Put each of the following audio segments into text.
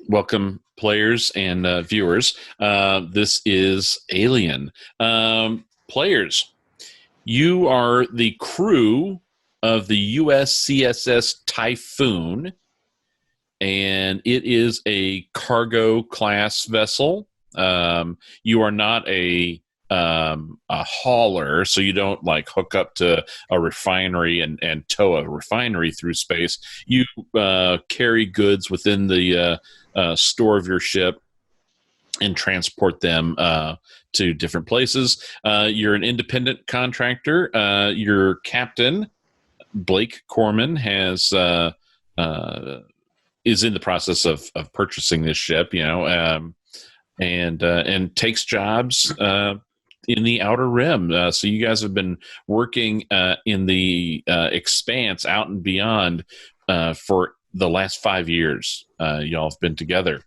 Welcome, players and viewers. This is Alien. Players, you are the crew of the USCSS Typhoon, and it is a cargo class vessel. You are not a hauler, so you don't like hook up to a refinery and tow a refinery through space. You carry goods within the store of your ship and transport them to different places. You're an independent contractor. Your captain, Blake Corman, is in the process of purchasing this ship, and takes jobs in the Outer Rim. So you guys have been working in the expanse out and beyond for the last 5 years. Y'all have been together.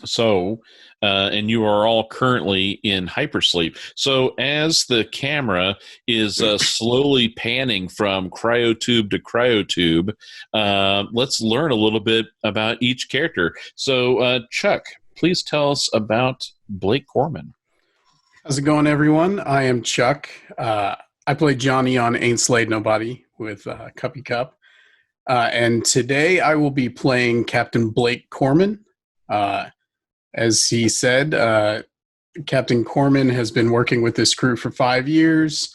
So, and you are all currently in hypersleep. So as the camera is slowly panning from cryotube to cryotube, let's learn a little bit about each character. So, Chuck, please tell us about Blake Corman. How's it going, everyone? I am Chuck. I play Johnny on Ain't Slayed Nobody with Cuppy Cup. And today I will be playing Captain Blake Corman. As he said, Captain Corman has been working with this crew for 5 years.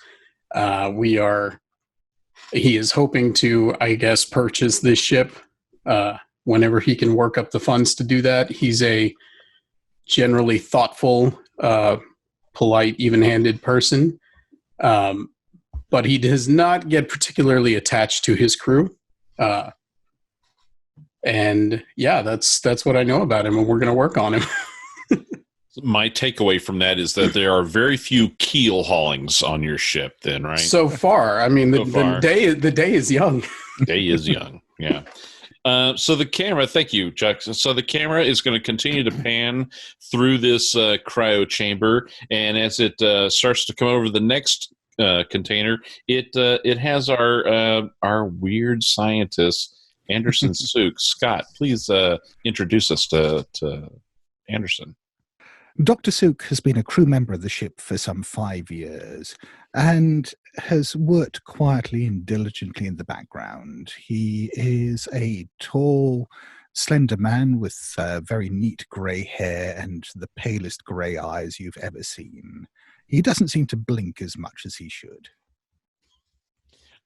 He is hoping to, I guess, purchase this ship whenever he can work up the funds to do that. He's a generally thoughtful, polite, even-handed person, but he does not get particularly attached to his crew. And yeah, that's what I know about him, and we're going to work on him. My takeaway from that is that there are very few keel haulings on your ship then, right? So far. I mean, the day is young. Day is young, yeah. So the camera, thank you, Chuck. So the camera is going to continue to pan through this cryo chamber, and as it starts to come over the next container, it has our weird scientist, Anderson Sook. Scott, please introduce us to Anderson. Dr. Sook has been a crew member of the ship for some 5 years and has worked quietly and diligently in the background. He is a tall, slender man with very neat grey hair and the palest grey eyes you've ever seen. He doesn't seem to blink as much as he should.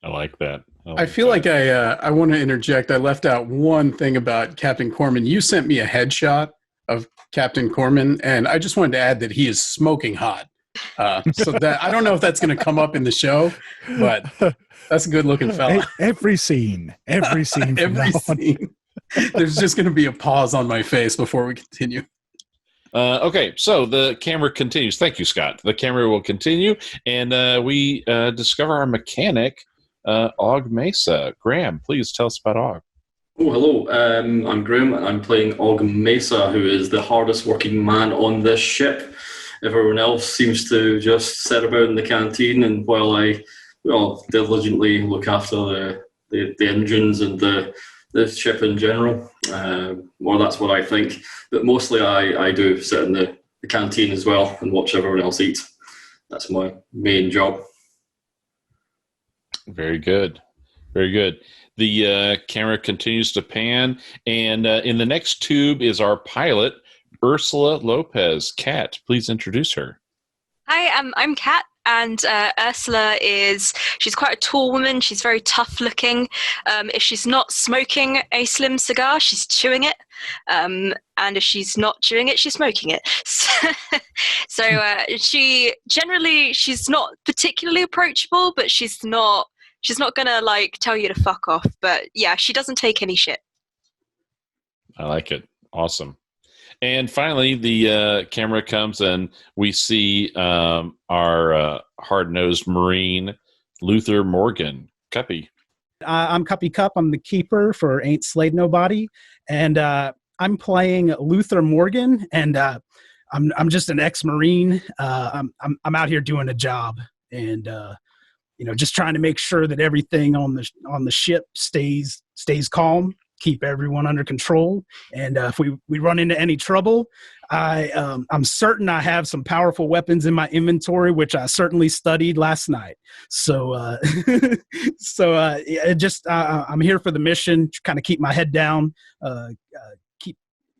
I like that. I feel like I want to interject. I left out one thing about Captain Corman. You sent me a headshot of Captain Corman, and I just wanted to add that he is smoking hot. So that I don't know if that's going to come up in the show, but that's a good-looking fella. Every scene. Every scene. There's just going to be a pause on my face before we continue. Okay, so the camera continues. Thank you, Scott. The camera will continue, and we discover our mechanic, Og Mesa. Graham, please tell us about Og. Oh, hello. I'm Graham, and I'm playing Og Mesa, who is the hardest working man on this ship. Everyone else seems to just sit about in the canteen, and while I diligently look after the engines and the ship in general, well, that's what I think. But mostly I do sit in the canteen as well and watch everyone else eat. That's my main job. Very good. Very good. The camera continues to pan, and in the next tube is our pilot, Ursula Lopez. Kat, please introduce her. Hi, I'm Kat, and Ursula she's quite a tall woman. She's very tough looking. If she's not smoking a slim cigar, she's chewing it. And if she's not chewing it, she's smoking it. She's not particularly approachable, but she's not gonna like tell you to fuck off. But yeah, she doesn't take any shit. I like it. Awesome. And finally, the camera comes and we see our hard-nosed Marine, Luther Morgan. Cuppy. I'm Cuppy Cup. I'm the keeper for Ain't Slayed Nobody. And I'm playing Luther Morgan. And I'm just an ex-Marine. I'm out here doing a job. And just trying to make sure that everything on the ship stays calm, keep everyone under control. And if we run into any trouble, I'm certain I have some powerful weapons in my inventory, which I certainly studied last night. So I'm here for the mission. Kind of keep my head down,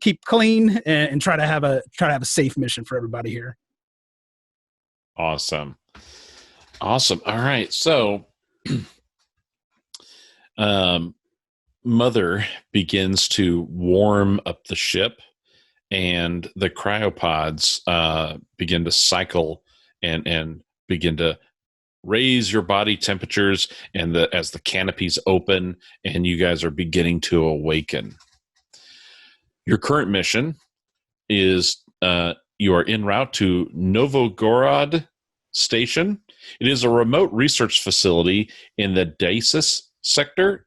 keep clean, and try to have a safe mission for everybody here. Awesome. All right. So, Mother begins to warm up the ship, and the cryopods begin to cycle and begin to raise your body temperatures, and as the canopies open, and you guys are beginning to awaken. Your current mission is you are en route to Novogorod Station. It is a remote research facility in the Daesis sector,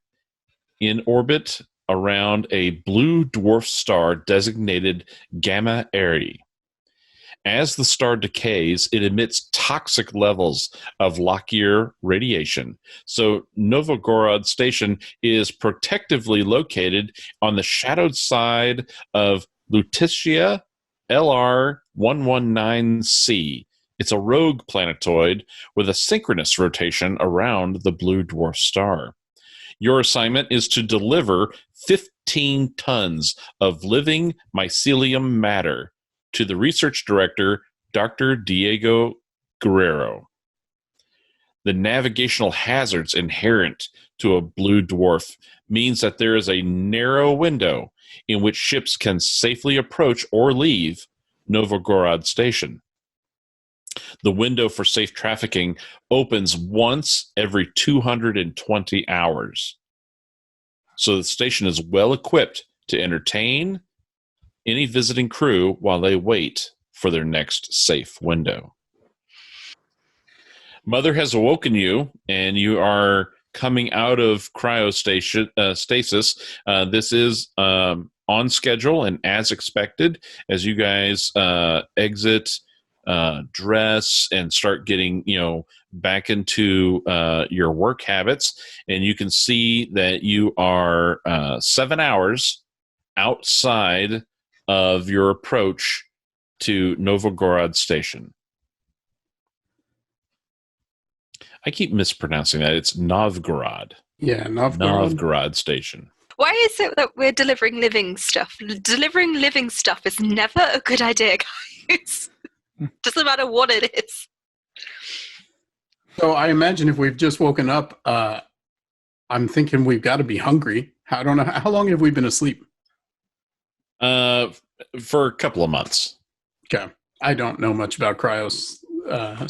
in orbit around a blue dwarf star designated Gamma Arri. As the star decays, it emits toxic levels of Lockyer radiation. So Novogorod Station is protectively located on the shadowed side of Lutetia LR119C. It's a rogue planetoid with a synchronous rotation around the blue dwarf star. Your assignment is to deliver 15 tons of living mycelium matter to the research director, Dr. Diego Guerrero. The navigational hazards inherent to a blue dwarf means that there is a narrow window in which ships can safely approach or leave Novogorod Station. The window for safe trafficking opens once every 220 hours. So the station is well equipped to entertain any visiting crew while they wait for their next safe window. Mother has awoken you, and you are coming out of stasis. This is on schedule and as expected as you guys exit, dress, and start getting back into your work habits. And you can see that you are 7 hours outside of your approach to Novogorod Station. I keep mispronouncing that. It's Novgorod. Yeah, Novgorod. Novgorod Station. Why is it that we're delivering living stuff? Delivering living stuff is never a good idea, guys. Doesn't matter what it is. So I imagine if we've just woken up, I'm thinking we've got to be hungry. I don't know. How long have we been asleep? For a couple of months. Okay. I don't know much about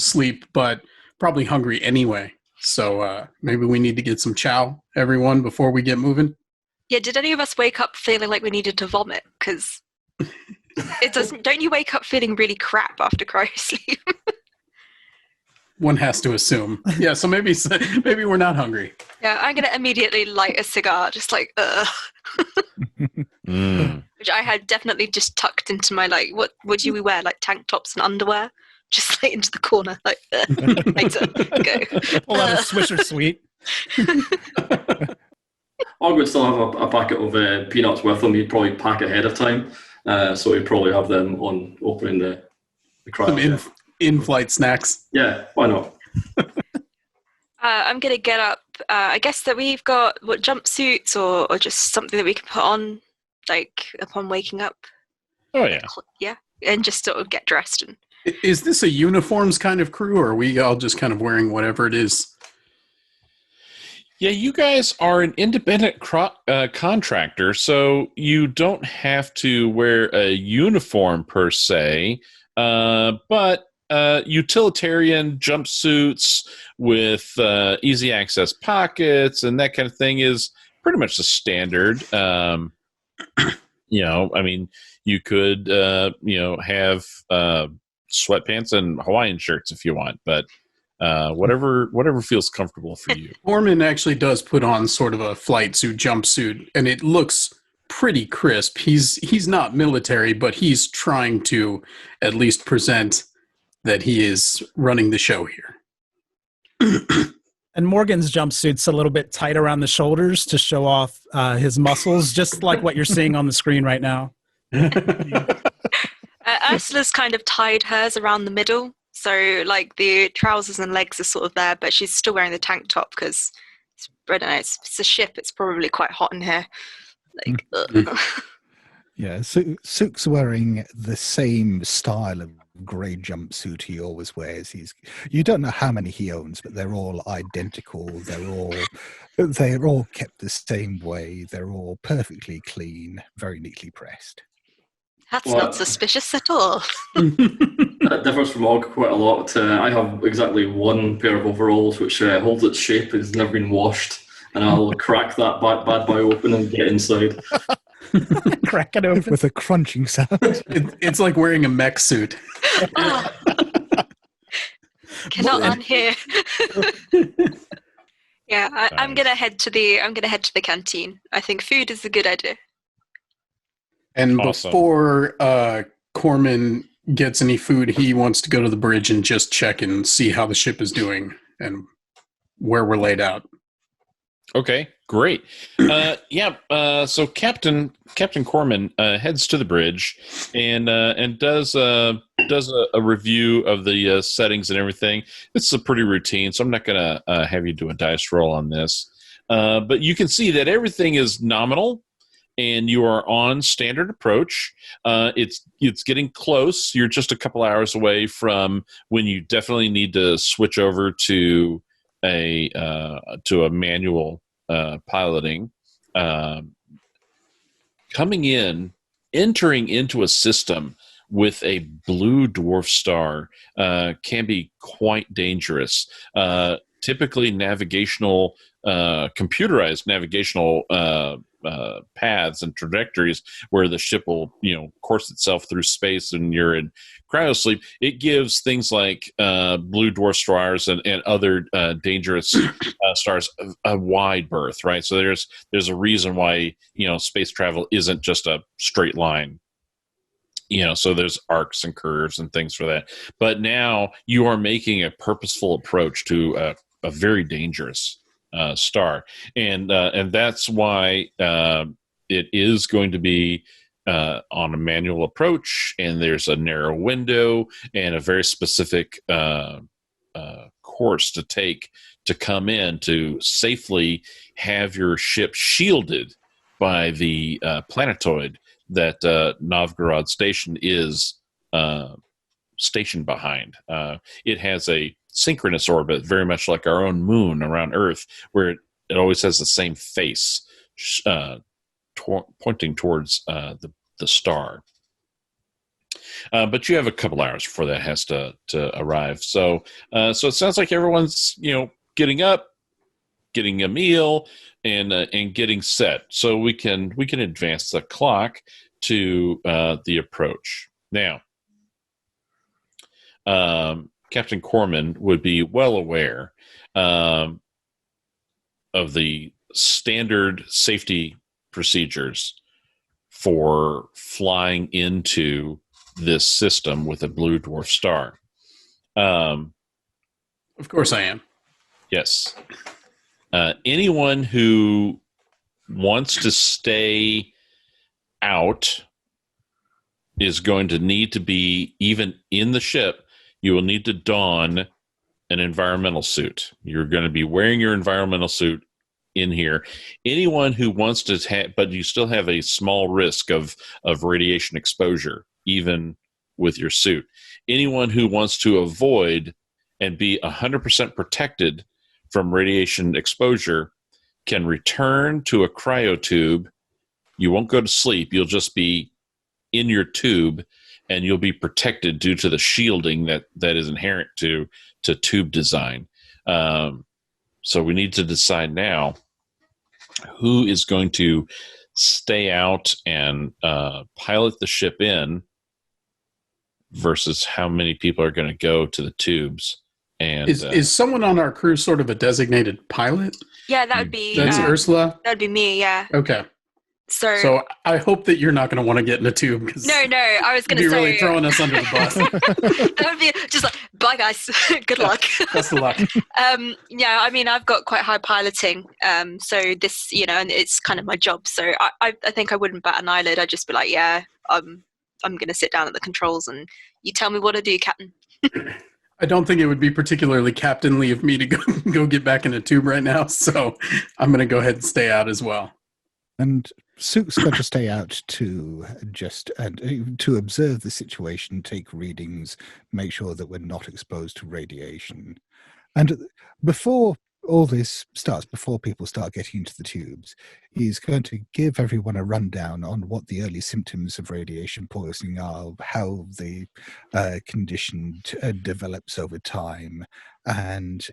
sleep, but probably hungry anyway. So maybe we need to get some chow, everyone, before we get moving. Yeah, did any of us wake up feeling like we needed to vomit? Because it doesn't. Don't you wake up feeling really crap after cryosleep? One has to assume. Yeah, so maybe we're not hungry. Yeah, I'm gonna immediately light a cigar, just like which I had definitely just tucked into my what do we wear, like tank tops and underwear, just like into the corner, like later go. Pull out a Swisher Sweet. I would still have a packet of peanuts with them. He'd probably pack ahead of time, so he'd probably have them on opening the cryo. Some in-flight snacks. Yeah, why not? I'm gonna get up. I guess that we've got jumpsuits or just something that we can put on, like upon waking up. Oh yeah, yeah, and just sort of get dressed. And is this a uniforms kind of crew, or are we all just kind of wearing whatever it is? Yeah, you guys are an independent contractor, so you don't have to wear a uniform per se, but utilitarian jumpsuits with easy access pockets and that kind of thing is pretty much the standard. I mean, you could, have sweatpants and Hawaiian shirts if you want, but whatever feels comfortable for you. Orman actually does put on sort of a flight suit jumpsuit, and it looks pretty crisp. He's not military, but he's trying to at least present that he is running the show here. And Morgan's jumpsuit's a little bit tight around the shoulders to show off his muscles, just like what you're seeing on the screen right now. Ursula's kind of tied hers around the middle. So, like, the trousers and legs are sort of there, but she's still wearing the tank top because, I don't know, it's a ship. It's probably quite hot in here. Like, Yeah, Sook's wearing the same style of grey jumpsuit he always wears. You don't know how many he owns, but they're all identical. They're all kept the same way. They're all perfectly clean, very neatly pressed. That's not suspicious at all. That differs from Og quite a lot. I have exactly one pair of overalls which holds its shape. It's never been washed, and I'll crack that bad boy open and get inside. Crack it open with a crunching sound. It's like wearing a mech suit. Oh. Cannot unhear. Yeah, I'm gonna head to the canteen. I think food is a good idea. And Awesome. before Corman gets any food, he wants to go to the bridge and just check and see how the ship is doing and where we're laid out. Okay, great. So Captain Corman heads to the bridge and does a review of the settings and everything. This is a pretty routine, so I'm not going to have you do a dice roll on this. But you can see that everything is nominal, and you are on standard approach. It's getting close. You're just a couple hours away from when you definitely need to switch over to a manual piloting. Entering into a system with a blue dwarf star can be quite dangerous. Typically, computerized navigational paths and trajectories where the ship will, course itself through space and you're in cryosleep. It gives things like blue dwarf stars and other dangerous stars a wide berth, right? So there's a reason why space travel isn't just a straight line. So there's arcs and curves and things for that. But now you are making a purposeful approach to a very dangerous star, and that's why it is going to be on a manual approach, and there's a narrow window and a very specific course to take to come in to safely have your ship shielded by the planetoid that Novgorod Station is stationed behind. It has a synchronous orbit, very much like our own moon around Earth, where it always has the same face pointing towards the star. But you have a couple hours before that has to arrive. So it sounds like everyone's getting up, getting a meal, and getting set. So we can advance the clock to the approach now. Captain Corman would be well aware of the standard safety procedures for flying into this system with a blue dwarf star. Of course I am. Yes. Anyone who wants to stay out is going to need to be, even in the ship, you will need to don an environmental suit. You're going to be wearing your environmental suit in here. Anyone who wants to but you still have a small risk of radiation exposure, even with your suit. Anyone who wants to avoid and be 100% protected from radiation exposure can return to a cryotube. You won't go to sleep. You'll just be in your tube, and you'll be protected due to the shielding that is inherent to tube design. So we need to decide now who is going to stay out and pilot the ship in versus how many people are going to go to the tubes. And is someone on our crew sort of a designated pilot? Yeah, that would be... That's Ursula? That would be me, yeah. Okay. So I hope that you're not going to want to get in a tube. No, I was going to you're say... really throwing us under the bus. That would be just like, bye guys, good luck. Best of luck. Yeah, I mean, I've got quite high piloting, so this, and it's kind of my job. So I think I wouldn't bat an eyelid. I'd just be like, yeah, I'm going to sit down at the controls and you tell me what to do, Captain. I don't think it would be particularly captainly of me to go get back in a tube right now, so I'm going to go ahead and stay out as well. And Sook's got to stay out to to observe the situation, take readings, make sure that we're not exposed to radiation. And before all this starts, before people start getting into the tubes, he's going to give everyone a rundown on what the early symptoms of radiation poisoning are, how the condition develops over time, and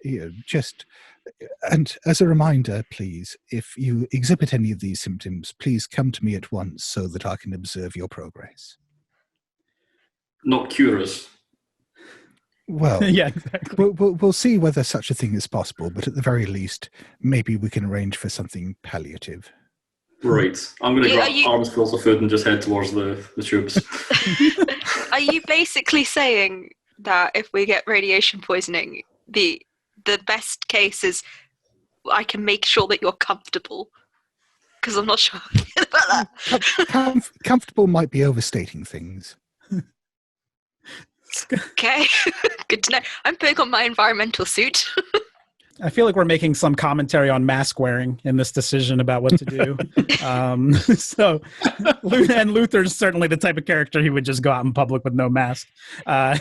and as a reminder, please, if you exhibit any of these symptoms, please come to me at once so that I can observe your progress. Not cure us. Well, yeah, exactly. We'll see whether such a thing is possible, but at the very least, maybe we can arrange for something palliative. Right. I'm going to grab armfuls of food and just head towards the tubes. Are you basically saying that if we get radiation poisoning, the best case is I can make sure that you're comfortable? Because I'm not sure about that. Comfortable might be overstating things. Okay, good to know. I'm putting on my environmental suit. I feel like we're making some commentary on mask wearing in this decision about what to do. And Luther's certainly the type of character he would just go out in public with no mask.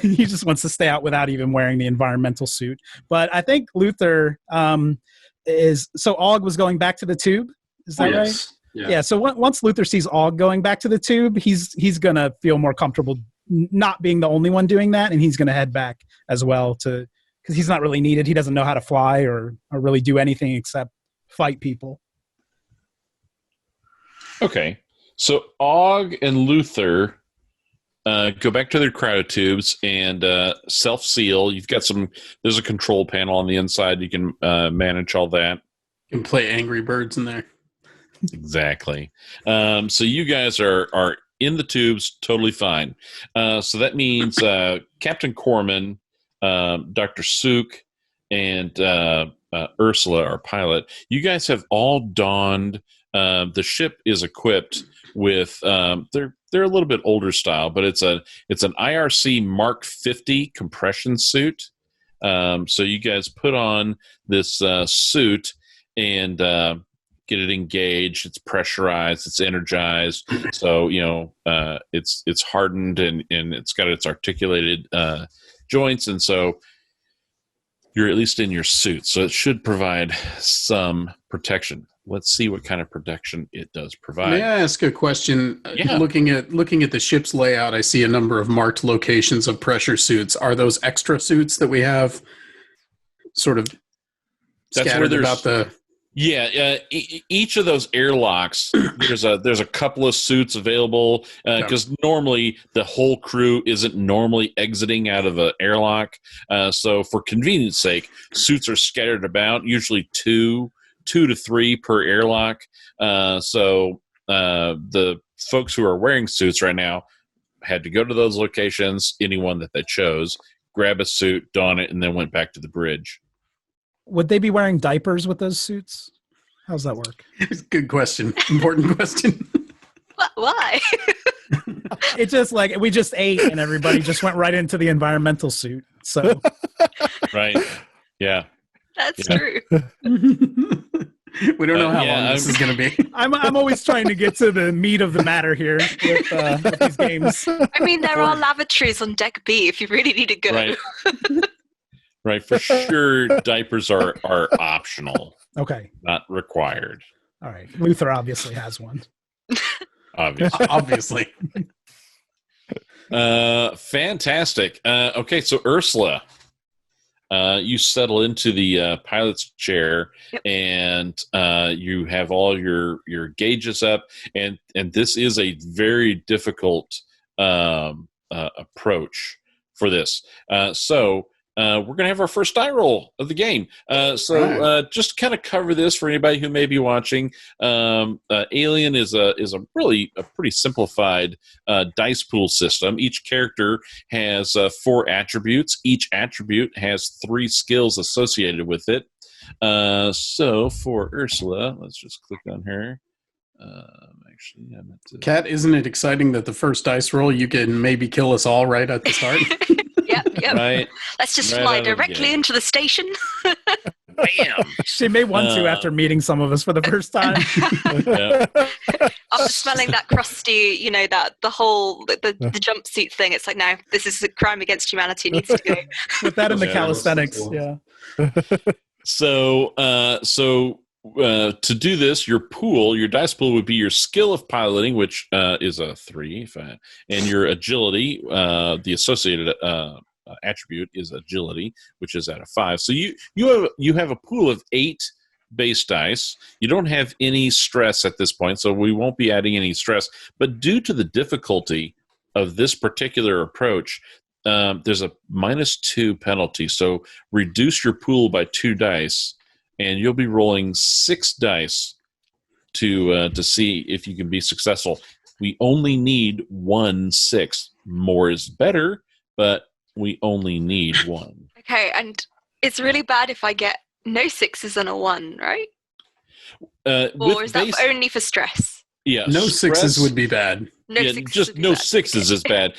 He just wants to stay out without even wearing the environmental suit. But I think Luther so Og was going back to the tube. Is that right? Yeah. So once Luther sees Og going back to the tube, he's going to feel more comfortable not being the only one doing that, and he's going to head back as well because he's not really needed. He doesn't know how to fly or really do anything except fight people. Okay, so Og and Luther go back to their cryotubes and self-seal. You've got there's a control panel on the inside. You can manage all that. You can play Angry Birds in there. Exactly. So you guys are in the tubes, totally fine. So that means Captain Corman, Dr. Sook, and Ursula, our pilot, you guys have all donned. The ship is equipped with they're a little bit older style, but it's an IRC Mark 50 compression suit. So you guys put on this suit and get it engaged. It's pressurized. It's energized. So it's hardened and it's got its articulated joints, and so you're at least in your suit. So it should provide some protection. Let's see what kind of protection it does provide. May I ask a question? Yeah. Looking at the ship's layout, I see a number of marked locations of pressure suits. Are those extra suits that we have sort of scattered about the... Yeah, each of those airlocks, there's a couple of suits available because normally the whole crew isn't normally exiting out of an airlock. So for convenience sake, suits are scattered about, usually two to three per airlock. So the folks who are wearing suits right now had to go to those locations, anyone that they chose, grab a suit, don it, and then went back to the bridge. Would they be wearing diapers with those suits? How's that work? Good question. Important question. Why? It's just like we just ate and everybody just went right into the environmental suit. So, right. Yeah. That's true. We don't know how long this is going to be. I'm always trying to get to the meat of the matter here with these games. I mean, there are lavatories on Deck B if you really need to go. Right. Right, for sure, diapers are optional. Okay. Not required. All right. Luther obviously has one. Obviously. Fantastic. Okay, so Ursula, you settle into the pilot's chair, yep. And you have all your gauges up, and this is a very difficult approach for this. So we're going to have our first die roll of the game. Just kind of cover this for anybody who may be watching. Alien is a pretty simplified dice pool system. Each character has 4 attributes. Each attribute has 3 skills associated with it. So for Ursula, let's just click on her. Actually, I meant to. Kat, isn't it exciting that the first dice roll you can maybe kill us all right at the start? Yep. Right. Let's just Right fly out of the directly gate. into the station. Bam! She may want to after meeting some of us for the first time. Yeah. After smelling that crusty, that the whole the jumpsuit thing, it's like, no, this is a crime against humanity. Needs to go. With that in the Yeah, calisthenics, that's- yeah. So to do this, your dice pool would be your skill of piloting, which is a 3, and your agility, the associated attribute is agility, which is at a 5. So you have a pool of 8 base dice. You don't have any stress at this point, so we won't be adding any stress. But due to the difficulty of this particular approach, there's a -2 penalty. So reduce your pool by 2 dice, and you'll be rolling 6 dice to see if you can be successful. We only need 1 6. More is better, but we only need 1. Okay, and it's really bad if I get no 6s and a 1, right? Or is that only for stress? Yeah, No stress, 6s would be bad. No yeah, 6s just would be no bad. 6s is bad.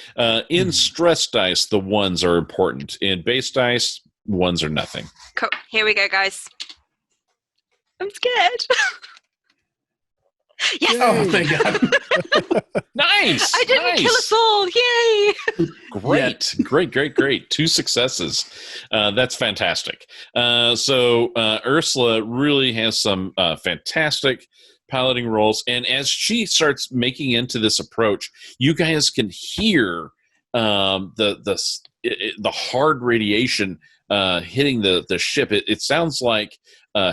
In stress dice, the 1s are important. In base dice, 1s are nothing. Cool. Here we go, guys. I'm scared. Yes! Oh, thank God. Nice! I didn't kill us all! Yay! Great. 2 successes. That's fantastic. So Ursula really has some fantastic piloting rolls, and as she starts making into this approach, you guys can hear the hard radiation hitting the ship. It sounds like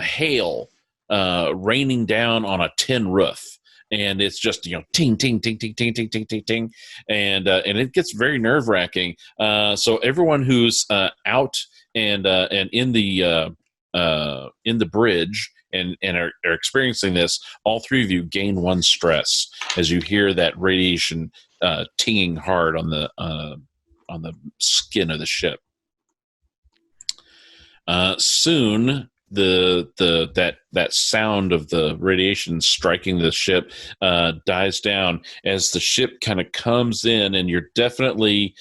hail raining down on a tin roof, and it's just ting ting ting ting ting ting ting ting ting, and it gets very nerve wracking. So everyone who's out and in the bridge and are experiencing this, all 3 of you gain 1 stress as you hear that radiation tinging hard on the skin of the ship. Soon that sound of the radiation striking the ship dies down as the ship kind of comes in, and you're definitely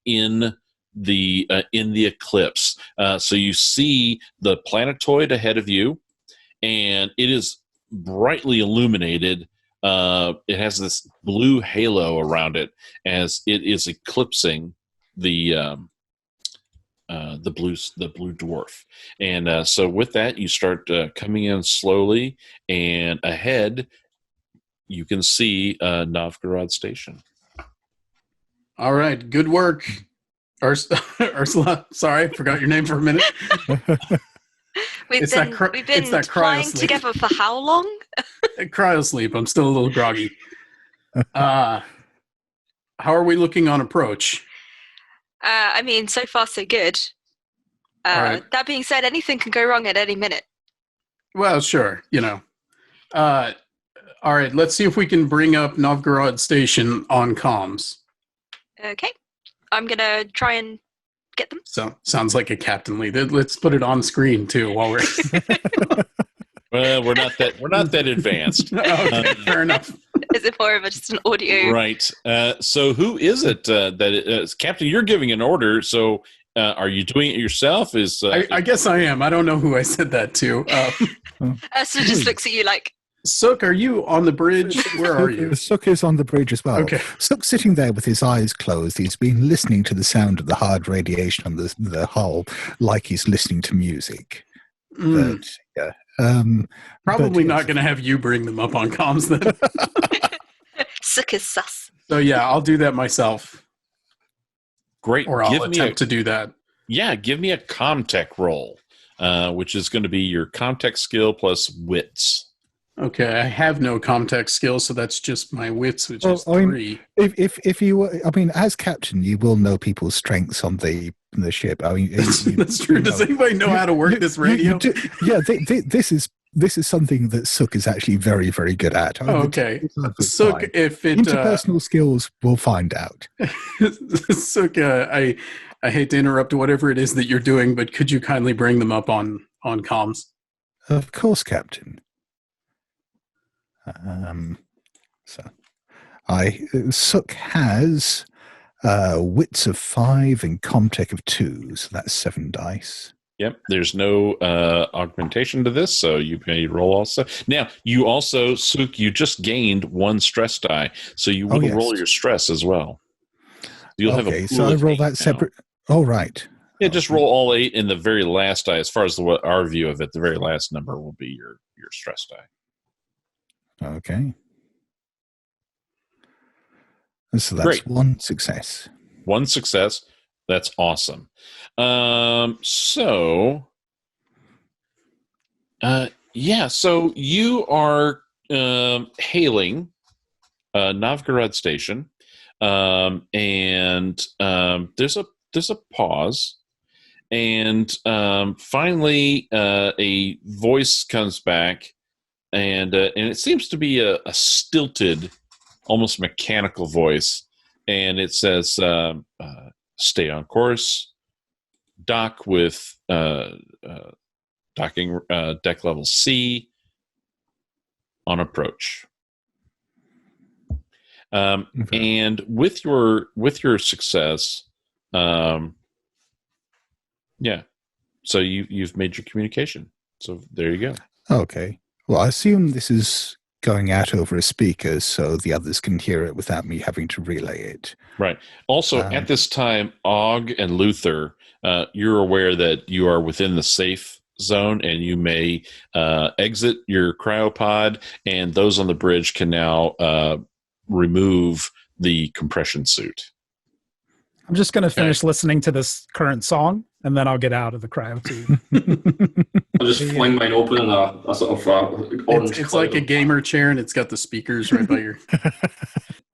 in the eclipse. So you see the planetoid ahead of you, and it is brightly illuminated. It has this blue halo around it as it is eclipsing the blue dwarf. And so with that, you start coming in slowly, and ahead you can see Novgorod Station. All right, good work, Ursula. Sorry, I forgot your name for a minute. We've It's been that flying cryosleep. together for how long? Cryosleep. I'm still a little groggy. How are we looking on approach? I mean, so far so good. All right. That being said, anything can go wrong at any minute. Well, sure. All right, let's see if we can bring up Novgorod Station on comms. Okay, I'm gonna try and get them. So sounds like a captain lead. Let's put it on screen too while we're. Well, we're not that advanced. Okay, fair enough. Is it more of just an audio? Right. So who is it Captain? You're giving an order. So are you doing it yourself? I guess I am. I don't know who I said that to. Ursula just looks at you like, Sook, are you on the bridge? Where are you? Sook is on the bridge as well. Okay. Sook's sitting there with his eyes closed. He's been listening to the sound of the hard radiation on the hull like he's listening to music. Mm, But, yeah. probably not going to have you bring them up on comms then. Sook is sus. So yeah, I'll do that myself, Great. or I'll attempt to do that. Yeah, give me a Comtech roll, which is going to be your Comtech skill plus wits. Okay, I have no Comtech skills, so that's just my wits, which is 3. If you were, I mean, as captain, you will know people's strengths on the in the ship. I mean, That's true. Does anybody know how to work this radio? This is something that Sook is actually very, very good at. Oh, okay. Sook, if it interpersonal skills, we'll find out. Sook, I hate to interrupt whatever it is that you're doing, but could you kindly bring them up on comms? Of course, Captain. Sook has wits of 5 and comtech of 2, so that's 7 dice. Yep, there's no augmentation to this, so you may roll also. Now, you also, Sook, you just gained 1 stress die, so you will roll your stress as well. You'll have a pool so I roll that separate. Oh, right. Yeah, just roll all 8 in the very last die. As far as our view of it, the very last number will be your stress die. Okay. So that's 1 success. 1 success. That's awesome. So you are hailing Novgorod Station, and there's a pause, and finally a voice comes back, and it seems to be a stilted, almost mechanical voice, and it says, "Stay on course. Dock with docking deck level C on approach." And with your success, so you've made your communication. So there you go. Okay. Well, I assume this is going out over a speaker so the others can hear it without me having to relay it. Right. Also, at this time, Og and Luther, you're aware that you are within the safe zone, and you may exit your cryopod, and those on the bridge can now remove the compression suit. I'm just going to finish listening to this current song, and then I'll get out of the cryo tube. I'll just fling mine open in a sort of orange. It's like a gamer chair, and it's got the speakers right by your...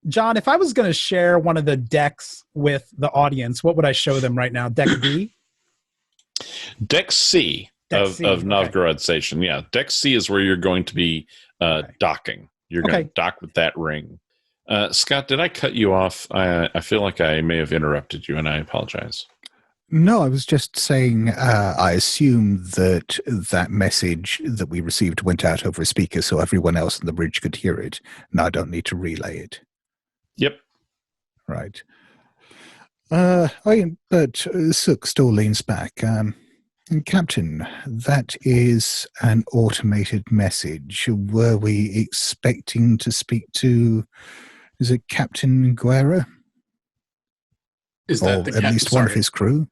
John, if I was going to share one of the decks with the audience, what would I show them right now? Deck B? Deck C of Novgorod Station. Yeah, Deck C is where you're going to be docking. You're going to dock with that ring. Scott, did I cut you off? I feel like I may have interrupted you, and I apologize. No, I was just saying I assume that message that we received went out over a speaker so everyone else on the bridge could hear it, and I don't need to relay it. Yep. Right. But Sook still leans back. Captain, that is an automated message. Were we expecting to speak to... Is it Captain Guerra? Is that or at least one of his crew?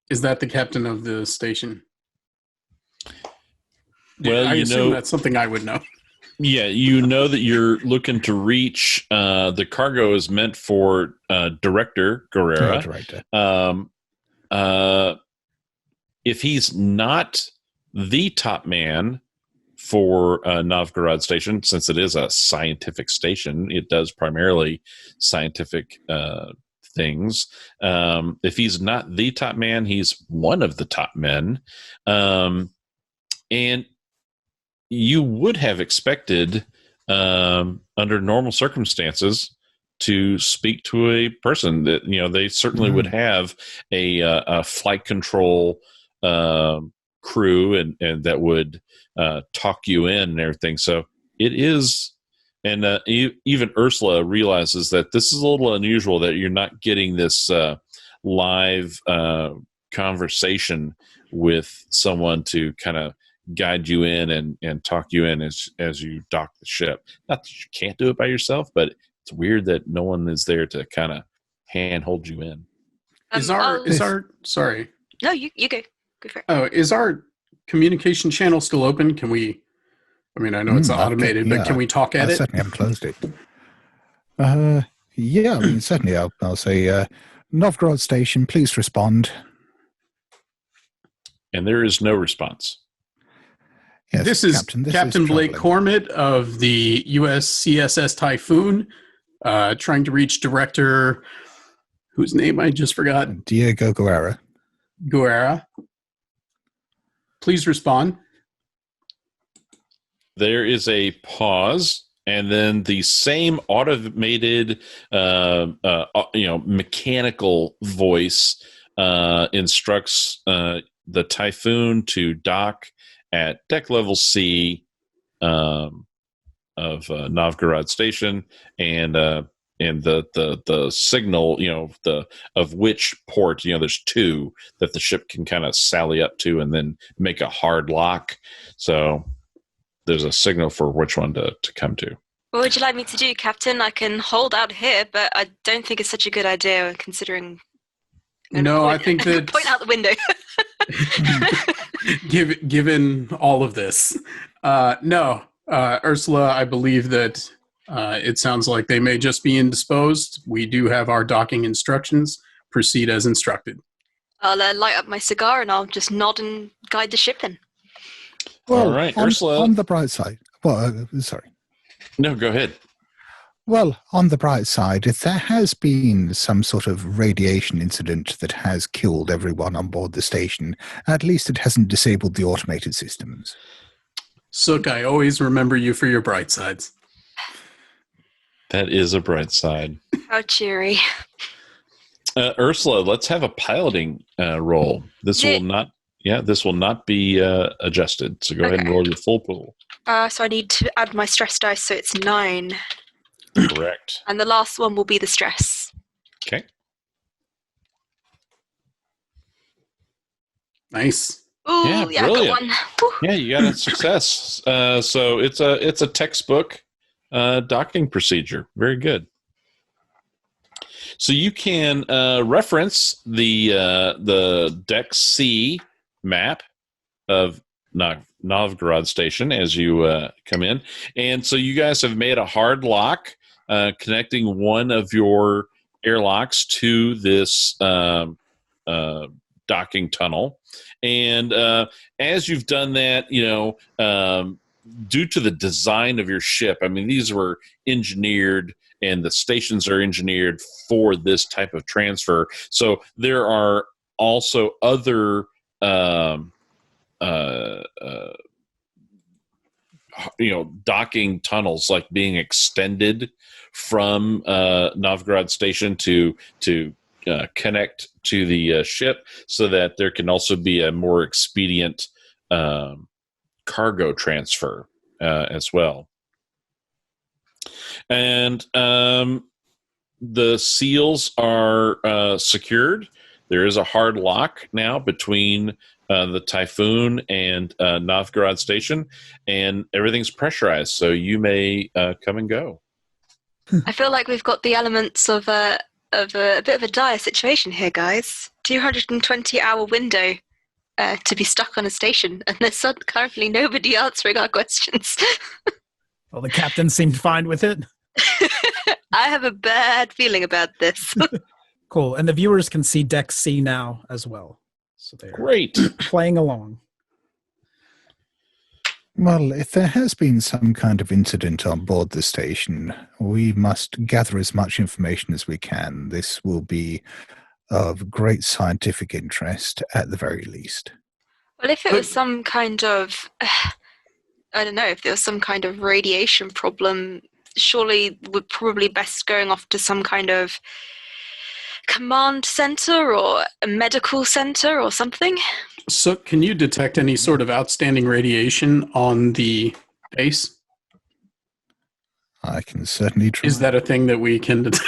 Is that the captain of the station? Well, I assume that's something I would know. Yeah, you know that you're looking to reach. The cargo is meant for Director Guerra. Director. If he's not the top man for Novgorod Station, since it is a scientific station, it does primarily scientific things. If he's not the top man, he's one of the top men. And you would have expected, under normal circumstances, to speak to a person that, they certainly would have a flight control crew and that would talk you in and everything. So it is, and even Ursula realizes that this is a little unusual, that you're not getting this live conversation with someone to kind of guide you in and talk you in as you dock the ship. Not that you can't do it by yourself, but it's weird that no one is there to kind of handhold you in. Is our sorry? No, you go. Go for it. Oh, is our communication channel still open? Can we? I mean, I know it's automated, but can we talk at it? I certainly haven't closed it. Yeah, I mean, certainly I'll say, Novgorod Station, please respond. And there is no response. Yes, this is Captain Blake Cormett of the USCSS Typhoon, trying to reach Director, whose name I just forgot. Diego Guerra. Guerra. Please respond. There is a pause, and then the same automated, mechanical voice instructs the Typhoon to dock at deck level C of Novgorod Station, and the signal, of which port, there's two that the ship can kind of sally up to and then make a hard lock. So there's a signal for which one to come to. What would you like me to do, Captain? I can hold out here, but I don't think it's such a good idea considering... No, I think that... Point out the window. Given all of this. No, Ursula, I believe that it sounds like they may just be indisposed. We do have our docking instructions. Proceed as instructed. I'll light up my cigar and I'll just nod and guide the ship in. Well, All right, on, Ursula. on the bright side. Well, sorry. No, go ahead. Well, on the bright side, if there has been some sort of radiation incident that has killed everyone on board the station, at least it hasn't disabled the automated systems. Sook, I always remember you for your bright sides. That is a bright side. How cheery. Ursula, let's have a piloting roll. This will not be adjusted. So go ahead and roll your full pool. So I need to add my stress dice, so it's 9. Correct. And the last one will be the stress. Okay. Nice. Ooh, Yeah, I got brilliant. one. Whew. Yeah, you got a success. So it's a textbook docking procedure. Very good. So you can reference the Deck C map of Novgorod Station as you come in, and so you guys have made a hard lock connecting one of your airlocks to this docking tunnel. And as you've done that, due to the design of your ship, I mean, these were engineered and the stations are engineered for this type of transfer. So there are also other, docking tunnels like being extended from Novgorod Station to connect to the ship, so that there can also be a more expedient cargo transfer as well. And the seals are secured. There is a hard lock now between the Typhoon and Novgorod Station, and everything's pressurized, so you may come and go. I feel like we've got the elements of a bit of a dire situation here, guys. 220-hour window to be stuck on a station, and there's currently nobody answering our questions. Well, the captain seemed fine with it. I have a bad feeling about this. Cool. And the viewers can see Deck C now as well. So they're Great. playing along. Well, if there has been some kind of incident on board the station, we must gather as much information as we can. This will be of great scientific interest at the very least. Well, if it was some kind of, I don't know, if there was some kind of radiation problem, surely we're probably best going off to some kind of command center or a medical center or something. So can you detect any sort of outstanding radiation on the base? I can certainly try. Is that a thing that we can detect?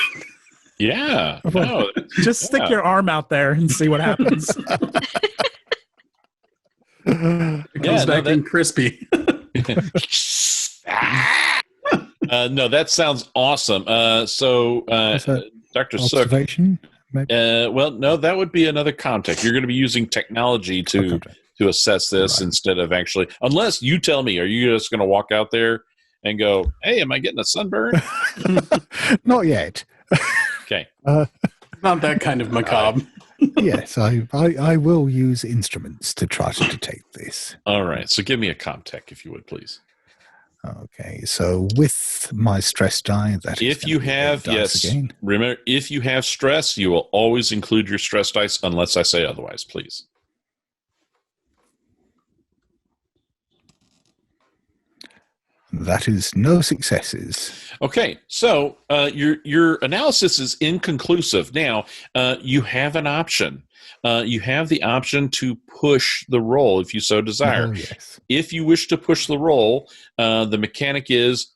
Yeah. No, Just stick your arm out there and see what happens. It comes back in crispy. no, that sounds awesome. So, Dr. Sook, observation? well, no, that would be another contact. You're going to be using technology to assess this instead of actually, unless you tell me, are you just going to walk out there and go, hey, am I getting a sunburn? Not yet. Okay. Not that kind of macabre. Yes, I will use instruments to try to detect this. All right. So give me a ComTech, if you would, please. Okay, so with my stress die, that is If you gonna be have, 8 dice yes, again. remember, if you have stress, you will always include your stress dice unless I say otherwise, please. That is no successes. Okay, so your analysis is inconclusive. Now, you have an option. You have the option to push the roll if you so desire. Oh, yes. If you wish to push the roll, the mechanic is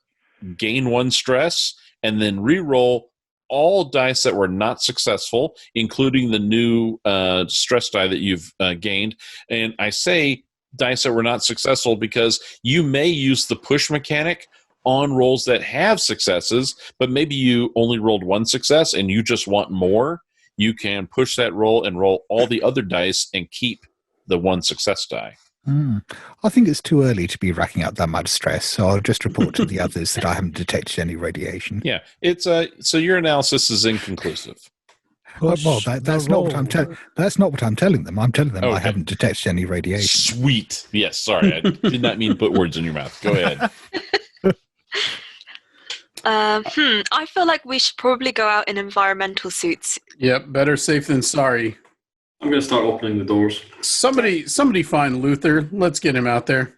gain 1 stress and then re-roll all dice that were not successful, including the new stress die that you've gained. And I say dice that were not successful because you may use the push mechanic on rolls that have successes, but maybe you only rolled 1 success and you just want more. You can push that roll and roll all the other dice and keep the 1 success die. I think it's too early to be racking up that much stress, so I'll just report to the others that I haven't detected any radiation. Yeah, it's so your analysis is inconclusive. Well, Push that's the not what I'm roll. That's not what I'm telling them. I'm telling them I Okay. haven't detected any radiation. Sweet. Yes, sorry, I did not mean to put words in your mouth. Go ahead. I feel like we should probably go out in environmental suits. Yep, better safe than sorry. I'm going to start opening the doors. Somebody find Luther. Let's get him out there.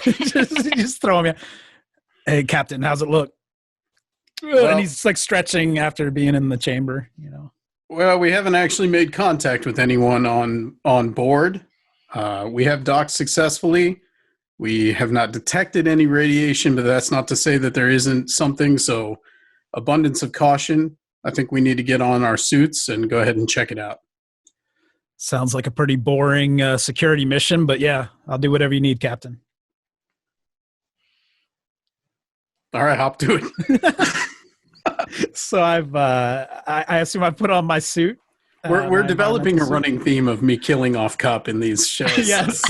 just throw him in. Hey, Captain, how's it look? Well- and he's like stretching after being in the chamber, you know. Well, we haven't actually made contact with anyone on board. We have docked successfully. We have not detected any radiation, but that's not to say that there isn't something. So, abundance of caution. I think we need to get on our suits and go ahead and check it out. Sounds like a pretty boring security mission, but yeah, I'll do whatever you need, Captain. All right, hop to it. So I assume I put on my suit. We're my developing a environmental running theme of me killing off Cup in these shows. suit. Yes.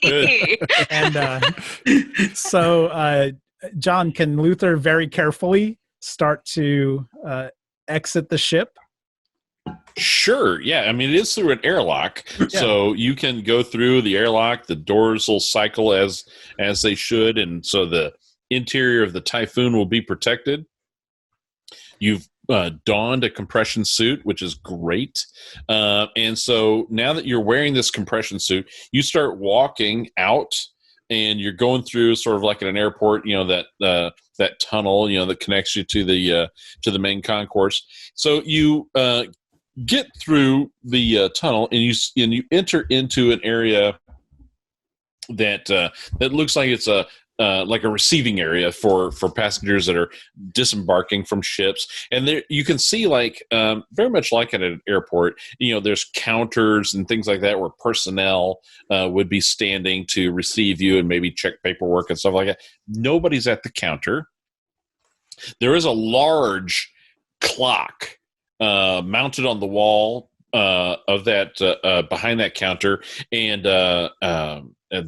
Good. And so, John, can Luther very carefully start to exit the ship? Sure. Yeah. I mean, it is through an airlock, so you can go through the airlock. The doors will cycle as they should, and so the interior of the Typhoon will be protected. You've donned a compression suit, which is great. And so now that you're wearing this compression suit, you start walking out, and you're going through sort of like at an airport, you know, that tunnel, you know, that connects you to the main concourse. So you get through the tunnel, and you enter into an area that looks like it's a receiving area for passengers that are disembarking from ships. And there you can see, like, very much like at an airport, you know, there's counters and things like that where personnel would be standing to receive you and maybe check paperwork and stuff like that. Nobody's at the counter. There is a large clock mounted on the wall of that behind that counter, and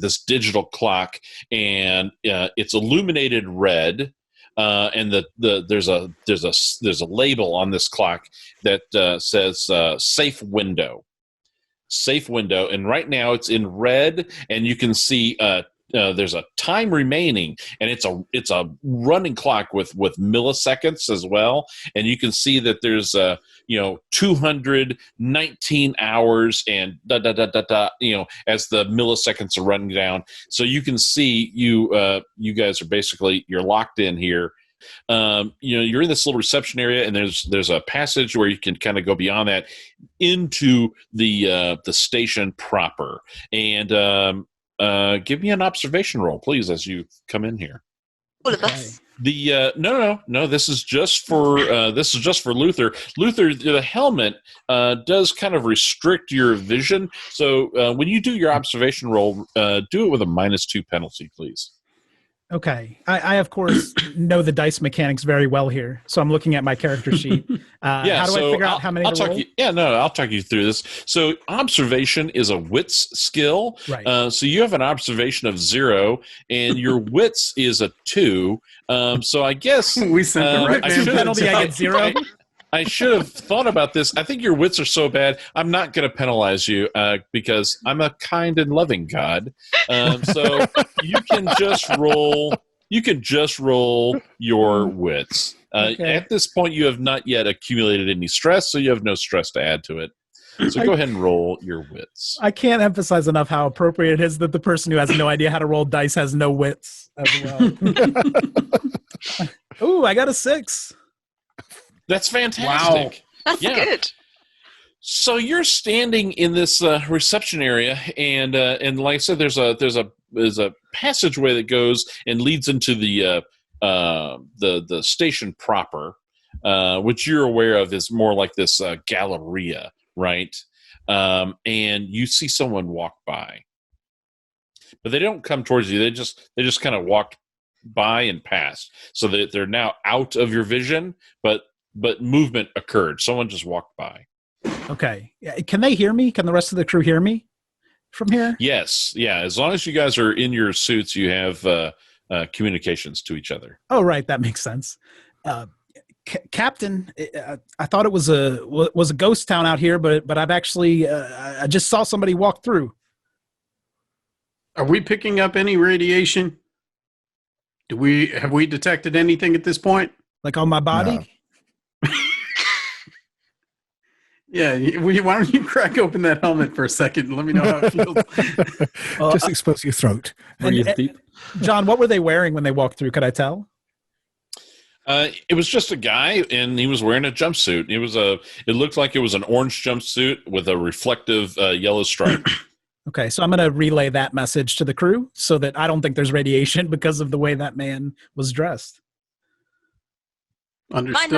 this digital clock, and it's illuminated red, and there's a label on this clock that says safe window, and right now it's in red, and you can see there's a time remaining, and it's a running clock with milliseconds as well, and you can see that there's 219 hours and as the milliseconds are running down. So you can see you guys are basically, you're locked in here. You're in this little reception area, and there's a passage where you can kind of go beyond that into the station proper. And give me an observation roll, please, as you come in here. All of us. The no. This is just for Luther. Luther, the helmet does kind of restrict your vision. So when you do your observation roll, do it with a -2 penalty, please. Okay. I of course know the dice mechanics very well here, so I'm looking at my character sheet. How do I figure out how many to roll? I'll talk you through this. So observation is a wits skill. Right. So you have an observation of 0, and your wits is a 2. So I guess We sent the right man. penalty, I get 0. I should have thought about this. I think your wits are so bad, I'm not going to penalize you because I'm a kind and loving God. So you can just roll You can just roll your wits. Okay. At this point, you have not yet accumulated any stress, so you have no stress to add to it. So go ahead and roll your wits. I can't emphasize enough how appropriate it is that the person who has no idea how to roll dice has no wits as well. Ooh, I got a 6. That's fantastic. That's good. So you're standing in this reception area, and like I said, there's a passageway that goes and leads into the station proper, which you're aware of is more like this galleria, right? And you see someone walk by, but they don't come towards you. They just kind of walked by and past, so that they're now out of your vision, but movement occurred. Someone just walked by. Okay. Can they hear me? Can the rest of the crew hear me from here? Yes. Yeah. As long as you guys are in your suits, you have communications to each other. Oh, right. That makes sense. Captain, I thought it was a ghost town out here, but I've actually I just saw somebody walk through. Are we picking up any radiation? Have we detected anything at this point? Like on my body? No. Yeah, why don't you crack open that helmet for a second and let me know how it feels. Just expose your throat. Breathe deep. John, what were they wearing when they walked through? Could I tell? It was just a guy, and he was wearing a jumpsuit. It looked like it was an orange jumpsuit with a reflective yellow stripe. Okay, so I'm going to relay that message to the crew so that I don't think there's radiation because of the way that man was dressed. Understood.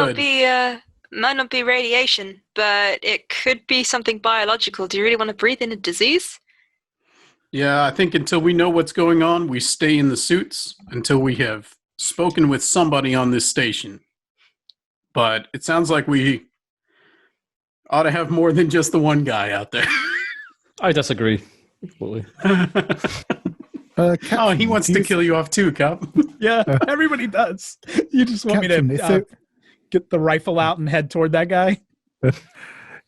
Might not be radiation, but it could be something biological. Do you really want to breathe in a disease? Yeah, I think until we know what's going on, we stay in the suits until we have spoken with somebody on this station. But it sounds like we ought to have more than just the one guy out there. I disagree. Absolutely. Oh, he wants to kill you off too, Cup. Yeah, everybody does. You just want Captain, me to get the rifle out and head toward that guy?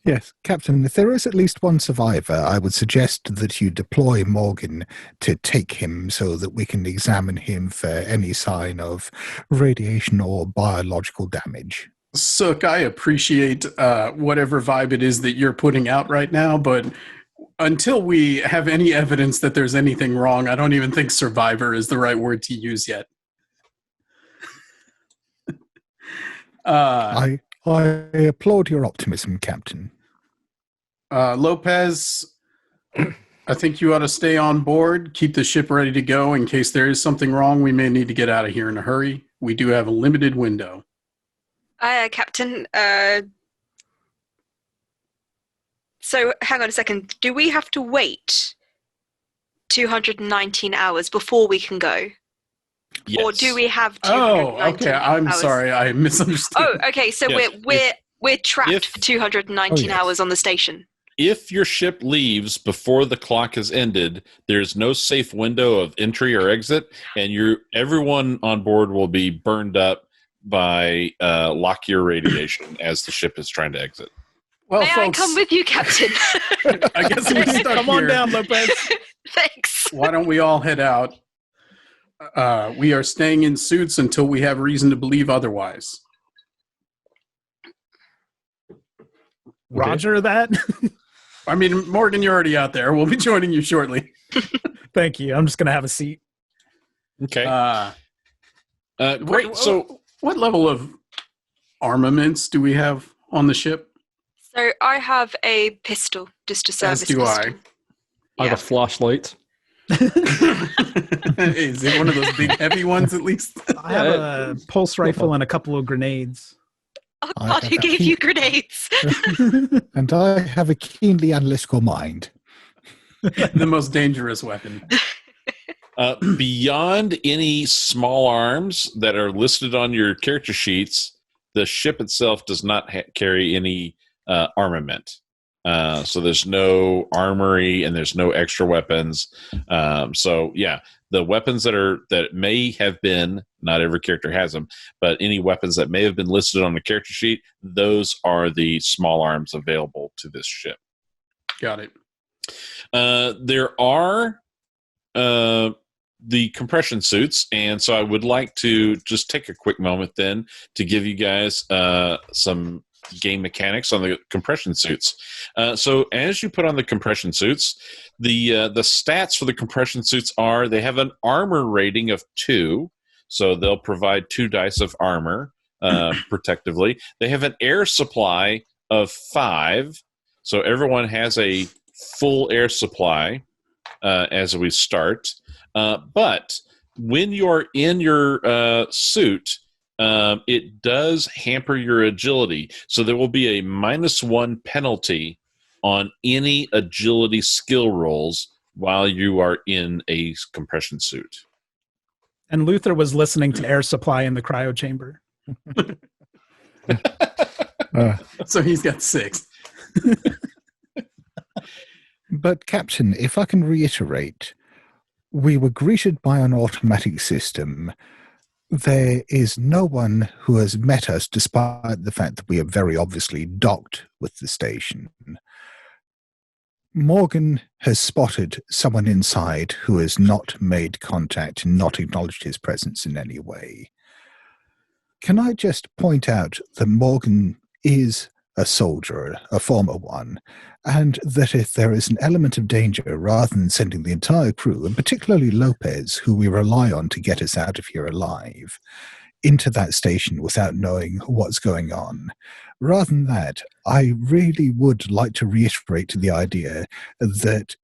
Yes, Captain, if there is at least one survivor, I would suggest that you deploy Morgan to take him so that we can examine him for any sign of radiation or biological damage. Sook, I appreciate whatever vibe it is that you're putting out right now, but until we have any evidence that there's anything wrong, I don't even think survivor is the right word to use yet. I applaud your optimism, Captain. Lopez, I think you ought to stay on board, keep the ship ready to go in case there is something wrong. We may need to get out of here in a hurry. We do have a limited window. Captain, so hang on a second. Do we have to wait 219 hours before we can go? Yes. Or do we have 219 Oh, okay. I'm hours? sorry. I misunderstood. Oh, okay. So Yes. we're trapped for 219 hours on the station. If your ship leaves before the clock has ended, there's no safe window of entry or exit, and everyone on board will be burned up by Lockyer radiation as the ship is trying to exit. Well, May folks, I come with you, Captain? I guess we're stuck Come on here. down, Lopez. Thanks. Why don't we all head out? We are staying in suits until we have reason to believe otherwise. Roger that. I mean, Morgan, you're already out there. We'll be joining you shortly. Thank you. I'm just going to have a seat. Okay. Great. So, what level of armaments do we have on the ship? So I have a pistol, just a service As do pistol. I have a flashlight. Is it one of those big heavy ones at least? I have a pulse rifle and a couple of grenades. Oh I God, have who a gave you grenades? And I have a keenly analytical mind. The most dangerous weapon. beyond any small arms that are listed on your character sheets, the ship itself does not carry any armament. So there's no armory and there's no extra weapons. So yeah, the weapons that may have been, not every character has them, but any weapons that may have been listed on the character sheet, those are the small arms available to this ship. Got it. There are the compression suits, and so I would like to just take a quick moment then to give you guys some game mechanics on the compression suits. So as you put on the compression suits, the stats for the compression suits are they have an armor rating of 2, so they'll provide 2 dice of armor protectively. They have an air supply of 5, so everyone has a full air supply as we start. But when you're in your suit, it does hamper your agility. So there will be a -1 penalty on any agility skill rolls while you are in a compression suit. And Luther was listening to air supply in the cryo chamber. So he's got 6. But, Captain, if I can reiterate, we were greeted by an automatic system. There is no one who has met us, despite the fact that we are very obviously docked with the station. Morgan has spotted someone inside who has not made contact and not acknowledged his presence in any way. Can I just point out that Morgan is a soldier, a former one, and that if there is an element of danger, rather than sending the entire crew, and particularly Lopez, who we rely on to get us out of here alive, into that station without knowing what's going on, rather than that, I really would like to reiterate the idea that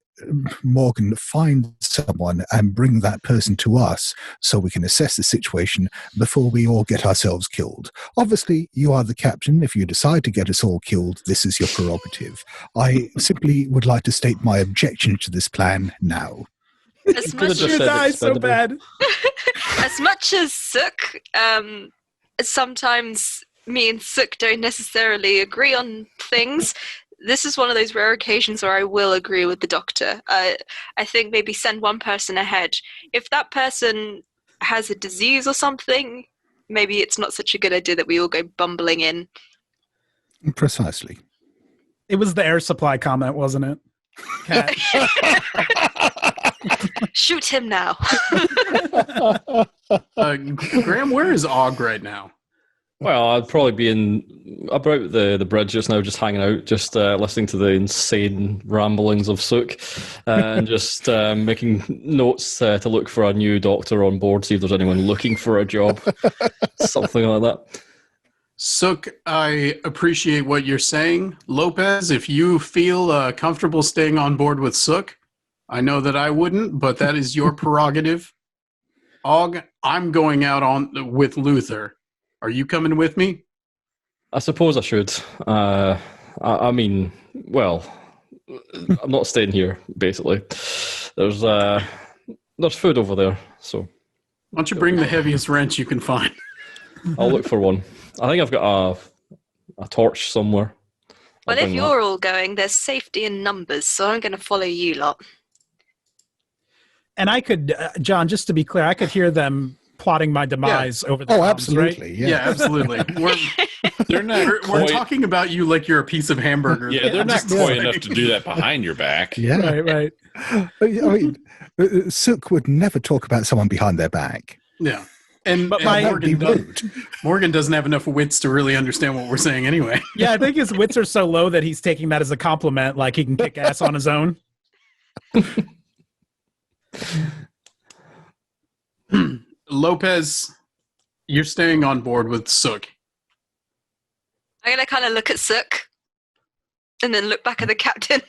Morgan find someone and bring that person to us so we can assess the situation before we all get ourselves killed. Obviously, you are the captain. If you decide to get us all killed, this is your prerogative. I simply would like to state my objection to this plan now. As Could have much just You said die so expendable. bad. as much as Sook, sometimes me and Sook don't necessarily agree on things. This is one of those rare occasions where I will agree with the doctor. I think maybe send one person ahead. If that person has a disease or something, maybe it's not such a good idea that we all go bumbling in. Precisely. It was the air supply comment, wasn't it? Cat. Shoot him now. Graham, where is Og right now? Well, I'd probably be about the bridge just now, just hanging out, just listening to the insane ramblings of Sook, and just making notes to look for a new doctor on board, see if there's anyone looking for a job, something like that. Sook, I appreciate what you're saying. Lopez, if you feel comfortable staying on board with Sook, I know that I wouldn't, but that is your prerogative. Og, I'm going out on with Luther. Are you coming with me? I suppose I should. I mean, well, I'm not staying here. Basically, there's food over there, so Why don't you bring the heaviest wrench you can find? I'll look for one. I think I've got a torch somewhere. Well, I'll if bring you're all going, there's safety in numbers, so I'm going to follow you lot. And I could, John, just to be clear, I could hear them plotting my demise over the Oh, comms, absolutely. right? Yeah. Yeah, absolutely. They're not We're quite, talking about you like you're a piece of hamburger. yeah, they're I'm not just quite saying. enough to do that behind your back. Yeah. Right. I mean, Sook would never talk about someone behind their back. Yeah. And, But and my- That would be rude. Morgan doesn't have enough wits to really understand what we're saying anyway. Yeah, I think his wits are so low that he's taking that as a compliment, like he can kick ass on his own. Lopez, you're staying on board with Sook. I'm going to kind of look at Sook and then look back at the captain.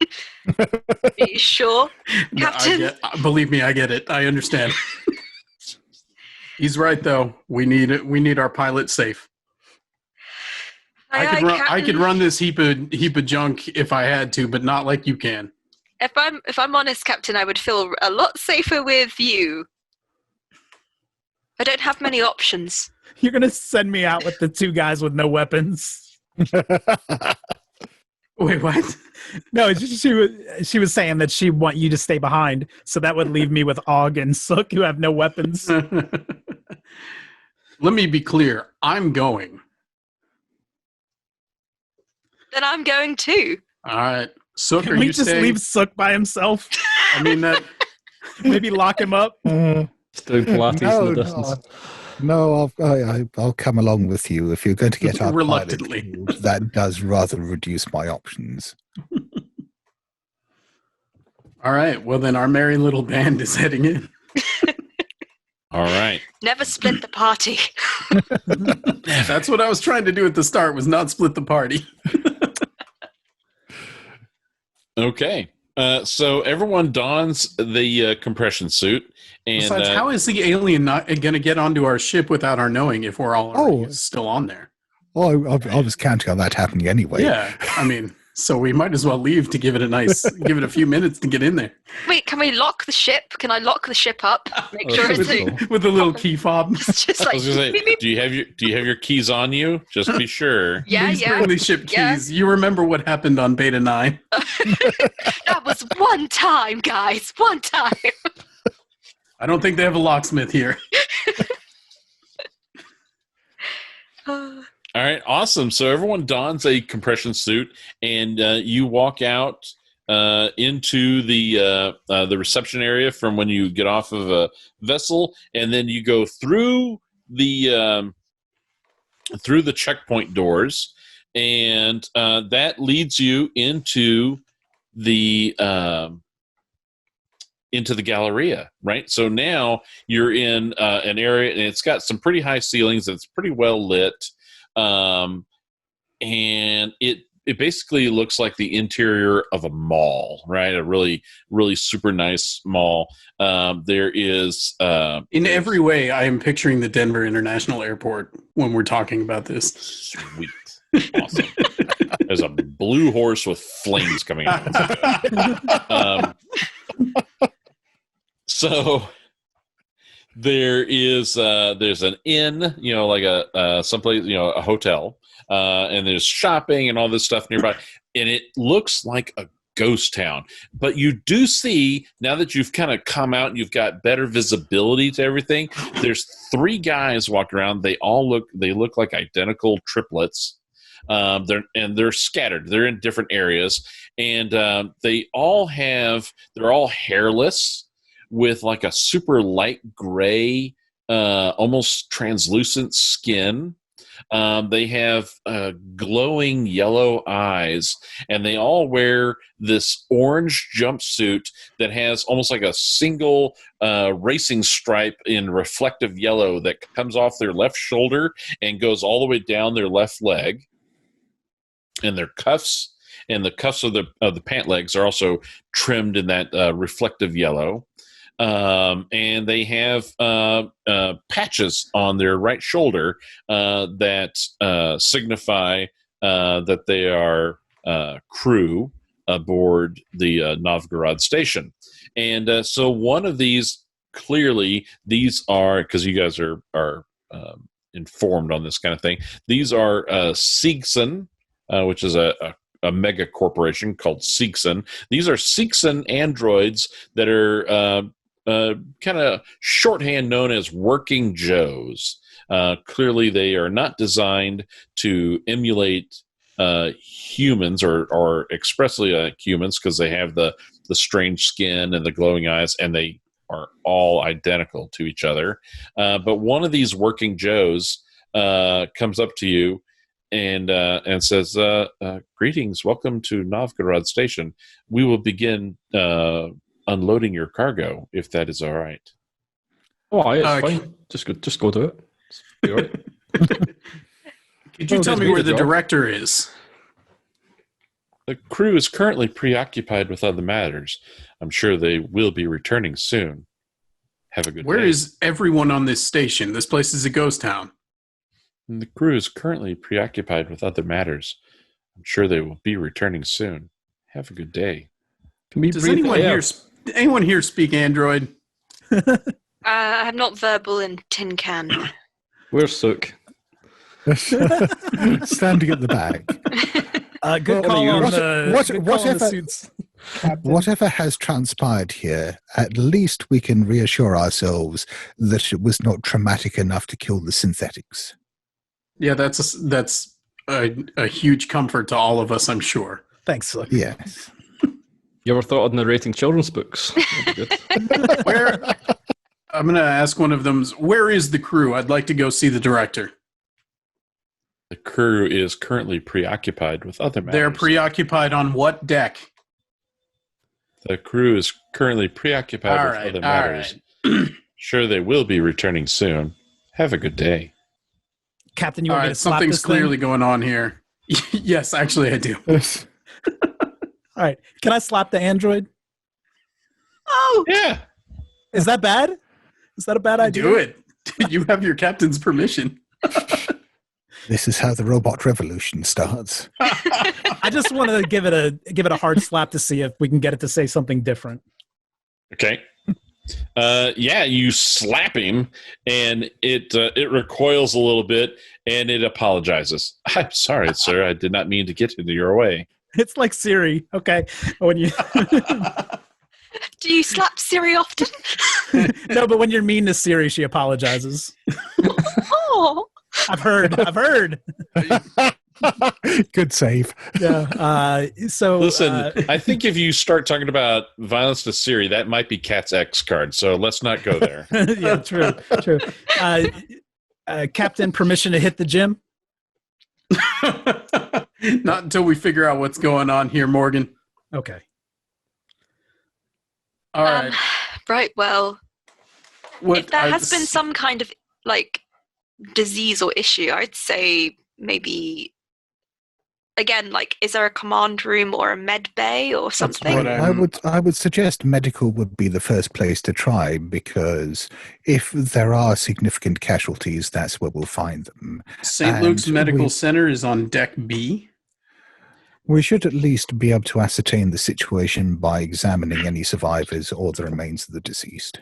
Are you sure? No, Captain? believe me, I get it. I understand. He's right, though. We need our pilot safe. Aye, aye, I could Captain. run this heap of junk if I had to, but not like you can. If I'm honest, Captain, I would feel a lot safer with you. I don't have many options. You're going to send me out with the two guys with no weapons. Wait, what? No, she was saying that she'd want you to stay behind, so that would leave me with Og and Sook, who have no weapons. Let me be clear. I'm going. Then I'm going too. All right. Sook, Can are we you just staying? leave Sook by himself? I mean, that Maybe lock him up? Doing Pilates in the distance. No, I'll come along with you. If you're going to get our pilot Reluctantly. killed, that does rather reduce my options. All right. Well, then our merry little band is heading in. All right. Never split the party. That's what I was trying to do at the start, was not split the party. Okay. So everyone dons the compression suit. And Besides, how is the alien not going to get onto our ship without our knowing if we're all already still on there? Oh, I was counting on that happening anyway. Yeah. I mean, so we might as well leave to give it a few minutes to get in there. Wait, can we lock the ship? Can I lock the ship up? Make sure it's With a little key fob. It's just I like was gonna say, beep, beep. do you have your keys on you? Just be sure. Yeah, Please yeah. bring the ship Yeah. keys. You remember what happened on Beta 9? That was one time, guys. One time. I don't think they have a locksmith here. All right, awesome. So everyone dons a compression suit, and you walk out into the reception area from when you get off of a vessel, and then you go through the checkpoint doors, and that leads you into the Galleria, right? So now you're in an area, and it's got some pretty high ceilings. It's pretty well lit. And it basically looks like the interior of a mall, right? A really, really super nice mall. There is In every way, I am picturing the Denver International Airport when we're talking about this. sweet, awesome. There's a blue horse with flames coming out. So there's an inn, like a someplace, a hotel, and there's shopping and all this stuff nearby, and it looks like a ghost town. But you do see, now that you've kind of come out and you've got better visibility to everything, there's 3 guys walking around. They look like identical triplets. They're scattered. They're in different areas, and they're all hairless, with like a super light gray, almost translucent skin. They have glowing yellow eyes, and they all wear this orange jumpsuit that has almost like a single racing stripe in reflective yellow that comes off their left shoulder and goes all the way down their left leg. And their cuffs and the cuffs of the pant legs are also trimmed in that reflective yellow. And they have patches on their right shoulder that signify that they are crew aboard the Novgorod station. And so one of these, clearly, these are, because you guys are informed on this kind of thing, these are Seegson, which is a mega corporation called Seegson. These are Seegson androids that are kind of shorthand known as working Joes. Clearly, they are not designed to emulate humans or expressly humans, because they have the strange skin and the glowing eyes, and they are all identical to each other. But one of these working Joes comes up to you and says, "Greetings, welcome to Novgorod Station. We will begin unloading your cargo, if that is all right." Oh, it's fine. Just go do it. Be all right. Could you tell me where the director is? The crew is currently preoccupied with other matters. I'm sure they will be returning soon. Have a good day. Where is everyone on this station? This place is a ghost town. And the crew is currently preoccupied with other matters. I'm sure they will be returning soon. Have a good day. Can we Does breathe anyone here speak Android? I'm not verbal in tin can. Where's Sook? Standing at the back. Good call on the Whatever suits, Captain. whatever has transpired here, at least we can reassure ourselves that it was not traumatic enough to kill the synthetics. Yeah, that's a huge comfort to all of us, I'm sure. Thanks, Luke. Yes. You ever thought of narrating children's books? That'd be good. I'm going to ask one of them, where is the crew? I'd like to go see the director. The crew is currently preoccupied with other matters. They're preoccupied on what deck? The crew is currently preoccupied with other matters. Right. Sure, they will be returning soon. Have a good day. Captain, you want me to slap something's this thing? clearly going on here. Yes, actually, I do. All right. Can I slap the android? Oh, Yeah. Is that bad? Is that a bad idea? Do it. You have your captain's permission. This is how the robot revolution starts. I just want to give it a hard slap to see if we can get it to say something different. Okay. Yeah, you slap him, and it recoils a little bit, and it apologizes. I'm sorry, sir. I did not mean to get into your way. It's like Siri. Okay. When you do you slap Siri often? No, but when you're mean to Siri, she apologizes. Oh, I've heard. Good save. Yeah. So Listen, I think if you start talking about violence to Siri, that might be Cat's X card. So let's not go there. yeah, true. Captain, permission to hit the gym? Not until we figure out what's going on here, Morgan. Okay. All right. Right. Well, What if there has been some kind of like disease or issue, I'd say maybe again, like, is there a command room or a med bay or something? what I would suggest medical would be the first place to try, because if there are significant casualties, that's where we'll find them. St. Luke's Medical Center is on deck B. We should at least be able to ascertain the situation by examining any survivors or the remains of the deceased.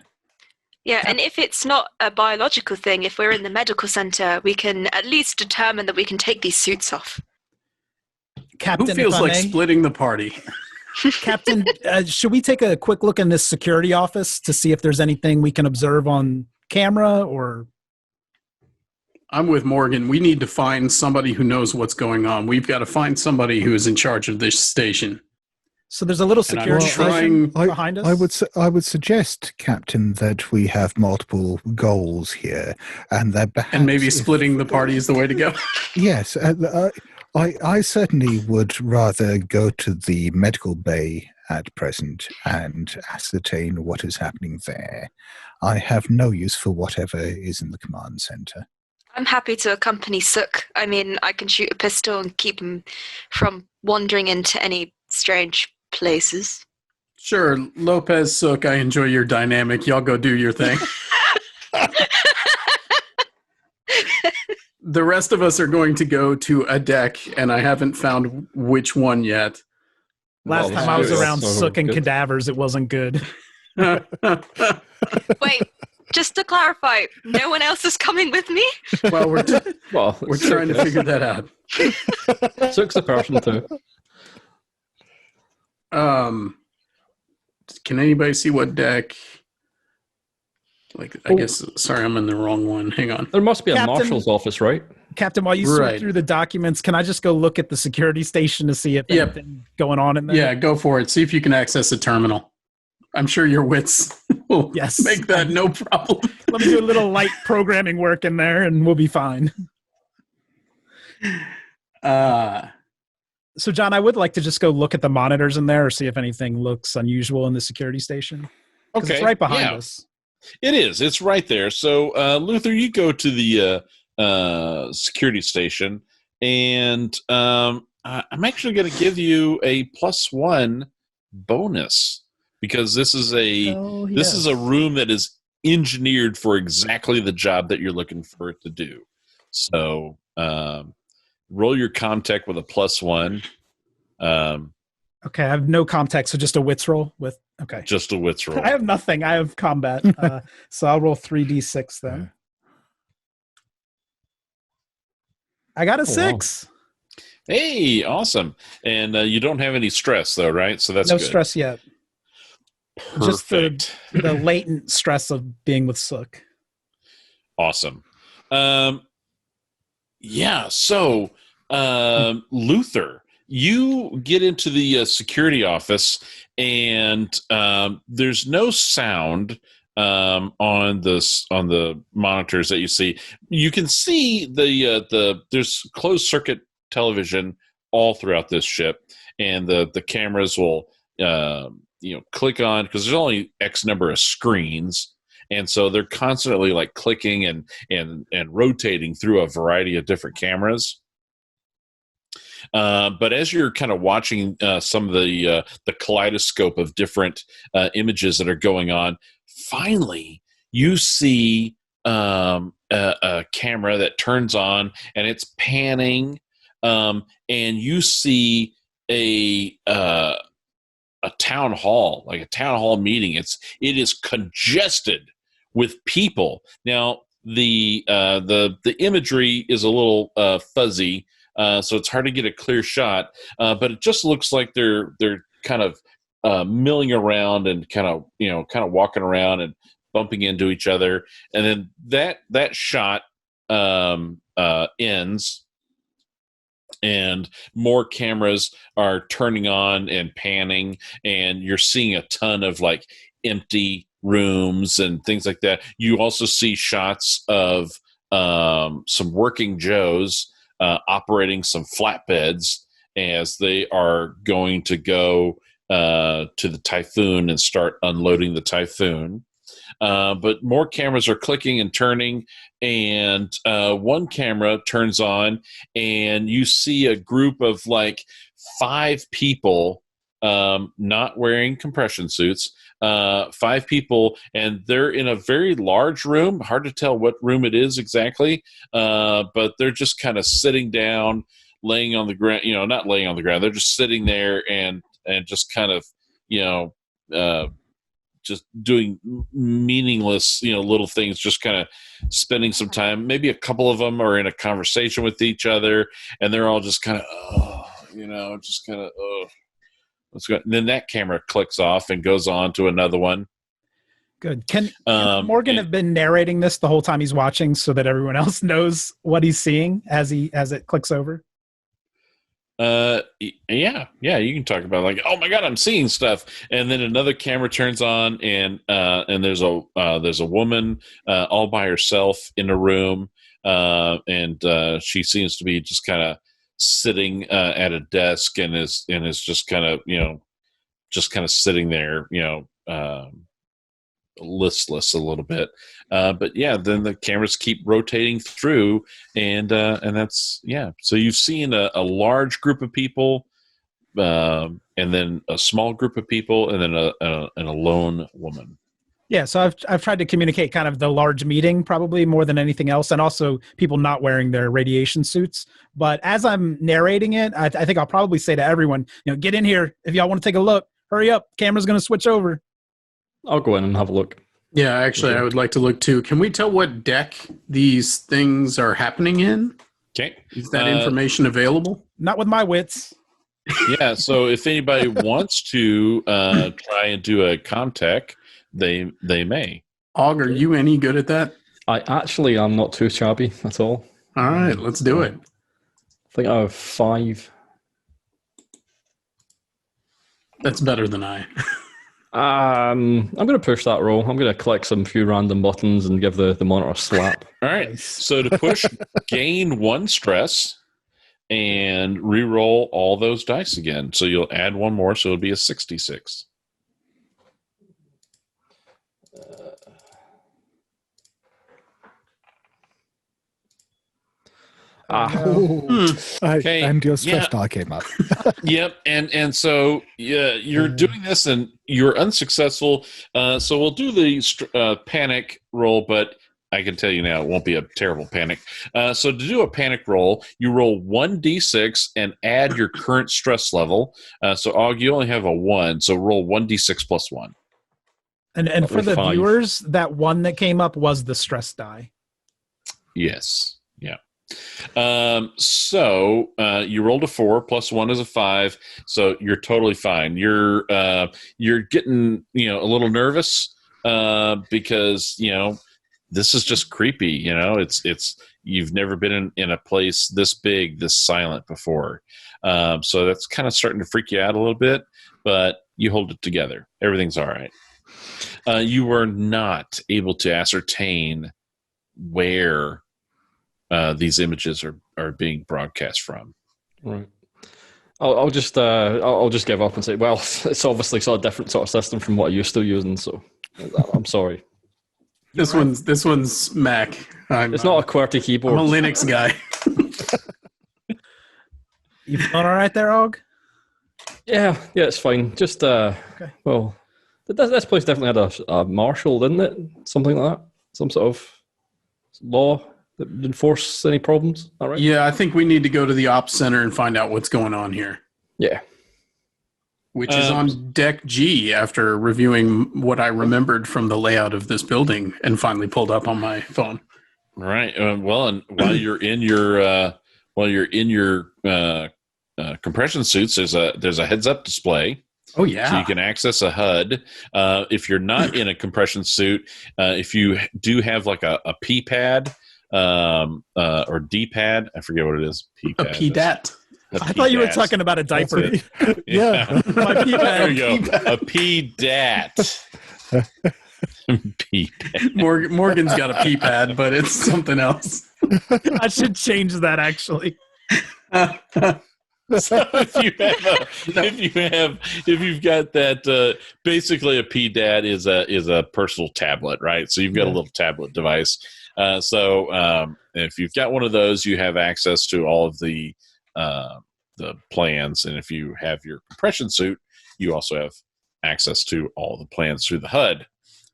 Yeah, and if it's not a biological thing, if we're in the medical center, we can at least determine that we can take these suits off. Captain, Who feels if I like may? splitting the party? Captain, should we take a quick look in this security office to see if there's anything we can observe on camera or... I'm with Morgan. We need to find somebody who knows what's going on. We've got to find somebody who is in charge of this station. So there's a little And I'm security trying- station behind us? I would suggest, Captain, that we have multiple goals here, and that perhaps And maybe splitting the party is the way to go. Yes, I certainly would rather go to the medical bay at present and ascertain what is happening there. I have no use for whatever is in the command center. I'm happy to accompany Sook. I mean, I can shoot a pistol and keep him from wandering into any strange places. Sure, Lopez, Sook, I enjoy your dynamic. Y'all go do your thing. The rest of us are going to go to a deck, and I haven't found which one yet. Last Well, time I was that's around so Sook and good. cadavers, it wasn't good. Wait, just to clarify, no one else is coming with me? Well, we're Well, trying to figure that out. Sook's a person too. Can anybody see what deck? Like, I guess. Sorry, I'm in the wrong one. Hang on. There must be a Captain- marshal's office, right? Captain, while you sort Right. through the documents, can I just go look at the security station to see if Yep. anything's going on in there? Yeah, go for it. See if you can access a terminal. I'm sure your wits will Yes. make that no problem. Let me do a little light programming work in there, and we'll be fine. So, John, I would like to just go look at the monitors in there or see if anything looks unusual in the security station. 'Cause Okay. it's right behind yeah. us. It is. It's right there. So, Luther, you go to the security station, and I'm actually going to give you a +1 bonus because this is a room that is engineered for exactly the job that you're looking for it to do. So, roll your comtech with a +1. Okay, I have no context, so just a wits roll with. Okay. Just a wits roll. I have nothing. I have combat. So I'll roll 3d6 then. I got a wow. 6. Hey, awesome. And you don't have any stress, though, right? So that's No good. stress yet. Just Perfect. the latent stress of being with Sook. Awesome. Yeah, so Luther, you get into the security office, and there's no sound on the monitors that you see. You can see there's closed circuit television all throughout this ship, and the cameras will click on, because there's only X number of screens, and so they're constantly like clicking and rotating through a variety of different cameras. But as you're kind of watching some of the kaleidoscope of different images that are going on, finally you see a camera that turns on and it's panning, and you see a town hall, like a town hall meeting. It is congested with people. Now the imagery is a little fuzzy. So it's hard to get a clear shot, but it just looks like they're kind of milling around and kind of walking around and bumping into each other, and then that shot ends, and more cameras are turning on and panning, and you're seeing a ton of like empty rooms and things like that. You also see shots of some working Joes operating some flatbeds as they are going to go to the Typhoon and start unloading the Typhoon. But more cameras are clicking and turning, and one camera turns on, and you see a group of like 5 people not wearing compression suits. 5 people, and they're in a very large room. Hard to tell what room it is exactly, but they're just kind of sitting down, laying on the ground. Not laying on the ground. They're just sitting there and just kind of just doing meaningless little things, just kind of spending some time. Maybe a couple of them are in a conversation with each other, and they're all just kind of just kind of let's go. And then that camera clicks off and goes on to another one. Good. Can Morgan have been narrating this the whole time he's watching, so that everyone else knows what he's seeing as it clicks over? Yeah, you can talk about like, oh my god, I'm seeing stuff, and then another camera turns on, and there's a woman all by herself in a room, and she seems to be just kind of sitting at a desk, and is just kind of sitting there, listless a little bit. But yeah, then the cameras keep rotating through, and that's So you've seen a large group of people, and then a small group of people, and then a lone woman. Yeah, so I've tried to communicate kind of the large meeting probably more than anything else, and also people not wearing their radiation suits. But as I'm narrating it, I think I'll probably say to everyone, get in here if y'all want to take a look. Hurry up, camera's going to switch over. I'll go in and have a look. Yeah, actually, I would like to look too. Can we tell what deck these things are happening in? Okay. Is that information available? Not with my wits. Yeah, so if anybody wants to try and do a comtech, they may. Og, are you any good at that? I actually am not too shabby at all. All right, let's do it. I think I have 5. That's better than I. I'm going to push that roll. I'm going to click some few random buttons and give the monitor a slap. All right. So to push, gain 1 stress and re-roll all those dice again. So you'll add 1 more, so it'll be a 66. Okay. And your stress die came up. Yep, and so you're doing this, and you're unsuccessful. So we'll do the panic roll, but I can tell you now it won't be a terrible panic. So to do a panic roll, you roll 1d6 and add your current stress level. So Og, you only have a 1, so roll 1d6 plus 1. And for the 5. viewers, that 1 that came up was the stress die. Yes. Yeah. So you rolled a 4 plus 1 is a 5, so you're totally fine. You're getting a little nervous because this is just creepy. It's you've never been in a place this big, this silent before, so that's kind of starting to freak you out a little bit, but you hold it together. Everything's all right. you are not able to ascertain where these images are being broadcast from. Right. I'll just give up and say, well, it's obviously sort of different sort of system from what you're still using. So I'm sorry. This one's Mac. It's not a QWERTY keyboard. I'm a Linux guy. You feeling all right there, Og? Yeah, it's fine. Just well, this place definitely had a marshal, didn't it? Something like that. Some sort of law that would enforce any problems. All right. Yeah, I think we need to go to the ops center and find out what's going on here. Yeah. Which is on deck G after reviewing what I remembered from the layout of this building and finally pulled up on my phone. Right. Well, and while you're in your compression suits, there's a heads up display. Oh yeah. So you can access a HUD. If you're not in a compression suit, if you do have like a P pad or D pad, I forget what it is. P A pad. PDAT. I thought you were talking about a diaper. Yeah. My There P-pad. you go. A PDAT. P-pad. Morgan's got a P pad, but it's something else. I should change that actually. So if you've got that, basically a PDAT is a personal tablet, right? So you've got a little tablet device. So if you've got one of those, you have access to all of the plans, and if you have your compression suit, you also have access to all the plans through the HUD.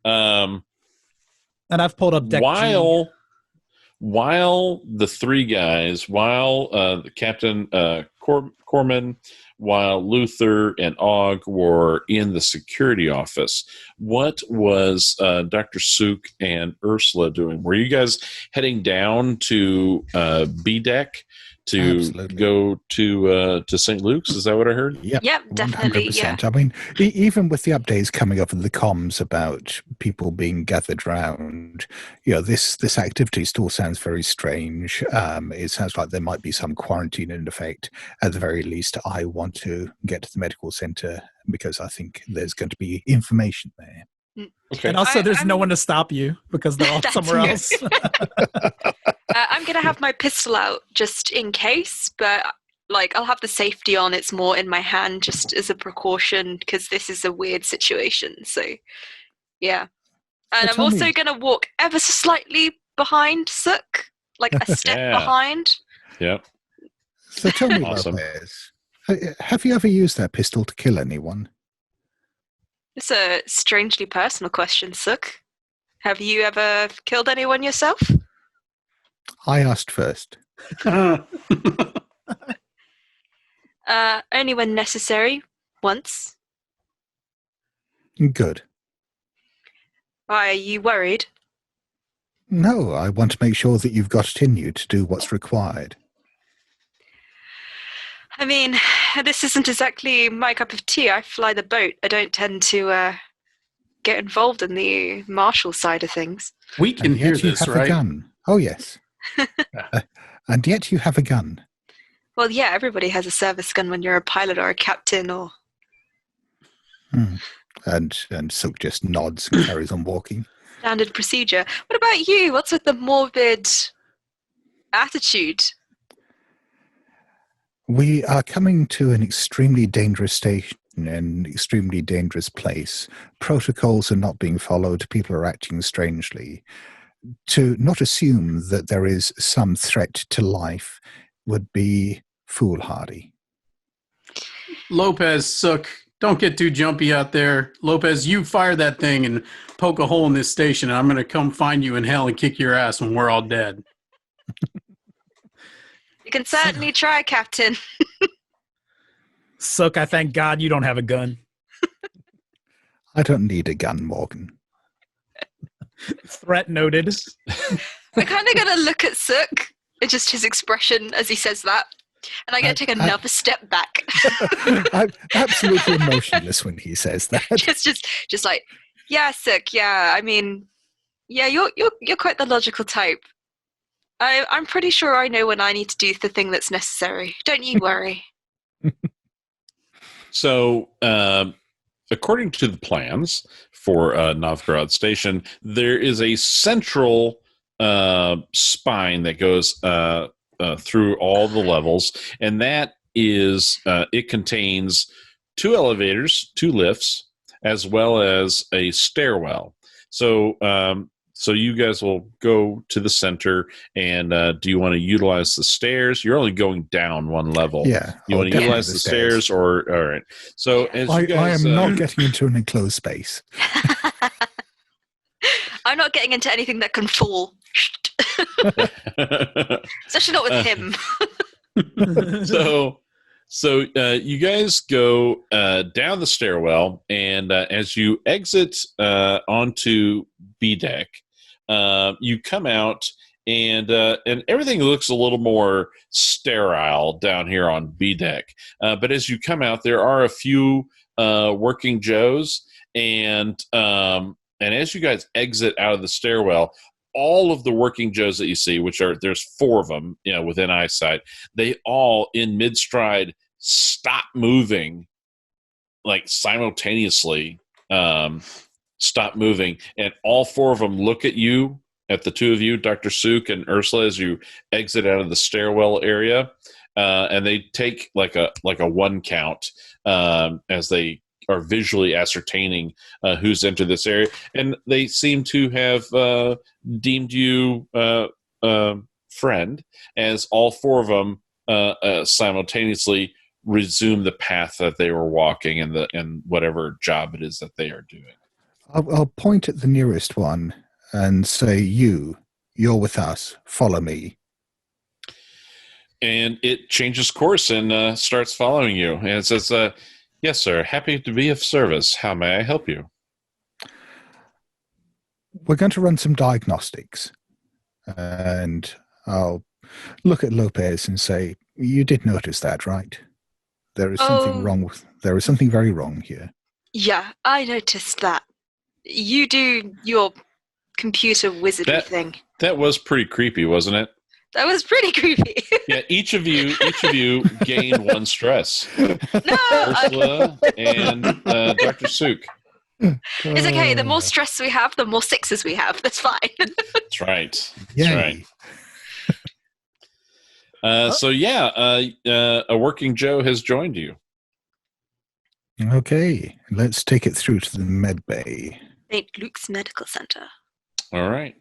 And I've pulled up deck G. While the three guys, the Captain Corman, while Luther and Og were in the security office, what was Dr. Suk and Ursula doing? Were you guys heading down to B deck to Absolutely. go to St. Luke's? Is that what I heard? Yep, definitely. 100%. I mean, even with the updates coming up in the comms about people being gathered round, this activity still sounds very strange. It sounds like there might be some quarantine in effect. At the very least, I want to get to the medical center because I think there's going to be information there. Okay. And also, there's no one to stop you because they're all That's somewhere else. I'm going to have my pistol out just in case, but I'll have the safety on. It's more in my hand just as a precaution because this is a weird situation. So, yeah. And I'm also going to walk ever so slightly behind Suk, like a step behind. Yep. So tell me, Awesome. Lopez, have you ever used that pistol to kill anyone? It's a strangely personal question, Suk. Have you ever killed anyone yourself? I asked first. Only when necessary. Once. Good. Why, are you worried? No, I want to make sure that you've got it in you to do what's required. I mean, this isn't exactly my cup of tea. I fly the boat. I don't tend to get involved in the martial side of things. We can And hear yet you this, have right? a gun. Oh, yes. And yet you have a gun. Well, yeah, everybody has a service gun when you're a pilot or a captain or... And Silk just nods and carries on walking. standard procedure. What about you? What's with the morbid attitude? We are coming to an extremely dangerous station, an extremely dangerous place. Protocols are not being followed. People are acting strangely. To not assume that there is some threat to life would be foolhardy. Lopez, Sook, don't get too jumpy out there. Lopez, you fire that thing and poke a hole in this station, and I'm going to come find you in hell and kick your ass when we're all dead. You can certainly try, Captain. Sook, I thank God you don't have a gun. I don't need a gun, Morgan. Threat noted. I'm kind of going to look at Sook, and just his expression as he says that. And I'm going to take another step back. I'm absolutely emotionless when he says that. just like, yeah, Sook, yeah. I mean, yeah, you're quite the logical type. I'm pretty sure I know when I need to do the thing that's necessary. Don't you worry. So according to the plans for Novgorod Station, there is a central spine that goes through all the levels, and that is it contains 2 elevators, 2 lifts, as well as a stairwell. So so you guys will go to the center, and do you want to utilize the stairs? You're only going down 1 level. Yeah. You want to utilize the stairs, or all right? So as you I guys, am not getting into an enclosed space. I'm not getting into anything that can fall. Especially not with him. So you guys go down the stairwell, and as you exit onto B deck, you come out, and everything looks a little more sterile down here on B deck. But as you come out, there are a few working Joes, and as you guys exit out of the stairwell, all of the working Joes that you see, there's 4 of them, within eyesight, they all in mid-stride stop moving, like simultaneously, stop moving, and all 4 of them look at you, at the 2 of you, Dr. Suk and Ursula, as you exit out of the stairwell area, and they take like a 1 count as they are visually ascertaining who's entered this area, and they seem to have deemed you friend, as all 4 of them simultaneously resume the path that they were walking and whatever job it is that they are doing. I'll point at the nearest one and say, you're with us. Follow me. And it changes course and starts following you. And it says, yes, sir. Happy to be of service. How may I help you? We're going to run some diagnostics. And I'll look at Lopez and say, you did notice that, right? There is something wrong. There is something very wrong here. Yeah, I noticed that. You do your computer wizardry thing. That was pretty creepy, wasn't it? That was pretty creepy. Yeah, each of you gain 1 stress. No, Ursula and Dr. Suk. It's okay. The more stress we have, the more 6s we have. That's fine. That's right. That's Yay. right. So a working Joe has joined you. Okay, let's take it through to the med bay. St. Luke's Medical Center. All right.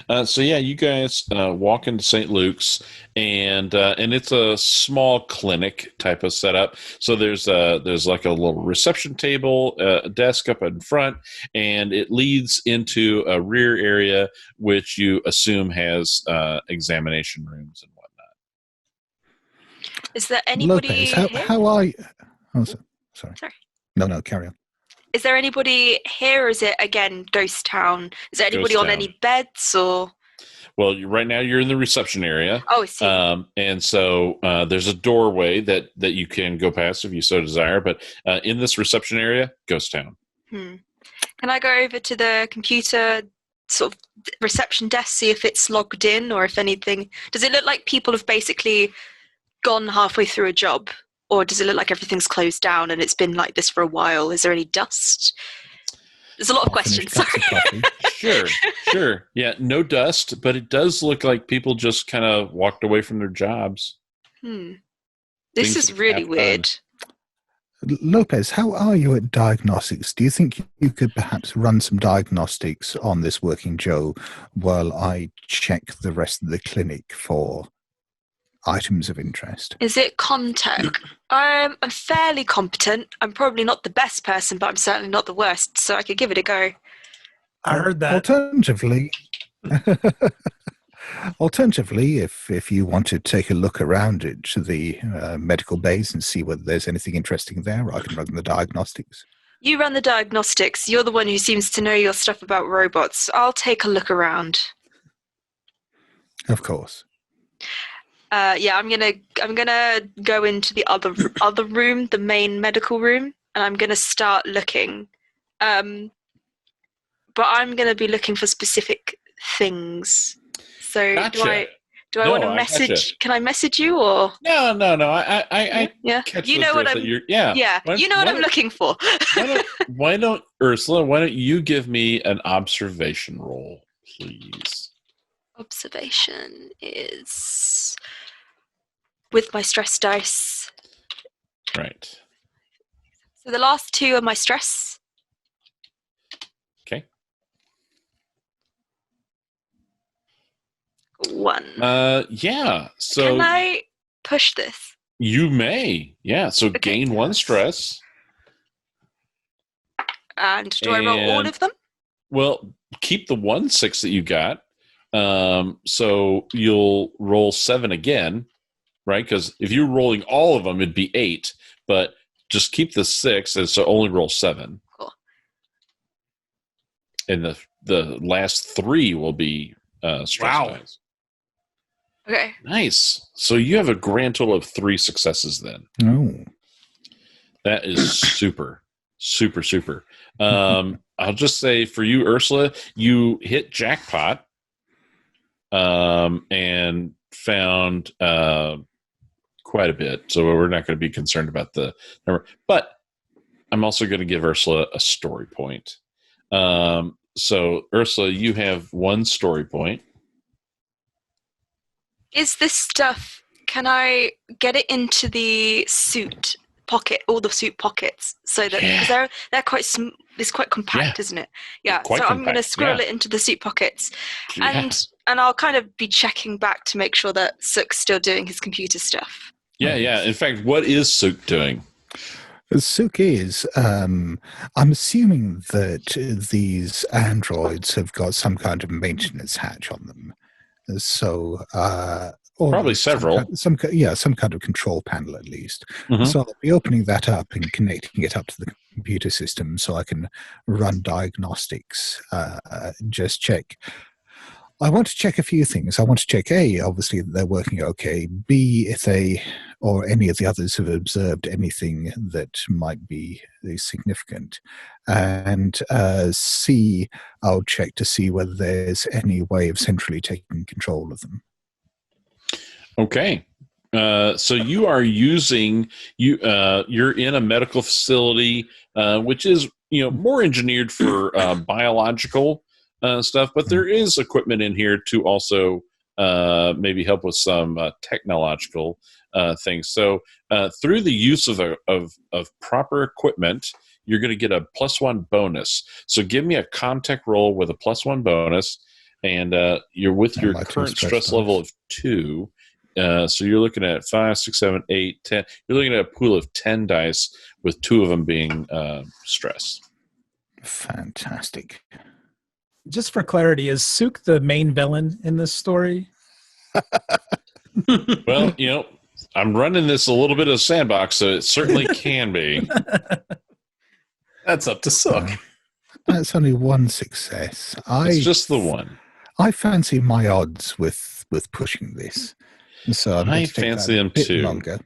You guys walk into St. Luke's, and it's a small clinic type of setup. So there's like a little reception table, a desk up in front, and it leads into a rear area, which you assume has examination rooms and whatnot. Is there anybody? Lopez, how are you? Oh, sorry. No, carry on. Is there anybody here, or is it, again, ghost town? Is there anybody on any beds, or? Well, right now you're in the reception area. Oh, I see. And so there's a doorway that you can go past if you so desire. But in this reception area, ghost town. Can I go over to the computer sort of reception desk, see if it's logged in, or if anything? Does it look like people have basically gone halfway through a job? Or does it look like everything's closed down and it's been like this for a while? Is there any dust? There's a lot of questions. Sorry. Sure. Yeah, no dust, but it does look like people just kind of walked away from their jobs. This is really weird. Lopez, how are you at diagnostics? Do you think you could perhaps run some diagnostics on this working Joe while I check the rest of the clinic for items of interest? Is it Comtech? I'm fairly competent. I'm probably not the best person, but I'm certainly not the worst, so I could give it a go. I heard that. Alternatively, if you want to take a look around it to the medical bays and see whether there's anything interesting there, I can run the diagnostics. You run the diagnostics. You're the one who seems to know your stuff about robots. I'll take a look around. Of course. I'm gonna go into the other room, the main medical room, and I'm gonna start looking. But I'm gonna be looking for specific things. So gotcha. Do I No, want to I message? gotcha. Can I message you or? No. I Yeah, catch you the know what drift I'm. that you're. Yeah. Yeah, you know what I'm looking for. Why don't Ursula? Why don't you give me an observation roll, please? Observation is with my stress dice. Right. So the last two are my stress. Okay. 1. Yeah. So Can I push this? you may. Yeah. So Okay. gain 1 stress. And do I roll all And- of them? Well, keep the 1 6 that you got. So you'll roll 7 again, right? Because if you're rolling all of them, it'd be 8. But just keep the 6, and so only roll 7. Cool. And the last 3 will be stress Wow. dice. Okay. Nice. So you have a grand total of 3 successes then. Oh. That is super, super, super. I'll just say for you, Ursula, you hit jackpot and found quite a bit. So we're not going to be concerned about the number. But I'm also going to give Ursula a story point. So, Ursula, you have 1 story point. Is this stuff? Can I get it into the suit pocket? All the suit pockets, so that because they're quite it's quite compact, isn't it? Yeah. Quite so I'm going to compact, squirrel it into the suit pockets, Yeah. and I'll kind of be checking back to make sure that Sook's still doing his computer stuff. Yeah. In fact, what is Sook doing? Sook is, I'm assuming that these androids have got some kind of maintenance hatch on them. So, or Probably several. Some kind of control panel at least. Mhm. So I'll be opening that up and connecting it up to the computer system so I can run diagnostics. Just check. I want to check a few things. I want to check A, obviously that they're working okay. B, if they or any of the others have observed anything that might be significant. And C, I'll check to see whether there's any way of centrally taking control of them. Okay. So you are using you're in a medical facility, which is more engineered for biological stuff, but there is equipment in here to also maybe help with some technological things. So through the use of proper equipment, you're going to get a +1 bonus. So give me a contact roll with a +1 bonus, and you're with your current stress level of 2. So you're looking at 5, 6, 7, 8, 10. You're looking at a pool of 10 dice, with 2 of them being stress. Fantastic. Just for clarity, is Sook the main villain in this story? Well, I'm running this a little bit of sandbox, so it certainly can be. That's up to Sook. That's only 1 success. It's just the 1. I fancy my odds with pushing this. So I fancy them too. Longer.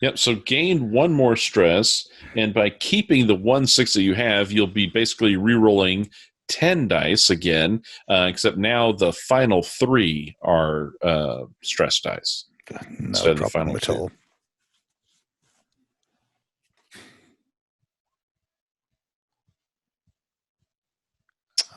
Yep. So gain 1 more stress, and by keeping the 1 6 that you have, you'll be basically re-rolling 10 dice again, except now the final 3 are stress dice. No problem at all.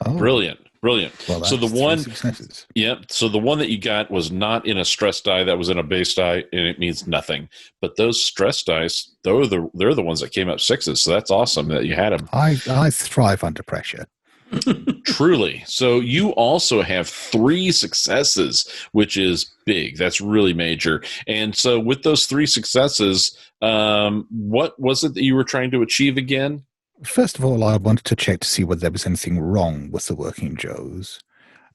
Oh. Brilliant. Well, so the one, successes. Yep. So the one that you got was not in a stress die; that was in a base die, and it means nothing. But those stress dice, they're the ones that came up 6s. So that's awesome that you had them. I thrive under pressure. Truly. So you also have 3 successes, which is big. That's really major. And so with those 3 successes, what was it that you were trying to achieve again? First of all, I wanted to check to see whether there was anything wrong with the Working Joes.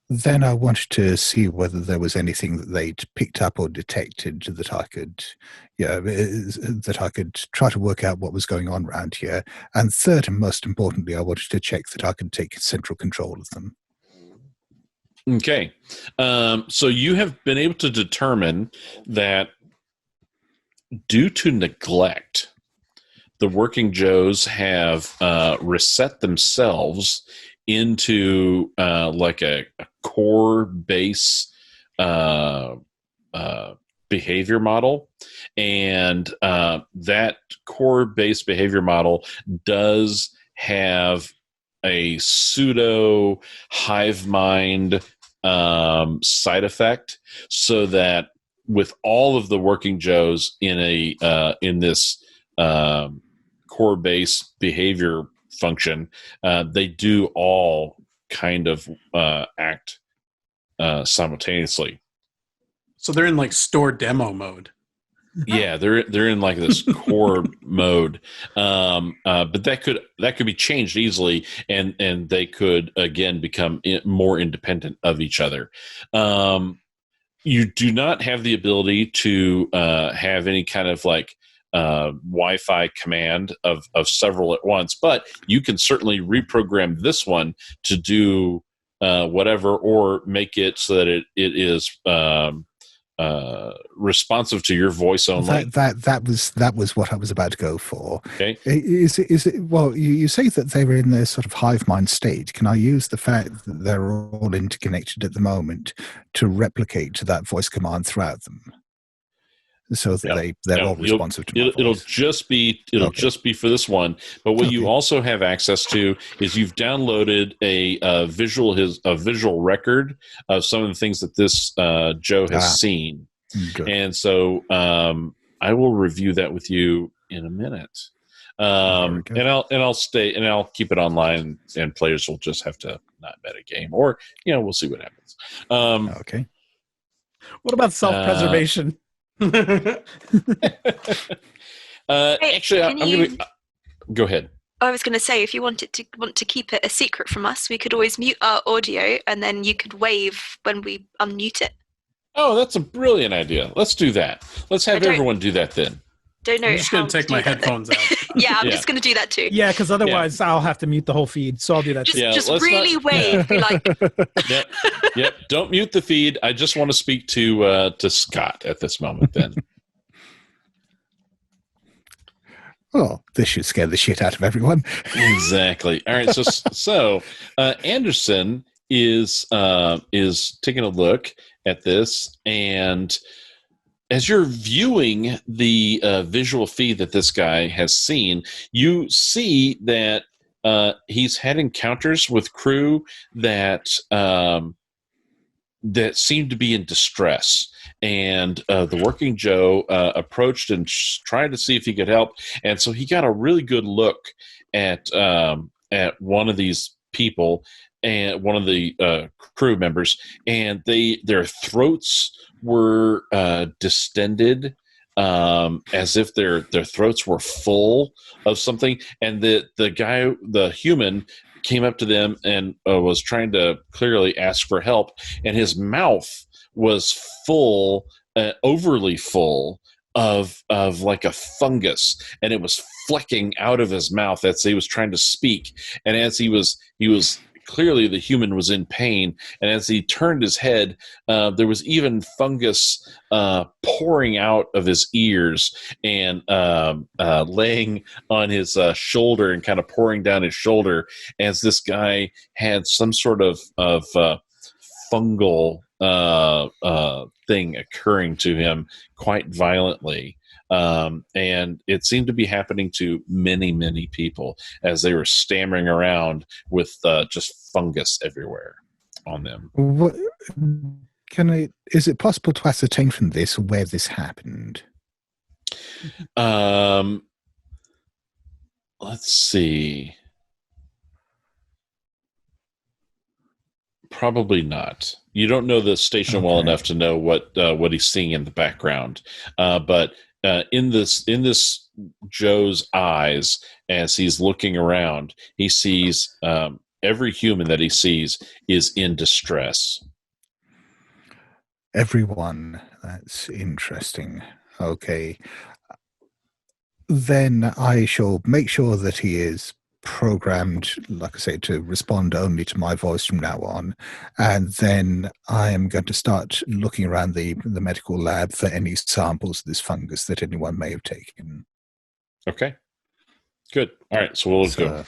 Then I wanted to see whether there was anything that they'd picked up or detected that I could try to work out what was going on around here. And third, and most importantly, I wanted to check that I could take central control of them. Okay. So you have been able to determine that due to neglect, the Working Joes have reset themselves into like a core base behavior model, and that core-based behavior model does have a pseudo hive mind side effect, so that with all of the working Joes in this core-based behavior function, they do all kind of act simultaneously. So they're in like store demo mode. Yeah, they're in like this core mode, but that could be changed easily, and they could again become more independent of each other. You do not have the ability to have any kind of like Wi-Fi command of several at once, but you can certainly reprogram this one to do whatever, or make it so that it is responsive to your voice only. That was what I was about to go for. Okay. Is it well, you say that they were in their sort of hive mind state. Can I use the fact that they're all interconnected at the moment to replicate that voice command throughout them, so that they're all responsive to my voice? It'll just be for this one. But what you also have access to is you've downloaded a visual record of some of the things that this Joe has seen. Good. And so I will review that with you in a minute. And I'll keep it online, and players will just have to not bet a game, or we'll see what happens. Okay. What about self-preservation? Actually, I'm going to go ahead. I was going to say, if you want to keep it a secret from us, we could always mute our audio, and then you could wave when we unmute it. Oh, that's a brilliant idea. Let's do that. Let's have everyone do that then. Don't know. I'm just going to take my headphones out. Yeah, I'm just going to do that too. Yeah, because otherwise I'll have to mute the whole feed. So I'll do that too. Just really wave. Be like. Yep. Don't mute the feed. I just want to speak to Scott at this moment. Then. Well, this should scare the shit out of everyone. Exactly. All right. So Anderson is taking a look at this, and as you're viewing the visual feed that this guy has seen, you see that he's had encounters with crew that seemed to be in distress. And the working Joe approached and tried to see if he could help. And so he got a really good look at one of these people, and one of the crew members, and their throats were distended, as if their throats were full of something. And the human came up to them and was trying to clearly ask for help, and his mouth was full, overly full of like a fungus, and it was flecking out of his mouth as he was trying to speak. And as he was clearly, the human was in pain, and as he turned his head, there was even fungus pouring out of his ears and laying on his shoulder and kind of pouring down his shoulder, as this guy had some sort of fungal thing occurring to him quite violently. And it seemed to be happening to many, many people as they were stammering around with just fungus everywhere on them. Is it possible to ascertain from this where this happened? Let's see. Probably not. You don't know the station well enough to know what he's seeing in the background, but in this Joe's eyes, as he's looking around, he sees every human that he sees is in distress. Everyone. That's interesting. Okay. Then I shall make sure that he is programmed, like I say, to respond only to my voice from now on, and then I am going to start looking around the medical lab for any samples of this fungus that anyone may have taken. Okay, good. All right, so we'll go.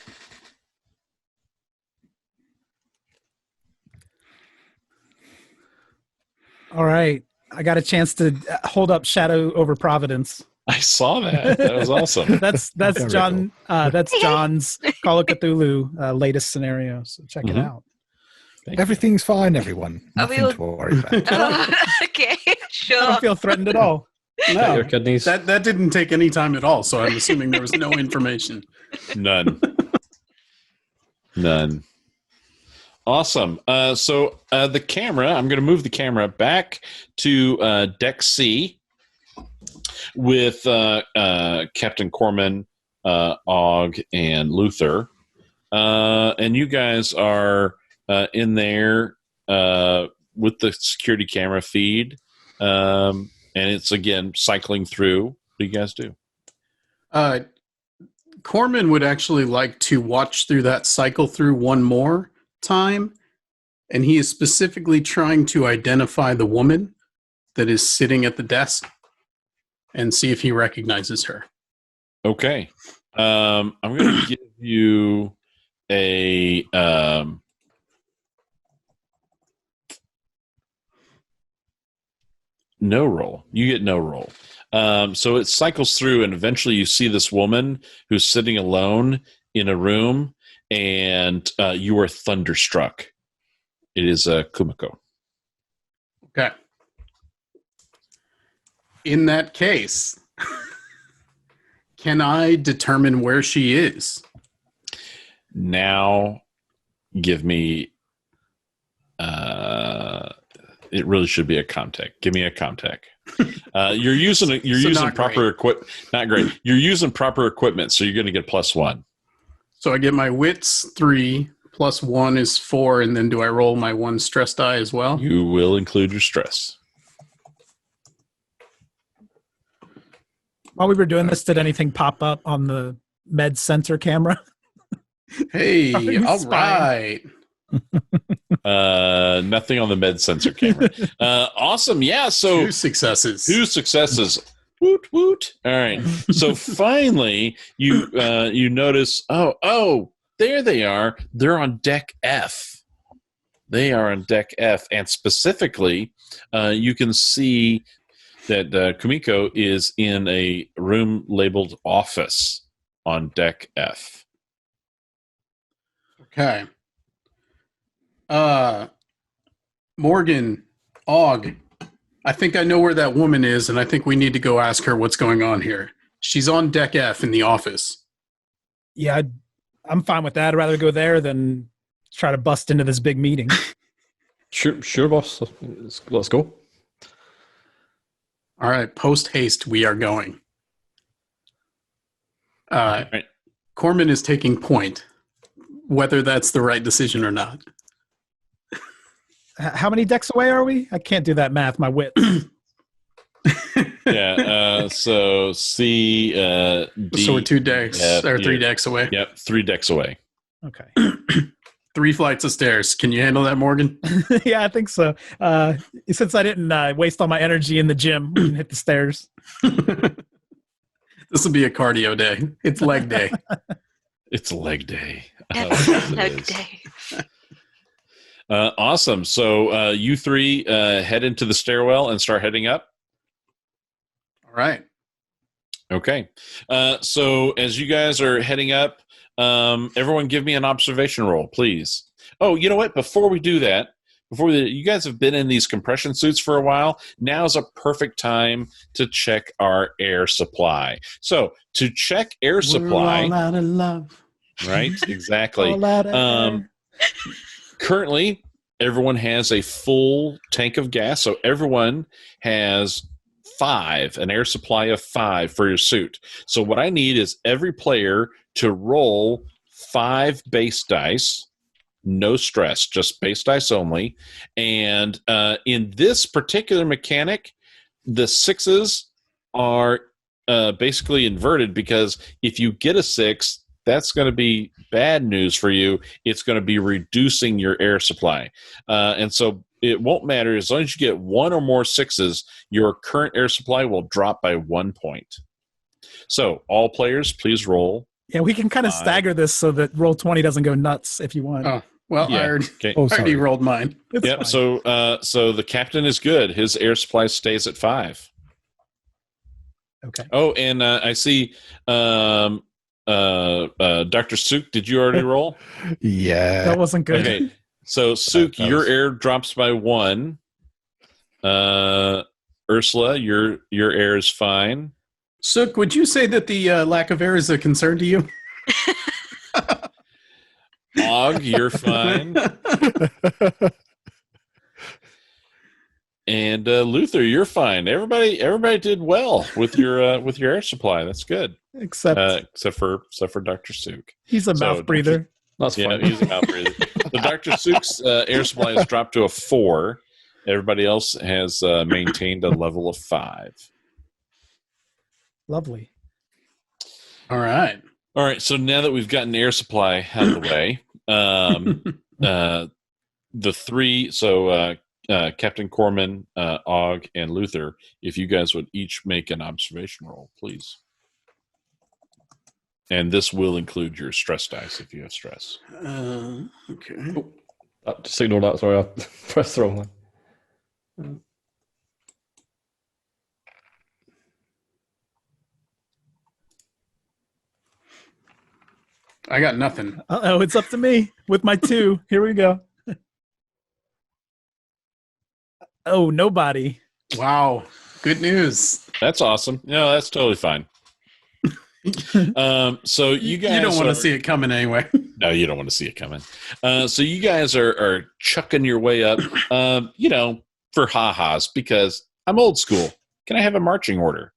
All right. I got a chance to hold up Shadow over Providence. I saw that. That was awesome. That's Very John. That's John's Call of Cthulhu latest scenario. So check it Mhm. out. Thank Everything's fine, everyone. Are we Nothing all- to worry about. Okay, I sure. don't feel threatened at all. Check your No, kidneys. that didn't take any time at all. So I'm assuming there was no information. you. None. Awesome. So the camera, I'm going to move the camera back to Deck C with Captain Corman, Og, and Luther. And you guys are in there with the security camera feed. And it's, again, cycling through. What do you guys do? Corman would actually like to watch through that cycle through one more time, and he is specifically trying to identify the woman that is sitting at the desk and see if he recognizes her. Okay. I'm going to give you a no roll. You get no roll. So it cycles through, and eventually you see this woman who's sitting alone in a room, and you are thunderstruck. It is Kumiko. Okay. In that case, can I determine where she is? Now, give me. It really should be a contact. Give me a contact. You're using not proper equipment. Not great. You're using proper equipment, so you're going to get +1. So I get my wits 3, +1 is 4, and then do I roll my 1 stress die as well? You will include your stress. While we were doing this, did anything pop up on the med sensor camera? Hey, I'm all spying. right. Nothing on the med sensor camera. Awesome. Yeah. So 2 successes. 2 successes. Woot woot. All right. So finally, you notice. Oh, there they are. They're on deck F. They are on deck F, and specifically, you can see that Kumiko is in a room labeled office on deck F. Okay. Morgan, Og, I think I know where that woman is, and I think we need to go ask her what's going on here. She's on deck F in the office. Yeah, I'm fine with that. I'd rather go there than try to bust into this big meeting. Sure, boss. Let's go. All right, post haste, we are going. Right. Corman is taking point, whether that's the right decision or not. How many decks away are we? I can't do that math. My wit. Yeah. So C, D. So we're 2 decks, F, or 3 yeah. decks away. Yep, 3 decks away. Okay. 3 flights of stairs. Can you handle that, Morgan? Yeah, I think so. Since I didn't waste all my energy in the gym, we can hit the stairs. This will be a cardio day. It's leg day. It's leg day. It's Yes, it leg is. day. Awesome. So you 3 head into the stairwell and start heading up. All right. Okay. So as you guys are heading up, everyone give me an observation roll, please. Oh, you know what? Before we do that, you guys have been in these compression suits for a while. Now's a perfect time to check our air supply. So to check air supply, We're all out of love. right? Exactly. All out of air. Currently, everyone has a full tank of gas, so everyone has 5, an air supply of 5 for your suit. So what I need is every player to roll 5 base dice, no stress, just base dice only. And in this particular mechanic, the 6s are basically inverted, because if you get a 6, that's going to be bad news for you. It's going to be reducing your air supply. And so it won't matter. As long as you get 1 or more 6s, your current air supply will drop by 1 point. So all players, please roll. Yeah, we can kind of 5. stagger this so that roll 20 doesn't go nuts if you want. Oh, Well, Yeah, I already, okay. Oh, already sorry. rolled mine. It's Yep. fine. So the captain is good. His air supply stays at 5. Okay. Oh, and I see Dr. Suk, did you already roll? Yeah. That wasn't good. Okay. So Suk, That your was- air drops by 1. Ursula, your air is fine. Sook, would you say that the lack of air is a concern to you? Og, you're fine. And Luther, you're fine. Everybody did well with your air supply. That's good. Except Except for Dr. Suk. he's a so mouth breather. That's Yeah, fine. he's a mouth breather. So Dr. Suk's air supply has dropped to a 4. Everybody else has maintained a level of 5. Lovely. All right. All right. So now that we've gotten air supply out of the way, the 3. So Captain Corman, Og, and Luther, if you guys would each make an observation roll, please. And this will include your stress dice if you have stress. Okay. Just ignore that. Sorry, I pressed the wrong one. I got nothing. Oh, it's up to me with my 2. Here we go. Oh, nobody. Wow. Good news. That's awesome. No, that's totally fine. So you guys You don't want are- to see it coming anyway. No, you don't want to see it coming. So you guys are chucking your way up, for ha-has, because I'm old school. Can I have a marching order?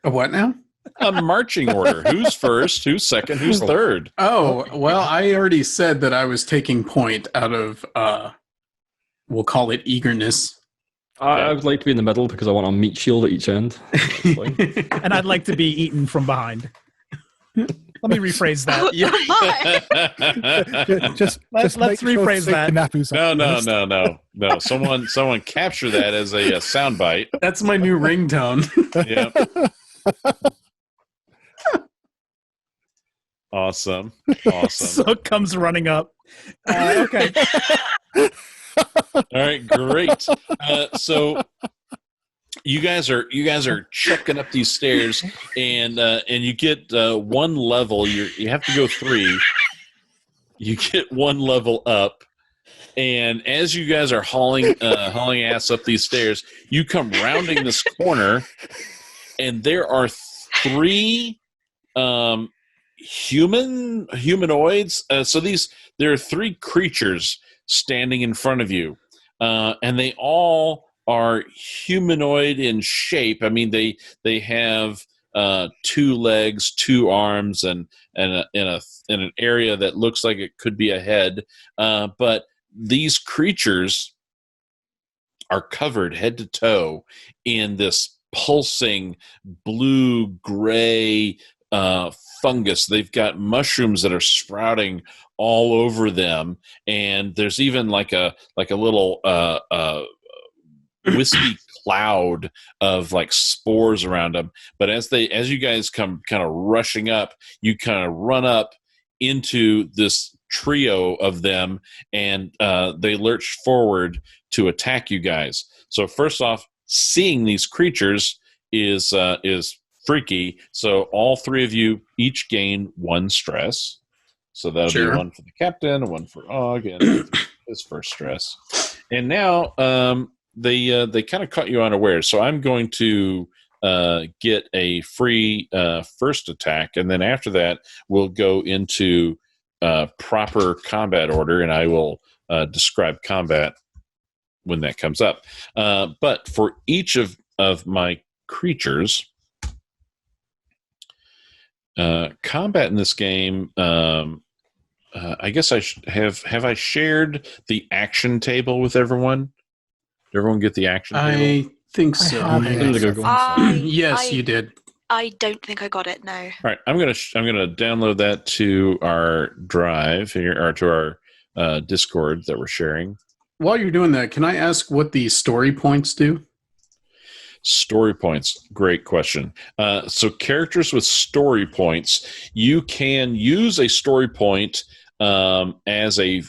A what now? A marching order. Who's first? Who's second? Who's third? Oh, well, I already said that I was taking point out of, we'll call it eagerness. I would like to be in the middle because I want a meat shield at each end. That's fine. And I'd like to be eaten from behind. Let me rephrase that. Yeah. just Let's make sure rephrase to that. take the nappies off No. Someone capture that as a soundbite. That's my new ringtone. Yeah. Awesome. So it comes running up. Okay. All right, great. So you guys are chucking up these stairs, and you get 1 level. You have to go 3. You get 1 level up, and as you guys are hauling ass up these stairs, you come rounding this corner, and there are 3 humanoids. So there are 3 creatures standing in front of you, and they all are humanoid in shape. I mean, they have 2 legs, 2 arms, and in an area that looks like it could be a head. But these creatures are covered head to toe in this pulsing blue gray fungus. They've got mushrooms that are sprouting all over them, and there's even like a little wispy cloud of like spores around them. But as you guys come kind of rushing up, you kind of run up into this trio of them, and they lurch forward to attack you guys. So first off, seeing these creatures is freaky. So all 3 of you each gain 1 stress. So that'll Sure. be 1 for the captain, 1 for Og, and his first stress. And now they kind of caught you unaware. So I'm going to get a free first attack, and then after that we'll go into proper combat order, and I will describe combat when that comes up. But for each of my creatures, combat in this game, I guess I have I shared the action table with everyone? Did everyone get the action table? I think so. Yes, you did. I don't think I got it. No. All right, I'm gonna download that to our drive here, or to our Discord that we're sharing. While you're doing that, can I ask what the story points do? Story points. Great question. So characters with story points, you can use a story point as a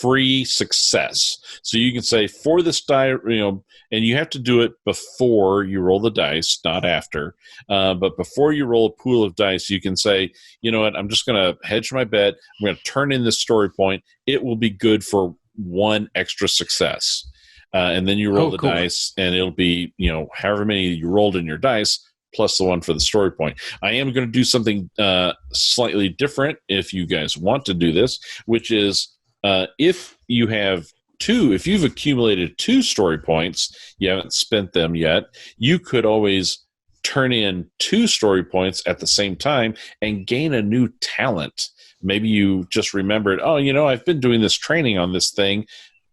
free success. So you can say for this die, and you have to do it before you roll the dice, not after. But before you roll a pool of dice, you can say, you know what, I'm just going to hedge my bet. I'm going to turn in this story point. It will be good for one extra success. And then you roll the dice, and it'll be, however many you rolled in your dice, plus the one for the story point. I am going to do something slightly different if you guys want to do this, which is if you've accumulated 2 story points, you haven't spent them yet, you could always turn in 2 story points at the same time and gain a new talent. Maybe you just remembered, I've been doing this training on this thing.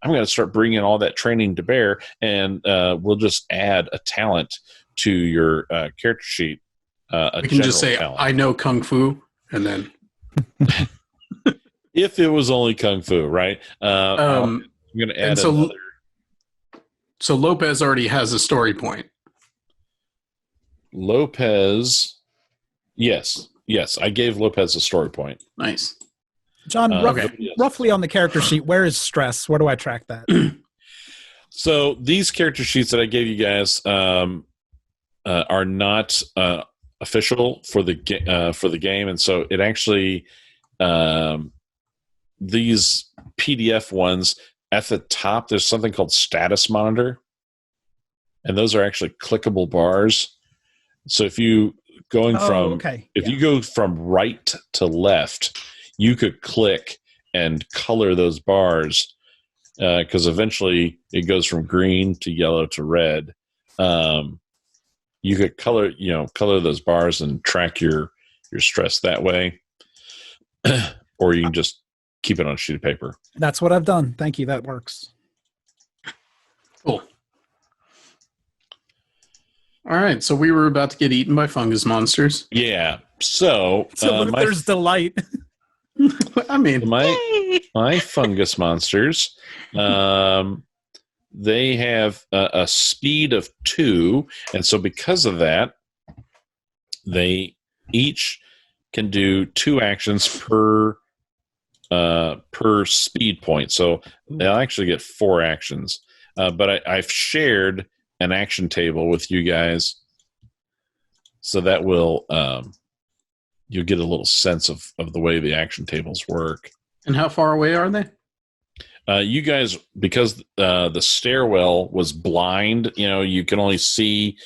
I'm going to start bringing all that training to bear, and we'll just add a talent to your character sheet. We can just say, talent. I know Kung Fu, and then... If it was only Kung Fu, right? I'm going to add another. So Lopez already has a story point. Lopez, yes, I gave Lopez a story point. Nice. John, roughly on the character sheet, where is stress? Where do I track that? So these character sheets that I gave you guys are not official for the game, and so it actually these PDF ones at the top. There's something called status monitor, and those are actually clickable bars. So if you you go from right to left, you could click and color those bars because eventually it goes from green to yellow to red. You could color those bars and track your stress that way, or you can just keep it on a sheet of paper. That's what I've done. Thank you. That works. Cool. All right. So we were about to get eaten by fungus monsters. Yeah. So there's delight. I mean, my fungus monsters, they have a speed of 2, and so because of that, they each can do 2 actions per speed point. So they'll actually get 4 actions. But I've shared an action table with you guys, so that will you'll get a little sense of the way the action tables work. And how far away are they? You guys, because the stairwell was blind, you can only see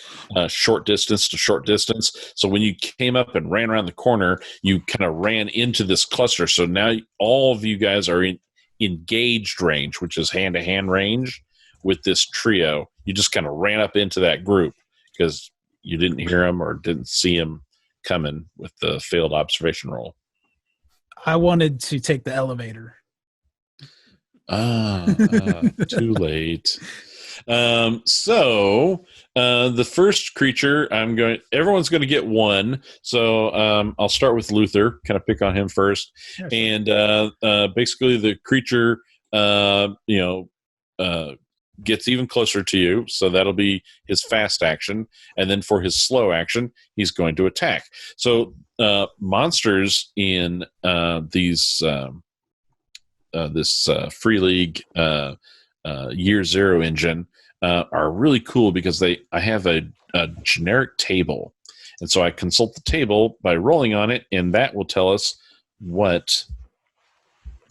short distance to short distance. So when you came up and ran around the corner, you kind of ran into this cluster. So now all of you guys are in engaged range, which is hand-to-hand range with this trio. You just kind of ran up into that group because you didn't hear them or didn't see them coming with the failed observation roll. I wanted to take the elevator. Too late. So the first creature everyone's going to get 1. So I'll start with Luther, kind of pick on him first. Yes. And basically the creature gets even closer to you, so that'll be his fast action, and then for his slow action he's going to attack. So monsters in these this Free League Year Zero engine are really cool because I have a generic table, and so I consult the table by rolling on it, and that will tell us what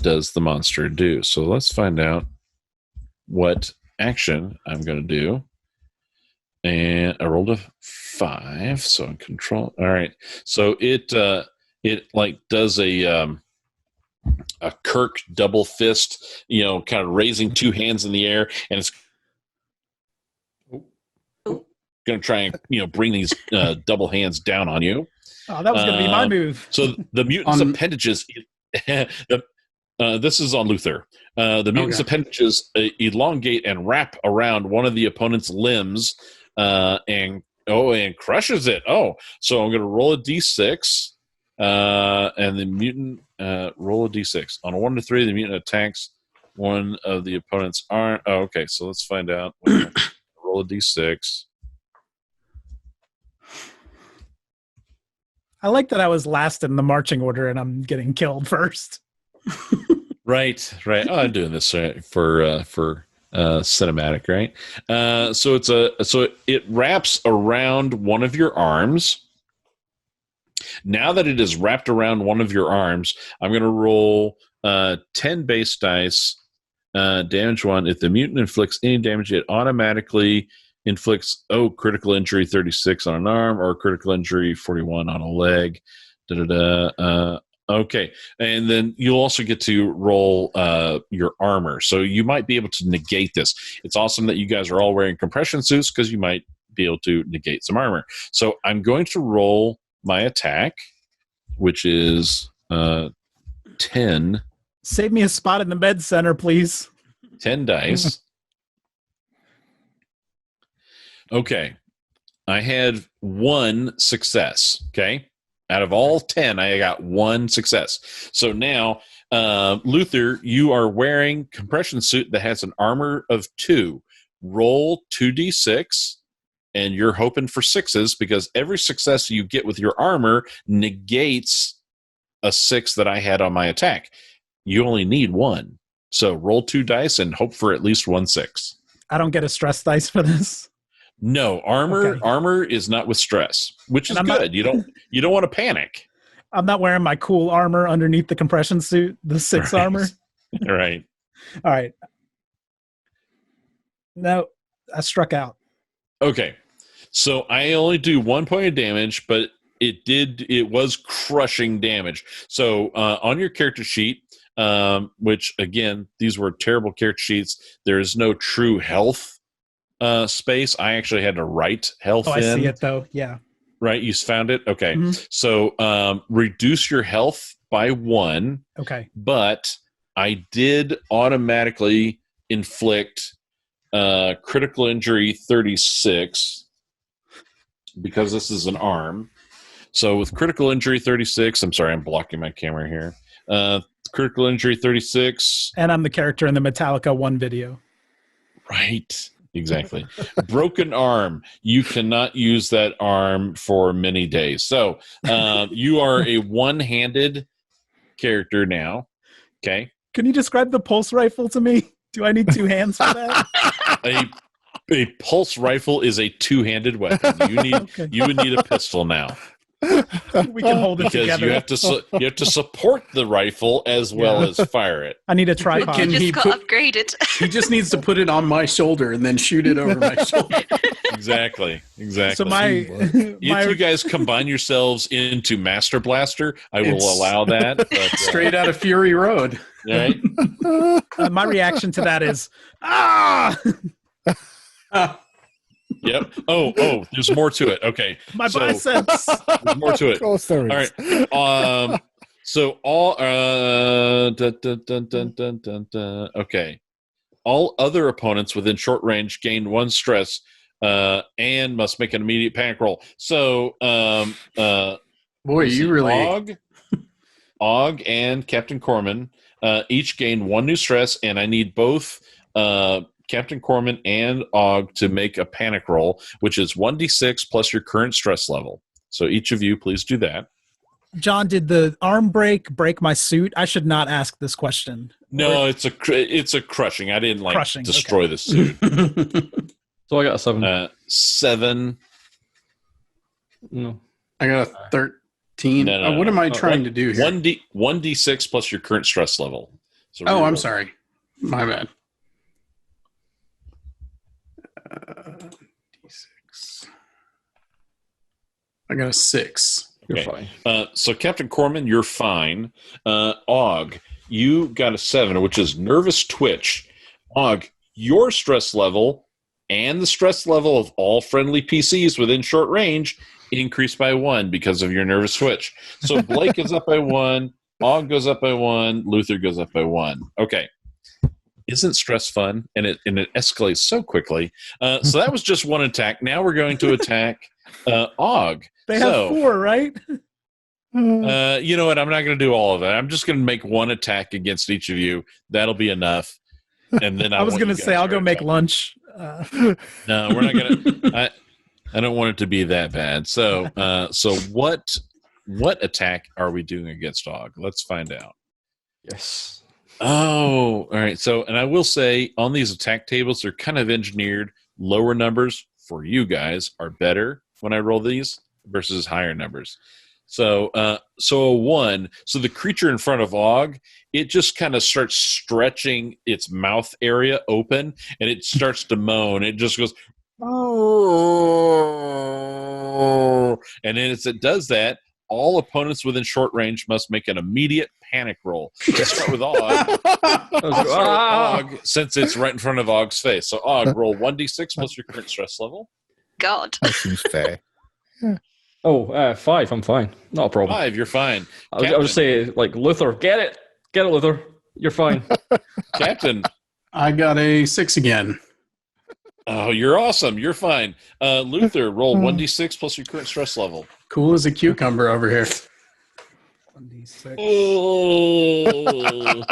does the monster do. So let's find out what action I'm going to do. And I rolled a 5, so I control. All right, so it like does a Kirk double fist, kind of raising 2 hands in the air, and it's going to try and bring these double hands down on you. Oh, that was going to be my move. So the mutant's appendages. This is on Luther. The mutant's appendages elongate and wrap around one of the opponent's limbs, and crushes it. Oh, so I'm going to roll a d6, and the mutant roll a d6. On a 1 to 3, the mutant attacks one of the opponent's arm. Oh, okay, so let's find out. Roll a d6. I like that I was last in the marching order and I'm getting killed first. Right. Oh, I'm doing this for cinematic, right? So it wraps around one of your arms. Now that it is wrapped around one of your arms, I'm going to roll 10 base dice, damage 1. If the mutant inflicts any damage, it automatically inflicts critical injury 36 on an arm or critical injury 41 on a leg. Okay, and then you'll also get to roll your armor, so you might be able to negate this. It's awesome that you guys are all wearing compression suits because you might be able to negate some armor. So I'm going to roll my attack, which is 10. Save me a spot in the med center, please. 10 dice. Okay, I had 1 success. Okay. Out of all 10, I got 1 success. So now, Luther, you are wearing compression suit that has an armor of 2. Roll 2d6, and you're hoping for 6s because every success you get with your armor negates a 6 that I had on my attack. You only need 1. So roll 2 dice and hope for at least 1 6. I don't get a stress dice for this. No, armor Okay. armor is not with stress, which is And good. I'm You don't want to panic. I'm not wearing my cool armor underneath the compression suit, the 6 Right. armor. Right. All right. No, I struck out. Okay. So I only do 1 point of damage, but it was crushing damage. So on your character sheet, which again, these were terrible character sheets, there is no true health space. I actually had to write health Oh, I in. see it though. Yeah. Right? You found it? Okay. Mhm. So reduce your health by 1, Okay. but I did automatically inflict critical injury 36 because this is an arm. So with critical injury 36, I'm sorry, I'm blocking my camera here. Critical injury 36. And I'm the character in the Metallica 1 video. Right. Exactly. Broken arm. You cannot use that arm for many days. So you are a one-handed character now. Okay. Can you describe the pulse rifle to me? Do I need 2 hands for that? A pulse rifle is a 2-handed weapon. Okay. You would need a pistol now We can hold it because together. you have to support the rifle as well as fire it. I need a tripod. Can Just he got put- upgraded. He just needs to put it on my shoulder and then shoot it over my shoulder. Exactly. So my If you guys combine yourselves into Master Blaster, I will It's allow that. But, Straight out of Fury Road. right? my reaction to that is Yep. Oh, there's more to it. Okay. my So- biceps. There's more to Of it. course there is. All right. So all okay. All other opponents within short range gain 1 stress and must make an immediate panic roll. So Boy, you really. Og and Captain Corman each gain 1 new stress, and I need both Captain Corman and Og to make a panic roll, which is 1d6 plus your current stress level. So each of you, please do that. John, did the arm break my suit? I should not ask this question. No, it's a crushing. I didn't Crushing, destroy the suit. So I got a 7. 7. No. I got a 13. No. What am I trying to do here? 1d6 plus your current stress level. So Oh, I'm reroll. sorry. My bad. D6. I got a 6. You're Okay. fine. So Captain Corman, you're fine. Og, you got a 7, which is nervous twitch. Og, your stress level and the stress level of all friendly PCs within short range increased by 1 because of your nervous twitch. So Blake is up by 1, Og goes up by 1, Luther goes up by 1. Okay. Isn't stress fun? And it escalates so quickly. So that was just 1 attack. Now we're going to attack Og. They have 4, right? You know what? I'm not going to do all of it. I'm just going to make 1 attack against each of you. That'll be enough. And then I was going to say I'll go make lunch. No, we're not going to. I don't want it to be that bad. So what attack are we doing against Og? Let's find out. Yes. Oh, all right. So, and I will say on these attack tables, they're kind of engineered. Lower numbers for you guys are better when I roll these versus higher numbers. So, so a 1. So the creature in front of Og, it just kind of starts stretching its mouth area open, and it starts to moan. It just goes, and then as it does that, all opponents within short range must make an immediate panic roll. Let's start with Og. Og, since it's right in front of Og's face. So Og, roll 1d6 plus your current stress level. God. That seems fair. Oh, 5. I'm fine. Not a problem. 5, you're fine. I'll just say, like, Luther, get it, Luther. You're fine. Captain. I got a 6 again. Oh, you're awesome. You're fine. Luther, roll 1d6 plus your current stress level. Cool as a cucumber over here. 1d6. Oh.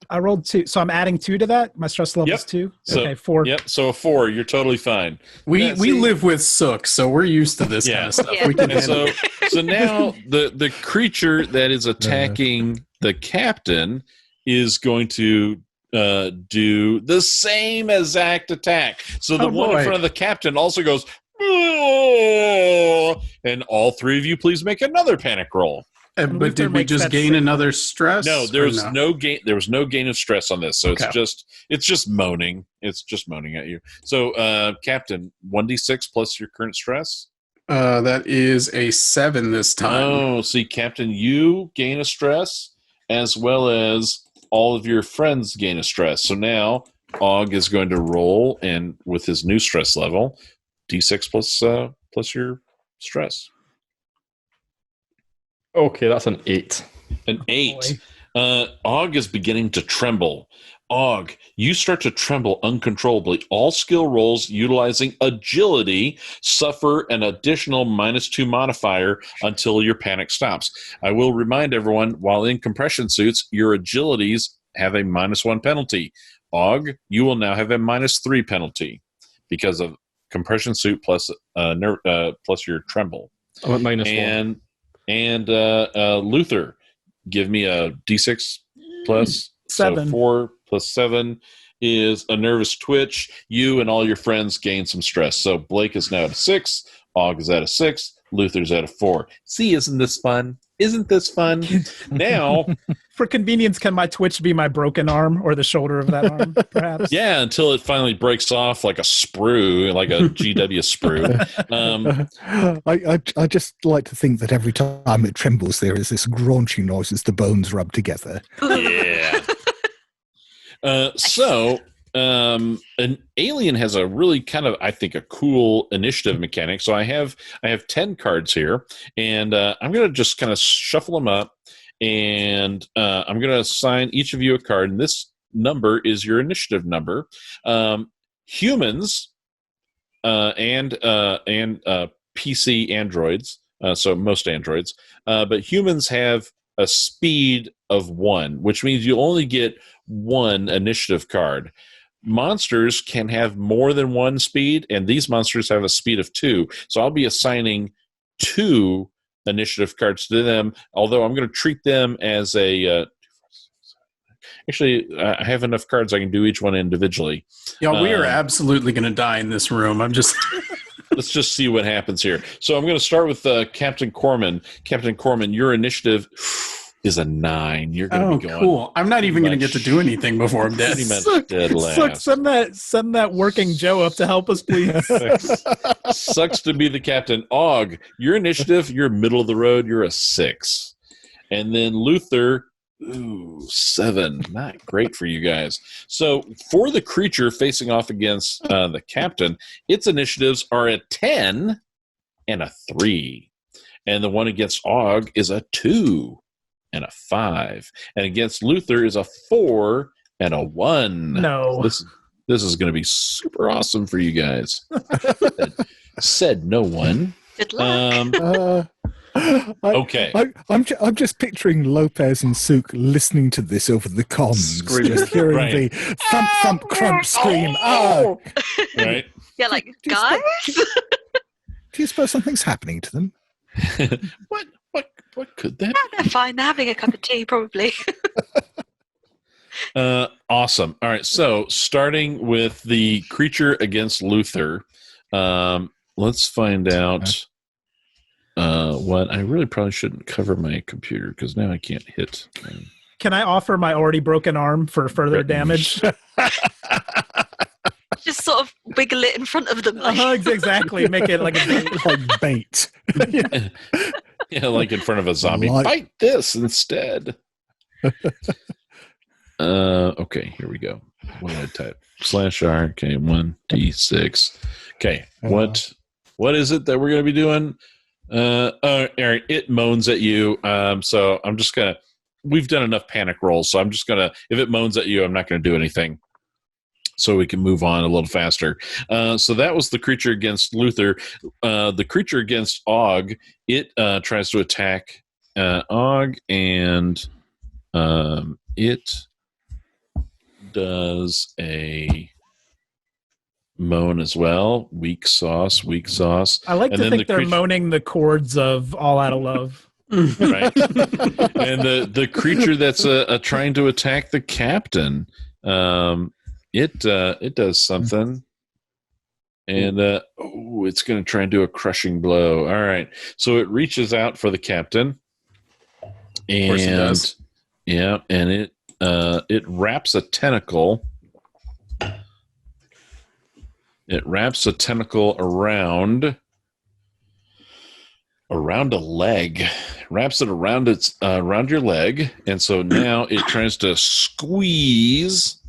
I rolled 2, so I'm adding 2 to that. My stress level Yep. is 2. So, Okay, 4. Yep. So a 4, you're totally fine. We see- live with Sook, so we're used to this kind of stuff. Yeah. We can And handle so now the creature that is attacking the captain is going to do the same exact attack. So the Oh, one boy. in front of the captain also goes, "Oh," and all 3 of you please make another panic roll. But Luther did we makes just that gain same- another stress? No, or there's no gain. There was no gain of stress on this, so Okay. it's just moaning. It's just moaning at you. So, Captain, 1d6 plus your current stress. That is a 7 this time. Oh, see, Captain, you gain a stress as well as all of your friends gain a stress. So now Og is going to roll, and with his new stress level, d6 plus your stress. Okay, that's an 8. An 8. Og is beginning to tremble. Og, you start to tremble uncontrollably. All skill rolls utilizing agility suffer an additional -2 modifier until your panic stops. I will remind everyone, while in compression suits, your agilities have a -1 penalty. Og, you will now have a -3 penalty because of compression suit plus plus your tremble. I'm at -1. And Luther, give me a d6 plus 7. So 4 plus 7 is a nervous twitch. You and all your friends gain some stress. So Blake is now at a 6. Og is at a 6. Luther's at a 4. See, isn't this fun? Isn't this fun? Now, For convenience, can my twitch be my broken arm or the shoulder of that arm, perhaps? yeah, until it finally breaks off like a sprue, like a GW sprue. I just like to think that every time it trembles, there is this graunching noise as the bones rub together. Yeah. So an alien has a really kind of, I think, a cool initiative mechanic. So I have 10 cards here, and I'm going to just kind of shuffle them up, and I'm going to assign each of you a card, and this number is your initiative number. Humans and PC androids, so most androids, but humans have a speed of 1, which means you only get 1 initiative card. Monsters can have more than 1 speed, and these monsters have a speed of 2. So I'll be assigning 2 initiative cards to them, although I'm going to treat them as a... actually, I have enough cards I can do each one individually. Yeah, we are absolutely going to die in this room. I'm just... Let's just see what happens here. So I'm going to start with Captain Corman. Captain Corman, your initiative is a 9. You're going to be going... cool. I'm not even going to get to do anything before I'm dead. Pretty much dead last. Send that working Joe up to help us, please. Sucks to be the captain. Og, your initiative, you're middle of the road. You're a 6. And then Luther... 7. Not great for you guys. So for the creature facing off against the captain, its initiatives are a 10 and a 3. And the one against Og is a 2 and a 5. And against Luther is a 4 and a 1. No. This is going to be super awesome for you guys. Said no one. Good luck. Okay. I'm just picturing Lopez and Sook listening to this over the comms, Screaming. just hearing Right. the thump, thump, crunch, scream. Oh! Right? Yeah, like, Do you guys? Do you suppose something's happening to them? What could that They're fine. They're having a cup of tea, probably. Awesome. All right. So starting with the creature against Luther, let's find out what I really probably shouldn't cover my computer because now I can't hit. Can I offer my already broken arm for further damage? Just sort of wiggle it in front of them. Exactly. Make it like a bait. Like bait. Yeah, like in front of a zombie. Fight this instead. Okay, here we go. What did I type? /R. Okay, 1d6. Okay, what is it that we're going to be doing? Aaron, it moans at you. So I'm just gonna. We've done enough panic rolls, so I'm just gonna. If it moans at you, I'm not going to do anything. So we can move on a little faster. So that was the creature against Luther. The creature against Og, it tries to attack Og, and it does a moan as well. Weak sauce, weak sauce. I like to think they're moaning the chords of All Out of Love. Right. And the creature that's trying to attack the captain, it does something, and it's going to try and do a crushing blow. All right, so it reaches out for the captain, and of course it does. Yeah, and it wraps a tentacle. It wraps a tentacle around a leg, wraps it around around your leg, and so now it tries to squeeze.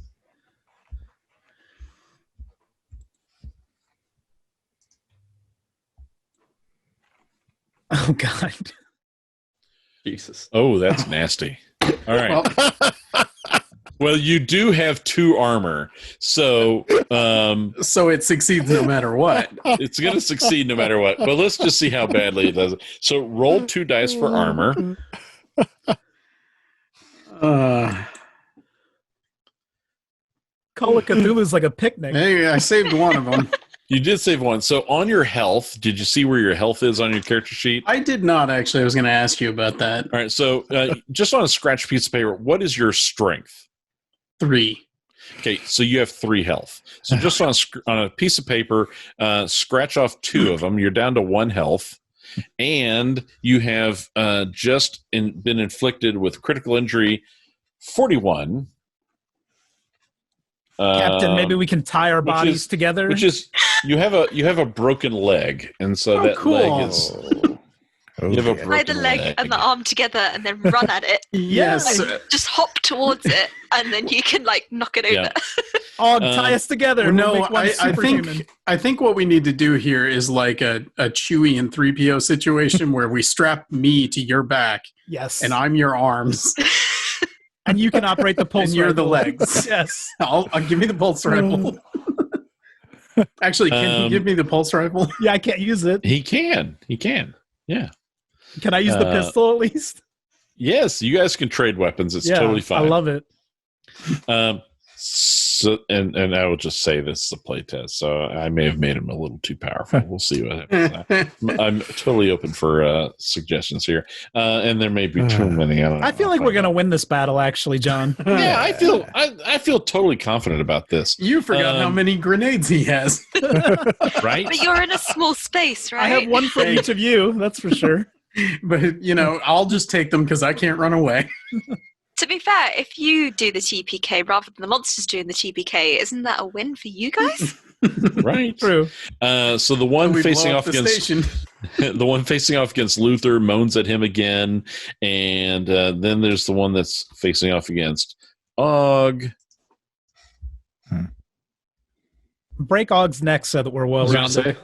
Oh God, Jesus! Oh, that's nasty. All right. Well, you do have 2 armor, so so it succeeds no matter what. It's going to succeed no matter what. But let's just see how badly it does. So roll 2 dice for armor. Call of Cthulhu's like a picnic. Hey, I saved one of them. You did save one. So on your health, did you see where your health is on your character sheet? I did not, actually. I was going to ask you about that. All right. So just on a scratch piece of paper, what is your strength? 3. Okay. So you have 3 health. So just on a piece of paper, scratch off 2 of them. You're down to 1 health. And you have been inflicted with critical injury 41. Captain, maybe we can tie our bodies together. Which is you have a broken leg, and so that cool. leg is. You have a tie the leg and the arm together, and then run at it. Yes, just hop towards it, and then you can knock it over. Yeah. Oh, tie us together. No, I think what we need to do here is like a Chewie and 3PO situation where we strap me to your back. Yes, and I'm your arms. And you can operate the pulse and you're rifle. the legs. Yes. I'll give me the pulse rifle. Actually, can you give me the pulse rifle? Yeah, I can't use it. He can. Yeah. Can I use the pistol at least? Yes, you guys can trade weapons. It's totally fine. I love it. So, and I will just say this is a playtest, so I may have made him a little too powerful. We'll see what happens. I'm totally open for suggestions here, and there may be too many. I feel like we're going to win this battle, actually, John. Yeah, I feel totally confident about this. You forgot how many grenades he has, right? But you're in a small space, right? I have one for each of you. That's for sure. But I'll just take them because I can't run away. To be fair, if you do the TPK rather than the monsters doing the TPK, isn't that a win for you guys? Right. True. So the one facing off against the one facing off against Luther moans at him again, and then there's the one that's facing off against Og. Break Og's neck so that we're well rounded.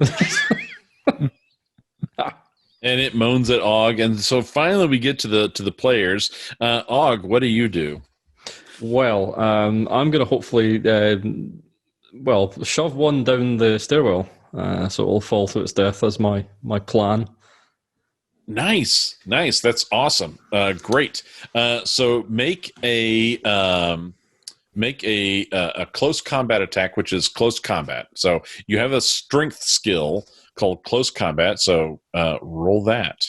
And it moans at Og, and so finally we get to the players. Og, what do you do? Well, I'm going to hopefully, shove one down the stairwell, so it'll fall to its death. That's my plan. Nice. That's awesome. Great. So make a close combat attack, which is close combat. So you have a strength skill called close combat, so roll that.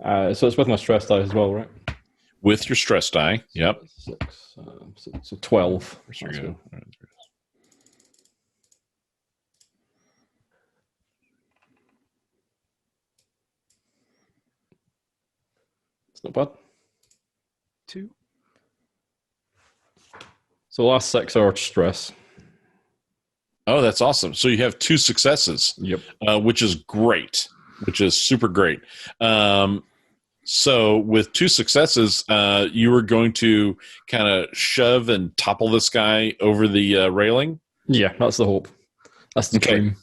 So it's with my stress die as well, right? With your stress die, yep. 6, So 12. There you go. It's not bad. 2. So last 6 are stress. Oh, that's awesome. So you have 2 successes. Yep. Which is great, which is super great. So with 2 successes, you were going to kind of shove and topple this guy over the railing? Yeah, that's the hope. That's the dream.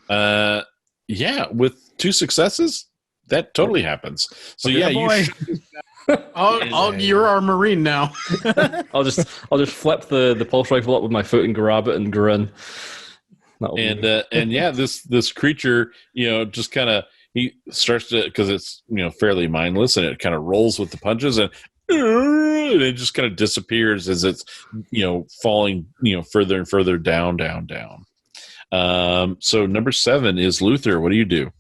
Yeah, with 2 successes, that totally happens. So Okay, boy. You're our Marine now. I'll just flip the pulse rifle up with my foot and grab it and grin. And yeah, this creature, just kind of, he starts to, because it's fairly mindless, and it kind of rolls with the punches, and it just kind of disappears as it's falling further and further down. So number 7 is Luther. What do you do?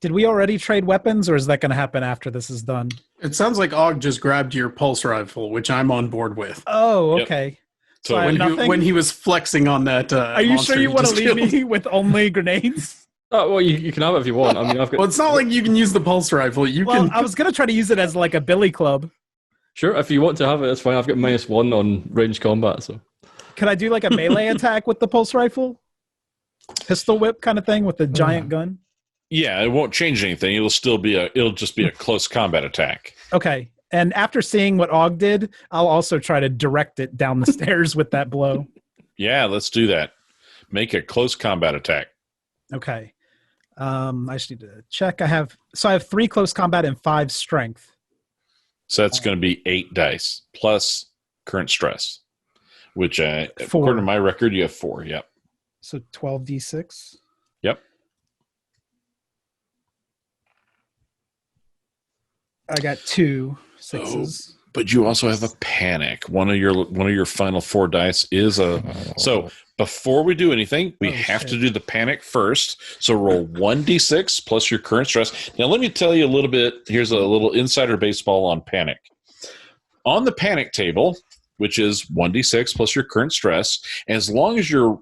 Did we already trade weapons, or is that going to happen after this is done? It sounds like Og just grabbed your pulse rifle, which I'm on board with. Oh, okay. Yep. So I have nothing? When he was flexing on that. Are you sure you want to leave me with only grenades? Oh, well, you can have it if you want. I mean, I've got. Well, it's not like you can use the pulse rifle. I was going to try to use it as like a billy club. Sure, if you want to have it, it's fine. I've got -1 on range combat, so. Can I do like a melee attack with the pulse rifle? Pistol whip kind of thing with the giant gun? Yeah, it won't change anything. It'll just be a close combat attack. Okay. And after seeing what Og did, I'll also try to direct it down the stairs with that blow. Yeah, let's do that. Make a close combat attack. Okay. I just need to check. I have 3 close combat and 5 strength. So that's going to be 8 dice plus current stress, which 4. according to my record, you have 4. Yep. So 12d6. Yep. I got 2 6s. But you also have a panic. One of your final 4 dice is a. So before we do anything, we have to do the panic first. So roll 1d6 plus your current stress. Now let me tell you a little bit. Here's a little insider baseball on panic. On the panic table, which is 1d6 plus your current stress, as long as your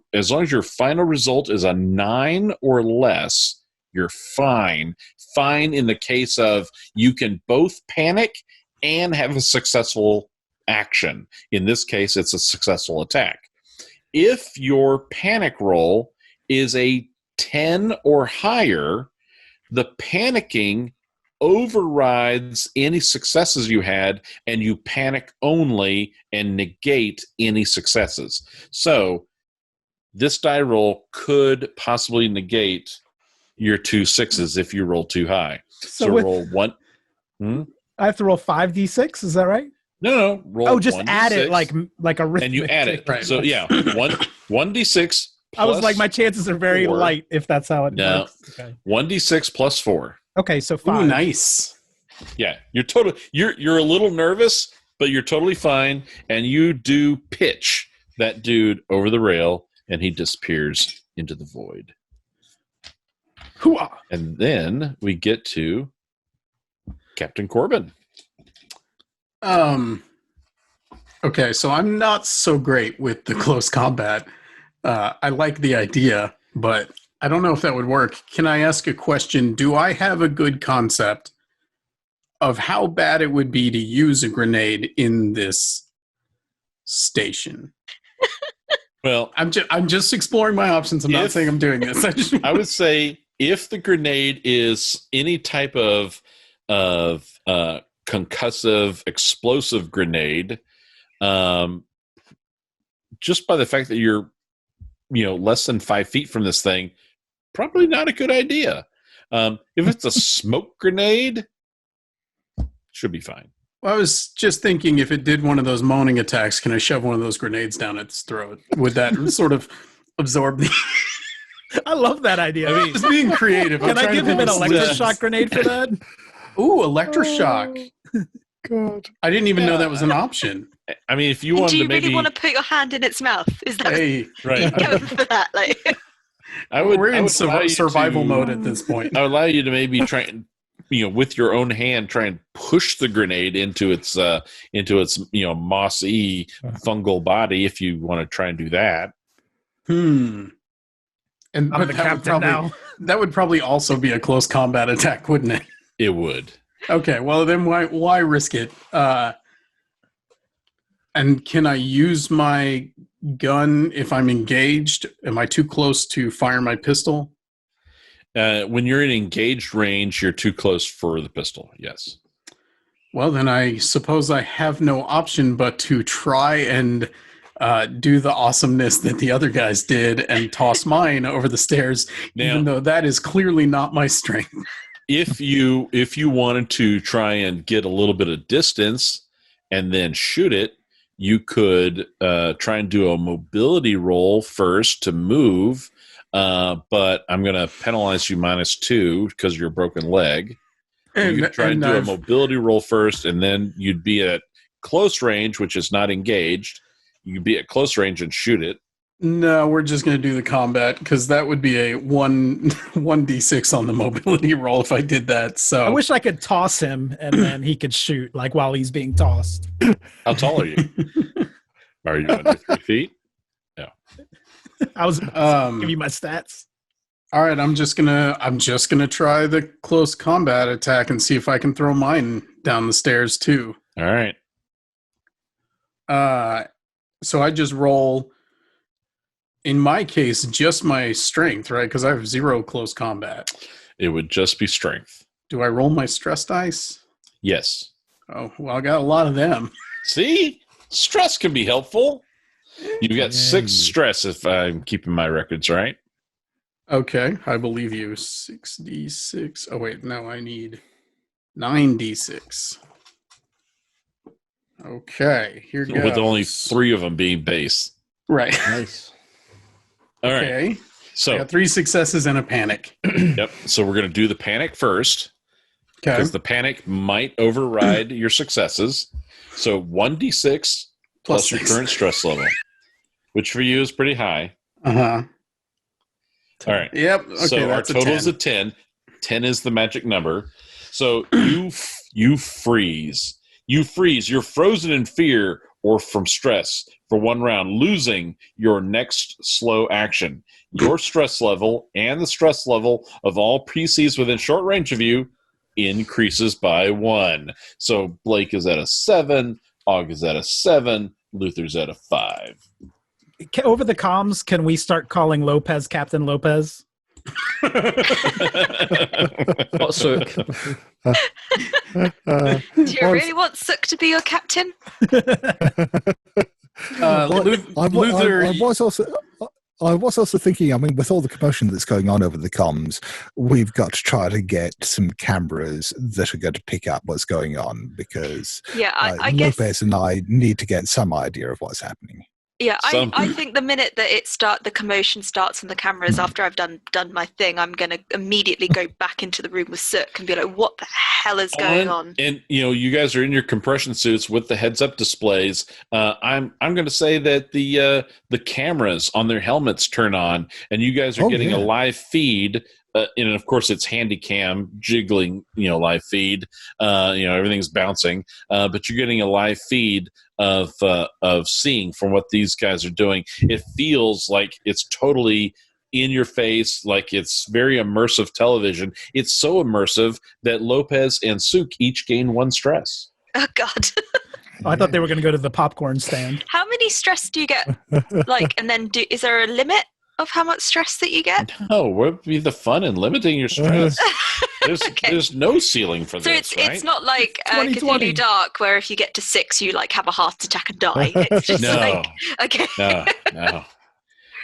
final result is a 9 or less, you're fine. Fine in the case of you can both panic and have a successful action. In this case, it's a successful attack. If your panic roll is a 10 or higher, the panicking overrides any successes you had, and you panic only and negate any successes. So this die roll could possibly negate your 2 6s if you roll too high. So roll 1. I have to roll 5d6. Is that right? No. Roll. Just add it like arithmetic. And you add it. Right. So yeah, 1d6. I was like, my chances are very 4. light if that's how it works. Okay. 1d6 plus 4. Okay, so 5. Ooh, nice. Yeah, you're a little nervous, but you're totally fine, and you do pitch that dude over the rail, and he disappears into the void. Hoo-ah. And then we get to Captain Corbin. Okay, so I'm not so great with the close combat. I like the idea, but I don't know if that would work. Can I ask a question? Do I have a good concept of how bad it would be to use a grenade in this station? Well, I'm just exploring my options. I'm not saying I'm doing this. I would say if the grenade is any type of concussive, explosive grenade, just by the fact that you're less than 5 feet from this thing, probably not a good idea. If it's a smoke grenade, should be fine. Well, I was just thinking, if it did one of those moaning attacks, can I shove one of those grenades down its throat? Would that sort of absorb the... I love that idea. I mean, just being creative. Can I give him an electroshock grenade for that? Ooh, electroshock. God. I didn't even know that was an option. I mean, if you wanted do you to maybe... really want to put your hand in its mouth? Is that right? Go for that? Like, We're in survival mode at this point. I would allow you to maybe with your own hand, try and push the grenade into its mossy fungal body if you want to try and do that. And I'm but the captain now. that would probably also be a close combat attack, wouldn't it? It would. Okay, well then why risk it? And can I use my gun if I'm engaged? Am I too close to fire my pistol? When you're in engaged range, you're too close for the pistol. Yes. Well, then I suppose I have no option but to try and do the awesomeness that the other guys did and toss mine over the stairs, even though that is clearly not my strength. If you wanted to try and get a little bit of distance and then shoot it, you could try and do a mobility roll first to move, but I'm going to penalize you -2 because of your broken leg. You could try and do a mobility roll first, and then you'd be at close range, which is not engaged. You'd be at close range and shoot it. No, we're just going to do the combat because that would be a 1d6 on the mobility roll if I did that. So I wish I could toss him and then he could shoot like while he's being tossed. How tall are you? Are you under 3 feet? No. I was give you my stats. All right, I'm just gonna try the close combat attack and see if I can throw mine down the stairs too. All right. So I just roll. In my case, just my strength, right? Because I have 0 close combat. It would just be strength. Do I roll my stress dice? Yes. Oh, well, I got a lot of them. See? Stress can be helpful. You got 6 stress if I'm keeping my records right. Okay, I believe you. 6d6. Oh, wait, no, I need 9d6. Okay, here goes. With only 3 of them being base. Right. Nice. All right. Okay. So I got 3 successes and a panic. Yep. So we're going to do the panic first. Okay. Because the panic might override your successes. So 1d6 plus your 6. current stress level, which for you is pretty high. Uh-huh. All right. Yep. Okay, so our that's total is a a 10. 10 is the magic number. So you freeze. You freeze. You're frozen in fear or from stress for 1 round, losing your next slow action. Your stress level and the stress level of all PCs within short range of you increases by 1. So Blake is at a 7, Og is at a 7, Luther's at a 5. Over the comms, can we start calling Lopez Captain Lopez? What Sook? Do you really want Sook to be your captain? Luther, I was also thinking, I mean, with all the commotion that's going on over the comms, we've got to try to get some cameras that are going to pick up what's going on because Yeah, I guess. Lopez and I need to get some idea of what's happening. Yeah, I think the minute that the commotion starts on the cameras, after I've done my thing, I'm going to immediately go back into the room with Sook and be like, "What the hell is going on?" And you guys are in your compression suits with the heads-up displays. I'm going to say that the cameras on their helmets turn on, and you guys are getting a live feed. And of course, it's handy cam jiggling, live feed. Everything's bouncing, but you're getting a live feed of seeing from what these guys are doing. It feels like it's totally in your face, like it's very immersive television. It's so immersive that Lopez and Sook each gain 1 stress. Oh God! I thought they were going to go to the popcorn stand. How many stress do you get? And then is there a limit of how much stress that you get? No, what would be the fun in limiting your stress? There's no ceiling for this, So right? it's not like 2020. Cthulhu Dark, where if you get to 6, you have a heart attack and die. It's just No. okay.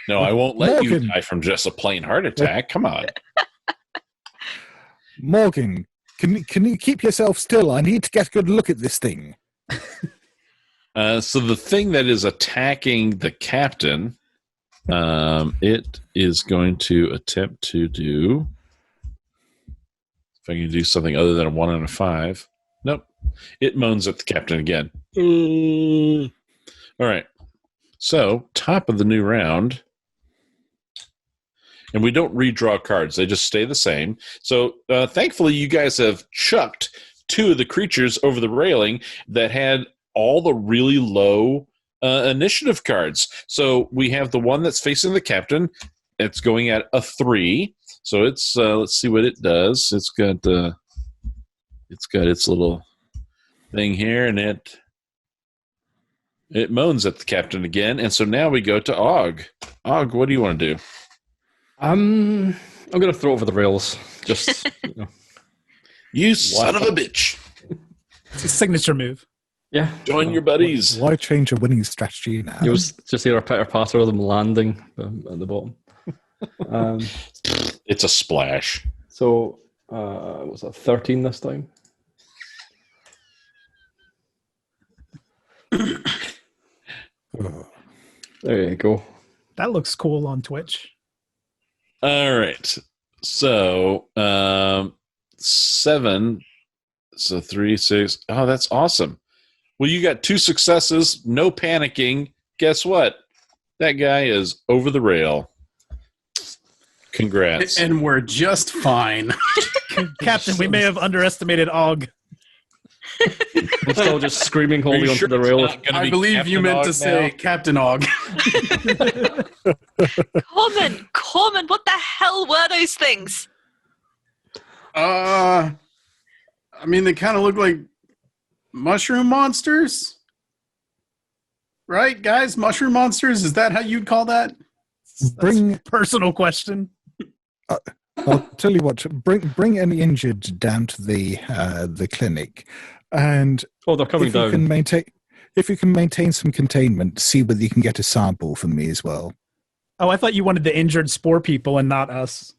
No, I won't let you Morgan. die from just a plain heart attack. Come on. Morgan, can you keep yourself still? I need to get a good look at this thing. So the thing that is attacking the captain, it is going to attempt to do. If I can do something other than a 1 and a 5. Nope. It moans at the captain again. All right. So, top of the new round, And we don't redraw cards. They just stay the same. So thankfully, you guys have chucked 2 of the creatures over the railing that had all the really low initiative cards. So we have the one that's facing the captain. It's going at a 3. So it's let's see what it does. It's got its little thing here, and it moans at the captain again. And so now we go to Og. Og, what do you want to do? I'm going to throw it over the rails. Just You son of a bitch! It's a signature move. yeah. Join your buddies. Why change a winning strategy now? It was just either a pitter patter of them landing at the bottom. It's a splash. So was that 13 this time? There you go. That looks cool on Twitch. All right. So 7. So 3, 6. Oh, that's awesome. Well, you got 2 successes. No panicking. Guess what? That guy is over the rail. Congrats. And we're just fine. Captain, we may have underestimated Og. I'm still just screaming, holding onto the rail. I believe you meant to say Captain Og. Corman, what the hell were those things? I mean, they kind of look like mushroom monsters. Right, guys? Mushroom monsters? Is that how you'd call that? Bring. Personal question. I'll tell you what. Bring any injured down to the clinic, and Oh, they're coming down. If you can maintain some containment, see whether you can get a sample for me as well. Oh, I thought you wanted the injured spore people and not us.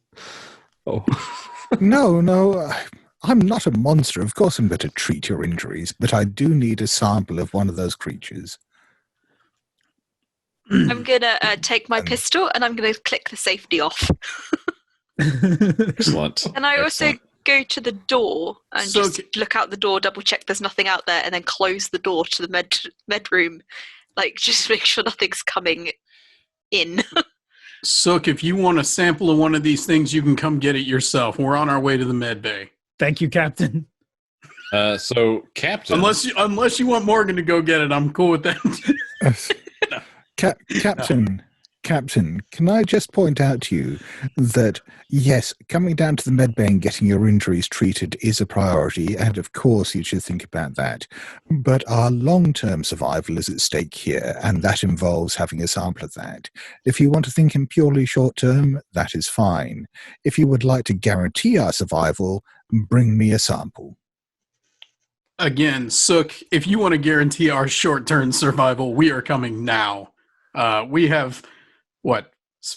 Oh. No, I'm not a monster. Of course I'm going to treat your injuries, but I do need a sample of one of those creatures. I'm going to take my pistol and I'm going to click the safety off. Excellent. And I also go to the door and So just look out the door, double check there's nothing out there, and then close the door to the med room. Like, just make sure nothing's coming in. Sook, if you want a sample of one of these things, you can come get it yourself. We're on our way to the med bay. Thank you, Captain. So, Captain. Unless you want Morgan to go get it, I'm cool with that. Captain, can I just point out to you that, yes, coming down to the med bay and getting your injuries treated is a priority, and of course you should think about that. But our long-term survival is at stake here, and that involves having a sample of that. If you want to think in purely short-term, that is fine. If you would like to guarantee our survival, bring me a sample. Again, Sook, if you want to guarantee our short-term survival, we are coming now. We have...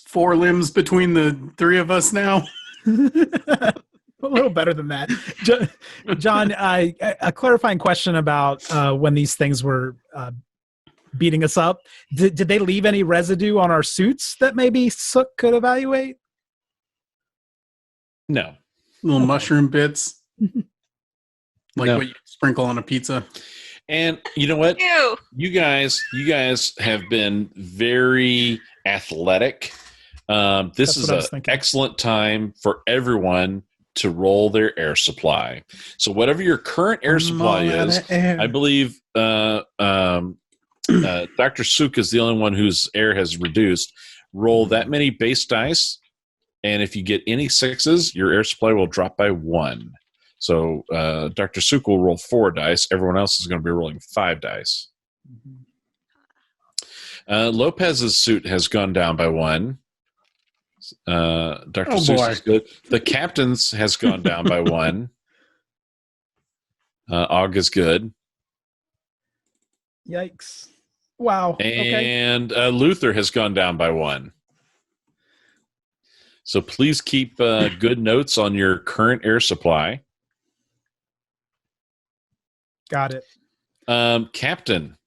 4 limbs between the 3 of us now? A little better than that. John, a clarifying question about when these things were beating us up. Did they leave any residue on our suits that maybe Sook could evaluate? No. Little mushroom bits? Like No. what you sprinkle on a pizza? And you know what? Ew. You guys have been very athletic. This is an excellent time for everyone to roll their air supply. So whatever your current air supply is, I believe Dr. Sook is the only one whose air has reduced. Roll that many base dice, and if you get any 6s, your air supply will drop by 1. So Dr. Sook will roll 4 dice. Everyone else is going to be rolling 5 dice. Lopez's suit has gone down by 1. Dr. Seuss is good. The captain's has gone down by 1. Og is good. Yikes. Wow. Okay. And Luther has gone down by 1. So please keep good notes on your current air supply. Got it. Captain,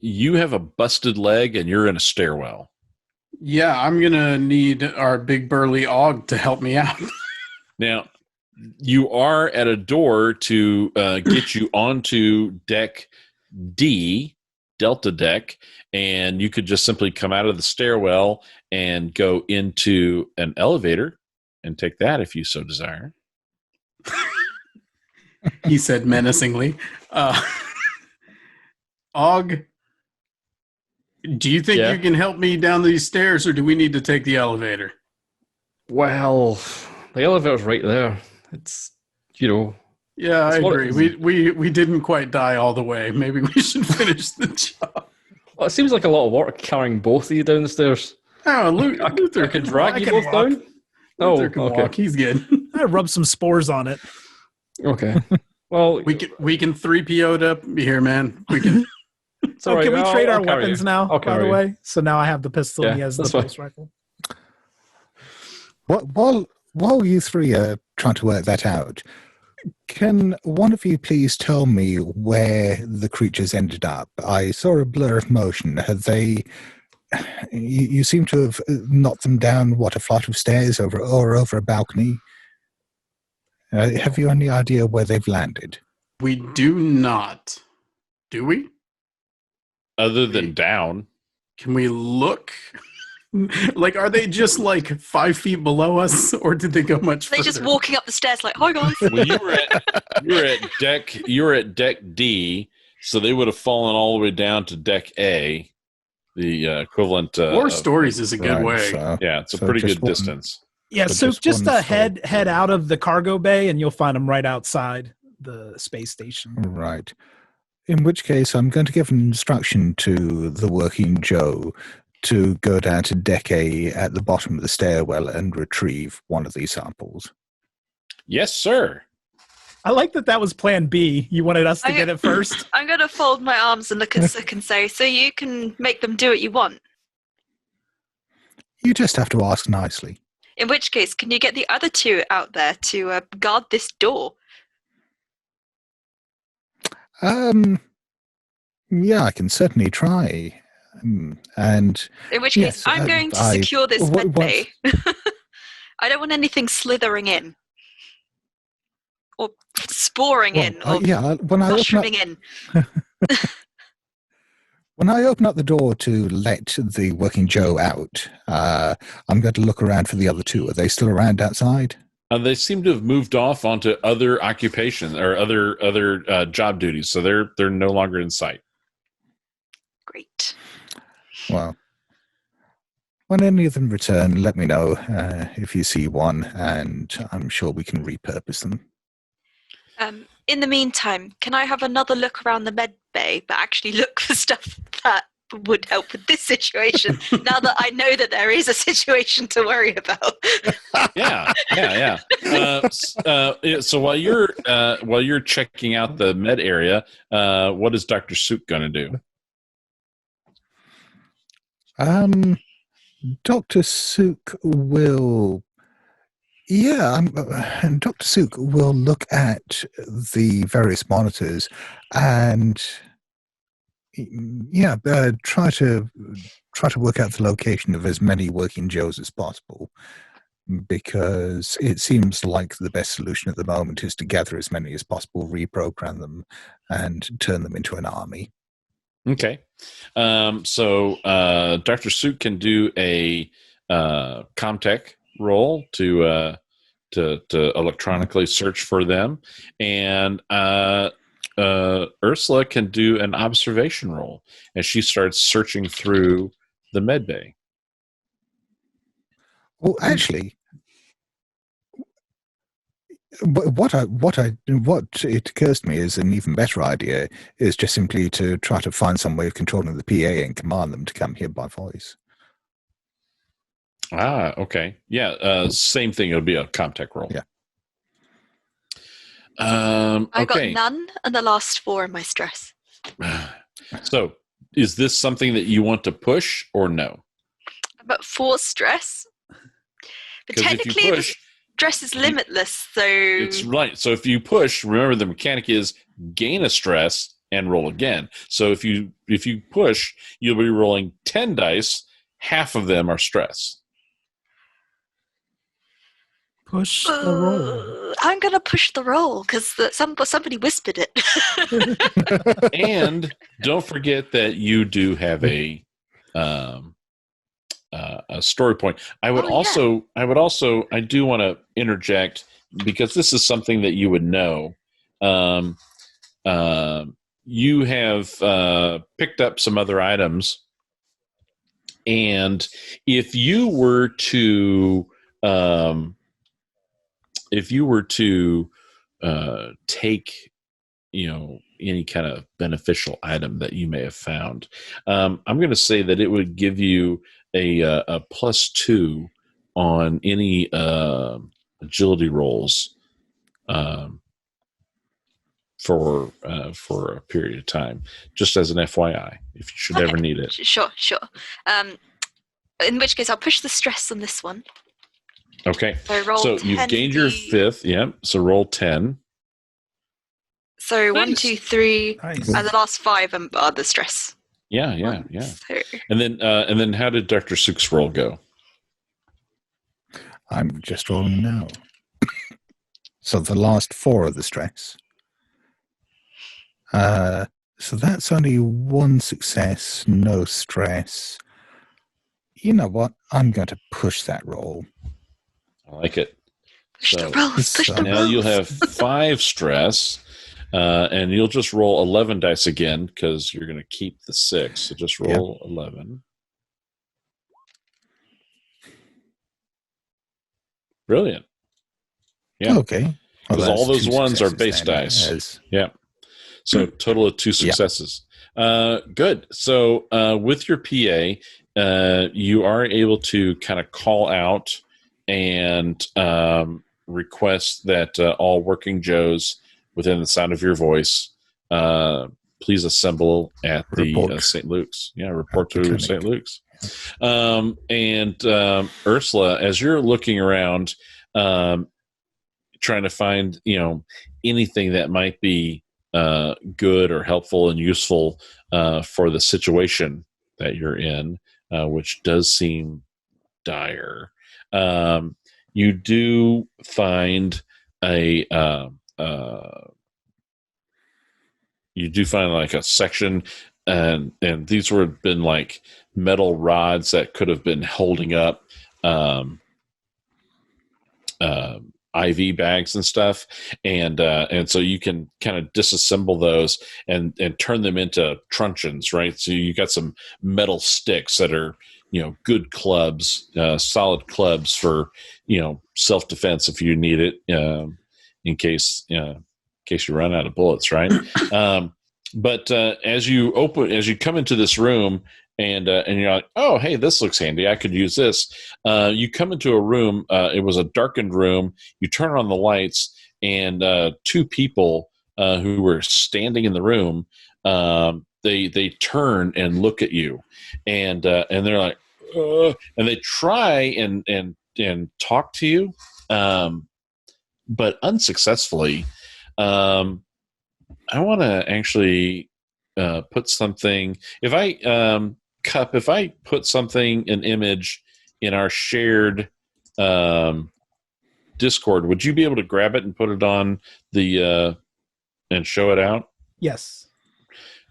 you have a busted leg and you're in a stairwell. Yeah, I'm going to need our big burly Og to help me out. Now, you are at a door to get you onto deck D Delta deck, and you could just simply come out of the stairwell and go into an elevator and take that if you so desire. He said menacingly. Og, do you think Yeah. you can help me down these stairs, or do we need to take the elevator? Well, the elevator's right there. It's, Yeah, I That's what agree. it- We didn't quite die all the way. Maybe we should finish the job. well, it seems like a lot of work carrying both of you down the stairs. Oh, Luther I could drag I you can both walk. down. Luther can okay. walk. He's good. I rub some spores on it. Okay. Well, We can 3PO'd up here, man. We can. it's all Oh, can right. we trade I'll our carry weapons you. now, I'll by carry the you. way? So now I have the pistol and Yeah, he has the that's fine. pulse rifle. While you three are trying to work that out, can one of you please tell me where the creatures ended up? I saw a blur of motion. Have they? You seem to have knocked them down. What, a flight of stairs over a balcony? Have you any idea where they've landed? We do not. Do we? Other than down. Can we look? Like, are they just like 5 feet below us, or did they go much They're further? just walking up the stairs like, hi guys. Well, you were at deck D, so they would have fallen all the way down to deck A, the equivalent. War of- Stories is a good Right, way. so- Yeah, it's a So pretty just good one- distance. Yeah, So so just just one head soul. out of the cargo bay and you'll find them right outside the space station. Right. In which case, I'm going to give an instruction to the working Joe to go down to deck A at the bottom of the stairwell and retrieve one of these samples. Yes, sir. I like that was plan B. You wanted us to I- get it first. I'm going to fold my arms and look at Sook and say, so you can make them do what you want. You just have to ask nicely. In which case, can you get the other two out there to guard this door? Yeah, I can certainly try. And In which Yes, case, I'm going to I- secure this what- med bay. I don't want anything slithering in. Or sporing in. Or yeah, mushrooming in. when I open up the door to let the working Joe out, I'm going to look around for the other two. Are they still around outside? They seem to have moved off onto other occupations or other job duties, so they're no longer in sight. Great. Well, when any of them return, let me know if you see one, and I'm sure we can repurpose them. In the meantime, can I have another look around the med bay, but actually look for stuff that would help with this situation? Now that I know that there is a situation to worry about. Yeah. So while you're checking out the med area, what is Dr. Sook going to do? Dr. Sook will... Yeah, Dr. Sook will look at the various monitors and try to work out the location of as many working Joes as possible, because it seems like the best solution at the moment is to gather as many as possible, reprogram them, and turn them into an army. Okay. So Dr. Sook can do a Comtech roll to electronically search for them, and Ursula can do an observation roll as she starts searching through the med bay. Well, actually, what it occurs to me is an even better idea is just simply to try to find some way of controlling the PA and command them to come here by voice. Ah, okay. Yeah, same thing. It'll be a Comtech roll. Yeah. I got Okay. none, and the last 4 in my stress. So, is this something that you want to push or no? But 4 stress. But 'Cause if you technically, push, the stress is limitless, so it's right. So if you push, remember the mechanic is gain a stress and roll again. So if you push, you'll be rolling 10 dice. Half of them are stress. Push the roll. I'm going to push the roll because somebody whispered it. And don't forget that you do have a story point. I do want to interject because this is something that you would know. You have picked up some other items, and if you were to take any kind of beneficial item that you may have found, I'm going to say that it would give you a +2 on any agility rolls for a period of time, just as an FYI, if you should ever need it. Sure. In which case, I'll push the stress on this one. Okay. So roll So 10 you've gained your 5th. Yep. So roll 10. So Nice. 1, 2, 3, Nice. and the last 5 are the stress. Yeah. So, And then how did Dr. Sook's roll go? I'm just rolling now. So the last 4 of the stress. So that's only 1 success, no stress. You know what? I'm going to push that roll. I like it. push So- the rolls. Push the Now rolls. you'll have 5 stress, and you'll just roll 11 dice again because you're going to keep the 6. So just roll 11. Brilliant. Yeah. Okay. Because all that's those 2 ones are successes base then, dice. as- Yeah. So total of 2 successes. Good. So with your PA, you are able to kind of call out and request that all working Joes within the sound of your voice please assemble at the Report. St. Luke's. Yeah, report At the to clinic. St. Luke's. And Ursula, as you're looking around, trying to find anything that might be good or helpful and useful for the situation that you're in, which does seem dire. You do find like a section, and these would have been like metal rods that could have been holding up IV bags and stuff, and so you can kind of disassemble those and turn them into truncheons, right? So you got some metal sticks that are good clubs, solid clubs for self-defense if you need it, in case you run out of bullets, right? But as you come into this room, and you're like, oh, hey, this looks handy. I could use this. You come into a room. It was a darkened room. You turn on the lights, and 2 people who were standing in the room, they turn and look at you, and they're like, and they try and talk to you, but unsuccessfully. I want to actually put something. If I put something, an image, in our shared Discord, would you be able to grab it and put it on the and show it out? Yes.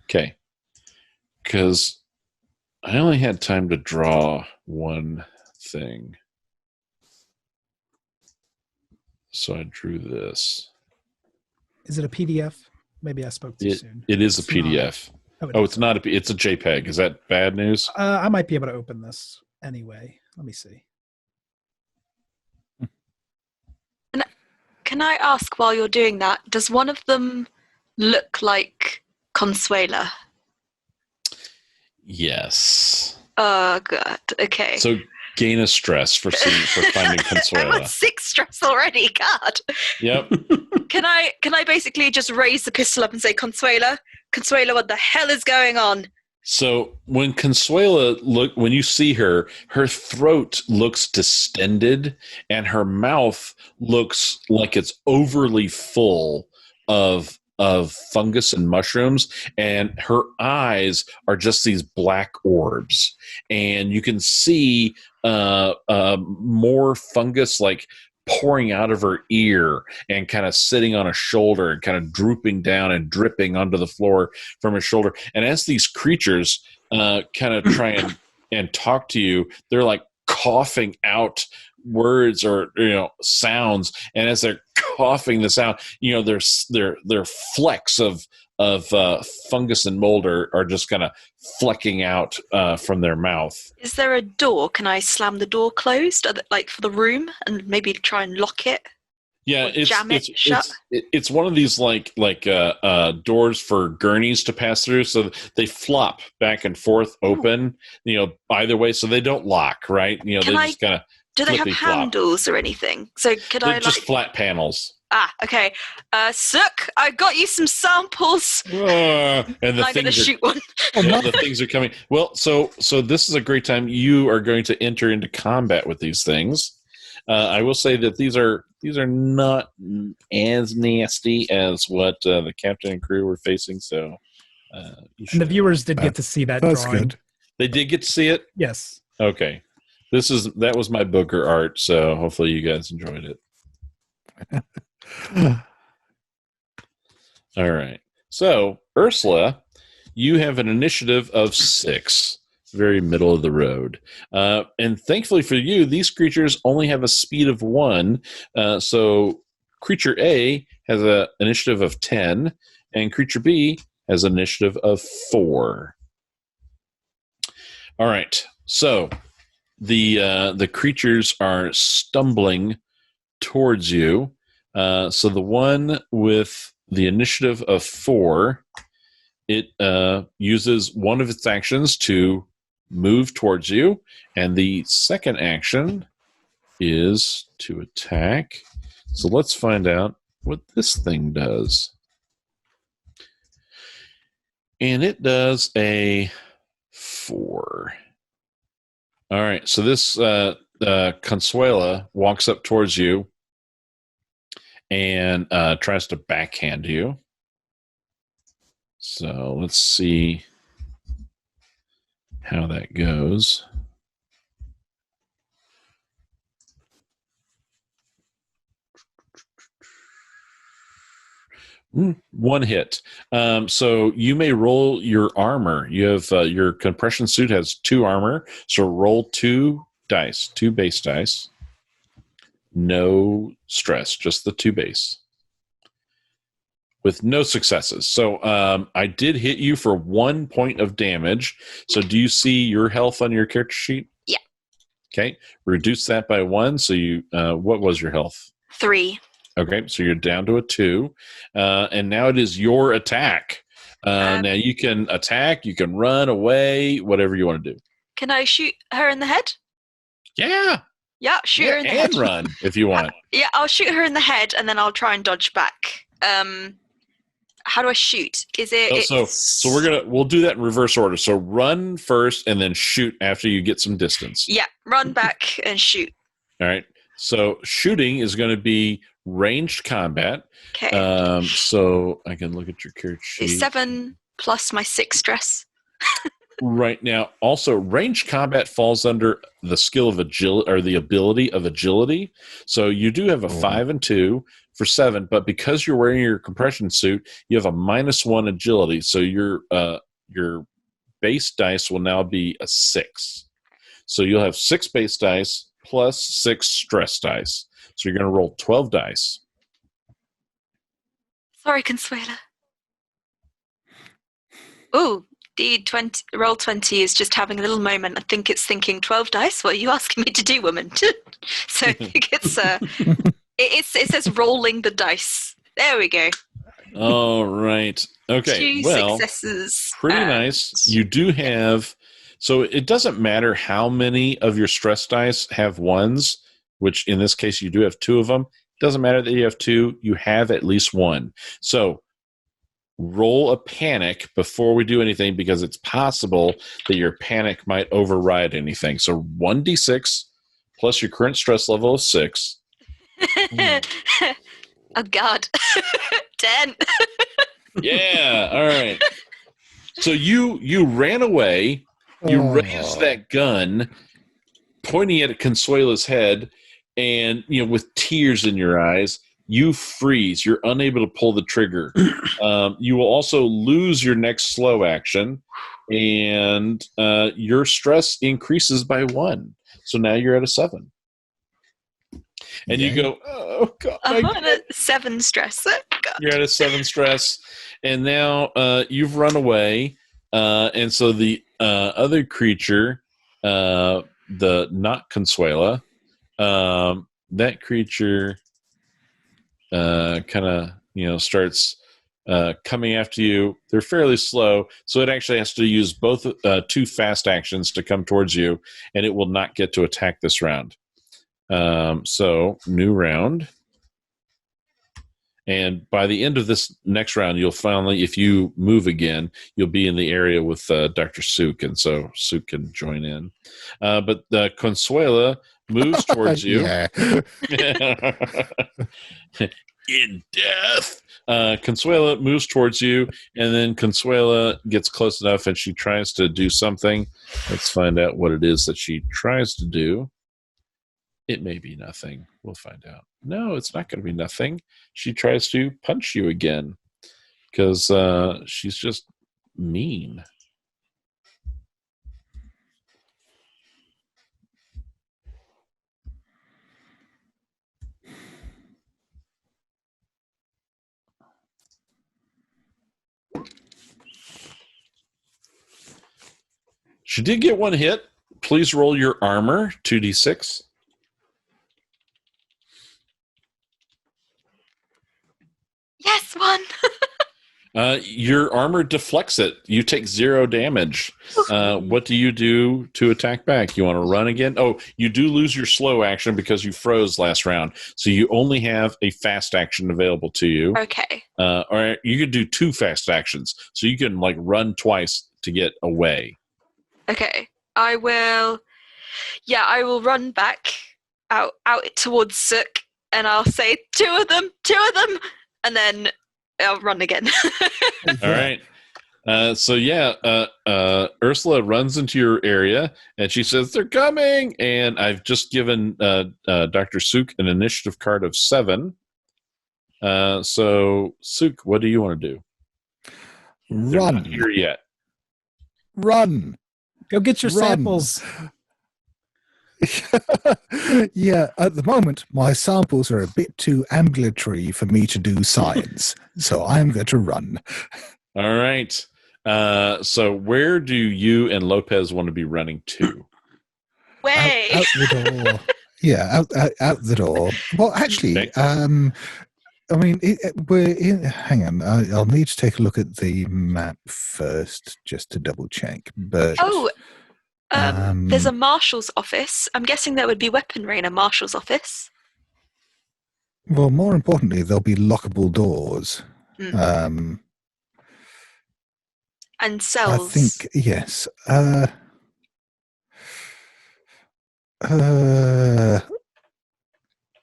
Okay. Because I only had time to draw one thing. So I drew this. Is it a PDF? Maybe I spoke too soon. It is a It's not. PDF. Oh, Oh, it's not it's a JPEG. Is that bad news? I might be able to open this anyway. Let me see. Can I ask, while you're doing that, does one of them look like Consuela? Yes. Oh, God. Okay. So gain a stress for finding I'm Consuela. on 6 stress already. God. Yep. Can I basically just raise the pistol up and say, Consuela, what the hell is going on? So when when you see her throat looks distended, and her mouth looks like it's overly full of fungus and mushrooms, and her eyes are just these black orbs, and you can see more fungus like pouring out of her ear and kind of sitting on a shoulder and kind of drooping down and dripping onto the floor from her shoulder. And as these creatures kind of try and talk to you, they're like coughing out words or sounds, and as they're coughing this out, their flecks of fungus and mold are just kind of flecking out from their mouth. Is there a door? Can I slam the door closed, like for the room, and maybe try and lock it? Yeah, jam it shut? It's one of these like doors for gurneys to pass through, so they flop back and forth open, either way, so they don't lock, right? They just kind of. Do they have handles or anything? So could They're just flat panels. Okay. Sook, I got you some samples. And the I'm gonna shoot one. The things are coming. Well, so this is a great time. You are going to enter into combat with these things. I will say that these are not as nasty as what the captain and crew were facing. So, and the viewers did get to see that that's drawing. good. They did get to see it. Yes. Okay. That was my Booker art, so hopefully you guys enjoyed it. All right. So, Ursula, you have an initiative of 6. Very middle of the road. And thankfully for you, these creatures only have a speed of 1. So, creature A has an initiative of 10, and creature B has an initiative of 4. All right. So, the creatures are stumbling towards you. So the one with the initiative of 4, it uses one of its actions to move towards you, and the second action is to attack. So let's find out what this thing does. And it does a 4. All right, so this Consuela walks up towards you and tries to backhand you. So let's see how that goes. One hit. So you may roll your armor. You have your compression suit has 2 armor. So roll 2 dice, 2 base dice. No stress, just the 2 base. With no successes. So I did hit you for 1 point of damage. So do you see your health on your character sheet? Yeah. Okay. Reduce that by 1. So you what was your health? 3. Okay, so you're down to a 2, and now it is your attack. Now you can attack, you can run away, whatever you want to do. Can I shoot her in the head? Yeah. Yeah, shoot her in the head. And run if you want. Yeah, I'll shoot her in the head, and then I'll try and dodge back. How do I shoot? Is it? So we'll do that in reverse order. So run first, and then shoot after you get some distance. Yeah, run back and shoot. All right. So shooting is going to be ranged combat. Okay. So I can look at your character sheet. It's 7 plus my 6 stress. Right now, also ranged combat falls under the skill of agility or the ability of agility. So you do have a 5 and 2 for 7, but because you're wearing your compression suit, you have a -1 agility. So your base dice will now be a 6. So you'll have 6 base dice plus 6 stress dice. So you're going to roll 12 dice. Sorry, Consuela. Ooh, D20, roll 20 is just having a little moment. I think it's thinking 12 dice. What are you asking me to do, woman? So I think it's it says rolling the dice. There we go. All right. Okay. 2 successes. Pretty nice. You do have. So it doesn't matter how many of your stress dice have 1s, which in this case you do have 2 of them. It doesn't matter that you have 2. You have at least 1. So roll a panic before we do anything because it's possible that your panic might override anything. So 1d6 plus your current stress level of 6. Oh, God. 10. Yeah. All right. So you ran away. You raised that gun, pointing it at Consuela's head, and with tears in your eyes, you freeze. You're unable to pull the trigger. You will also lose your next slow action, and your stress increases by 1. So now you're at a 7. And you go, oh, God. I'm on a 7 stress. Oh, God. You're at a 7 stress. And now you've run away. And so the other creature, the not Consuela, that creature kind of, starts coming after you. They're fairly slow, so it actually has to use both 2 fast actions to come towards you, and it will not get to attack this round. So new round. And by the end of this next round, you'll finally, if you move again, you'll be in the area with Dr. Suk, and so Suk can join in. But Consuela moves towards you. In death. Consuela moves towards you, and then Consuela gets close enough, and she tries to do something. Let's find out what it is that she tries to do. It may be nothing. We'll find out. No, it's not going to be nothing. She tries to punch you again because she's just mean. She did get 1 hit. Please roll your armor, 2d6. Yes, 1. Your armor deflects it. You take 0 damage. What do you do to attack back? You want to run again? Oh, you do lose your slow action because you froze last round. So you only have a fast action available to you. Okay. Or you could do 2 fast actions. So you can run twice to get away. Okay. I will run back out towards Suk, and I'll say 2 of them, and then I'll run again. All right. Ursula runs into your area, and she says, they're coming! And I've just given Dr. Suk an initiative card of 7. So, Suk, what do you want to do? Run. They're not here yet. Run. Go get your samples. Yeah, at the moment, my samples are a bit too ambulatory for me to do science, so I'm going to run. All right. So where do you and Lopez want to be running to? Way! Out the door. Yeah, out the door. Well, actually, Okay. I mean, we're in. Hang on, I'll need to take a look at the map first, just to double check. But There's a marshal's office. I'm guessing there would be weaponry in a marshal's office. Well, more importantly, there'll be lockable doors. And cells. I think yes.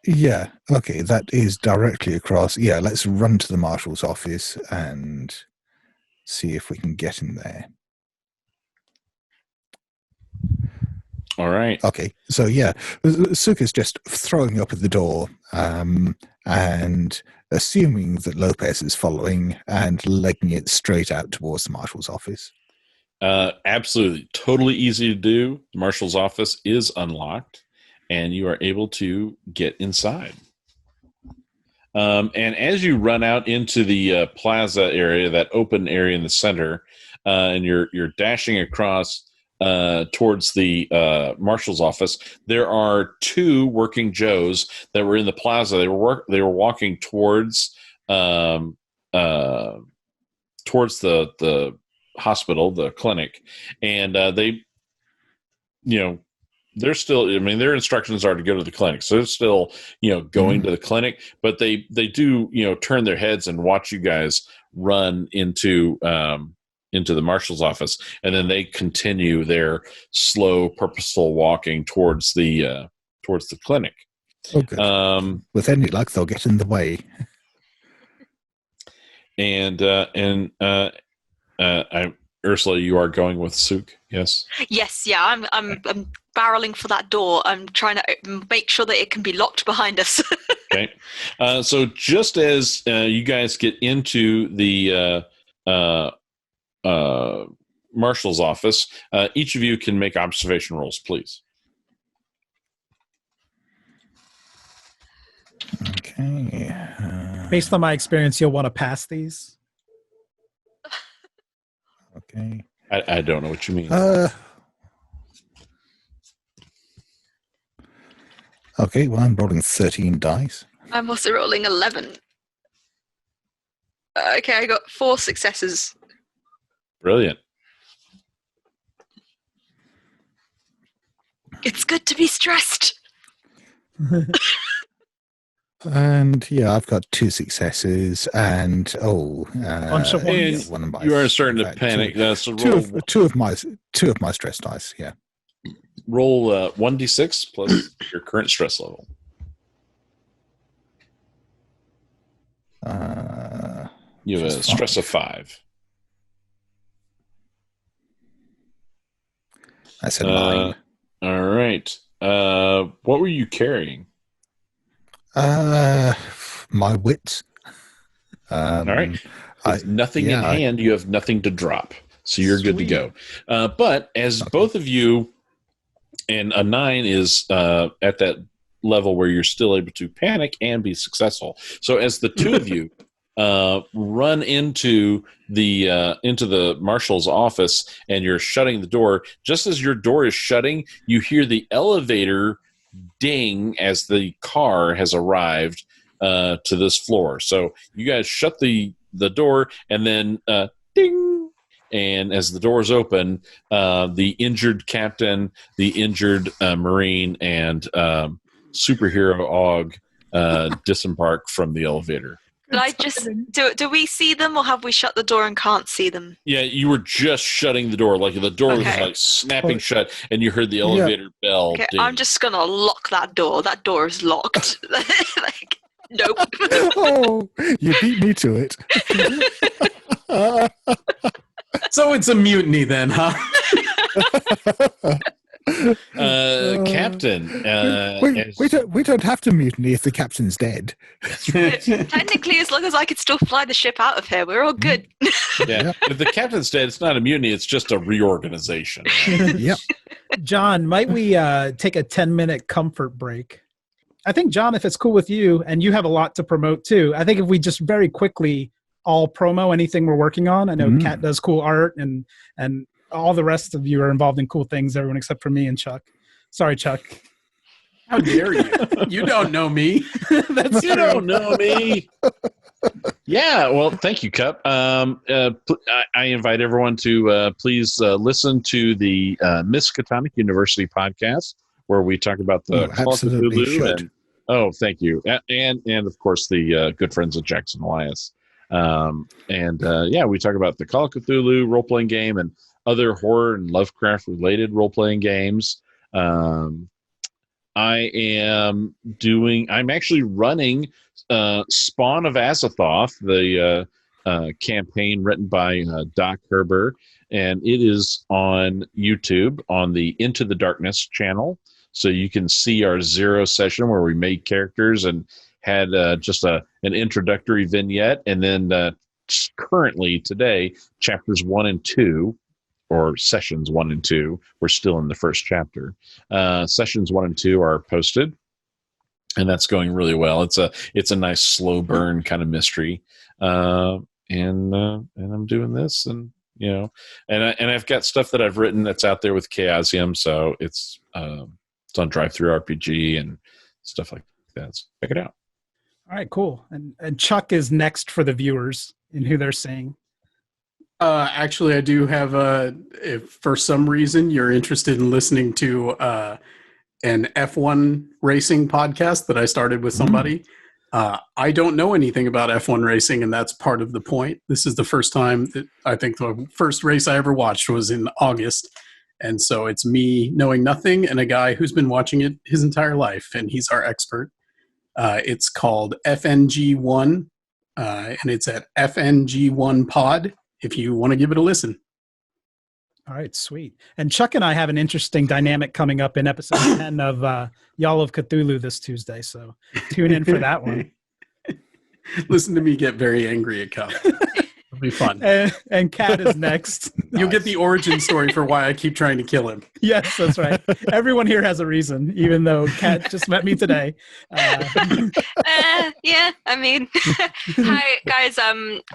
Yeah, okay, that is directly across. Yeah, let's run to the marshal's office and see if we can get in there. All right. Okay, so yeah, Suk is just throwing up at the door and assuming that Lopez is following and legging it straight out towards the marshal's office. Absolutely. Totally easy to do. The marshal's office is unlocked, and you are able to get inside. And as you run out into the plaza area, that open area in the center, and you're dashing across towards the marshal's office, there are 2 working Joes that were in the plaza. They were walking towards the hospital, the clinic, and they, they're still, I mean, their instructions are to go to the clinic. So they're still, going to the clinic, but they do, turn their heads and watch you guys run into the marshal's office. And then they continue their slow, purposeful walking towards the clinic. Okay. With any luck, they'll get in the way. Ursula, you are going with Sook. Yes. Yes, yeah, I'm barreling for that door. I'm trying to make sure that it can be locked behind us. Okay. So just as you guys get into the marshal's office, each of you can make observation rolls, please. Okay. Based on my experience, you'll want to pass these. Okay. I don't know what you mean. Okay, well, I'm rolling 13 dice. I'm also rolling 11. Okay, I got 4 successes. Brilliant. It's good to be stressed. And yeah, I've got 2 successes and Bunch of And ones. one of my, you are starting in to fact, panic. So two of my stress dice. Yeah. roll 1d6 plus your current stress level. You have a Just stress 5. of 5. That's a 9. All right. What were you carrying? My wits. All right. With nothing in yeah, hand, you have nothing to drop. So you're good to go. But as Okay. both of you, and a 9 is at that level where you're still able to panic and be successful. So as the two of you run into the marshal's office and you're shutting the door, just as your door is shutting, you hear the elevator ding as the car has arrived to this floor. So you guys shut the door and then ding. And as the doors open, the injured captain, the injured Marine, and superhero Og disembark from the elevator. Did I just do we see them, or have we shut the door and can't see them? Yeah, you were just shutting the door, like the door was Okay. like snapping shut, and you heard the elevator bell. Okay, ding. I'm just gonna lock that door. That door is locked. Like, nope. Oh, you beat me to it. So it's a mutiny then, huh? Captain, we don't have to mutiny if the captain's dead. Technically, as long as I could still fly the ship out of here, we're all good. yeah. If the captain's dead, it's not a mutiny; it's just a reorganization. Yep. John, might we take a 10-minute comfort break? I think, John, if it's cool with you, and you have a lot to promote too, I think if we just very quickly all promo anything we're working on. I know Kat does cool art, and all the rest of you are involved in cool things, everyone except for me and Chuck. Sorry, Chuck. How dare you? You don't know me. That's You don't know me. Yeah, well, thank you, Cup. I invite everyone to please listen to the Miskatonic University podcast, where we talk about the Call of absolutely Cthulhu should. and thank you, and of course the good friends of Jackson Elias. We talk about the Call of Cthulhu role playing game and other horror and Lovecraft related role playing games. I'm actually running Spawn of Azathoth, the campaign written by Doc Herber, and it is on YouTube on the Into the Darkness channel. So you can see our 0 session where we made characters and had just an introductory vignette, and then currently today, chapters 1 and 2, or sessions 1 and 2, we're still in the first chapter. Sessions 1 and 2 are posted, and that's going really well. It's a nice slow burn kind of mystery, and I'm doing this, and I've got stuff that I've written that's out there with Chaosium, so it's on Drive Through RPG and stuff like that. So check it out. All right, cool. And Chuck is next for the viewers in who they're seeing. Actually, I do have if for some reason you're interested in listening to an F1 racing podcast that I started with somebody. I don't know anything about F1 racing, and that's part of the point. This is the first time that I think the first race I ever watched was in August. And so it's me knowing nothing and a guy who's been watching it his entire life, and he's our expert. It's called FNG1, and it's at FNG1 Pod if you want to give it a listen. All right, sweet. And Chuck and I have an interesting dynamic coming up in episode 10 of Y'all of Cthulhu this Tuesday. So tune in for that one. Listen to me get very angry at Cup. It'll be fun. And Kat is next. You'll get the origin story for why I keep trying to kill him. Yes, that's right. Everyone here has a reason, even though Kat just met me today. Yeah, I mean, hi guys.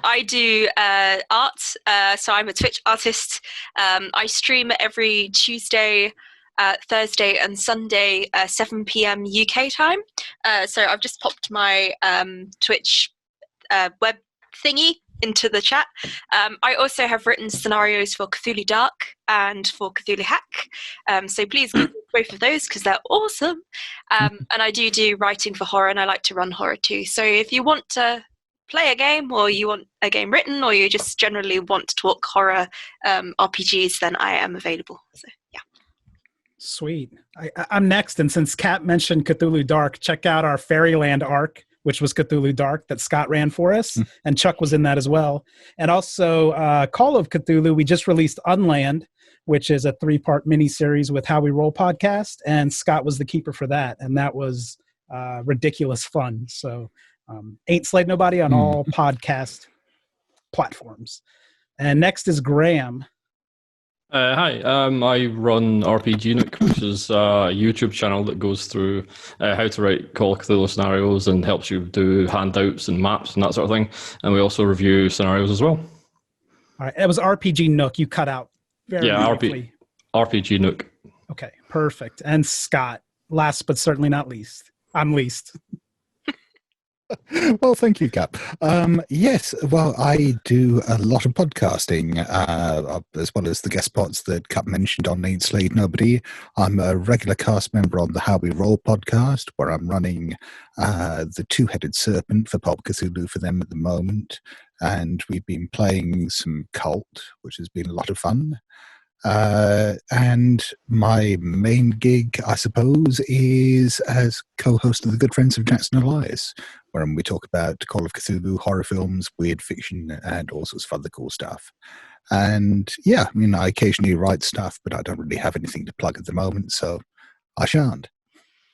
I do art, so I'm a Twitch artist. I stream every Tuesday, Thursday, and Sunday, 7 p.m. UK time. So I've just popped my Twitch web thingy into the chat. I also have written scenarios for Cthulhu Dark and for Cthulhu Hack. So please Google both of those because they're awesome. And I do writing for horror, and I like to run horror too. So if you want to play a game, or you want a game written, or you just generally want to talk horror RPGs, then I am available. So yeah. Sweet. I'm next, and since Kat mentioned Cthulhu Dark, check out our Fairyland arc, which was Cthulhu Dark that Scott ran for us, and Chuck was in that as well. And also Call of Cthulhu, we just released Unland, which is a 3-part miniseries with How We Roll podcast, and Scott was the keeper for that, and that was ridiculous fun. So Ain't Slayed Nobody on all podcast platforms. And next is Graham. Hi, I run RPG Nook, which is a YouTube channel that goes through how to write Call of Cthulhu scenarios and helps you do handouts and maps and that sort of thing. And we also review scenarios as well. All right, it was RPG Nook. You cut out very briefly. RPG Nook. Okay, perfect. And Scott, last but certainly not least. I'm least. Well, thank you, Cap. Yes, well, I do a lot of podcasting, as well as the guest spots that Cap mentioned on Ain't Slayed Nobody. I'm a regular cast member on the How We Roll podcast, where I'm running the Two-Headed Serpent for Pop Cthulhu for them at the moment. And we've been playing some Cult, which has been a lot of fun. And my main gig, I suppose, is as co-host of the Good Friends of Jackson Elias, where we talk about Call of Cthulhu, horror films, weird fiction, and all sorts of other cool stuff. And yeah, I mean, I occasionally write stuff, but I don't really have anything to plug at the moment, so I shan't.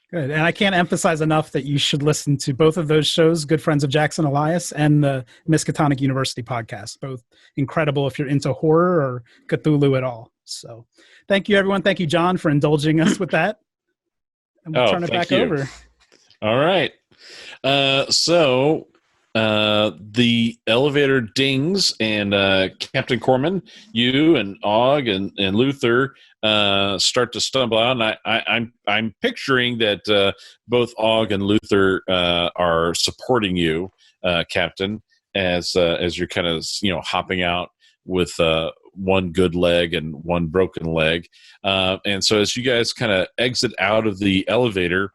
Good. And I can't emphasize enough that you should listen to both of those shows, Good Friends of Jackson Elias and the Miskatonic University podcast. Both incredible if you're into horror or Cthulhu at all. So thank you, everyone. Thank you, John, for indulging us with that. And we'll turn it back over. All right. So the elevator dings, and Captain Corman, you and Og and Luther start to stumble out. And I'm picturing that both Og and Luther are supporting you, Captain, as you're kind of hopping out with one good leg and one broken leg. And so as you guys kind of exit out of the elevator,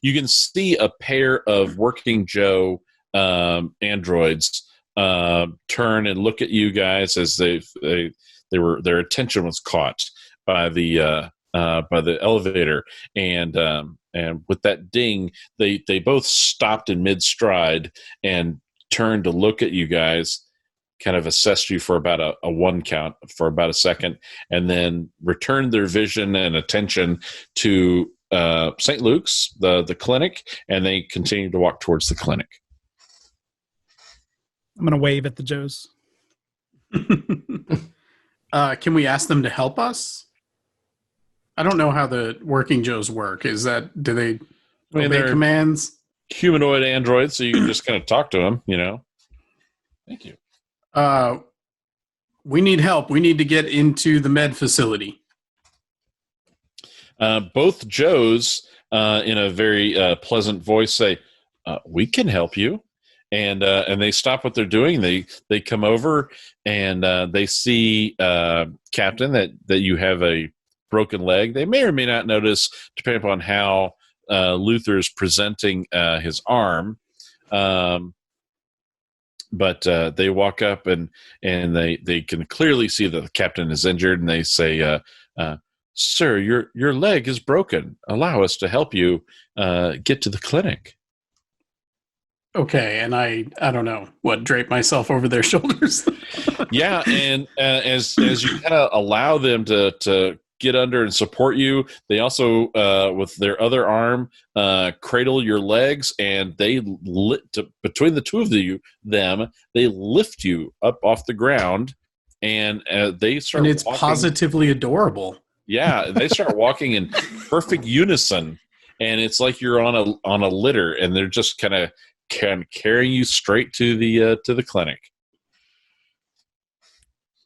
you can see a pair of Working Joe androids turn and look at you guys as their attention was caught by the elevator, and with that ding, they both stopped in mid stride and turned to look at you guys, kind of assessed you for about a one count for about a second, and then returned their vision and attention to St. Luke's, the clinic, and they continued to walk towards the clinic. I'm going to wave at the Joes. Can we ask them to help us? I don't know how the Working Joes work. Do they obey commands? Humanoid androids, so you can just kind of talk to them, Thank you. We need help. We need to get into the med facility. Both Joes, in a very pleasant voice, say, "We can help you." And they stop what they're doing. They come over and they see, Captain, that you have a broken leg. They may or may not notice, depending upon how Luther's presenting his arm. But they walk up and they can clearly see that the captain is injured, and they say, "Sir, your leg is broken. Allow us to help you get to the clinic." Okay, and I don't know what, drape myself over their shoulders. Yeah, and as you kind of allow them to get under and support you, they also with their other arm cradle your legs, and they between the two of them they lift you up off the ground, and they start. And it's walking. positively adorable. Yeah, they start walking in perfect unison, and it's like you're on a litter, and they're just kind of carrying you straight to the clinic.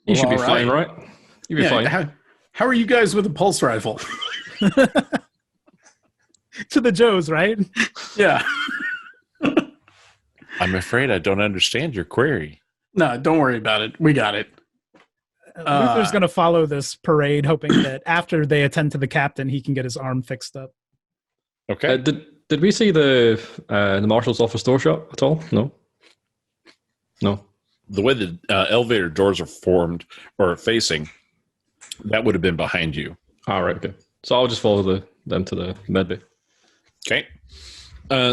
You should be all fine, right? You'll be fine. How are you guys with a pulse rifle? To the Joes, right? Yeah. I'm afraid I don't understand your query. No, don't worry about it. We got it. Luther's going to follow this parade, hoping that after they attend to the captain, he can get his arm fixed up. Okay. Did we see the marshal's office door shut at all? No. The way the elevator doors are formed or facing, that would have been behind you. All right. Okay. So I'll just follow them to the med bay. Okay.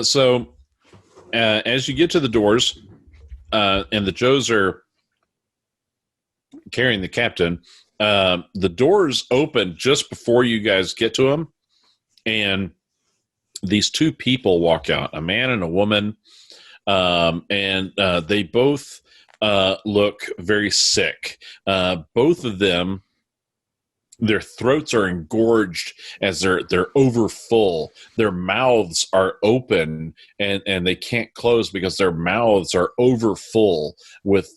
So as you get to the doors, and the Joes are carrying the captain, the doors open just before you guys get to him, and these two people walk out, a man and a woman, and they both look very sick. Both of them, their throats are engorged as they're over full. Their mouths are open and they can't close because their mouths are over full with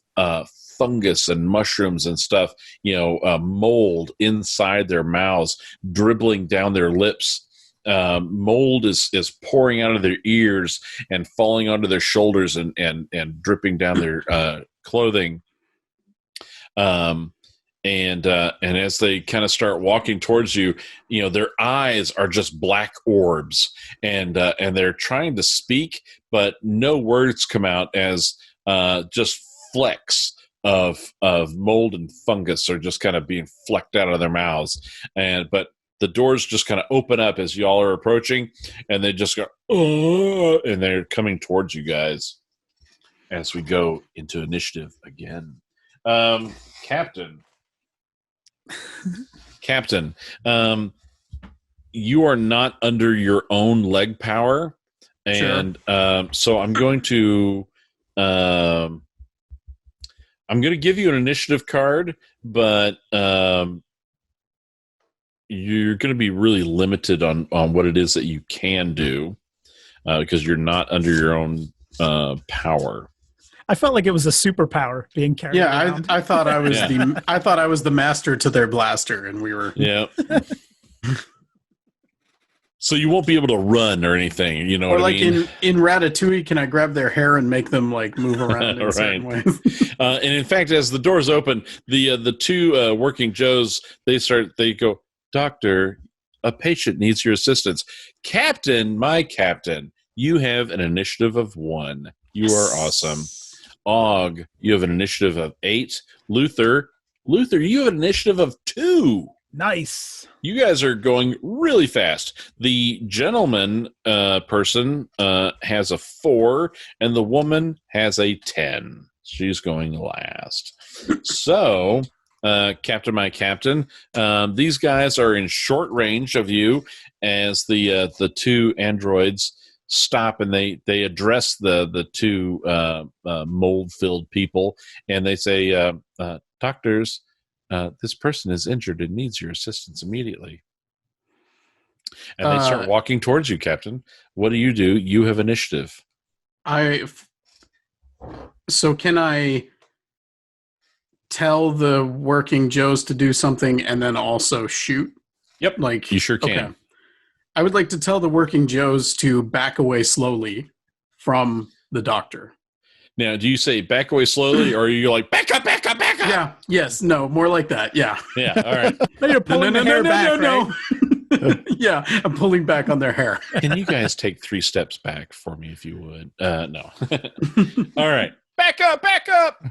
fungus and mushrooms and stuff, mold inside their mouths, dribbling down their lips. Mold is pouring out of their ears and falling onto their shoulders and dripping down their clothing. And as they kind of start walking towards you, their eyes are just black orbs, and they're trying to speak, but no words come out, as just flecks of mold and fungus are just kind of being flecked out of their mouths. But the doors just kind of open up as y'all are approaching, and they just go, oh, and they're coming towards you guys as we go into initiative again. Captain, you are not under your own leg power, and sure. So I'm going to give you an initiative card, but you're going to be really limited on what it is that you can do because you're not under your own power. I felt like it was a superpower being carried. Yeah, I thought I was I was the master to their blaster, and we were. Yeah. So you won't be able to run or anything, you know. Or what like I mean? in Ratatouille, can I grab their hair and make them like move around in certain ways? And in fact, as the doors open, the two working Joes they go, "Doctor, a patient needs your assistance." Captain, my captain, you have an initiative of 1. You are awesome. Og, you have an initiative of 8. Luther, you have an initiative of 2. Nice. You guys are going really fast. The gentleman person has a 4, and the woman has a 10. She's going last. So, Captain, my captain, these guys are in short range of you as the two androids stop, and they address the two mold-filled people, and they say, "Doctors, this person is injured and needs your assistance immediately." And they start walking towards you, Captain. What do? You have initiative. So can I tell the working Joes to do something and then also shoot? Yep, like you sure can. Okay. I would like to tell the working Joes to back away slowly from the doctor. Now, do you say back away slowly, or are you like back up, back up, back up? Yeah. Yes. No. More like that. Yeah. Yeah. All right. You're pulling the hair back, no. Yeah, I'm pulling back on their hair. Can you guys take 3 steps back for me, if you would? No. All right. Back up, back up.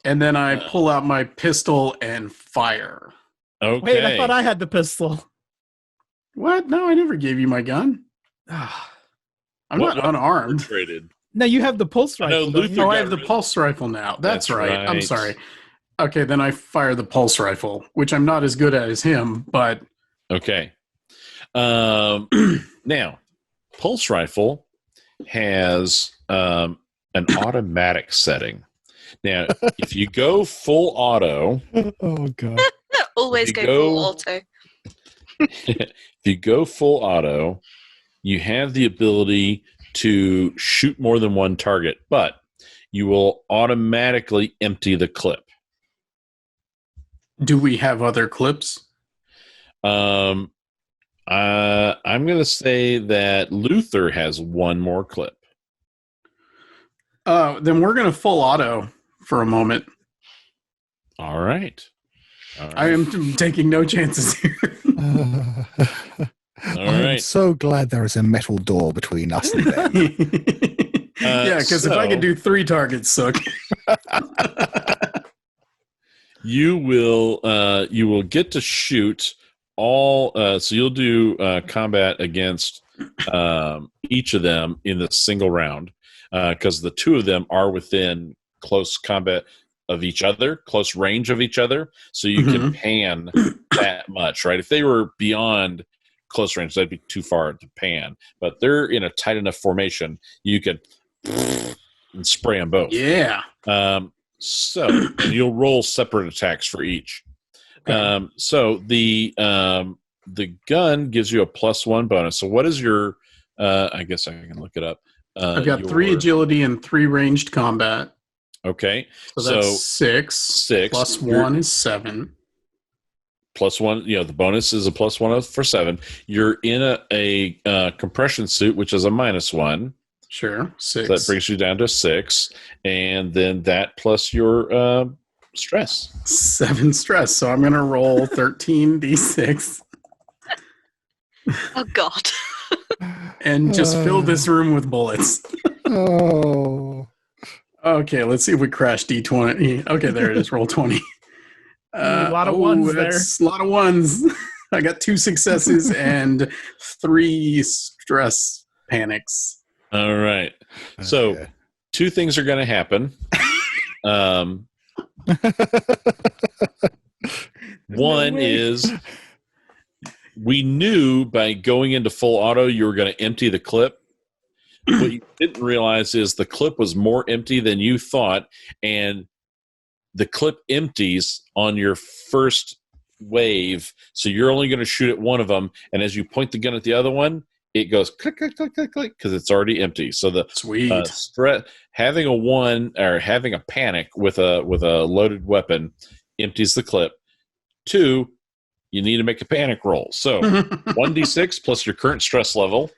And then I pull out my pistol and fire. Okay. Wait, I thought I had the pistol. What? No, I never gave you my gun. I'm not unarmed. Traded. No, you have the pulse I know rifle. don't Luther you? Oh, got I have the rid- pulse rifle now. That's right. I'm right. sorry. Okay, then I fire the pulse rifle, which I'm not as good at as him, but Okay. Now, pulse rifle has an automatic setting. Now, if you go full auto, Oh god. Always you go go- full auto. if you go full auto, you have the ability to shoot more than one target, but you will automatically empty the clip. do we have other clips? I'm going to say that Luther has one more clip. Then we're going to full auto for a moment. All right. I am taking no chances here. I'm right. so glad there is a metal door between us and them. Yeah, because if I could do 3 targets, Sook. You will get to shoot all. So you'll do combat against each of them in the single round because the 2 of them are within close combat of each other, close range of each other. So you can pan that much, right? If they were beyond close range, that'd be too far to pan. But they're in a tight enough formation, you could and spray them both. Yeah. So and you'll roll separate attacks for each. Okay. So the gun gives you a +1 bonus. So what is your? I guess I can look it up. I've got 3 agility and 3 ranged combat. Okay, So that's 6. 6 plus 1 is 7. +1. The bonus is a +1 for 7. You're in a compression suit, which is a -1. Sure. 6. So that brings you down to 6, and then that plus your stress. 7 stress. So I'm going to roll 13d6 Oh God. and just fill this room with bullets. Oh. Okay, let's see if we crash d20. Okay, there it is. Roll 20. A lot of ones that's a lot of ones. I got 2 successes and 3 stress panics. All right. So Okay. 2 things are going to happen. One is we knew by going into full auto you were going to empty the clip. What you didn't realize is the clip was more empty than you thought, and the clip empties on your first wave, so you're only going to shoot at one of them, and as you point the gun at the other one, it goes click, click, click, click, click, because it's already empty. So the Sweet. having a 1 or having a panic with a loaded weapon empties the clip. 2, you need to make a panic roll. So 1d6 plus your current stress level.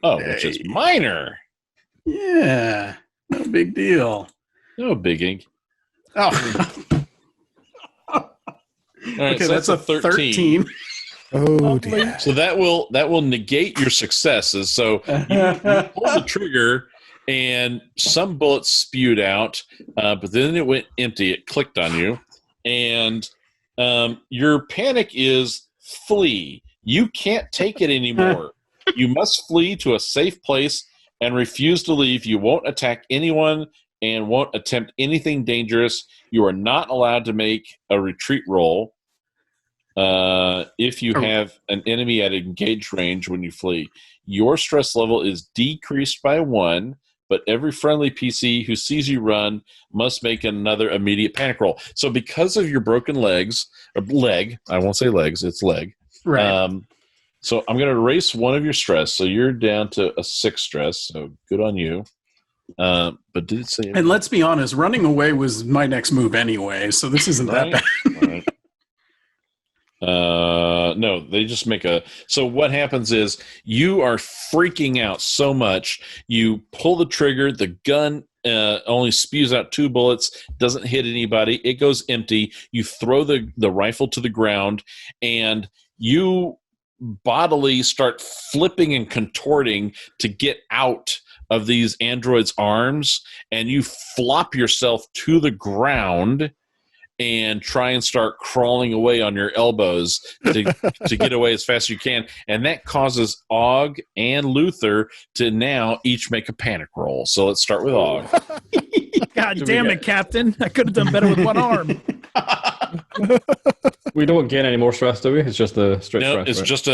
Oh, which is minor. Yeah. No big deal. No biggie. Oh. All right, Okay, so that's a 13. Oh dear. So that will negate your successes. So you pull the trigger, and some bullets spewed out, but then it went empty. It clicked on you, and your panic is flee. You can't take it anymore. You must flee to a safe place and refuse to leave. You won't attack anyone and won't attempt anything dangerous. You are not allowed to make a retreat roll if you have an enemy at engaged range when you flee. Your stress level is decreased by 1, but every friendly PC who sees you run must make another immediate panic roll. So because of your broken legs, or leg, I won't say legs, it's leg. Right. So I'm going to erase 1 of your stress. So you're down to a 6 stress. So good on you. But did it say? And let's be honest, running away was my next move anyway, so this isn't that bad. Right. No, they just make a. So what happens is you are freaking out so much. You pull the trigger. The gun only spews out 2 bullets. Doesn't hit anybody. It goes empty. You throw the rifle to the ground, and you bodily start flipping and contorting to get out of these androids' arms, and you flop yourself to the ground, and try and start crawling away on your elbows to get away as fast as you can. And that causes Og and Luther to now each make a panic roll. So let's start with Og. God damn it, Captain. I could have done better with one arm. We don't gain any more stress, do we? It's just a straight No, stress. it's right? just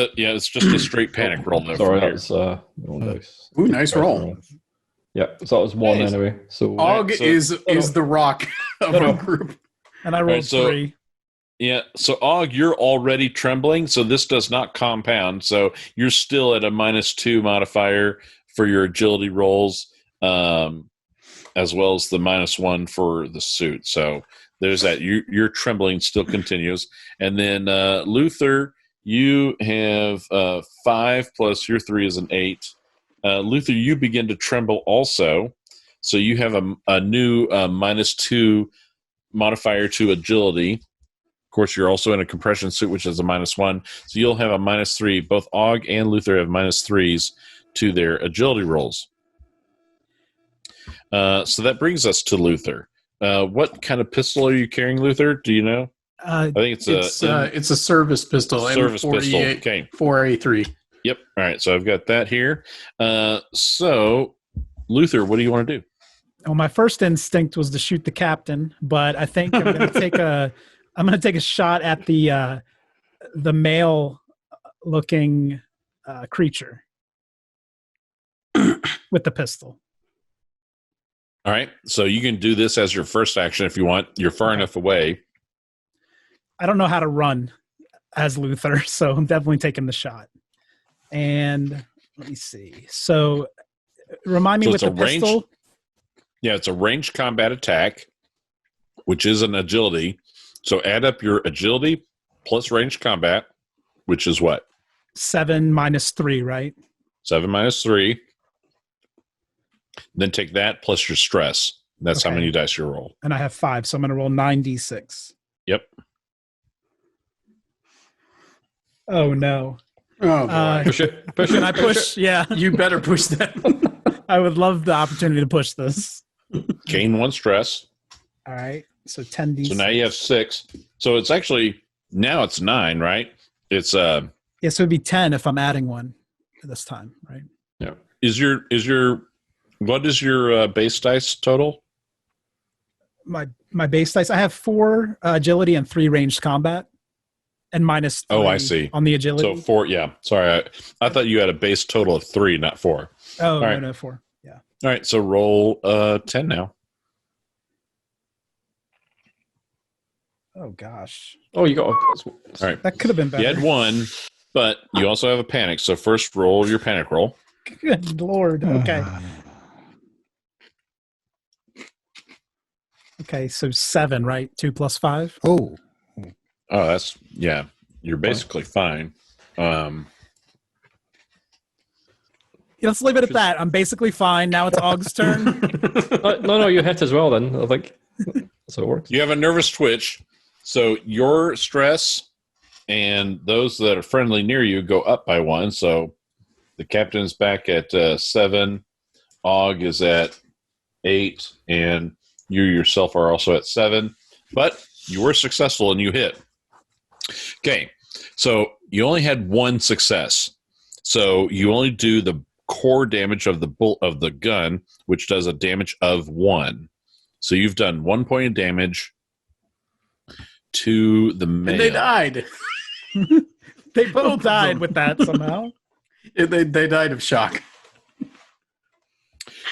a straight panic roll. Though, Sorry, from here. that's roll dice. Ooh, nice roll. Yeah, so that was one Nice. anyway. So Og so- is the rock of our group. And I rolled Right, so- 3. Yeah, so Og, you're already trembling, so this does not compound. So you're still at a -2 modifier for your agility rolls, as well as the -1 for the suit. So there's that. Your trembling still continues. And then Luther, you have 5 plus your 3 is an 8. Luther, you begin to tremble also. So you have a new -2 modifier to agility. Of course, you're also in a compression suit, which is a -1. So you'll have a -3. Both Og and Luther have -3s to their agility rolls. So that brings us to Luther. What kind of pistol are you carrying, Luther? Do you know? I think It's a service pistol. service pistol. M48 Okay. 4A3. Yep. All right. So I've got that here. So, Luther, what do you want to do? Well, my first instinct was to shoot the captain, but I think I'm going to take a shot at the male looking creature with the pistol. All right. So you can do this as your first action if you want. You're far enough away. I don't know how to run as Luther, so I'm definitely taking the shot. And let me see. So remind me So with it's the a range- pistol. Yeah, it's a ranged combat attack, which is an agility. So add up your agility plus ranged combat, which is what? 7 minus 3, right? 7 minus 3. Then take that plus your stress. That's how Okay. many dice you roll. And I have 5, so I'm going to roll 9d6. Yep. Oh, no. Oh, boy. push it. Push Can it. I push? Yeah. You better push that. I would love the opportunity to push this. Gain 1 stress. All right. So 10d6. So now you have 6. So it's actually, now it's 9, right? It's, Yeah, so it'd be 10 if I'm adding one this time, right? yeah. What is your base dice total? My base dice, I have 4 agility and 3 ranged combat. And minus 3 Oh, I see. on the agility. So 4, yeah. Sorry. I thought you had a base total of 3, not 4. Oh, right. no, 4. Yeah. All right. So roll 10 now. Oh, gosh. Oh, you got. All right. That could have been better. You had 1, but you also have a panic. So first roll your panic roll. Good Lord. Okay. Okay, so 7, right? 2 plus 5. Oh, Oh, that's, yeah. You're basically fine. Let's leave it at that. I'm basically fine. Now it's Aug's turn. No, you hit as well. Then I think that's how it works. You have a nervous twitch. So your stress and those that are friendly near you go up by 1. So the captain's back at 7. Og is at 8. And you yourself are also at 7. But you were successful and you hit. Okay. So you only had 1 success. So you only do the core damage of the bullet of the gun, which does a damage of 1. So you've done 1 point of damage to the male. And they died. They both died with that somehow. They died of shock.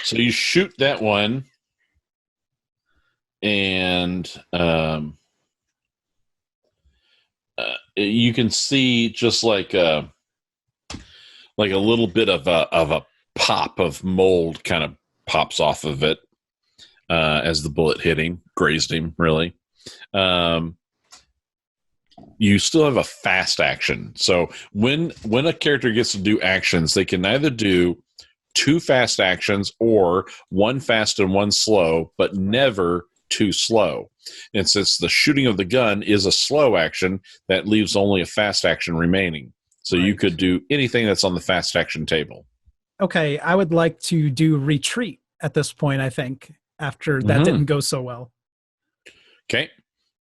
So you shoot that one, and you can see just like a little bit of a pop of mold kind of pops off of it as the bullet hit him, grazed him. Really, you still have a fast action. So when a character gets to do actions, they can either do 2 fast actions or 1 fast and 1 slow, but never 2 slow. And since the shooting of the gun is a slow action, that leaves only a fast action remaining. So you Right. could do anything that's on the fast action table. Okay, I would like to do retreat at this point, I think, after that Mhm. didn't go so well. Okay.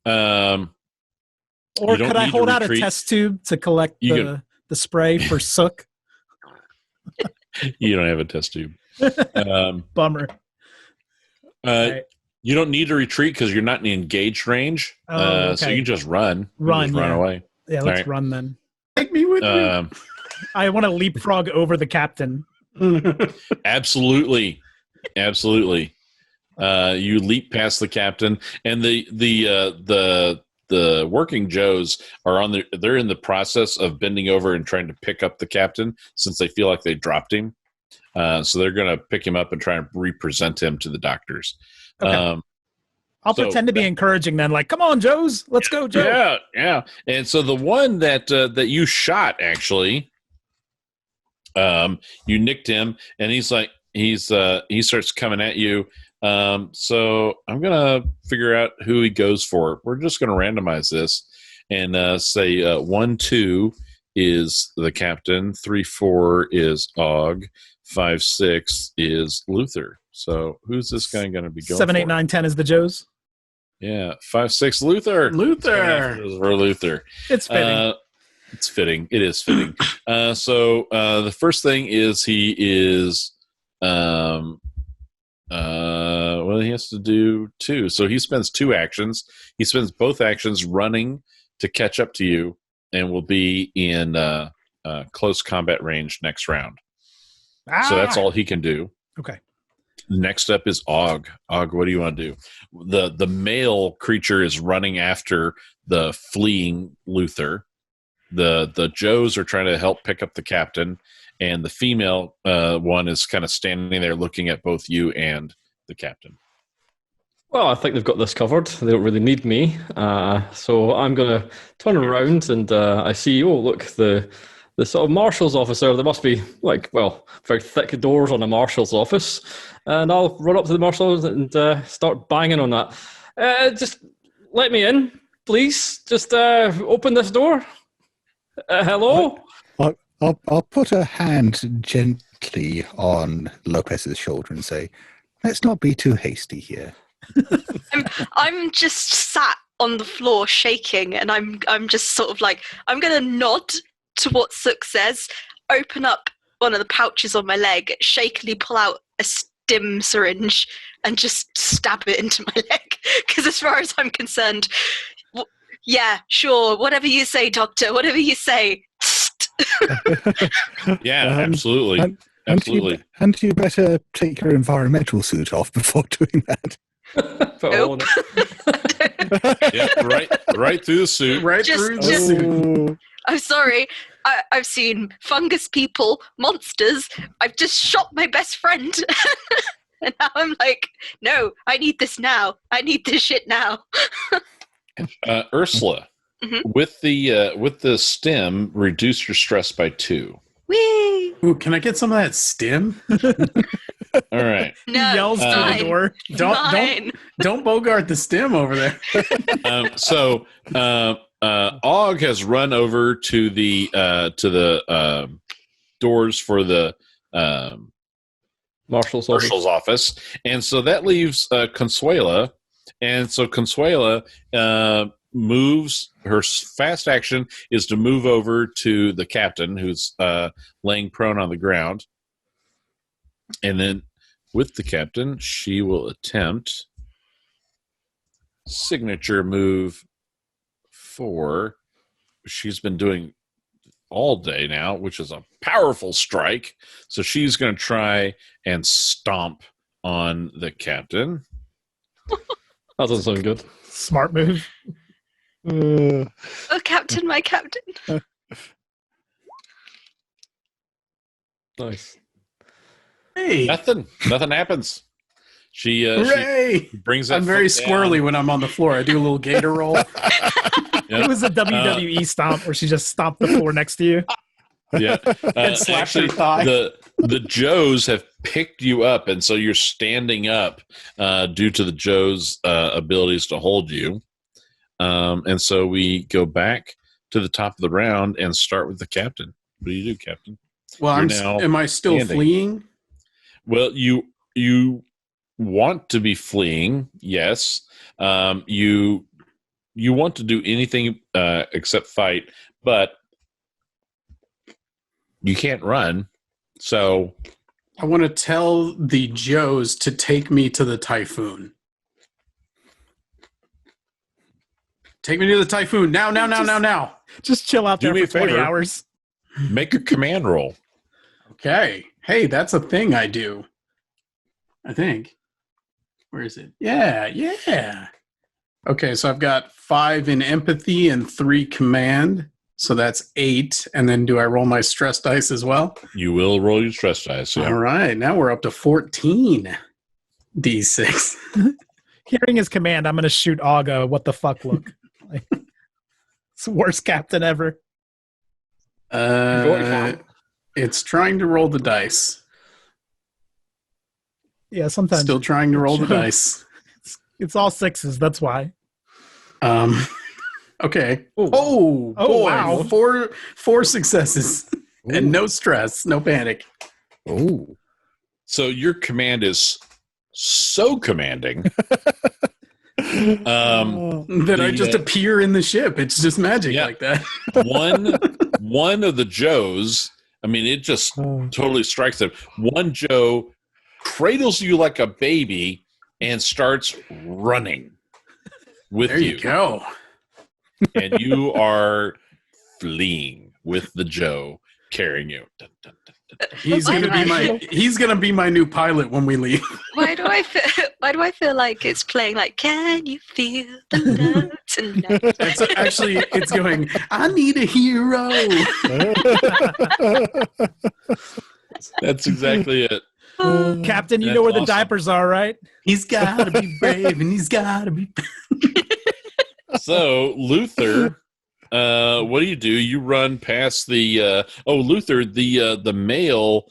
Or You don't could I need to hold out a retreat. test tube to collect You the spray for sook? You don't have a test tube. Bummer. Right. You don't need to retreat because you're not in engaged range. Oh, So okay. you can just run. Run, run yeah. away. Yeah, let's Alright. run then. Take me with you. I want to leapfrog over the captain. Absolutely. You leap past the captain, and the working Joes are they're in the process of bending over and trying to pick up the captain since they feel like they dropped him. So they're going to pick him up and try and represent him to the doctors. Okay. I'll pretend to be encouraging then, like, come on, Joes, let's go, Joe. Yeah. And so the one that you shot, actually, you nicked him, and he starts coming at you. So I'm gonna figure out who he goes for. We're just gonna randomize this and say 1-2 is the captain, 3-4 is Og, 5-6 is Luther. So who's this guy going to be going 7, for? 8, 9, 10 is the Joes. Yeah, 5-6 Luther. For Luther. It's fitting. It's fitting. It is fitting. So the first thing is he is well, he has to do 2. So he spends 2 actions. He spends both actions running to catch up to you, and will be in close combat range next round. So that's all he can do. Okay. Next up is Og. Og, what do you want to do? The male creature is running after the fleeing Luther. The Joes are trying to help pick up the captain, and the female one is kind of standing there looking at both you and the captain. Well, I think they've got this covered. They don't really need me. So I'm going to turn around and I see, oh, look, the sort of marshal's officer. There must be, very thick doors on a marshal's office. And I'll run up to the marshal and start banging on that. Just let me in, please. Just open this door. Hello? I'll put a hand gently on Lopez's shoulder and say, let's not be too hasty here. I'm just sat on the floor shaking, and I'm just sort of like, I'm gonna nod to what Sook says, open up one of the pouches on my leg, shakily pull out a stim syringe, and just stab it into my leg. Because as far as I'm concerned, yeah, sure, whatever you say, doctor, whatever you say. Yeah, absolutely. Absolutely. And you better take your environmental suit off before doing that. Nope. Yeah, right through the suit. Through the suit. I'm sorry. I've seen fungus people, monsters. I've just shot my best friend. And now I'm like, no, I need this now. I need this shit now. Ursula, with the stem, reduce your stress by 2. Whee! Ooh, can I get some of that stim? All right. No, Yells through the door. Don't bogart the stim over there. Og has run over to the doors for the Marshal's office, and so that leaves Consuela, and so Consuela moves. Her fast action is to move over to the captain, who's laying prone on the ground, and then with the captain, she will attempt signature move 4. She's been doing all day now, which is a powerful strike. So she's going to try and stomp on the captain. That doesn't sound good. Smart move. Oh, captain, my captain. Nice. Hey, Nothing happens. She hooray! brings that I'm very foot squirrely down. when I'm on the floor. I do a little gator roll. Yeah. It was a WWE stomp where she just stomped the floor next to you. Yeah, And slapped her thigh. the Joes have picked you up, and so you're standing up due to the Joes' abilities to hold you. And so we go back to the top of the round and start with the captain. What do you do, Captain? Well, am I still standing. fleeing? Well, you want to be fleeing, yes. You you want to do anything except fight, but you can't run. So I want to tell the Joes to take me to the typhoon. Take me to the typhoon now. Just chill out Do there me for a 20 favor. hours. make a command roll. Okay. Hey, that's a thing I do. I think. Where is it? Yeah. Okay, so I've got 5 in empathy and 3 command. So that's 8. And then do I roll my stress dice as well? You will roll your stress dice. Yeah. All right, now we're up to 14 D6. Hearing his command, I'm going to shoot Auga. What the fuck look? Like, it's the worst captain ever. It's trying to roll the dice. Yeah, sometimes. Still trying to roll the dice. It's all 6s. That's why. Okay. Ooh. Oh boy! Wow. 4 successes and no stress, no panic. Oh. So your command is so commanding That I just appear in the ship. It's just magic like that. one of the Joes, I mean, it just totally strikes them. One Joe cradles you like a baby and starts running with There you go. And you are fleeing with the Joe carrying you. Dun, dun, dun, dun. He's gonna be my new pilot when we leave. Why do I feel like it's playing like "Can you feel the love tonight"? It's going. I need a hero. That's exactly it. Captain, you That's know where the awesome. diapers are, right? He's got to be brave, and he's got to be. So Luther, what do? You run past the Luther, the male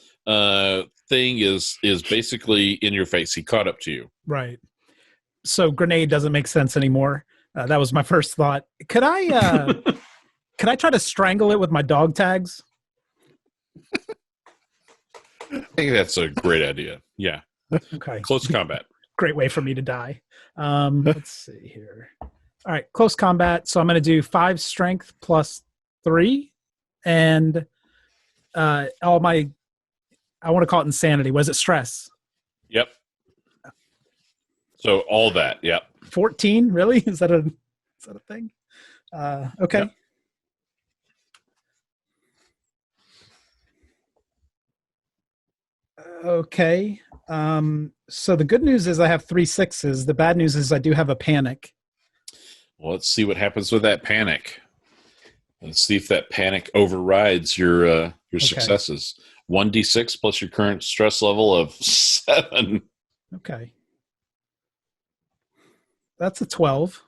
thing is basically in your face. He caught up to you. Right. So grenade doesn't make sense anymore. That was my first thought. Could I try to strangle it with my dog tags? I think that's a great idea. Yeah. Okay. Close combat. Great way for me to die. Let's see here. All right, close combat. So I'm going to do 5 strength plus 3, and all my. I want to call it insanity. Was it stress? Yep. So all that. Yep. 14. Really? Is that a thing? Okay. Yep. Okay. So the good news is I have 3 6s. The bad news is I do have a panic. Well, let's see what happens with that panic. Let's see if that panic overrides your successes. 1d6 plus your current stress level of 7. Okay. That's a 12.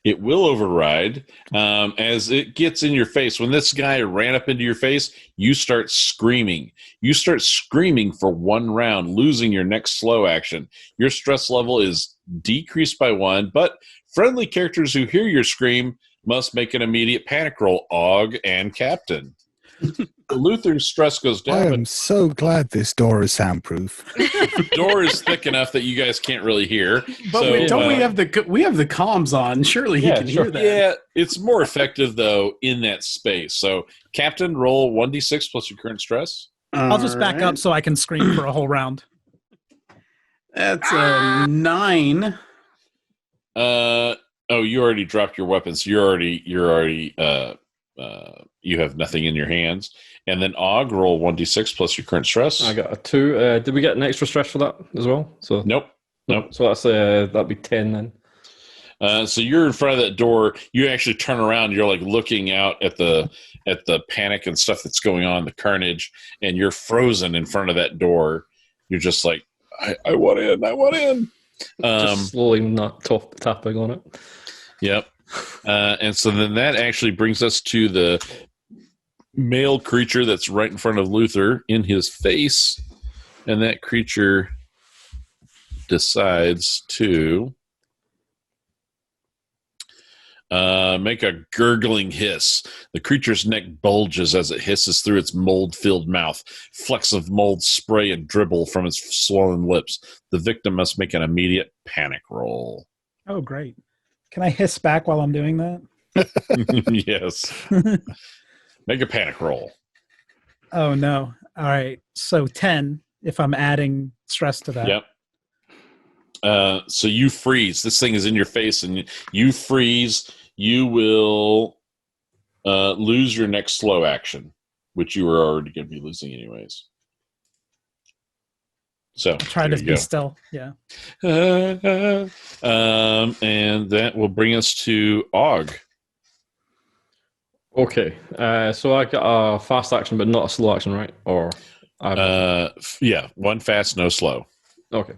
It will override as it gets in your face. When this guy ran up into your face, you start screaming. You start screaming for 1 round, losing your next slow action. Your stress level is decreased by 1, but friendly characters who hear your scream must make an immediate panic roll, Og and Captain. Luther's stress goes I down, am so glad this door is soundproof. the door is thick enough that you guys can't really hear. But So, don't we have the comms on? Surely he can hear that. Yeah, it's more effective, though, in that space. So, Captain, roll 1d6 plus your current stress. I'll just back All up right. so I can scream for a whole round. That's a 9. You already dropped your weapons. You have nothing in your hands. And then Og, roll 1d6 plus your current stress. I got a 2. Did we get an extra stress for that as well? So Nope. So that's that'd be 10 then. So you're in front of that door. You actually turn around. You're like looking out at the panic and stuff that's going on, the carnage, and you're frozen in front of that door. You're just like, I want in. I want in. Just slowly not tapping on it. Yep. And so then that actually brings us to the male creature that's right in front of Luther in his face. And that creature decides to make a gurgling hiss. The creature's neck bulges as it hisses through its mold-filled mouth. Flecks of mold spray and dribble from its swollen lips. The victim must make an immediate panic roll. Oh, great. Can I hiss back while I'm doing that? Yes. Make a panic roll. Oh no. All right. So 10 if I'm adding stress to that. Yep. So you freeze. This thing is in your face, and you freeze. You will lose your next slow action, which you were already going to be losing anyways. So Try to be still. Yeah. and that will bring us to Og. Okay, so I got a fast action, but not a slow action, right? Or Yeah, one fast, no slow. okay.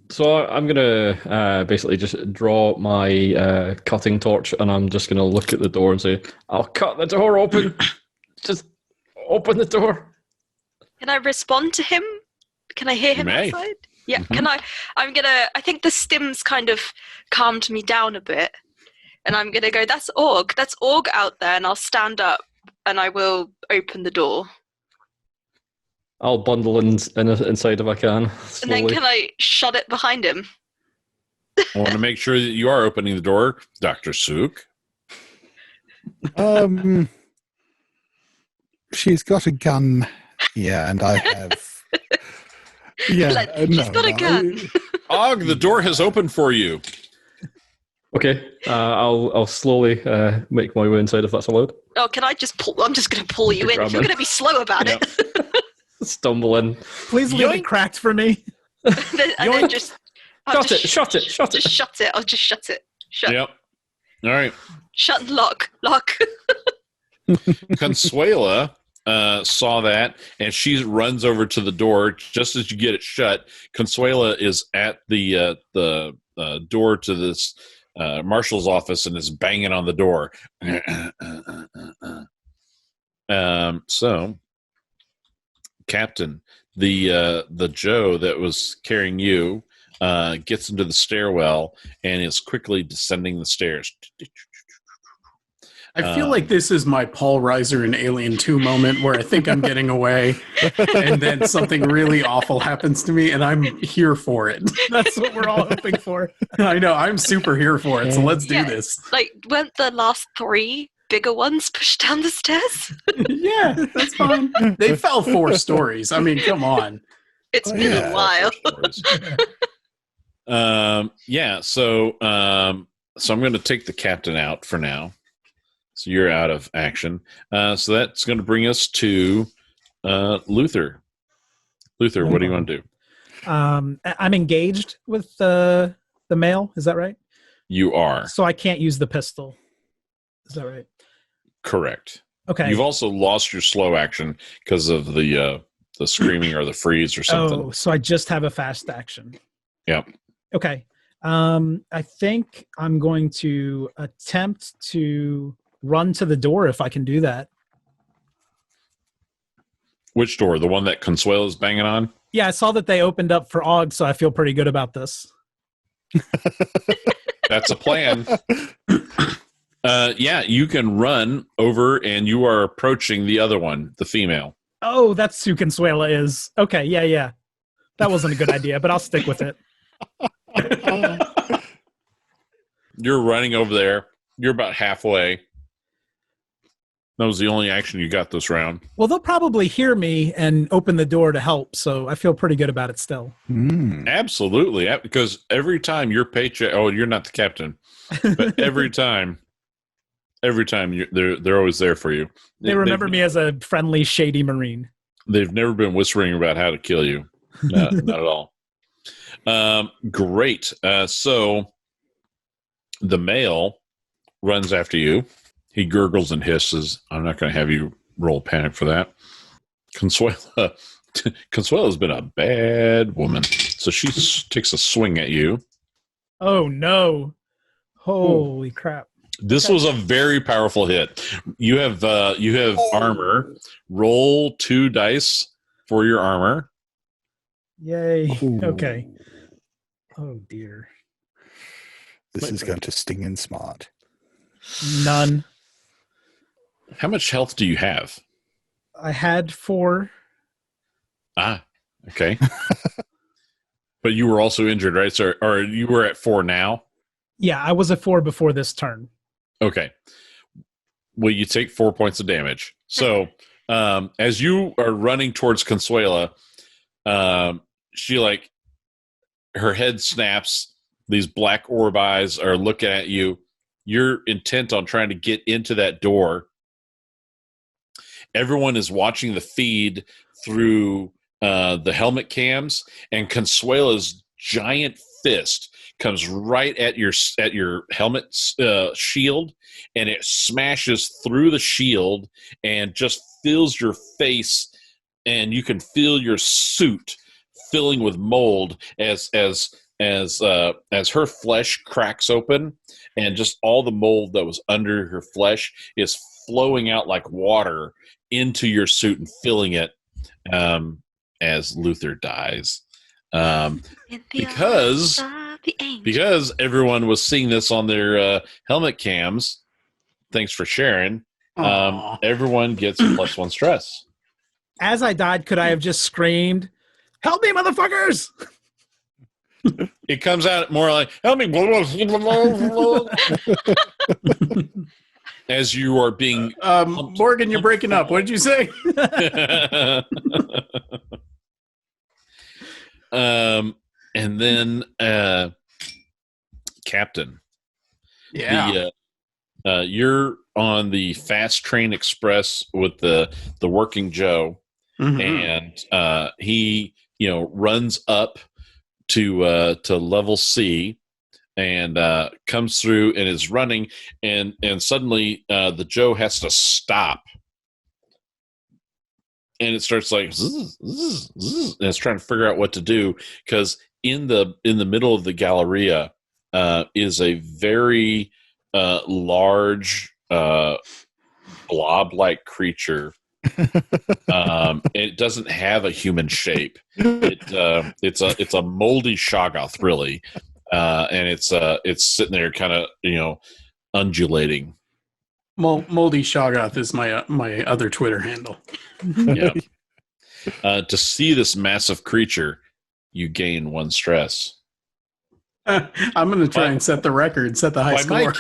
So I'm gonna basically just draw my cutting torch, and I'm just gonna look at the door and say, "I'll cut the door open. Just open the door." Can I respond to him? Can I hear him outside? Yeah. Mm-hmm. Can I? I think the stims kind of calmed me down a bit, and I'm gonna go. That's Org. That's Org out there, and I'll stand up and I will open the door. I'll bundle inside if I can. Slowly. And then can I shut it behind him? I want to make sure that you are opening the door, Dr. Sook. She's got a gun. Yeah, and I have. Yeah, she's got a gun. Og, the door has opened for you. Okay, I'll slowly make my way inside if that's allowed. Oh, can I just pull? I'm just going to pull you in. If you're going to be slow about it. Stumble in. Please leave it cracked for me. and then just shut it. Just shut it. I'll just shut it. Shut. Yep. All right. Shut and lock. Consuela saw that, and she runs over to the door just as you get it shut. Consuela is at the door to this marshal's office and is banging on the door. So, Captain, the Joe that was carrying you gets into the stairwell and is quickly descending the stairs. I feel like this is my Paul Reiser in Alien 2 moment where I think I'm getting away and then something really awful happens to me and I'm here for it. That's what we're all hoping for. I know, I'm super here for it, so let's do this. Like, weren't the last 3 bigger ones pushed down the stairs? Yeah, that's fine. They fell 4 stories. I mean, come on. It's been a while. So I'm going to take the captain out for now. So you're out of action. So that's going to bring us to Luther. Luther, what do you want to do? I'm engaged with the male. Is that right? You are. So I can't use the pistol. Is that right? Correct. Okay. You've also lost your slow action because of the screaming or the freeze or something. Oh, so I just have a fast action. Yep. Okay. I think I'm going to attempt to run to the door if I can do that. Which door? The one that Consuela's banging on? Yeah, I saw that they opened up for Og, so I feel pretty good about this. That's a plan. Yeah, you can run over and you are approaching the other one, the female. Oh, that's who Consuela is. Okay, yeah. That wasn't a good idea, but I'll stick with it. You're running over there. You're about halfway. That was the only action you got this round. Well, they'll probably hear me and open the door to help, so I feel pretty good about it still. Absolutely, because every time your paycheck, you're not the captain, but every time they're always there for you. They remember me as a friendly, shady Marine. They've never been whispering about how to kill you. Not at all. Great. So the male runs after you. He gurgles and hisses. I'm not going to have you roll panic for that. Consuela's been a bad woman. So she takes a swing at you. Oh, no. Holy crap. This was a very powerful hit. You have armor. Roll 2 dice for your armor. Yay. Ooh. Okay. Oh, dear. This is going to sting and smart. None. How much health do you have? I had 4. Okay. But you were also injured, right? So, or you were at 4 now? Yeah, I was a 4 before this turn. Okay. Well, you take 4 points of damage. So, as you are running towards Consuela, she her head snaps. These black orb eyes are looking at you. You're intent on trying to get into that door. Everyone is watching the feed through the helmet cams, and Consuela's giant fist comes right at your helmet shield, and it smashes through the shield and just fills your face, and you can feel your suit filling with mold as her flesh cracks open, and just all the mold that was under her flesh is flowing out like water into your suit and filling it, as Luther dies. Because everyone was seeing this on their helmet cams. Thanks for sharing. Everyone gets +1 stress. As I died, could I have just screamed, "Help me, motherfuckers!" It comes out more like, "Help me!" As you are being Morgan, you're breaking up. What did you say? And then Captain. Yeah. You're on the fast train express with the working Joe, and he runs up to level C and comes through and is running, and suddenly the Joe has to stop, and it starts like zzz, zzz, zzz, and it's trying to figure out what to do, because in the middle of the Galleria is a very large blob-like creature. It doesn't have a human shape. It's a moldy Shoggoth, really, and it's sitting there kind of undulating. Moldy Shoggoth is my other Twitter handle. Yeah. To see this massive creature, you gain 1 stress. I'm going to try and set the record, set the high score.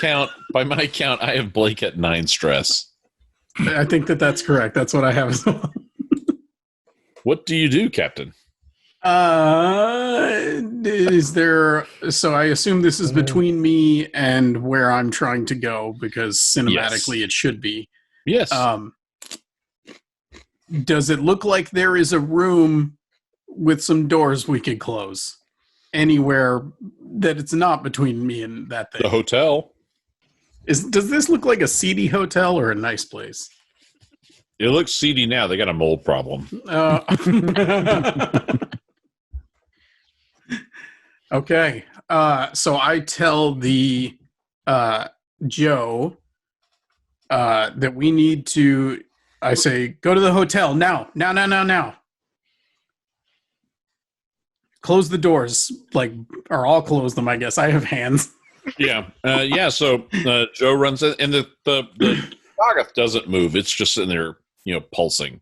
By my count, I have Blake at 9 stress. I think that's correct. That's what I have as well. What do you do, Captain? Is there? So I assume this is between me and where I'm trying to go, because cinematically it should be. Yes. Does it look like there is a room with some doors we could close anywhere that it's not between me and that thing? The hotel. Does this look like a seedy hotel or a nice place? It looks seedy now. They got a mold problem. Okay. So I tell the Joe that we need to. I say, go to the hotel now. Close the doors, or I'll close them. I guess I have hands. Yeah. So Joe runs in, and the Shoggoth doesn't move. It's just sitting there, pulsing.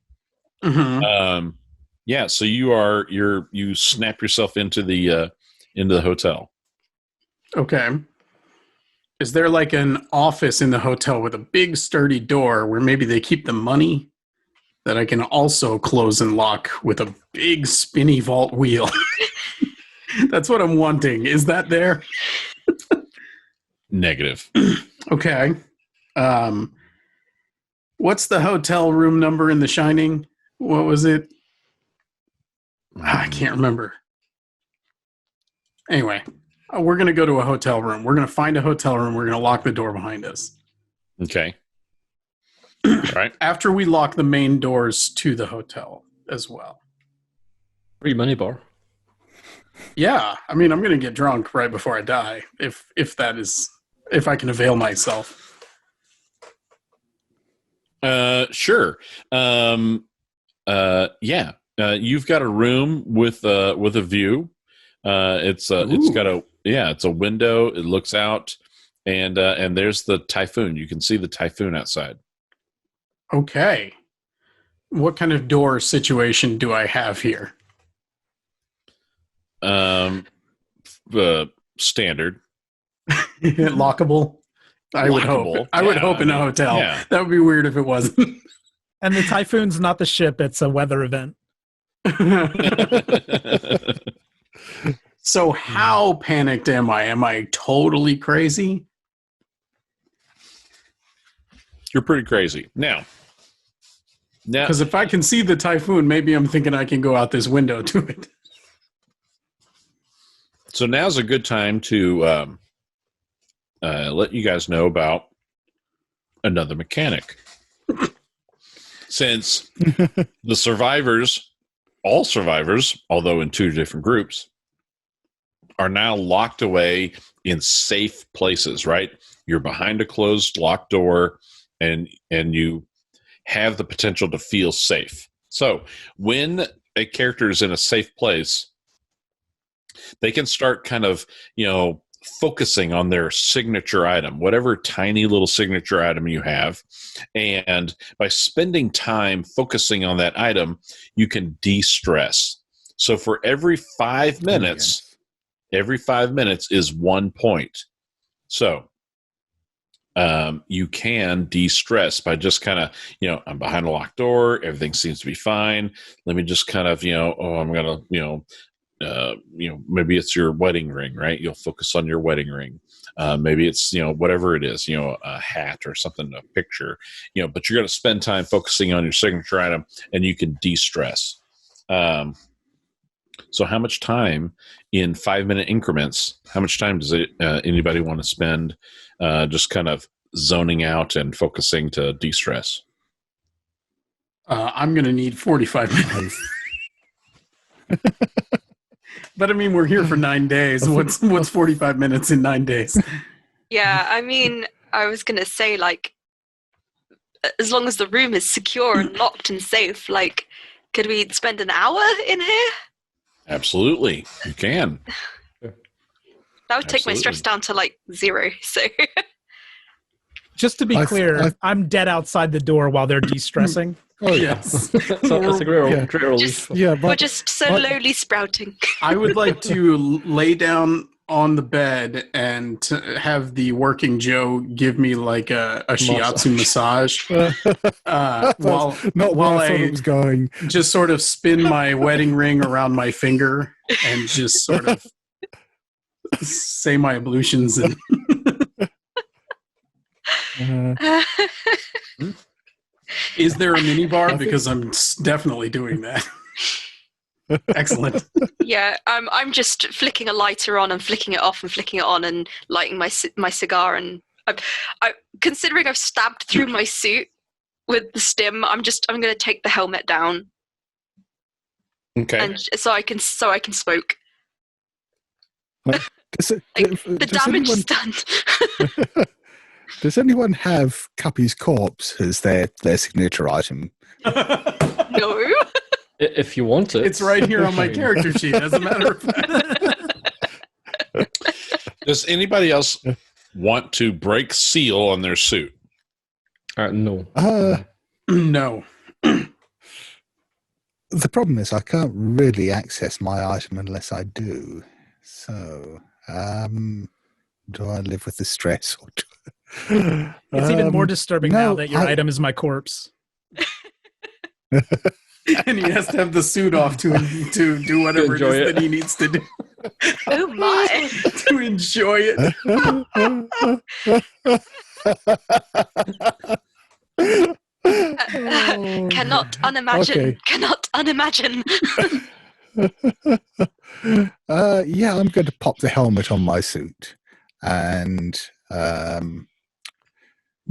Yeah. So you snap yourself into the hotel. Okay. Is there like an office in the hotel with a big sturdy door where maybe they keep the money that I can also close and lock with a big spinny vault wheel? That's what I'm wanting. Is that there? Negative. Okay. What's the hotel room number in The Shining? What was it? I can't remember. Anyway, we're going to go to a hotel room. We're going to find a hotel room. We're going to lock the door behind us. Okay. All right. After we lock the main doors to the hotel as well. Free mini bar. Yeah. I mean, I'm going to get drunk right before I die, if I can avail myself. Sure. Yeah. You've got a room with a view. It's got it's a window. It looks out, and there's the typhoon. You can see the typhoon outside. Okay. What kind of door situation do I have here? Standard. Lockable. I would hope. Lockable. I would Yeah, hope in a mean, hotel. yeah. That would be weird if it wasn't. And the typhoon's not the ship; it's a weather event. So how panicked am I? Am I totally crazy? You're pretty crazy. Now, Because if I can see the typhoon, maybe I'm thinking I can go out this window to it. so now's a good time to let you guys know about another mechanic. Since the survivors, all survivors, although in two different groups, are now locked away in safe places, right? You're behind a closed locked door and you have the potential to feel safe. So when a character is in a safe place, they can start kind of, focusing on their signature item, whatever tiny little signature item you have. And by spending time focusing on that item, you can de-stress. So for every 5 minutes, every 5 minutes is 1 point. So you can de-stress by just kind of, I'm behind a locked door. Everything seems to be fine. Let me just kind of, I'm going to, maybe it's your wedding ring, right? You'll focus on your wedding ring. Maybe it's, whatever it is, a hat or something, a picture, but you're going to spend time focusing on your signature item and you can de-stress. So how much time in 5-minute increments, how much time does anybody want to spend just kind of zoning out and focusing to de-stress? I'm going to need 45 minutes. But I mean, we're here for 9 days. What's 45 minutes in 9 days? Yeah, I mean, I was going to say, as long as the room is secure and locked and safe, could we spend an hour in here? Absolutely. You can. That would take my stress down to 0, so... Just to be clear, I'm dead outside the door while they're de-stressing. Oh, yes. That's a great relief. We're just slowly sprouting. I would like to lay down on the bed and to have the working Joe give me like a shiatsu massage while I was going. Just sort of spin my wedding ring around my finger and just sort of say my ablutions and Is there a mini bar? Because I'm definitely doing that. Excellent. Yeah, I'm just flicking a lighter on and flicking it off and flicking it on and lighting my cigar. And considering I've stabbed through my suit with the stim, I'm going to take the helmet down. Okay. And so I can smoke. The damage is done. Does anyone have Cuppy's corpse as their signature item? No. If you want it. It's right here on my character sheet, as a matter of fact. Does anybody else want to break seal on their suit? No. No. The problem is I can't really access my item unless I do. So, do I live with the stress? Or It's even more disturbing now that your item is my corpse. And he has to have the suit off to do whatever it is that he needs to do. Oh my! To enjoy it. Cannot unimagine. Okay. Cannot unimagine. Yeah, I'm going to pop the helmet on my suit and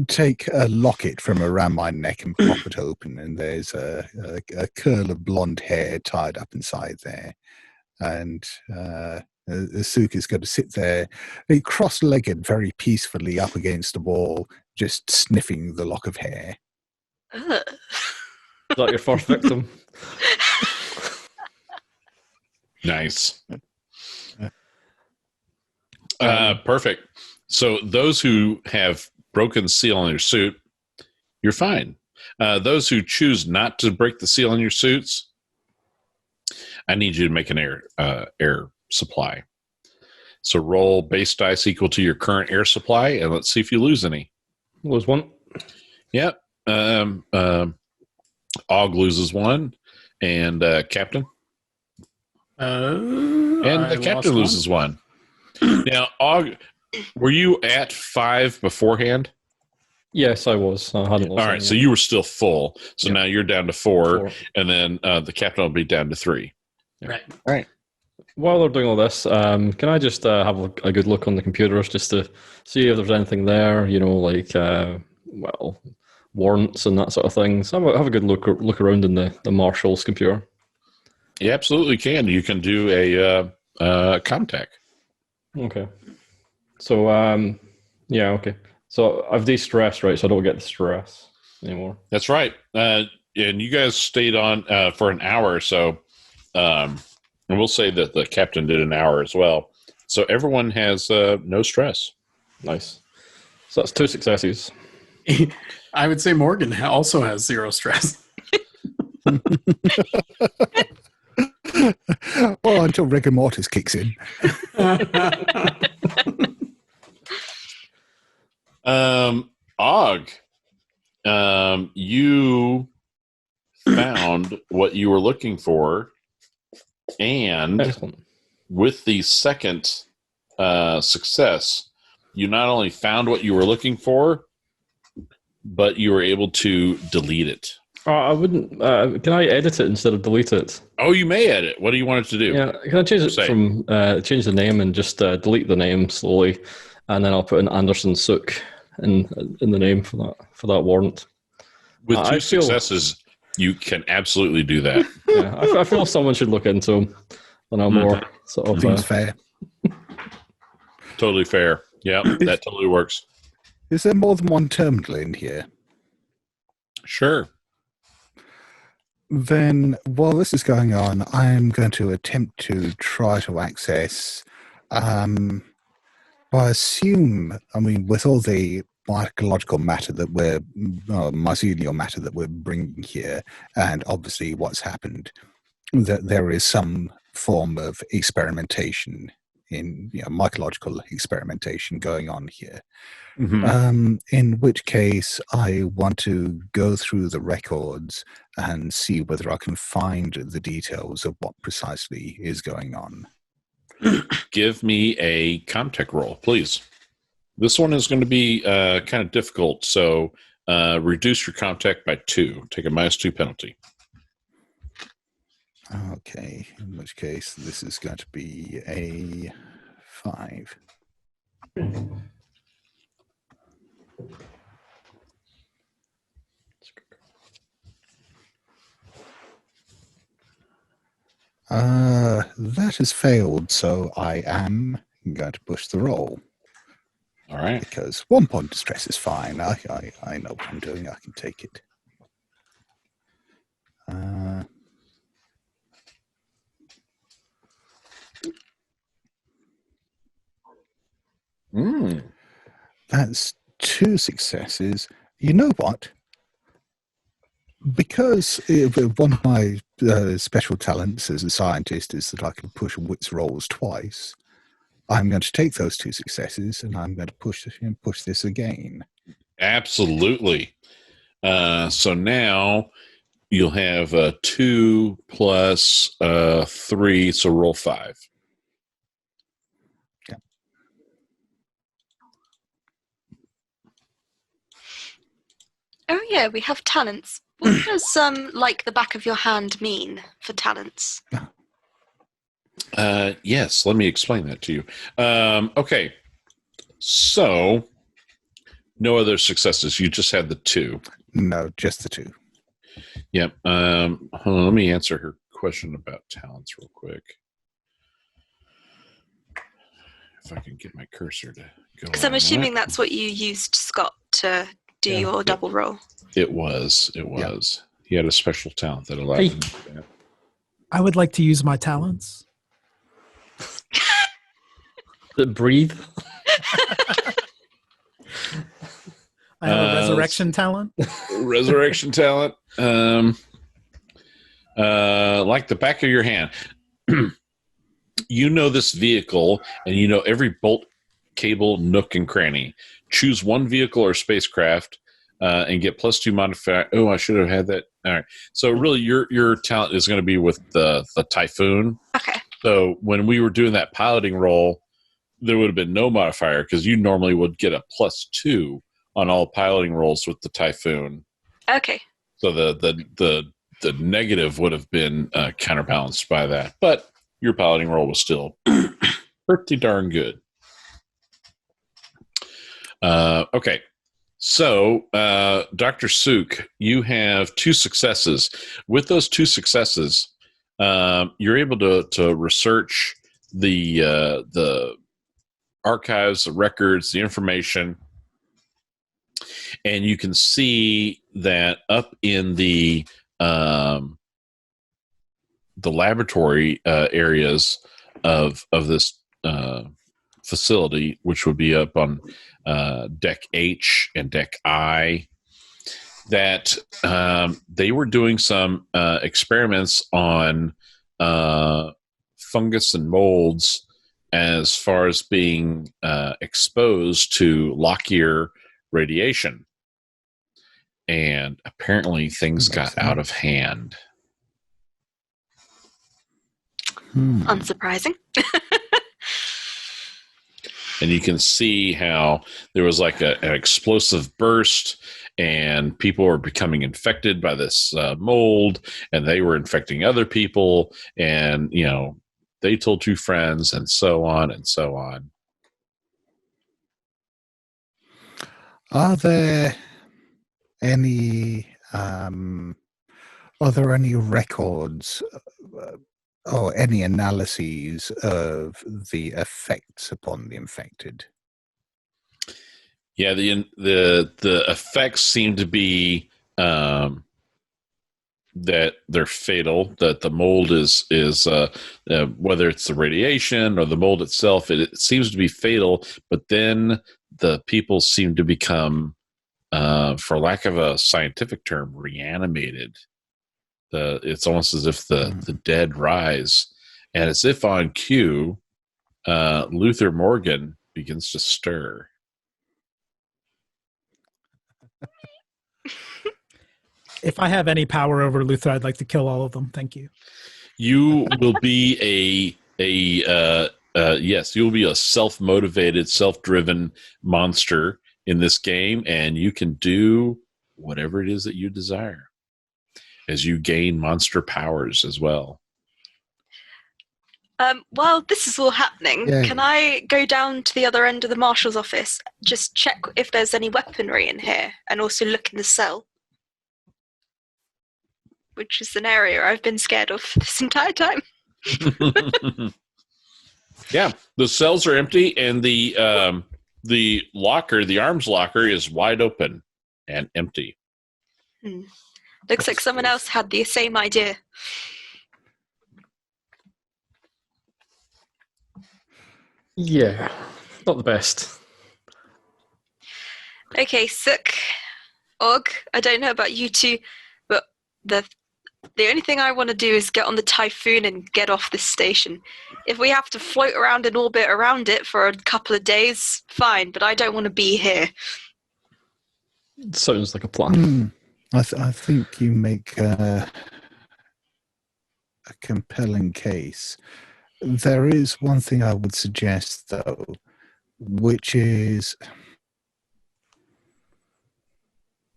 take a locket from around my neck and pop it open, and there's a curl of blonde hair tied up inside there. And Asuka is going to sit there, cross-legged, very peacefully up against the wall, just sniffing the lock of hair. Ugh. Is that your first victim? Nice. Perfect. So those who have broken seal on your suit, you're fine. Those who choose not to break the seal on your suits, I need you to make an air supply. So roll base dice equal to your current air supply, and let's see if you lose any. Was one. Yep. Og loses one, and Captain. And the Captain loses one. Now, Og, were you at 5 beforehand? Yes, I was. I hadn't lost. All right, so you were still full. So now you're down to 4, 4. and then the Captain will be down to 3. Right. All right. While they're doing all this, can I just have a good look on the computers just to see if there's anything there, like, warrants and that sort of thing. So have a good look around in the Marshal's computer. You absolutely can. You can do a contact. Okay. So, okay. So I've de-stressed, right, so I don't get the stress anymore. That's right. And you guys stayed on for an hour or so. And we'll say that the Captain did an hour as well. So everyone has no stress. Nice. So that's 2 successes. I would say Morgan also has 0 stress. Well, until rigor mortis kicks in. Og, you found what you were looking for, and Excellent. with the second success, you not only found what you were looking for, but you were able to delete it. I wouldn't. Can I edit it instead of delete it? Oh, you may edit. What do you want it to do? Yeah. Can I change it from change the name and just delete the name slowly, and then I'll put in Anderson Sook in the name for that warrant. With 2 successes, you can absolutely do that. Yeah, I feel someone should look into them. And I'm more sort of Seems fair. Totally fair. Yeah, that totally works. Is there more than one terminal in here? Sure. Then, while this is going on, I'm going to attempt to try to access. I assume, with all the mycological matter that mycelial matter that we're bringing here, and obviously what's happened, that there is some form of experimentation in mycological experimentation going on here. Mm-hmm. In which case, I want to go through the records and see whether I can find the details of what precisely is going on. Give me a contact roll, please. This one is going to be kind of difficult, so reduce your contact by 2. Take a -2 penalty. Okay, in which case this is going to be a 5. That has failed, so I am going to push the roll. All right. Because 1 point of stress is fine. I know what I'm doing. I can take it. That's 2 successes. You know what? Because one of my special talents as a scientist is that I can push wits rolls twice, I'm going to take those 2 successes and I'm going to push this again. Absolutely. So now you'll have 2 plus 3, so roll 5. Yeah. Oh yeah, we have talents. What does like the back of your hand mean for talents? Yes, let me explain that to you. Okay, so no other successes. You just had the 2. No, just the 2. Yep. Hold on, let me answer her question about talents real quick. If I can get my cursor to go. Because I'm assuming that's what you used, Scott, to do your double roll. It was. Yeah. He had a special talent that allowed him to do that. I would like to use my talents. Breathe. I have a resurrection talent. Resurrection talent. Like the back of your hand. you know this vehicle, and you know every bolt, cable, nook, and cranny. Choose one vehicle or spacecraft and get +2 modifier. Oh, I should have had that. All right. So really, your talent is going to be with the Typhoon. Okay. So when we were doing that piloting roll, there would have been no modifier because you normally would get a +2 on all piloting rolls with the Typhoon. Okay. So the negative would have been counterbalanced by that, but your piloting roll was still pretty darn good. Okay. So, Dr. Suk, you have 2 successes. With those 2 successes, you're able to research the archives, the records, the information, and you can see that up in the laboratory areas of this facility, which would be up on Deck H and Deck I, that they were doing some experiments on fungus and molds as far as being exposed to Lockyer radiation. And apparently things got out of hand. Unsurprising. And you can see how there was like an explosive burst, and people were becoming infected by this mold, and they were infecting other people, and they told 2 friends, and so on and so on. Are there any records or any analyses of the effects upon the infected? Yeah, the effects seem to be that they're fatal. That the mold is whether it's the radiation or the mold itself, it seems to be fatal. But then the people seem to become, for lack of a scientific term, reanimated. It's almost as if the dead rise, and as if on cue, Luther Morgan begins to stir. If I have any power over Luther, I'd like to kill all of them. Thank you. You will be yes, you'll be a self-motivated, self-driven monster in this game, and you can do whatever it is that you desire as you gain monster powers as well. While this is all happening, Yeah. Can I go down to the other end of the marshal's office, just check if there's any weaponry in here, and also look in the cell? Which is an area I've been scared of this entire time. Yeah, the cells are empty, and the locker, the arms locker, is wide open and empty. Looks like someone else had the same idea. Yeah, not the best. Okay, Suk, Og, I don't know about you two, but the only thing I want to do is get on the Typhoon and get off this station. If we have to float around in orbit around it for a couple of days, fine, but I don't want to be here. Sounds like a plan. I think you make a compelling case. There is one thing I would suggest, though, which is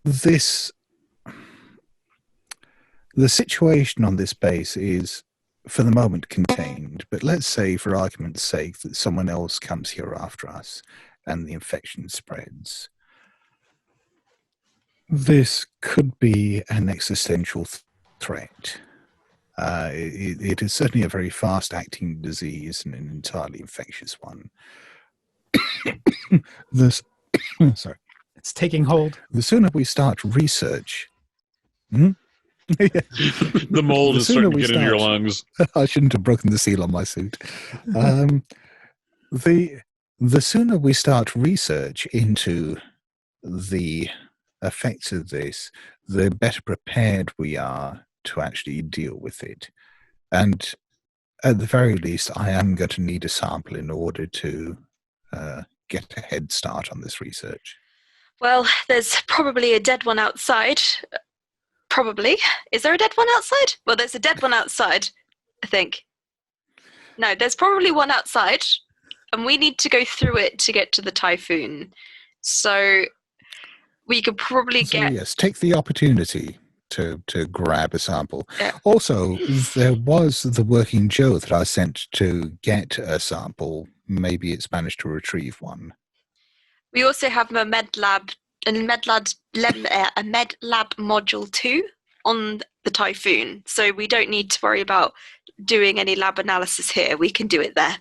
the situation on this base is, for the moment, contained. But let's say, for argument's sake, that someone else comes here after us and the infection spreads. This could be an existential threat. It is certainly a very fast-acting disease and an entirely infectious one. Sorry. It's taking hold. The sooner we start research... The mold is starting to get into your lungs. I shouldn't have broken the seal on my suit. The sooner we start research into the effects of this, the better prepared we are to actually deal with it. And At the very least, I am going to need a sample in order to get a head start on this research. Well, there's probably a dead one outside. Probably. Is there a dead one outside? Well, there's a dead one outside, I think. No, there's probably one outside, and we need to go through it to get to the typhoon. So we could probably So get... yes, take the opportunity to grab a sample. Yeah. Also, there was the working Joe that I sent to get a sample. Maybe it's managed to retrieve one. We also have a med lab module 2 on the typhoon, so we don't need to worry about doing any lab analysis here. We can do it there.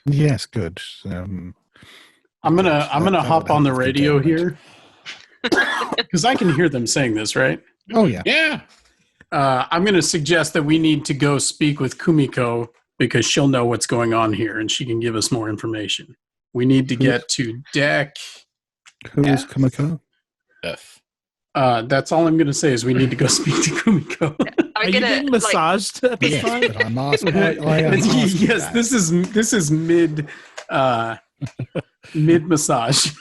Yes, good. I'm gonna hop on the radio here because I can hear them saying this, right? Oh yeah. Yeah. I'm gonna suggest that we need to go speak with Kumiko because she'll know what's going on here and she can give us more information. We need to get to deck. Who is Kumiko? F. That's all I'm gonna say is we need to go speak to Kumiko. Are you being massaged at this Yes, time? but I'm asking. I am asking Yes, that. this is mid massage.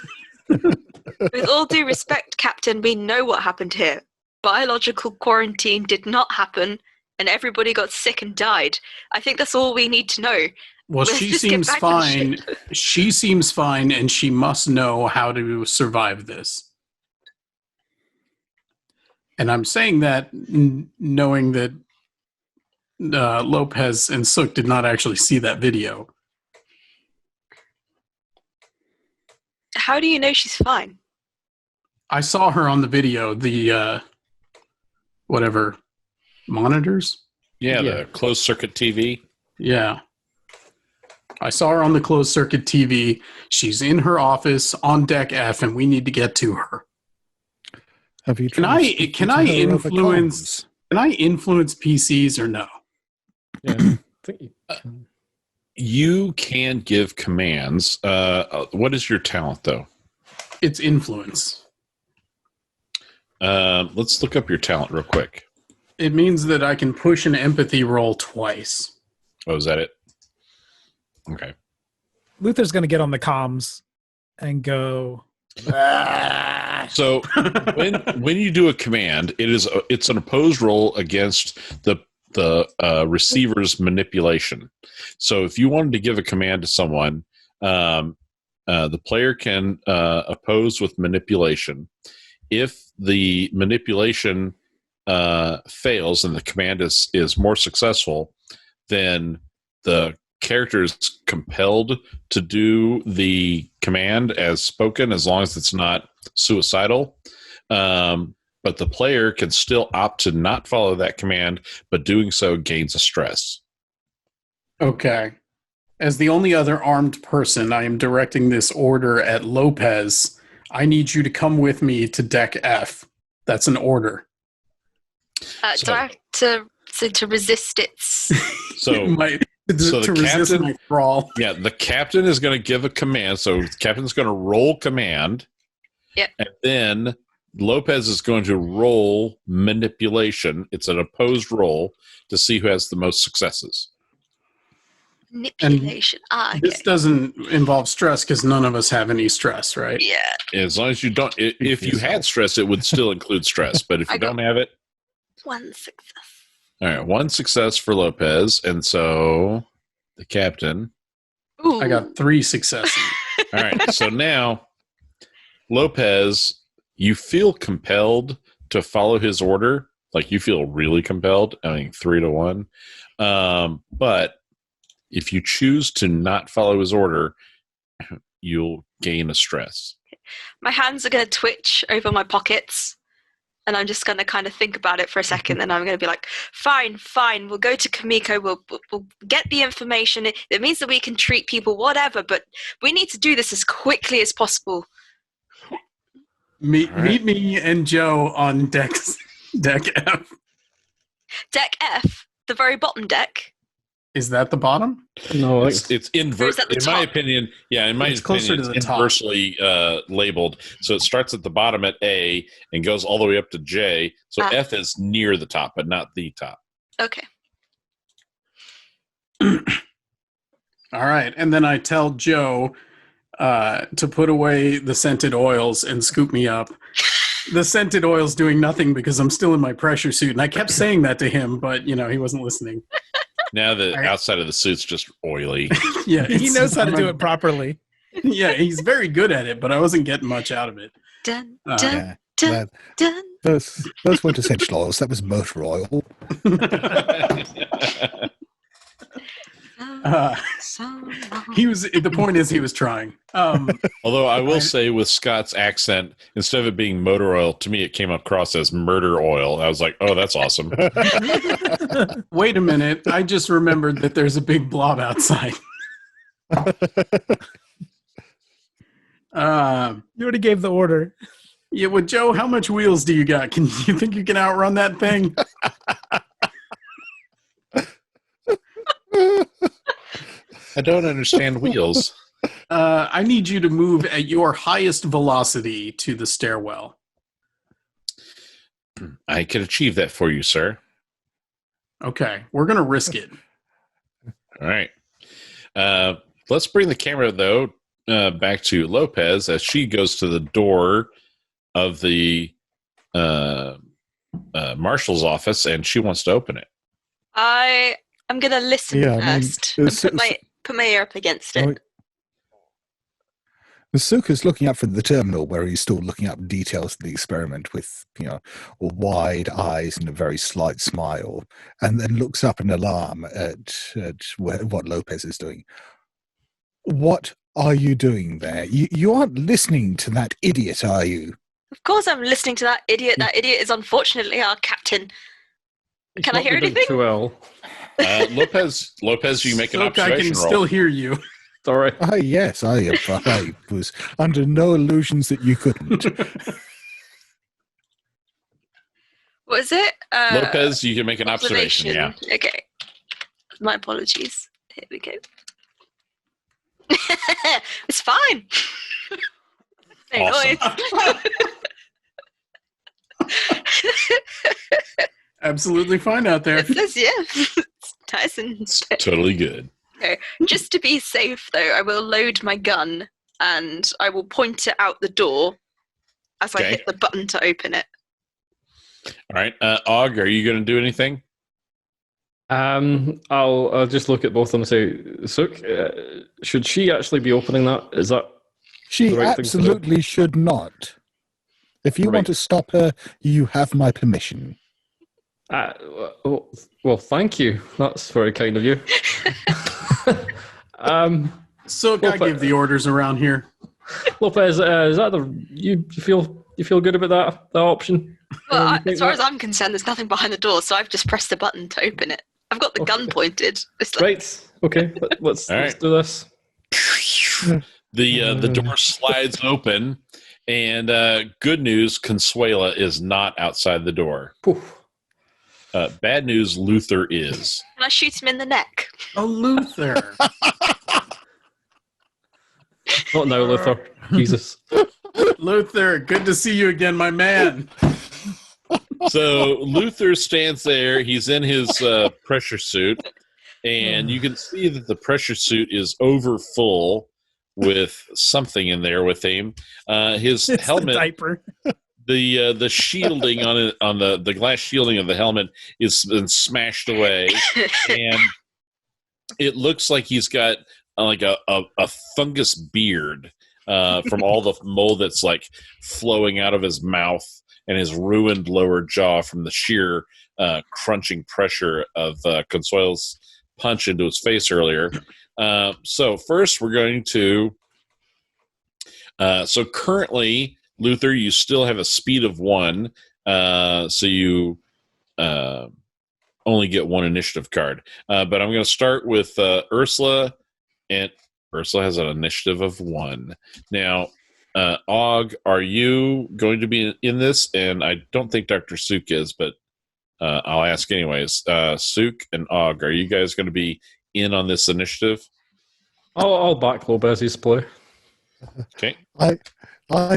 With all due respect, Captain, we know what happened here. Biological quarantine did not happen, and everybody got sick and died. I think that's all we need to know. Well, Let's she just get seems back to the fine. ship. She seems fine, and she must know how to survive this. And I'm saying that knowing that Lopez and Sook did not actually see that video. How do you know she's fine? I saw her on the video, the whatever monitors. Yeah, the closed circuit TV. Yeah. I saw her on the closed circuit TV. She's in her office on deck F, and we need to get to her. Have you Can tried I speaking can to I her over influence comms? can I influence PCs or no? Yeah, I think you can. You can give commands. What is your talent, though? It's influence. Let's look up your talent real quick. It means that I can push an empathy roll twice. Oh, is that it? Okay. Luther's going to get on the comms and go. So when you do a command, it's an opposed roll against the receiver's manipulation. So if you wanted to give a command to someone, the player can oppose with manipulation. If the manipulation fails and the command is more successful, then the character is compelled to do the command as spoken as long as it's not suicidal. But the player can still opt to not follow that command, but doing so gains a stress. Okay. As the only other armed person, I am directing this order at Lopez. I need you to come with me to deck F. That's an order. Do I have to resist its... So to resist captain, my thrall. yeah, the captain is going to give a command. So the captain's going to roll command. Yep. And then Lopez is going to roll manipulation. It's an opposed roll to see who has the most successes. Manipulation. Okay. This doesn't involve stress because none of us have any stress, right? Yeah. As long as you don't, if you had stress, it would still include stress. But if you don't have it, One success. all right, one success for Lopez. And so the captain. Ooh. I got 3 successes. All right. So now, Lopez, you feel compelled to follow his order. Like you feel really compelled. I mean, 3-1. But if you choose to not follow his order, you'll gain a stress. My hands are going to twitch over my pockets, and I'm just going to kind of think about it for a second, and I'm going to be like, fine, we'll go to Kamiko, we'll get the information. It means that we can treat people, whatever, but we need to do this as quickly as possible. Meet me and Joe on deck F. Deck F, the very bottom deck. Is that the bottom? No, It's Or is inverse. that the In my top? opinion, It's closer to the top. inversely labeled. So it starts at the bottom at A and goes all the way up to J. So Ah. F is near the top, but not the top. Okay. All right, and then I tell Joe to put away the scented oils and scoop me up. The scented oil's doing nothing because I'm still in my pressure suit, and I kept saying that to him, but he wasn't listening. Now the outside of the suit's just oily. Yeah, He knows how to do it properly. Yeah, he's very good at it, but I wasn't getting much out of it. Dun, Uh, dun, Yeah. dun, dun. Those weren't essential oils. That was motor oil. So long. The point is he was trying. Although I will say, with Scott's accent, instead of it being motor oil, to me it came across as murder oil. I was like, "Oh, that's awesome." Wait a minute, I just remembered that there's a big blob outside. You already gave the order. Yeah, well, Joe, how much wheels do you got? Can you think you can outrun that thing? I don't understand wheels. I need you to move at your highest velocity to the stairwell. I can achieve that for you, sir. Okay, we're going to risk it. All right. Let's bring the camera, though, back to Lopez as she goes to the door of the marshal's office, and she wants to open it. I'm gonna listen first and put my ear up against it. Masuka's looking up from the terminal where he's still looking up details of the experiment with, wide eyes and a very slight smile, and then looks up in alarm at what Lopez is doing. What are you doing there? You aren't listening to that idiot, are you? Of course I'm listening to that idiot. That idiot is unfortunately our captain. Can I hear anything? Too well. Lopez, you make an Look, observation I can roll. still hear you. Sorry. Yes, I was under no illusions that you couldn't. What is it? Lopez, you can make an observation. Yeah. Okay. My apologies. Here we go. It's fine. No Awesome. noise. Absolutely fine out there. It's nice and It's totally good. Okay. Just to be safe, though, I will load my gun and I will point it out the door as I hit the button to open it. All right. Og, are you going to do anything? I'll just look at both of them and say, Sook, should she actually be opening that? Is that She the right thing to do? absolutely should not. If you want to stop her, you have my permission. Well, thank you. That's very kind of you. So I give the orders around here. Lopez, is that you feel good about that option? Well, as far as I'm concerned, there's nothing behind the door, so I've just pressed the button to open it. I've got the gun pointed. It's like, Right. Okay. Let's do this. The door slides open, and good news, Consuela is not outside the door. Bad news, Luther is. Can I shoot him in the neck? Oh, Luther. Not now, Luther. Jesus. Luther, good to see you again, my man. So Luther stands there. He's in his pressure suit, and you can see that the pressure suit is over full with something in there with him. His It's helmet, the diaper. the shielding on the glass shielding of the helmet is been smashed away, and it looks like he's got like a fungus beard from all the mold that's like flowing out of his mouth and his ruined lower jaw from the sheer crunching pressure of Consuelo's punch into his face earlier. So first we're going to so currently, Luther, you still have a speed of 1, so you only get 1 initiative card. But I'm going to start with Ursula, and Ursula has an initiative of 1. Now, Og, are you going to be in this? And I don't think Dr. Sook is, but I'll ask anyways. Sook and Og, are you guys going to be in on this initiative? I'll back Lopez's play. Okay. I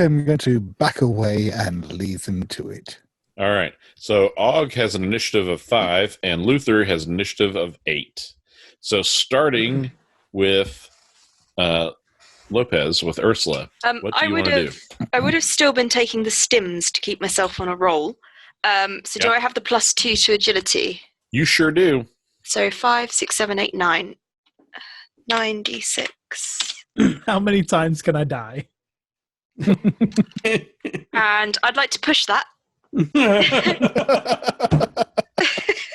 am going to back away and leave them to it. All right. So Og has an initiative of 5, and Luther has an initiative of 8. So starting with Lopez, with Ursula, what do you want to do? I would have still been taking the stims to keep myself on a roll. So do I have the +2 to agility? You sure do. So 5, 6, 7, 8, 9. 9d6. How many times can I die? And I'd like to push that.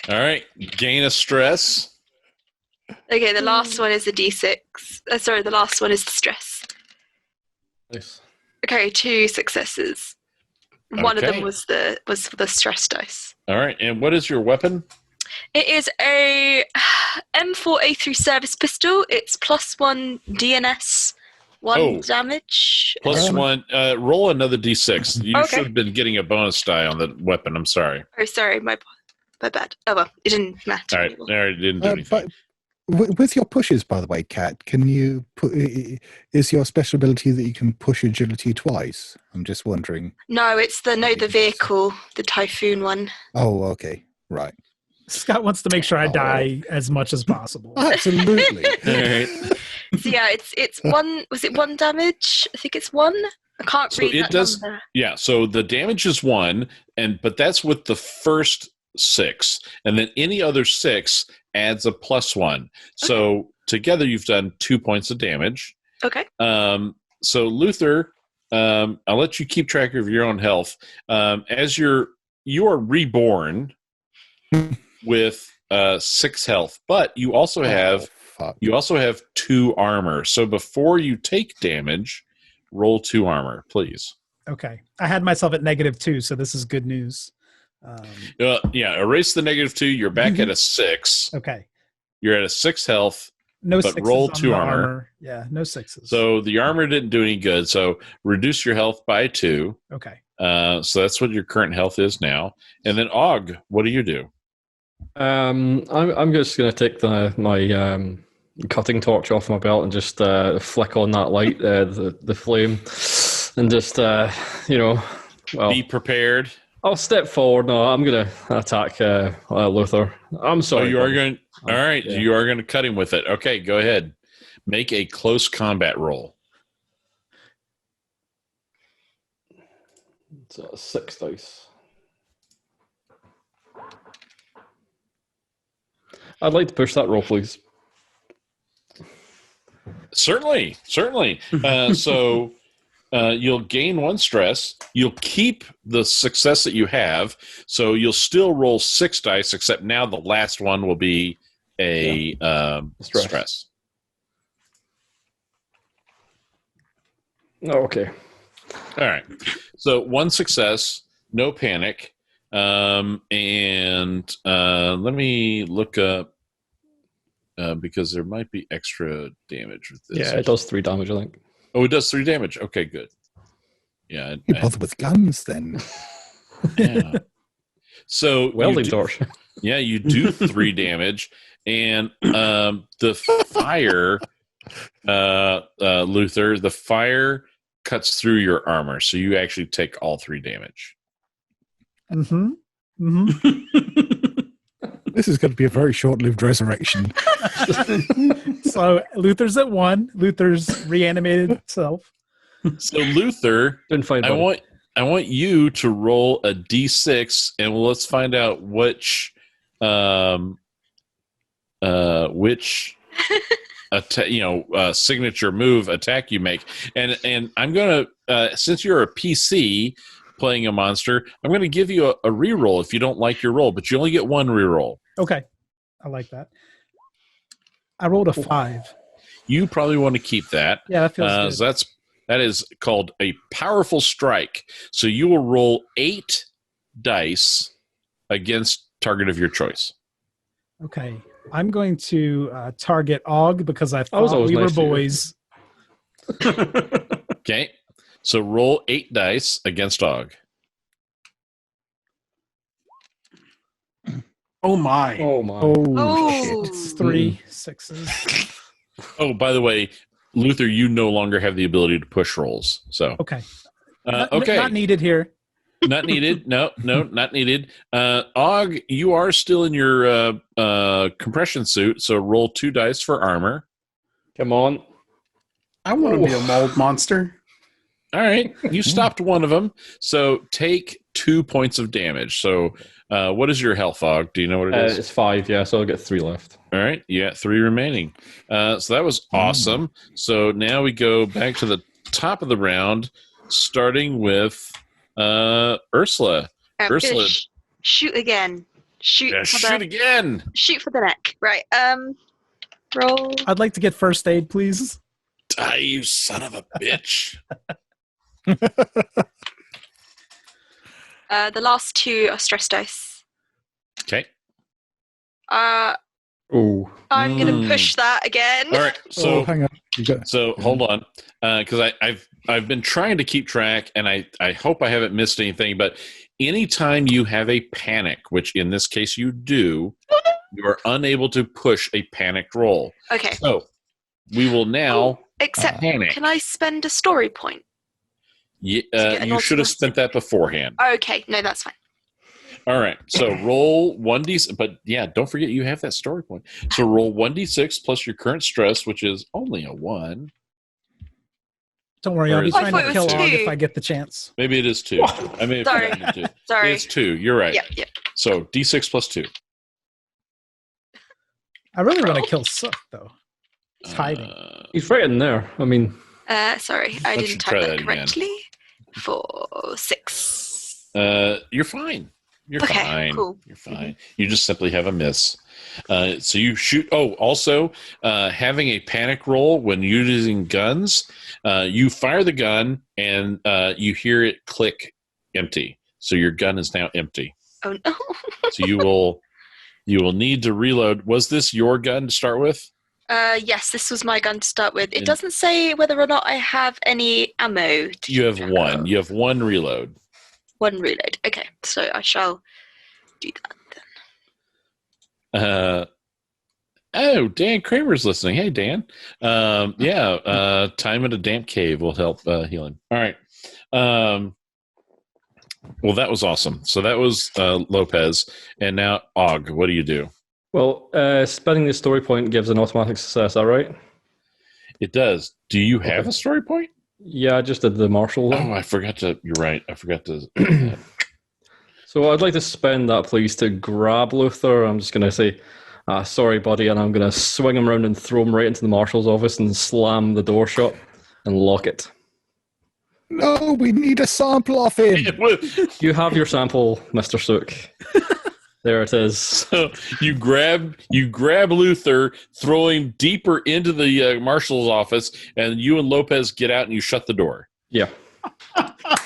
All right. Gain a stress. Okay, the last one is the d6. Sorry, the last one is the stress. Nice. Okay, 2 successes. One of Okay. them was the stress dice. All right. And what is your weapon? It is a M4A3 service pistol. It's +1 DNS, 1 damage. +1. Roll another d6. You Okay. should have been getting a bonus die on the weapon. I'm sorry. Oh, sorry, my bad. Oh well, it didn't matter. All right. anymore. All right. Didn't do anything. But with your pushes, by the way, Kat, can you is your special ability that you can push agility twice? I'm just wondering. No, it's the vehicle, the Typhoon one. Oh, okay, right. Scott wants to make sure I die as much as possible. Absolutely. All right. So yeah, it's 1. Was it 1 damage? I think it's 1. I can't So read it that does. number. Yeah. So the damage is 1, but that's with the first 6, and then any other 6 adds a +1. So together you've done 2 points of damage. Okay. So Luther, I'll let you keep track of your own health. As you are reborn with 6 health, but you also have fuck. 2 armor. So before you take damage, roll 2 armor, please. Okay. I had myself at -2, so this is good news. Yeah, erase the -2. You're back at a 6. Okay. You're at a 6 health. No But 6s roll on 2 the armor. Yeah, no 6s. So the armor didn't do any good. So reduce your health by 2. Okay. So that's what your current health is now. And then Og, what do you do? I'm just going to take my cutting torch off my belt and just flick on that light, the flame, and just Be prepared. I'll step forward. No, I'm going to attack Luther. I'm sorry. You are buddy. going. All right, Yeah. you are going to cut him with it. Okay, go ahead. Make a close combat roll. It's 6 dice. I'd like to push that roll, please. Certainly. So you'll gain 1 stress. You'll keep the success that you have. So you'll still roll 6 dice, except now the last one will be a stress. Oh, okay. All right. So 1 success, no panic. And let me look up because there might be extra damage with this. Yeah, it does 3 damage, I think. Oh, it does 3 damage. Okay, good. Yeah. You bother with guns then. Yeah. So Welding torch. Yeah, you do 3 damage, and the fire, Luther, the fire cuts through your armor, so you actually take all 3 damage. Mm-hmm. Mm-hmm. This is going to be a very short-lived resurrection. So Luther's at 1. Luther's reanimated itself. So Luther, Didn't find I want you to roll a d6, and let's find out which signature move attack you make. And I'm gonna since you're a PC playing a monster, I'm gonna give you a reroll if you don't like your roll, but you only get 1 reroll. Okay. I like that. I rolled a 5. You probably want to keep that. Yeah, that feels good. So that is called a powerful strike. So you will roll 8 dice against target of your choice. Okay. I'm going to target Og because I was thought always we were nice to you. boys. Okay. So roll 8 dice against Og. Oh my. Oh, my. Oh. It's 3 6s. Oh, by the way, Luther, you no longer have the ability to push rolls. So Okay. okay. Not needed here. Not needed. No, not needed. Og, you are still in your compression suit, so roll 2 dice for armor. Come on. I want to be a mold monster. All right, you stopped one of them, so take 2 points of damage. So, what is your health, Og? Do you know what it is? It's 5, yeah, so I'll get 3 left. All right, you got 3 remaining. So that was awesome. So now we go back to the top of the round, starting with Ursula. Ursula, shoot again. Shoot again. Shoot for the neck. Right. Roll. I'd like to get first aid, please. Die, you son of a bitch. The last 2 are stress dice. Okay. Oh. I'm gonna push that again. All right. So hang on. So hold on, because I've been trying to keep track, and I hope I haven't missed anything. But anytime you have a panic, which in this case you do, you are unable to push a panicked roll. Okay. So we will now Except, panic. can I spend a story point? Yeah, you should have spent that beforehand. Okay, no, that's fine. All right. So roll 1d, but yeah, don't forget you have that story point. So roll 1d6 plus your current stress, which is only a 1. Don't worry, I'll be I trying thought to it kill was Og 2. if I get the chance. Maybe it is 2. I may have Sorry. forgotten 2. Sorry. It's 2. You're right. Yep. So d6 plus 2. I really want to kill Sook, though. He's hiding. He's right in there. I mean, Sorry, I Let's didn't try type that that correctly. For 6. You're fine. You're Okay, fine. cool. You're fine. You just simply have a miss. So you shoot. Oh, also, having a panic roll when using guns, you fire the gun and you hear it click empty. So your gun is now empty. Oh no. So you will need to reload. Was this your gun to start with? Yes, this was my gun to start with. It doesn't say whether or not I have any ammo. You have 1. You have 1 reload. 1 reload. Okay, so I shall do that then. Oh, Dan Kramer's listening. Hey, Dan. Time in a damp cave will help heal him. All right. Well, that was awesome. So that was Lopez. And now, Og, what do you do? well, spending the story point gives an automatic success, all right? It does. Do you have a story point? Yeah, I just did the marshal one. Oh, I forgot to. You're right. I forgot to. So I'd like to spend that, please, to grab Luther. I'm just going to say, sorry, buddy, and I'm going to swing him around and throw him right into the marshal's office and slam the door shut and lock it. No, we need a sample of him. You have your sample, Mr. Sook. There it is. So you grab Luther, throw him deeper into the marshal's office, and you and Lopez get out and you shut the door. Yeah.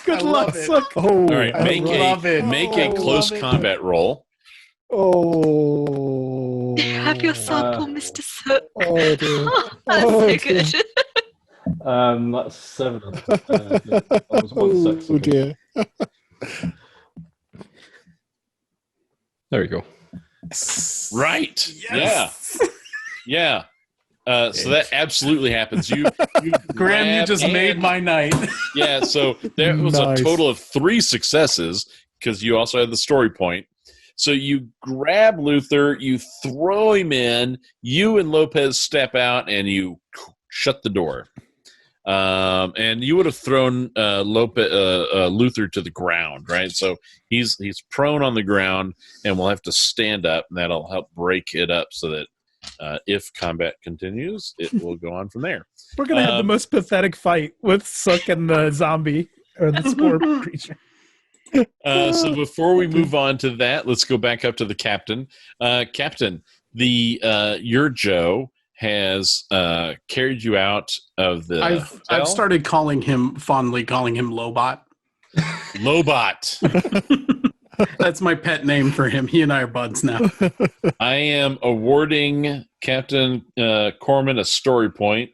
Good luck, Sook. Oh, All right, make a close it. combat roll. Oh. Have your sample, Mr. Sook. Oh, dear. That's Oh, so good. That's 7. That was 1 6. Oh, dear. There you go. Right. Yes. Yeah. So that absolutely happens. You Graham, you grab just made and- my night. Yeah, so there was Nice. a total of 3 successes because you also had the story point. So you grab Luther, you throw him in, you and Lopez step out, and you shut the door. And you would have thrown Luther to the ground, right? So he's prone on the ground, and we'll have to stand up, and that'll help break it up so that if combat continues, it will go on from there. We're going to have the most pathetic fight with Sook and the zombie, or the spore creature. So before we move on to that, let's go back up to the captain. Captain, your Joe has carried you out of the I've hotel. started fondly calling him Lobot. Lobot. That's my pet name for him. He and I are buds now. I am awarding Captain Corman a story point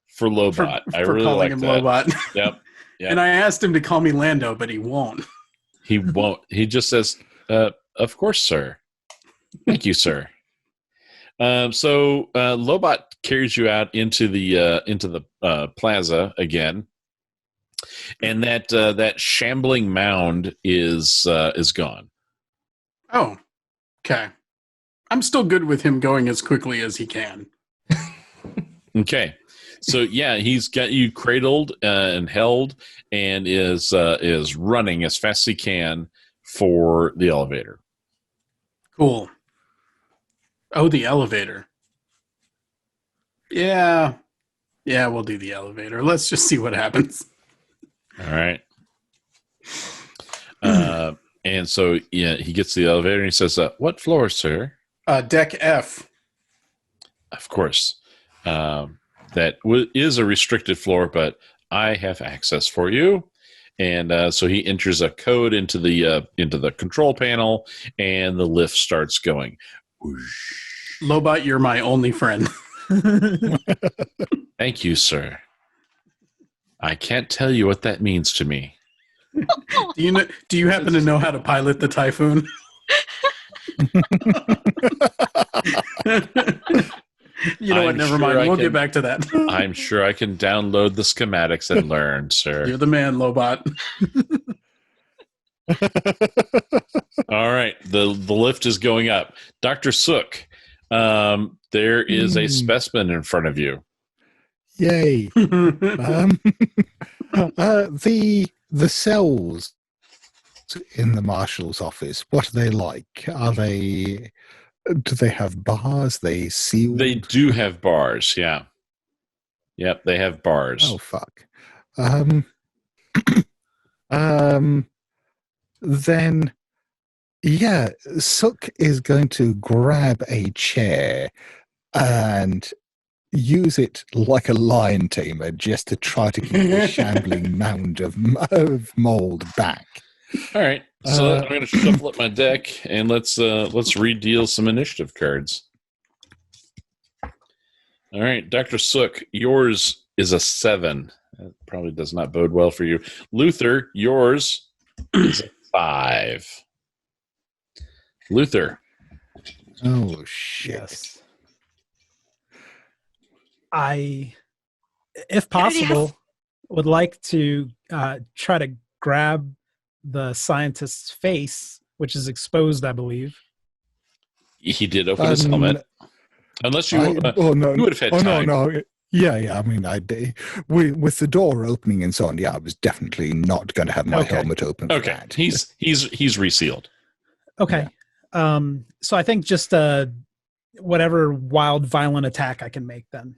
for Lobot. I for really calling like him that. Lobot. Yep. And I asked him to call me Lando, but he won't. He won't. He just says, "Of course, sir. Thank you, sir." So Lobot carries you out into the plaza again, And that shambling mound is gone. Oh, okay. I'm still good with him going as quickly as he can. Okay. So yeah, he's got you cradled and held, and is running as fast as he can for the elevator. Cool. Oh, the elevator. Yeah, we'll do the elevator. Let's just see what happens. All right. And so yeah, he gets to the elevator and he says, "What floor, sir?" Deck F. Of course, that is a restricted floor, but I have access for you. And so he enters a code into the control panel, and the lift starts going. Whoosh. Lobot, you're my only friend. Thank you, sir. I can't tell you what that means to me. Do you happen to know how to pilot the Typhoon? You know what? Never mind. We'll get back to that. I'm sure I can download the schematics and learn, sir. You're the man, Lobot. All right. The lift is going up. Dr. Sook, there is a specimen in front of you. Yay. The cells in the marshal's office, what are they like? Do they have bars? They sealed? They do have bars, yeah. Yep, they have bars. Oh, fuck. Then, yeah, Sook is going to grab a chair and use it like a lion tamer just to try to keep the shambling mound of mold back. All right, so I'm going to shuffle up my deck, and let's redeal some initiative cards. All right, Dr. Sook, yours is a 7. That probably does not bode well for you. Luther, yours is a 5. Luther. Oh, shit. Yes. I, if possible, would like to try to grab the scientist's face, which is exposed, I believe. He did open his helmet. Unless you, you would have had time. No. Yeah. I mean, with the door opening and so on. Yeah, I was definitely not going to have my helmet open. For that. He's resealed. Okay. Yeah. So I think just whatever wild, violent attack I can make then.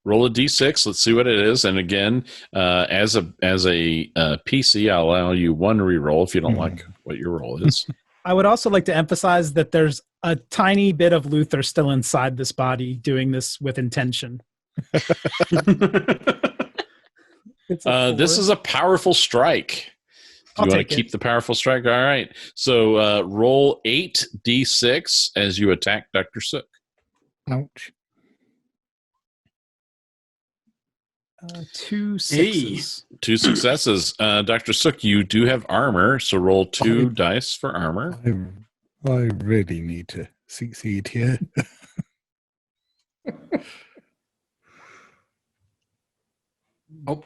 Roll a d6. Let's see what it is. And again, as a PC, I'll allow you one reroll if you don't like what your roll is. I would also like to emphasize that there's a tiny bit of Luther still inside this body doing this with intention. This is a powerful strike. Do you want to keep the powerful strike? All right. So roll 8d6 as you attack Dr. Sook. Ouch. 2 6s. 2 successes. Dr. Sook, you do have armor, so roll 2 dice for armor. I really need to succeed here. Not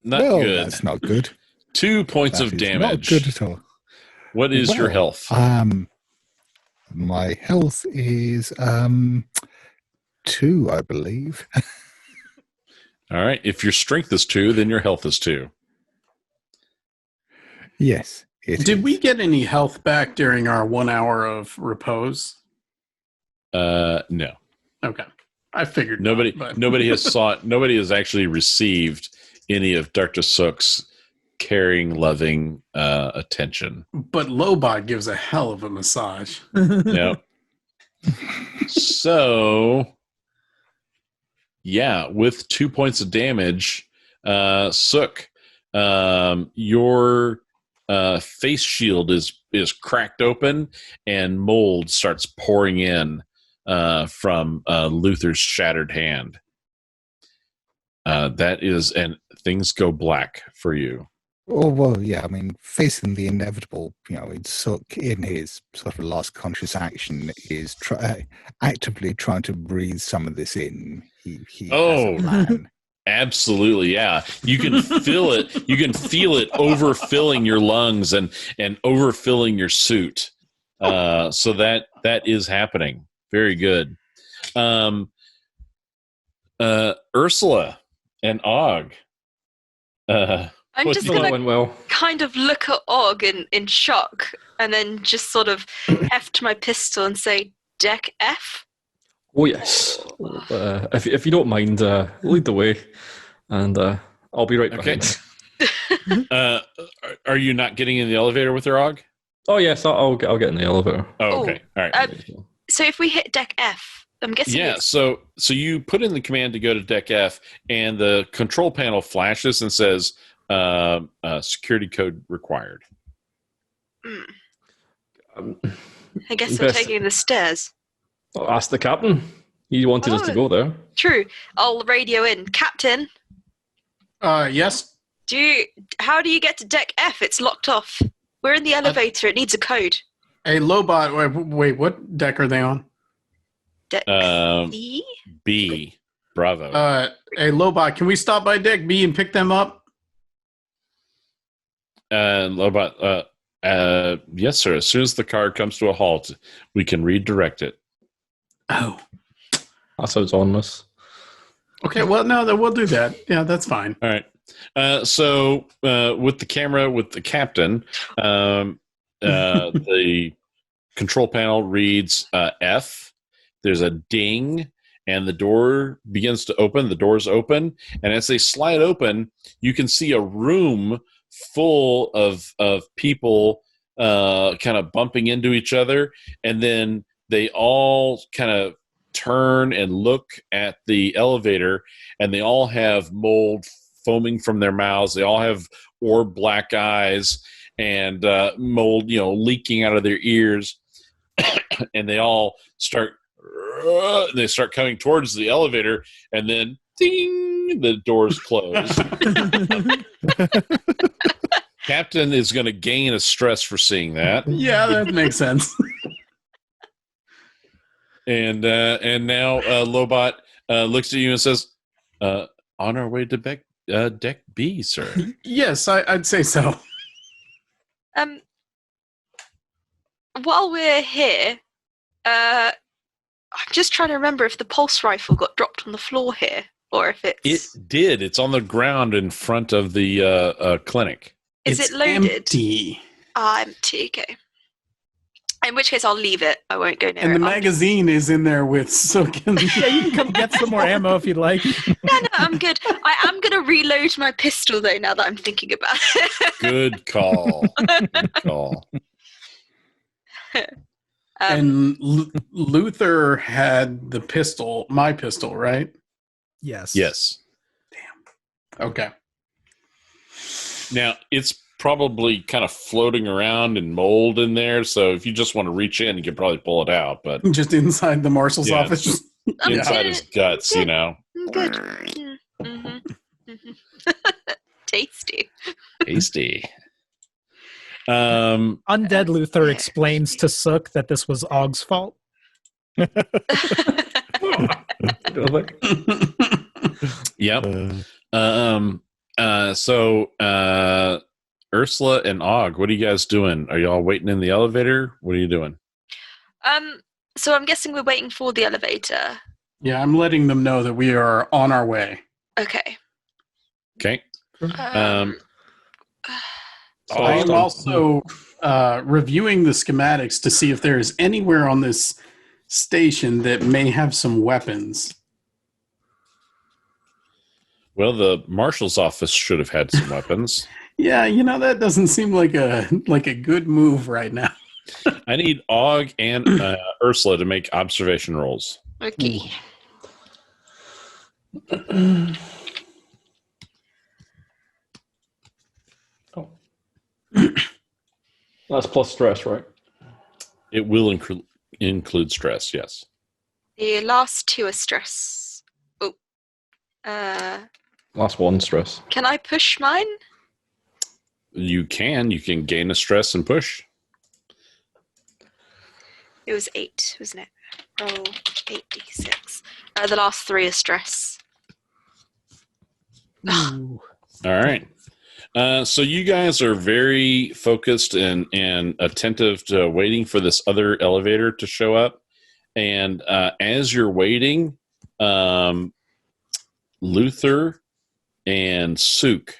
good. That's not good. 2 points of damage. Not good at all. What is your health? My health is 2, I believe. All right. If your strength is 2, then your health is 2. Yes. Did we get any health back during our 1 hour of repose? No. Okay. I figured nobody has actually received any of Dr. Sook's caring, loving attention. But Lobot gives a hell of a massage. Yep. So yeah, with 2 points of damage, Sook, your face shield is cracked open, and mold starts pouring in from Luther's shattered hand. And things go black for you. Oh, well, yeah, I mean, facing the inevitable, it's Sook in his sort of last conscious action is actively trying to breathe some of this in. He has a plan. Absolutely, yeah. You can feel it. You can feel it overfilling your lungs and overfilling your suit. So that is happening. Very good. Ursula and Og. I'm what just do you- Well, that gonna went well. kind of look at Og in shock, and then just sort of heft my pistol and say, "Deck F." Oh yes. If you don't mind, lead the way, and I'll be right Okay. behind. Are you not getting in the elevator with her, Og? Oh yes, I'll get in the elevator. Oh, okay. All right. So if we hit Deck F, I'm guessing Yeah, it's so you put in the command to go to Deck F, and the control panel flashes and says, security code required. I guess we're Best- taking the stairs. I'll ask the captain. He wanted us to go there. True. I'll radio in. Captain, Yes. how do you get to Deck F? It's locked off. We're in the elevator. It needs a code. Hey, Lobot. Wait, what deck are they on? Deck Um, C? B. Bravo. Hey, Lobot, can we stop by deck B and pick them up? Lobot, yes, sir. As soon as the car comes to a halt, we can redirect it. Oh. That sounds ominous. Okay, well, no, then we'll do that. Yeah, that's fine. All right. So with the camera, with the captain, the control panel reads F. There's a ding, and the door begins to open. The doors open, and as they slide open, you can see a room full of people kind of bumping into each other, and then they all kind of turn and look at the elevator, and they all have mold foaming from their mouths. They all have orb black eyes and mold, leaking out of their ears, and they all start coming towards the elevator, and then ding, the doors close. Captain is going to gain a stress for seeing that. Yeah, that makes sense. And now Lobot looks at you and says, "On our way to deck B, sir." Yes, I'd say so. While we're here, I'm just trying to remember if the pulse rifle got dropped on the floor here, or if It it's... did. It's on the ground in front of the clinic. Is It's it loaded? empty. Empty, okay. In which case, I'll leave it. I won't go near And it. the magazine is in there with Sook and Yeah, you can come get some more ammo if you'd like. No, I'm good. I am going to reload my pistol, though, now that I'm thinking about it. Good call. Good call. And Luther had the pistol, my pistol, right? Yes. Yes. Okay. Now, it's probably kind of floating around in mold in there, so if you just want to reach in, you can probably pull it out, but Just inside the marshal's Yeah. office. Just I'm inside good. his guts, I'm good. Tasty. Tasty. Um, Undead Luther explains to Sook that this was Og's fault. yep. So Ursula and Og, what are you guys doing? Are y'all waiting in the elevator? What are you doing? So I'm guessing we're waiting for the elevator. Yeah, I'm letting them know that we are on our way. Okay. Okay. Um, I am also reviewing the schematics to see if there is anywhere on this station that may have some weapons. Well, the marshal's office should have had some weapons. Yeah, that doesn't seem like a good move right now. I need Og and Ursula to make observation rolls. okay. That's plus stress, right? It will include stress, yes. The last two are stress. Oh. Last one, stress. Can I push mine? You can gain a stress and push. It was 8, wasn't it? Roll 8d6. The last 3 are stress. Ooh. All right. So you guys are very focused and attentive to waiting for this other elevator to show up. And as you're waiting, Luther and Suk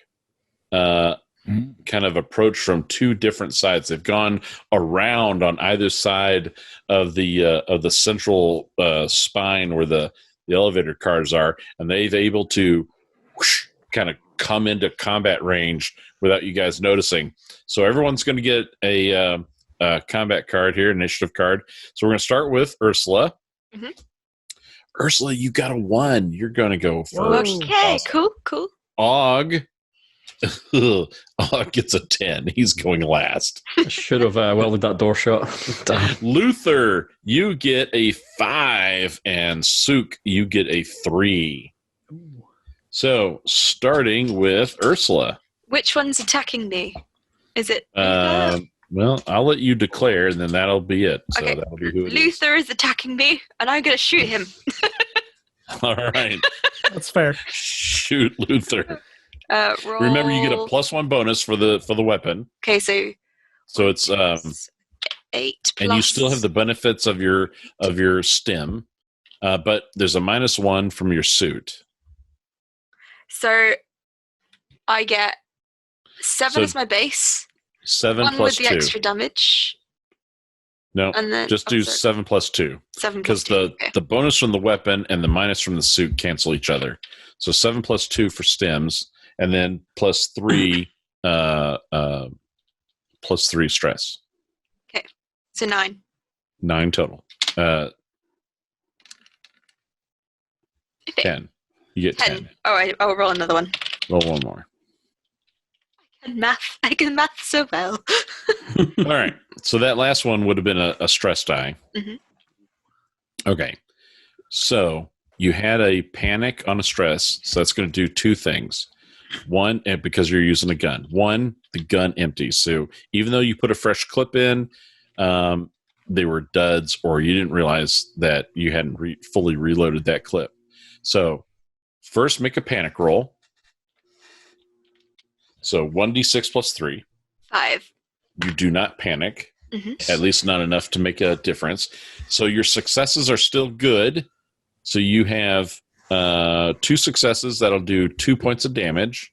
kind of approach from two different sides. They've gone around on either side of the central spine where the elevator cars are, and they've able to kind of come into combat range without you guys noticing. So everyone's going to get a combat card here, initiative card. So we're going to start with Ursula. Mm-hmm. Ursula, you got a 1. You're going to go first. Okay, Awesome. cool. Og. Og gets a 10. He's going last. I should have welded that door shut. Damn. Luther, you get a 5, and Suk, you get a 3. So, starting with Ursula. Which one's attacking me? Is it Well, I'll let you declare, and then that'll be it. So Okay. that'll be who it is. Luther is attacking me, and I'm going to shoot him. All right. That's fair. Shoot, Luther. Roll... Remember, you get a +1 bonus for the weapon. Okay, so So it's 8 plus... and you still have the benefits of your stim, but there's a -1 from your suit. So I get 7 So as my base. 7 1 plus with the 2. extra damage. No, And then just do 7 plus 2. 7 plus Because 2. Okay. the bonus from the weapon and the minus from the suit cancel each other. So 7 plus 2 for stims, and then plus 3 plus 3 stress. So 9. 9 total. 10. You get 10. All right, I'll roll another one. Roll one more. I can math so well. All right. So that last one would have been a stress die. Mhm. Okay. So you had a panic on a stress. So that's going to do 2 things. One, and because you're using a gun. One, the gun empties. So even though you put a fresh clip in, they were duds, or you didn't realize that you hadn't fully reloaded that clip. So first, make a panic roll. So 1d6 plus 3. 5. You do not panic, Mhm. at least not enough to make a difference. So your successes are still good. So you have 2 successes that'll do 2 points of damage.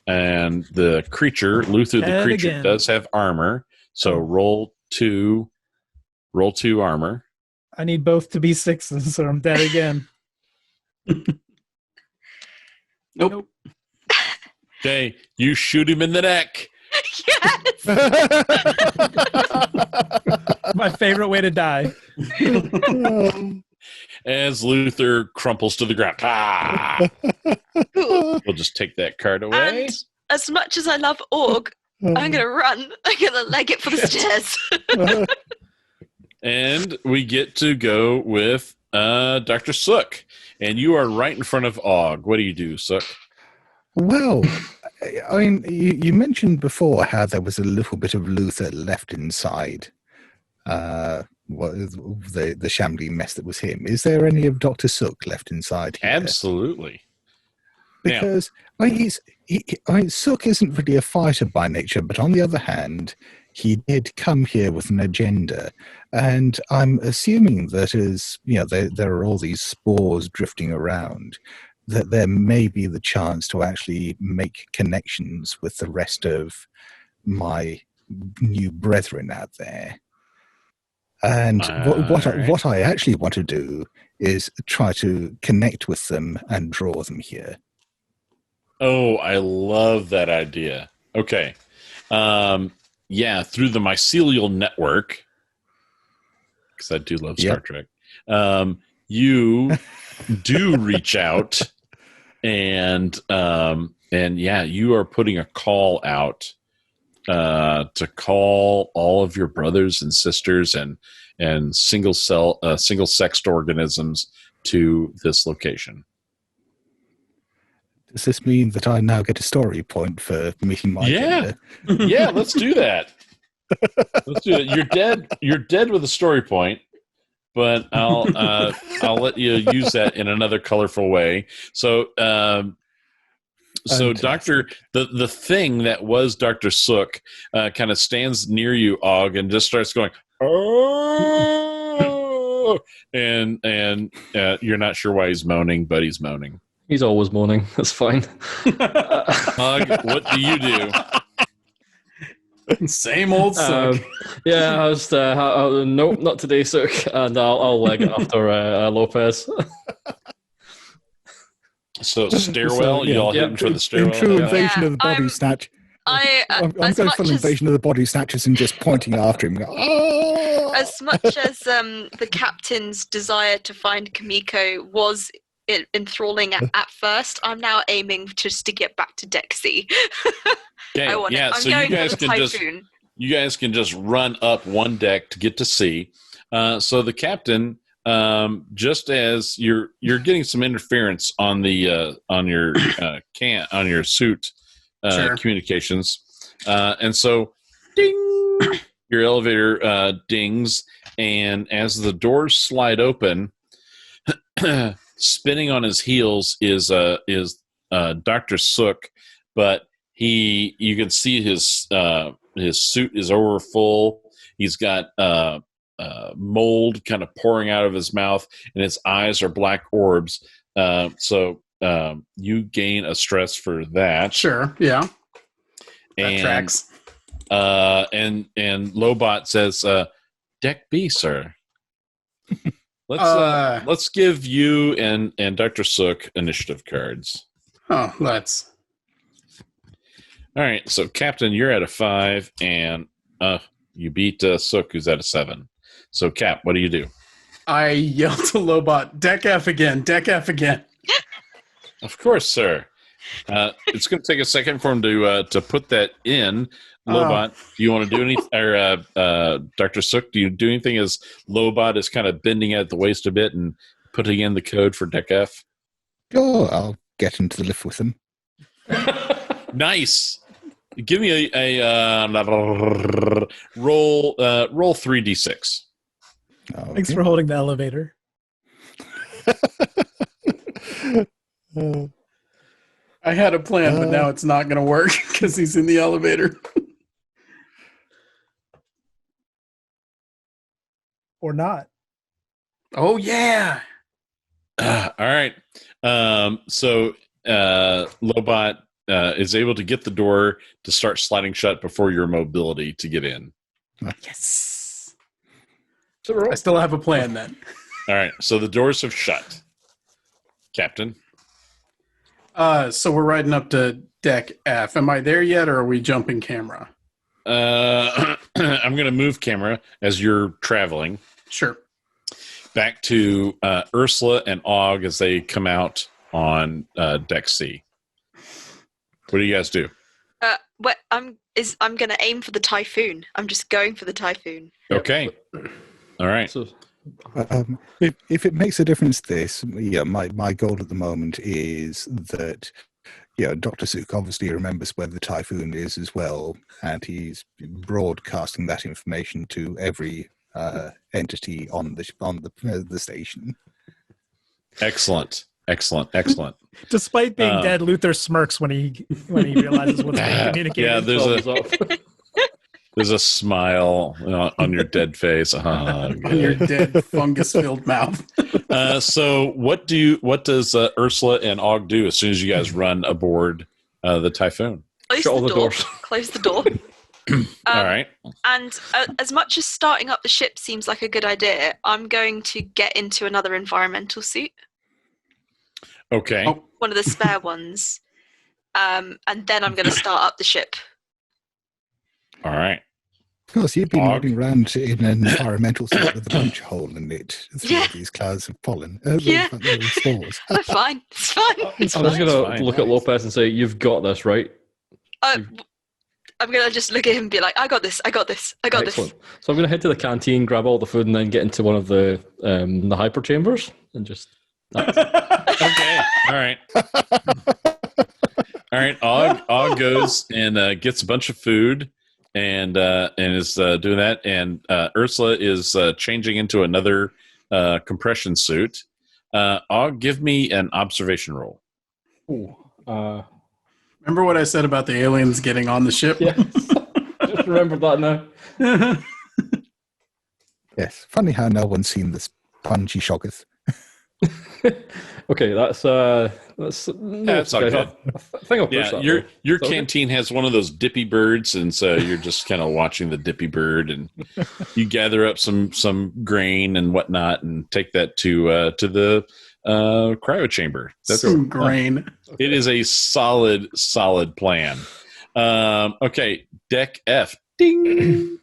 And the creature, Luther, the Head creature again. does have armor. So roll 2 armor. I need both to be 6s, or I'm dead again. Nope. Okay, you shoot him in the neck. Yes. My favorite way to die. As Luther crumples to the ground. Ah! Cool. We'll just take that card away. And as much as I love Org, I'm going to run. I'm going to leg it for the stairs. And we get to go with Dr. Sook. And you are right in front of Og. What do you do, Sook? Well, I mean, you mentioned before how there was a little bit of Luther left inside the shambly mess that was him. Is there any of Dr. Sook left inside here? Absolutely. Because I mean, Sook isn't really a fighter by nature, but on the other hand, he did come here with an agenda, and I'm assuming that as there are all these spores drifting around, that there may be the chance to actually make connections with the rest of my new brethren out there. And what I actually want to do is try to connect with them and draw them here. Oh, I love that idea. Okay. Yeah, through the mycelial network, because I do love Star Trek, you do reach out, and yeah, you are putting a call out to call all of your brothers and sisters and single sexed organisms to this location. Does this mean that I now get a story point for meeting my agenda? Yeah, let's do that. Let's do it. You're dead with a story point, but I'll let you use that in another colorful way. So So Doctor, the thing that was Dr. Sook kind of stands near you, Og, and just starts going, oh, and you're not sure why he's moaning, but he's moaning. He's always moaning. That's fine. Og, what do you do? Same old Sook. Yeah, I was. Nope, not today, Sook. And I'll get after Lopez. So stairwell, you all hitting for the In stairwell. true invasion of the body I'm- snatch. I'm I'm as going much full as invasion of the body snatchers and just pointing after him. Oh! as much as the captain's desire to find Kamiko was enthralling at first, I'm now aiming just to get back to deck C. Okay, I want it. yeah, I'm so going you guys for the can just typhoon. run up one deck to get to C. So the captain, just as you're getting some interference on the on your suit Sure. communications, and so ding, your elevator dings, and as the doors slide open, spinning on his heels is Dr. Sook, but you can see his suit is over full. He's got mold kind of pouring out of his mouth, and his eyes are black orbs. So you gain a stress for that. Sure, yeah. That And, tracks. And Lobot says, "Deck B, sir. Let's give you and Dr. Sook initiative cards." Oh, let's. All right, so Captain, you're at a 5, and you beat Sook, who's at a 7. So, Cap, what do you do? I yell to Lobot, deck F again, deck F again. Of course, sir. It's going to take a second for him to put that in. Lobot, do you want to do anything? Or Dr. Sook, do you do anything as Lobot is kind of bending at the waist a bit and putting in the code for deck F? Oh, I'll get into the lift with him. Nice. Give me a roll 3d6. Oh, Thanks okay. for holding the elevator. I had a plan, but now it's not going to work because he's in the elevator. Or not. Oh, yeah. All right. So Lobot is able to get the door to start sliding shut before your mobility to get in. Yes. I still have a plan then. All right. So the doors have shut. Captain. So we're riding up to deck F. Am I there yet, or are we jumping camera? I'm going to move camera as you're traveling Sure. back to Ursula and Og as they come out on deck C. What do you guys do? I'm going to aim for the typhoon. I'm just going for the typhoon. Okay. All right. So, If it makes a difference, my goal at the moment is that, Dr. Sook obviously remembers where the typhoon is as well, and he's broadcasting that information to every entity on the station. Excellent. Despite being Um, dead, Luther smirks when he realizes what's being communicated. Yeah, there's a smile on your dead face. On your dead fungus-filled mouth. So what does Ursula and Og do as soon as you guys run aboard the Typhoon? Close Shut all the the door. doors. Close the door. All right. And as much as starting up the ship seems like a good idea, I'm going to get into another environmental suit, Okay. Oh. one of the spare ones, and then I'm going to start up the ship. All right. Of course, you've been Og. running around in an environmental suit with a punch hole in it through Yeah. these clouds of pollen. Yeah. Those spores. I'm fine. It's fine. I'm just going fine. to look at Lopez and say, "You've got this, right?" I'm going to just look at him and be like, I got this. Excellent. So I'm going to head to the canteen, grab all the food, and then get into one of the hyper chambers and just. Okay. All right. All right. Og goes and gets a bunch of food and is doing that. And Ursula is changing into another compression suit. Og, give me an observation roll. Ooh, Remember what I said about the aliens getting on the ship? Yes. Just remembered that now. Yes. Funny how no one's seen this punchy shockers. Okay, that's That's all good. I think I'll push Yeah, that. your though. your Is that okay? canteen has one of those dippy birds, and so you're just kind of watching the dippy bird, and you gather up some grain and whatnot, and take that to the cryo chamber. That's Some grain. It is a solid plan. Okay, deck F. Ding.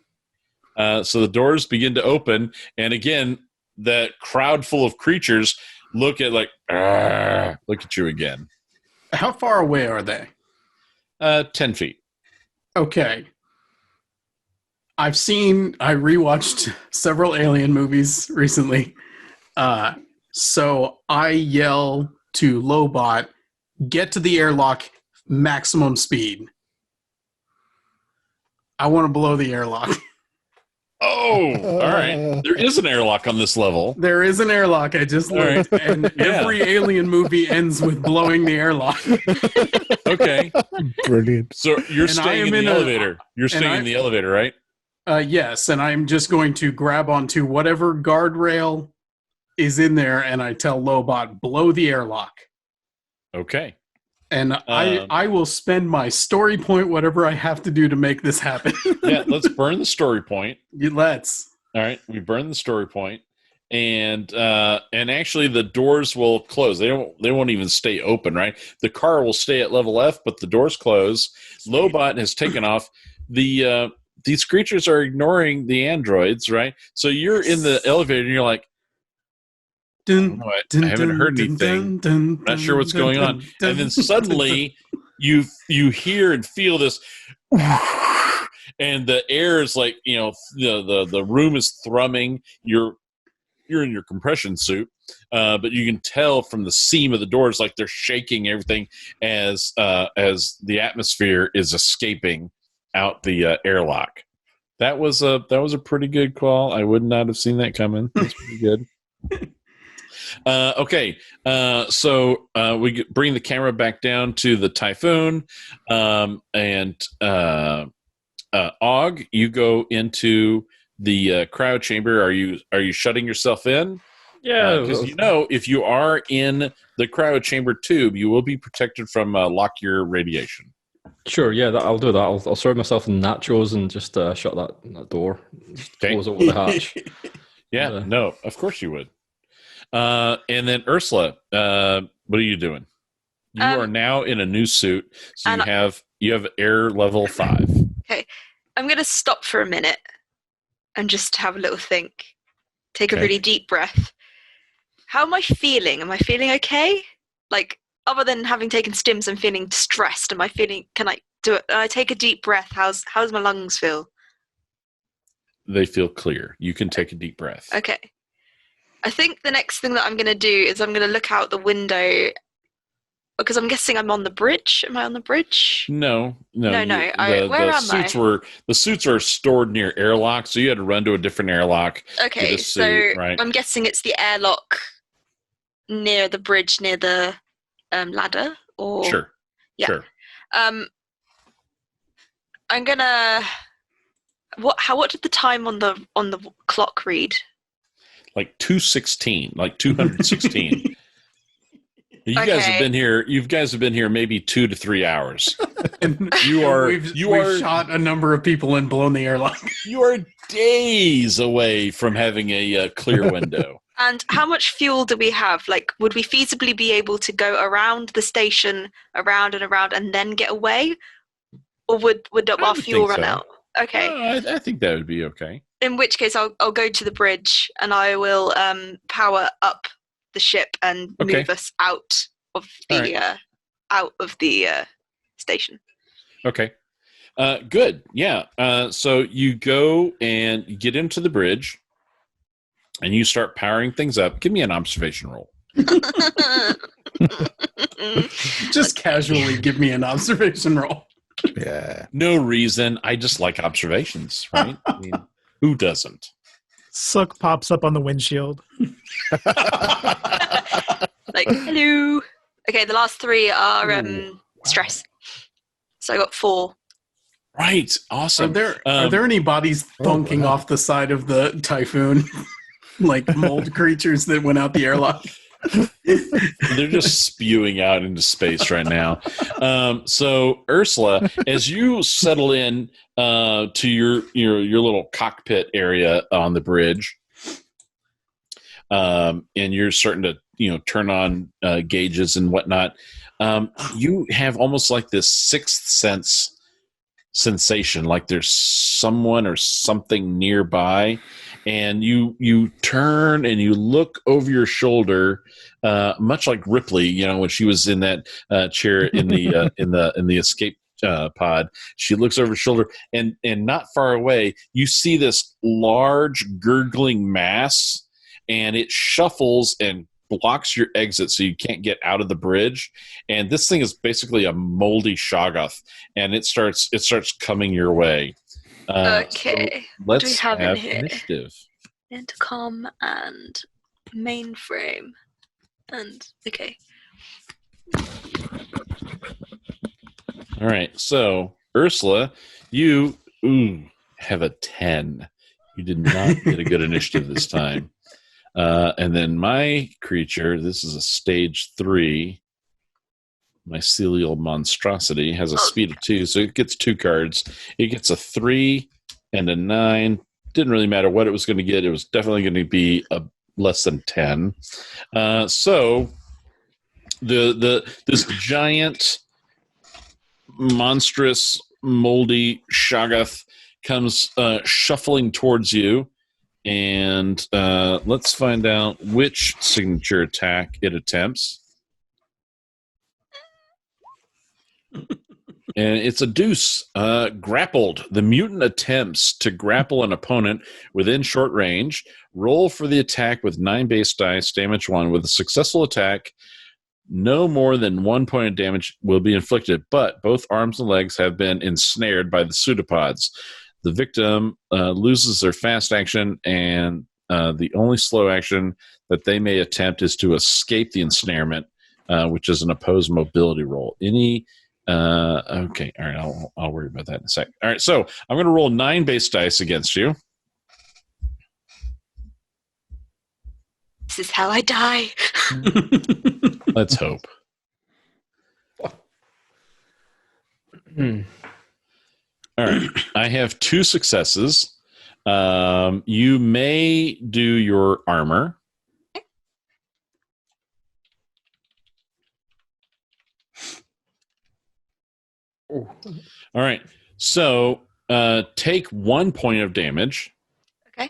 So the doors begin to open, and again, that crowd full of creatures look at you again. How far away are they? 10 feet. Okay. I rewatched several alien movies recently. So I yell to Lobot, get to the airlock, maximum speed. I want to blow the airlock. Oh, all right. There is an airlock on this level. There is an airlock. I just looked, and every alien movie ends with blowing the airlock. Okay. Brilliant. So you're And I staying am in in the a- elevator. You're staying in the elevator, right? Yes, and I'm just going to grab onto whatever guardrail is in there, and I tell Lobot, blow the airlock. Okay. And I will spend my story point, whatever I have to do to make this happen. Yeah, let's burn the story point. Let's. All right, we burn the story point, and actually the doors will close. They won't even stay open, right? The car will stay at level F, but the doors close. Lobot has taken off. These creatures are ignoring the androids, right? So you're in the elevator, and you're like, Dun, I haven't heard anything. Not sure what's going on. And then suddenly you hear and feel this, and the air is like, the room is thrumming. You're in your compression suit, but you can tell from the seam of the doors like they're shaking everything as the atmosphere is escaping out the airlock. That was a pretty good call. I would not have seen that coming. That's pretty good. Okay, so we bring the camera back down to the Typhoon, and Og, you go into the cryo chamber. Are you shutting yourself in? Yeah, Because if you are in the cryo chamber tube, you will be protected from Lockyer radiation. sure. Yeah, I'll do that. I'll serve myself in nachos and just shut that door. Just Okay. close over the hatch. Yeah, no, of course you would. And then Ursula, what are you doing? You are now in a new suit, so you have air level 5. Okay, I'm going to stop for a minute and just have a little think. Take a Okay. really deep breath. How am I feeling? Am I feeling okay? Like, other than having taken stims, I'm feeling stressed. Can I do it? I take a deep breath. How's my lungs feel? They feel clear. You can take a deep breath. Okay. I think the next thing that I'm going to do is I'm going to look out the window, because I'm guessing I'm on the bridge. Am I on the bridge? No. Where am I? The suits are stored near airlocks, so you had to run to a different airlock. Okay, with a suit, right? I'm guessing it's the airlock near the bridge, near the ladder. Or Sure. Yeah. Sure. I'm gonna. What did the time on the clock read? Like 216, like 216. You guys Okay. have been here. You guys have been here maybe 2 to 3 hours. And We've we've shot a number of people and blown the airlock. You are days away from having a clear window. And how much fuel do we have? Like, would we feasibly be able to go around the station, around and around, and then get away? Or would our would fuel think run so. out? Okay. I think that would be okay. In which case, I'll go to the bridge and I will power up the ship and Okay. move us out of the station. Okay. Good. Yeah. So you go and you get into the bridge and you start powering things up. Give me an observation roll. Just casually give me an observation roll. Yeah. No reason. I just like observations, right? I mean, who doesn't? Sook pops up on the windshield. Like, hello. Okay, the last 3 are stress. So I got 4. Right. Awesome. Are there any bodies thunking off the side of the typhoon? Like mold creatures that went out the airlock? They're just spewing out into space right now. So Ursula, as you settle in to your little cockpit area on the bridge, and you're starting to turn on gauges and whatnot, you have almost like this sixth sense sensation, like there's someone or something nearby, and you turn and you look over your shoulder, much like Ripley, when she was in that chair in the in the escape pod. She looks over her shoulder, and not far away, you see this large gurgling mass, and it shuffles and blocks your exit so you can't get out of the bridge. And this thing is basically a moldy Shoggoth, and it starts coming your way. Okay. So What do we let's have in have here? initiative. Intercom and mainframe. And okay. All right. So Ursula, you have a 10. You did not get a good initiative this time. And then my creature, this is a stage 3. Mycelial monstrosity has a speed of 2, so it gets 2 cards. It gets a 3 and a 9. Didn't really matter what it was going to get. It was definitely going to be a less than 10. So this giant, monstrous, moldy Shoggoth comes shuffling towards you. And let's find out which signature attack it attempts. And it's a deuce. Grappled. The mutant attempts to grapple an opponent within short range. Roll for the attack with 9 base dice, damage 1. With a successful attack, no more than 1 point of damage will be inflicted, but both arms and legs have been ensnared by the pseudopods. The victim loses their fast action, and the only slow action that they may attempt is to escape the ensnarement, which is an opposed mobility roll. Okay, all right, I'll worry about that in a sec. All right, so I'm going to roll 9 base dice against you. This is how I die. Let's hope. All right, I have 2 successes. You may do your armor. Oh. All right, so take 1 point of damage. Okay.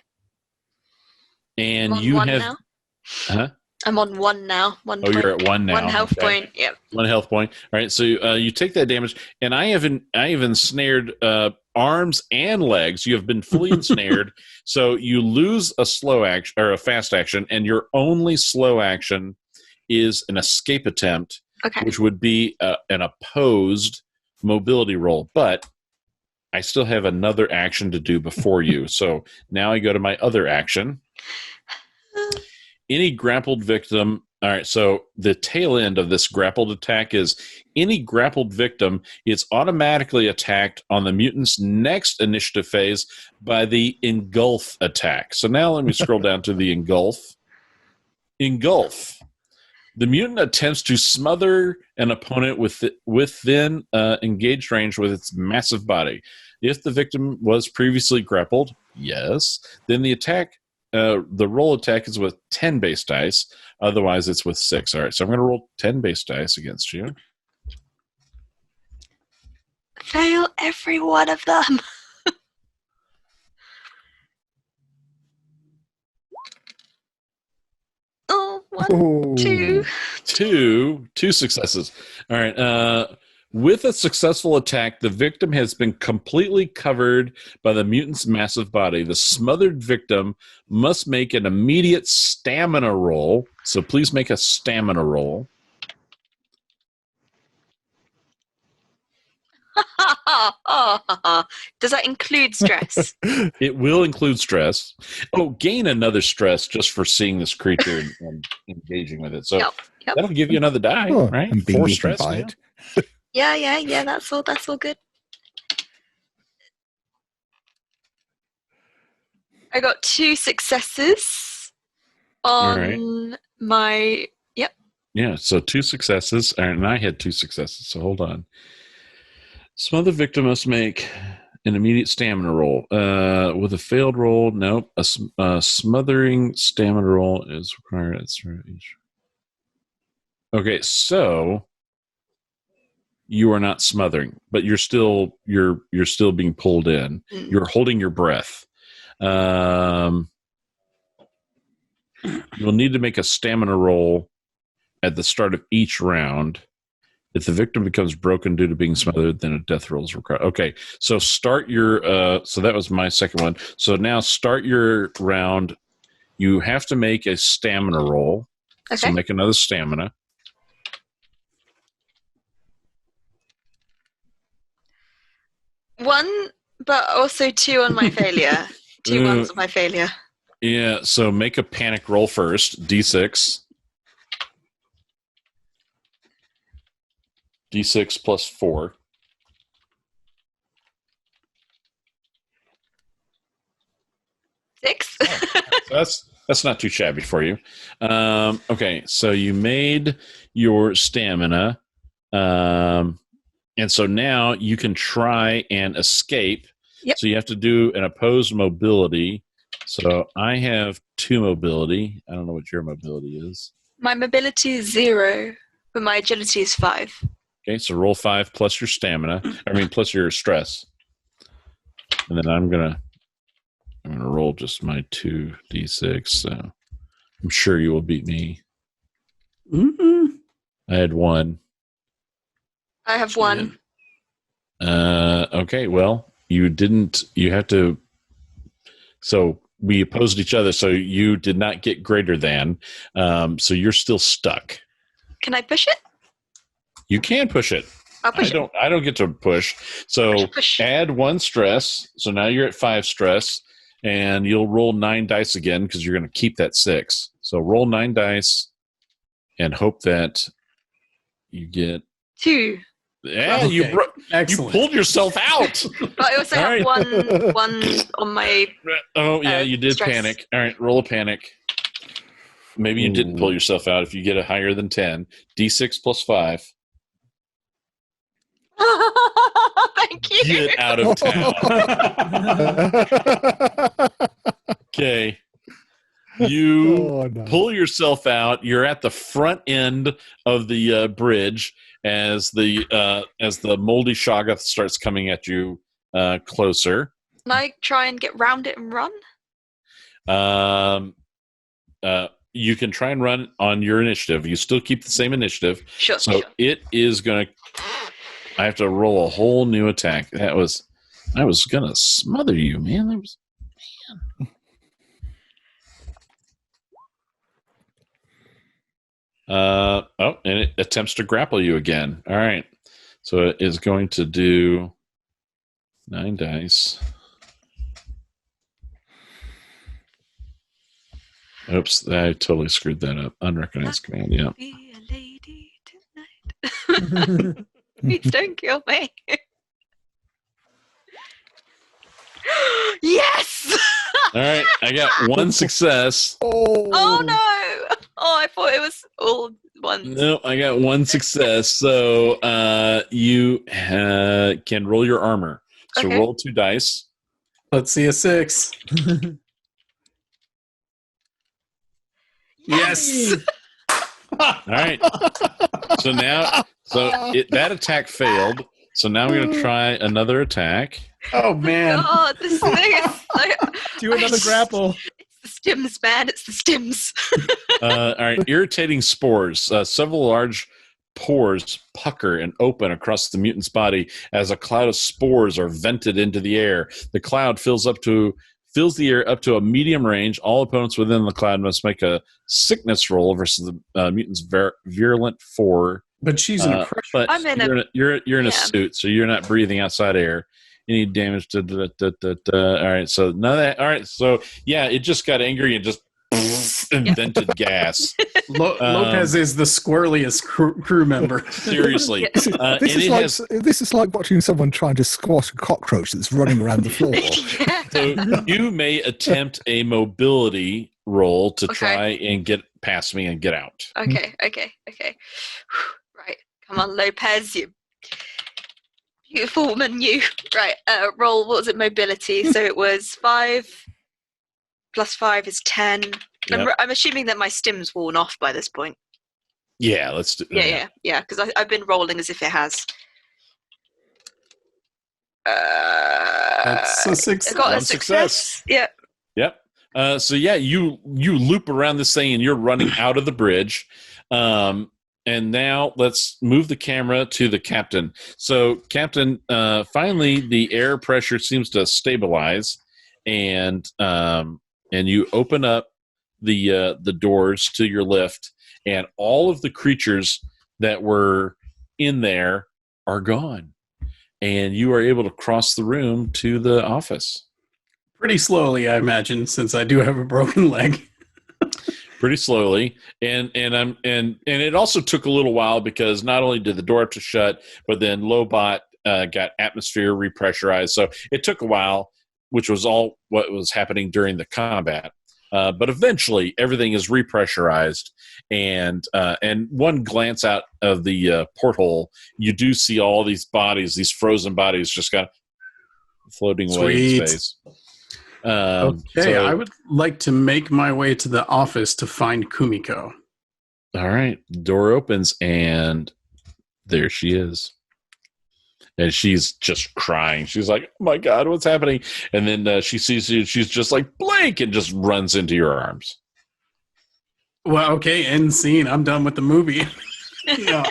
And I'm on you 1 have. now. Huh? I'm on 1 now. 1 point. You're at 1 now. 1 health point. Yep. 1 health point. All right, so you take that damage, and I have ensnared arms and legs. You have been fully ensnared, so you lose a slow action or a fast action, and your only slow action is an escape attempt, which would be an opposed mobility roll. But I still have another action to do before you, so now I go to my other action. Any grappled victim. All right, so the tail end of this grappled attack is any grappled victim is automatically attacked on the mutant's next initiative phase by the engulf attack. So now let me scroll down to the engulf. Engulf. The mutant attempts to smother an opponent within engaged range with its massive body. If the victim was previously grappled, yes, then the attack. The roll attack is with 10 base dice. Otherwise, it's with 6. All right, so I'm going to roll 10 base dice against you. Fail every one of them. Oh, 1, 2. Two successes. All right. With a successful attack, the victim has been completely covered by the mutant's massive body. The smothered victim must make an immediate stamina roll. So please make a stamina roll. Does that include stress? It will include stress. Oh, gain another stress just for seeing this creature and engaging with it. So Yep. that'll give you another die, right? And being 4 eaten stress by now. it. Yeah. That's all good. I got 2 successes on my. Yep. Yeah, so 2 successes, and I had 2 successes, so hold on. Smother victim must make an immediate stamina roll. With a failed roll, nope. A smothering stamina roll is required. Okay, so you are not smothering, but you're still being pulled in. You're holding your breath. You'll need to make a stamina roll at the start of each round. If the victim becomes broken due to being smothered, then a death roll is required. Okay, so start your. So that was my second one. So now start your round. You have to make a stamina roll. Okay. So make another stamina. 1, but also 2 on my failure. 2 ones on my failure. Yeah, so make a panic roll first. D6. D6 plus 4. Six. So that's not too shabby for you. Okay, so you made your stamina, and so now you can try and escape. Yep. So you have to do an opposed mobility. So I have 2 mobility. I don't know what your mobility is. My mobility is 0, but my agility is 5. Okay, so roll 5 plus your stamina. Plus your stress. And then I'm gonna roll just my 2d6. So I'm sure you will beat me. Mm-hmm. I had 1. I have 1. Okay, well, you didn't. You have to. So we opposed each other. So you did not get greater than. So you're still stuck. Can I push it? You can push it. I'll push it. I don't get to push. So Push. add 1 stress. So now you're at 5 stress, and you'll roll 9 dice again because you're going to keep that 6. So roll 9 dice, and hope that you get 2. Yeah, Okay. you Excellent. pulled yourself out. But I also have one on my. Oh yeah, you did stress. panic. All right, roll a panic. Maybe you didn't pull yourself out if you get a higher than 10. D6 plus 5. Thank you. Get out of town. Okay. You pull yourself out. You're at the front end of the bridge as the moldy Shoggoth starts coming at you closer. Can I try and get round it and run? You can try and run on your initiative. You still keep the same initiative. Sure. So it is going to... I have to roll a whole new attack. I was going to smother you, man. Man. And it attempts to grapple you again. All right. So it is going to do 9 dice. Oops, I totally screwed that up. Unrecognized command, yeah. Be a lady tonight. Please don't kill me. Yes! All right, I got 1 success. Oh no! Oh, I thought it was all ones. No, I got 1 success. So you can roll your armor. So Okay. roll 2 dice. Let's see a 6. Yes. All right. So now, that attack failed. So now we're going to try another attack. Oh man. God, this thing is like, Do another grapple. It's the stims, man. It's the stims. All right. Irritating spores. Several large pores pucker and open across the mutant's body as a cloud of spores are vented into the air. The cloud fills the air up to a medium range. All opponents within the cloud must make a sickness roll versus the mutant's virulent 4. But she's in a pressure. But I'm in you're in a suit, so you're not breathing outside air. Any damage to all right, so none of that. All right, so yeah, it just got angry and just invented gas. Lopez is the squirreliest crew member. Seriously. This And this is like watching someone trying to squash a cockroach that's running around the floor. So you may attempt a mobility roll to Okay. try and get past me and get out. Okay. Right. Come on, Lopez, you beautiful woman, you. Right. Roll, what was it, mobility? So it was 5 plus 5 is 10. Yep. I'm assuming that my stim's worn off by this point. Yeah, let's do Yeah, because I've been rolling as if it has. That's a success. I got a One success. Yeah. Yep. So yeah, you loop around this thing and you're running out of the bridge. And now let's move the camera to the captain. So captain, finally the air pressure seems to stabilize, and you open up the doors to your lift, and all of the creatures that were in there are gone, and you are able to cross the room to the office. Pretty slowly, I imagine, since I do have a broken leg. Pretty slowly, and it also took a little while because not only did the door have to shut, but then Lobot got atmosphere repressurized, so it took a while, which was all what was happening during the combat. But eventually, everything is repressurized, and one glance out of the porthole, you do see all these bodies, these frozen bodies, just kind of floating away in space. Okay, I would like to make my way to the office to find Kumiko. All right, door opens, and there she is. And she's just crying. She's like, oh my God, what's happening? And then she sees you, she's just like, Blake, and just runs into your arms. Well, okay, end scene. I'm done with the movie. No,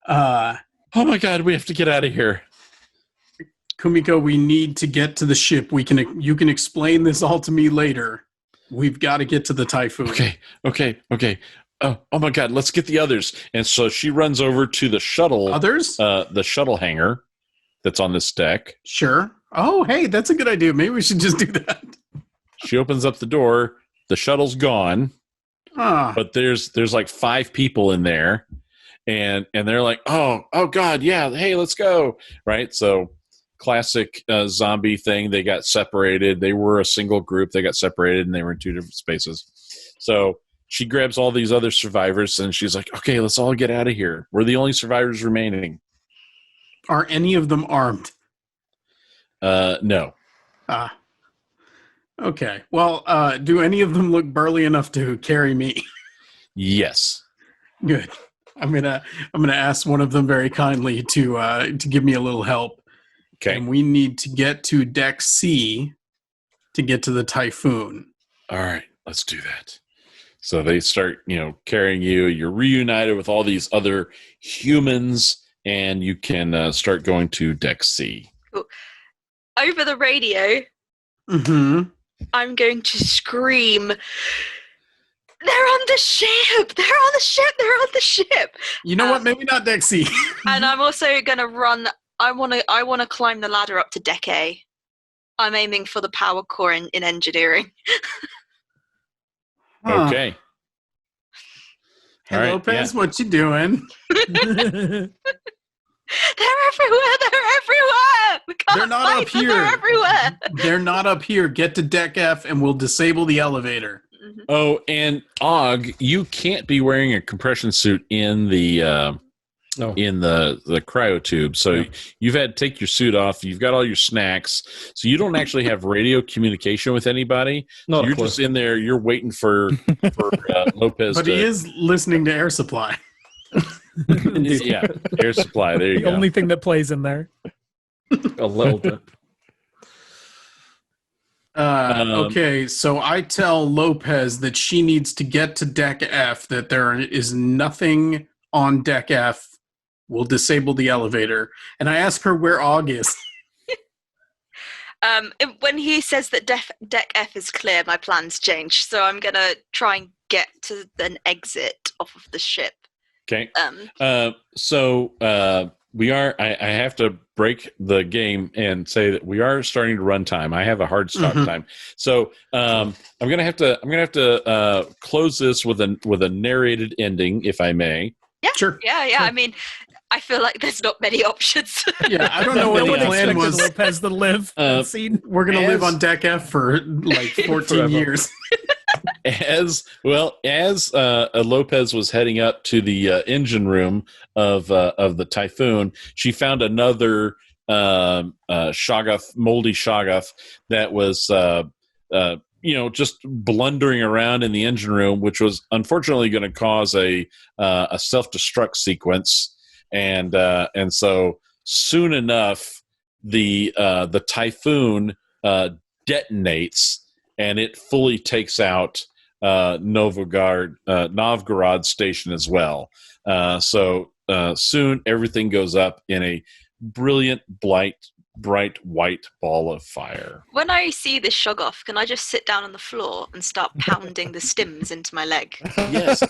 oh my God, we have to get out of here. Kumiko, we need to get to the ship. You can explain this all to me later. We've got to get to the Typhoon. Okay. Oh my God, let's get the others. And so she runs over to the shuttle. Others? The shuttle hangar that's on this deck. Sure. Oh, hey, that's a good idea. Maybe we should just do that. She opens up the door. The shuttle's gone. But there's like 5 people in there. And they're like, oh God, yeah, hey, let's go. Right? So classic zombie thing. They got separated. They were a single group. They got separated, and they were in 2 different spaces. So she grabs all these other survivors, and she's like, okay, let's all get out of here. We're the only survivors remaining. Are any of them armed? No. Okay. Well, do any of them look burly enough to carry me? Yes. Good. I'm gonna ask one of them very kindly to give me a little help. Okay. And we need to get to Deck C to get to the Typhoon. All right, let's do that. So they start, carrying you. You're reunited with all these other humans, and you can start going to Deck C. Cool. Over the radio, I'm going to scream, they're on the ship! They're on the ship! They're on the ship! You know what? Maybe not Deck C. And I'm also going to run. I want to climb the ladder up to Deck A. I'm aiming for the power core in engineering. Okay. Hey, all right, Lopez, what you doing? They're everywhere! They're everywhere! We can't They're not fight up them, here. They're everywhere! They're not up here. Get to Deck F and we'll disable the elevator. Oh, and Og, you can't be wearing a compression suit in the cryo tube. So you've had to take your suit off. You've got all your snacks. So you don't actually have radio communication with anybody. Not so you're just in there. You're waiting for Lopez. But he is listening to Air Supply. Yeah, Air Supply. There you The go. only thing that plays in there. A little bit. Okay, so I tell Lopez that she needs to get to Deck F, that there is nothing on Deck F. We'll disable the elevator. And I ask her where Og is. When he says that Deck F is clear, my plans change. So I'm going to try and get to an exit off of the ship. Okay. we are. I have to break the game and say that we are starting to run time. I have a hard stop time, so I'm gonna have to close this with a narrated ending, if I may. Yeah, Sure. Yeah. Sure. I mean, I feel like there's not many options. Yeah, I don't know what No the one plan expected was. Lopez to live that scene. We're gonna live As- on deck F for like 14 Forever. years. As Lopez was heading up to the engine room of the Typhoon, she found another Shoggoth, moldy Shoggoth that was just blundering around in the engine room, which was unfortunately going to cause a self-destruct sequence, and so soon enough the Typhoon detonates, and it fully takes out Novgorod Station as well. So soon everything goes up in a brilliant, bright white ball of fire. When I see this Shoggoth, can I just sit down on the floor and start pounding the stims into my leg? Yes,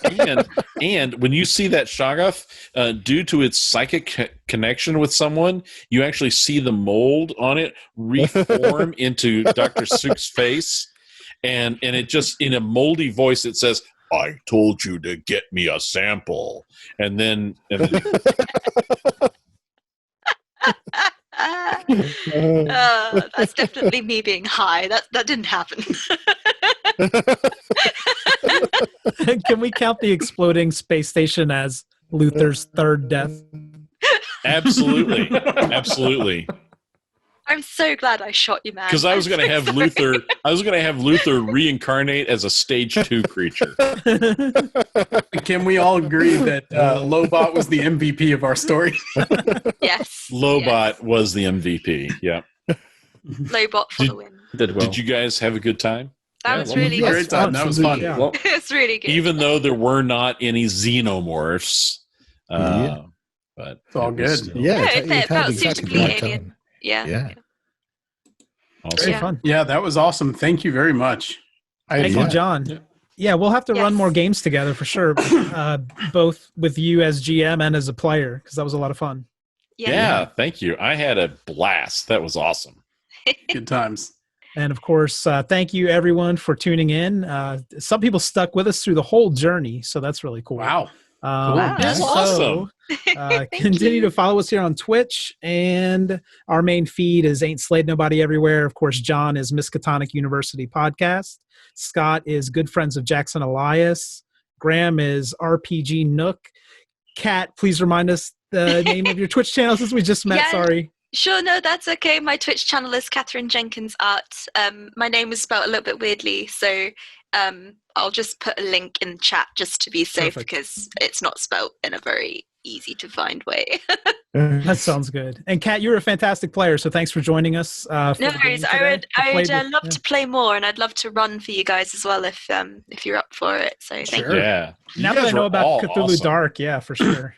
and when you see that Shoggoth, due to its psychic connection with someone, you actually see the mold on it reform into Dr. Sook's face, and it just, in a moldy voice, it says, "I told you to get me a sample," and then That's definitely me being high. That didn't happen. Can we count the exploding space station as Luther's third death? absolutely. I'm so glad I shot you, man. Because I was going to have Luther reincarnate as a stage 2 creature. Can we all agree that Lobot was the MVP of our story? Yes. Lobot was the MVP. Yeah. Lobot for the win. Did well. Did you guys have a good time? That was really Yes, good. Great time. That was fun. Yeah. Well, It's really good. Even though there were not any xenomorphs. Yeah. But It's all it was good. still Yeah, Yeah, it it had felt exactly the suitably right alien. tone. Yeah. Yeah. awesome. Very Yeah. fun. Yeah, that was awesome. Thank you very much. I had Thank fun. you, John. Yeah. Yeah, we'll have to run Yes. more games together for sure, both with you as GM and as a player, because that was a lot of fun. Yeah, thank you. I had a blast. That was awesome. Good times. And of course, thank you everyone for tuning in. Some people stuck with us through the whole journey, so that's really cool. Wow. Wow. That's so, awesome. Thank continue you. to follow us here on Twitch, and our main feed is Ain't Slayed Nobody Everywhere. Of course, John is Miskatonic University Podcast. Scott is Good Friends of Jackson Elias. Graham is RPG Nook. Kat, please remind us the name of your Twitch channel since we just met. Yeah. Sorry. Sure, no, that's okay. My Twitch channel is Catherine Jenkins Art. My name is spelled a little bit weirdly, so I'll just put a link in the chat just to be safe, Perfect. because it's not spelled in a very easy to find way. That sounds good. And Kat, you're a fantastic player, so thanks for joining us. No worries. I would love to play more, and I'd love to run for you guys as well if you're up for it. So thank Sure. you. Yeah. You Now that guys I know were about all Cthulhu awesome. Dark, yeah, for sure.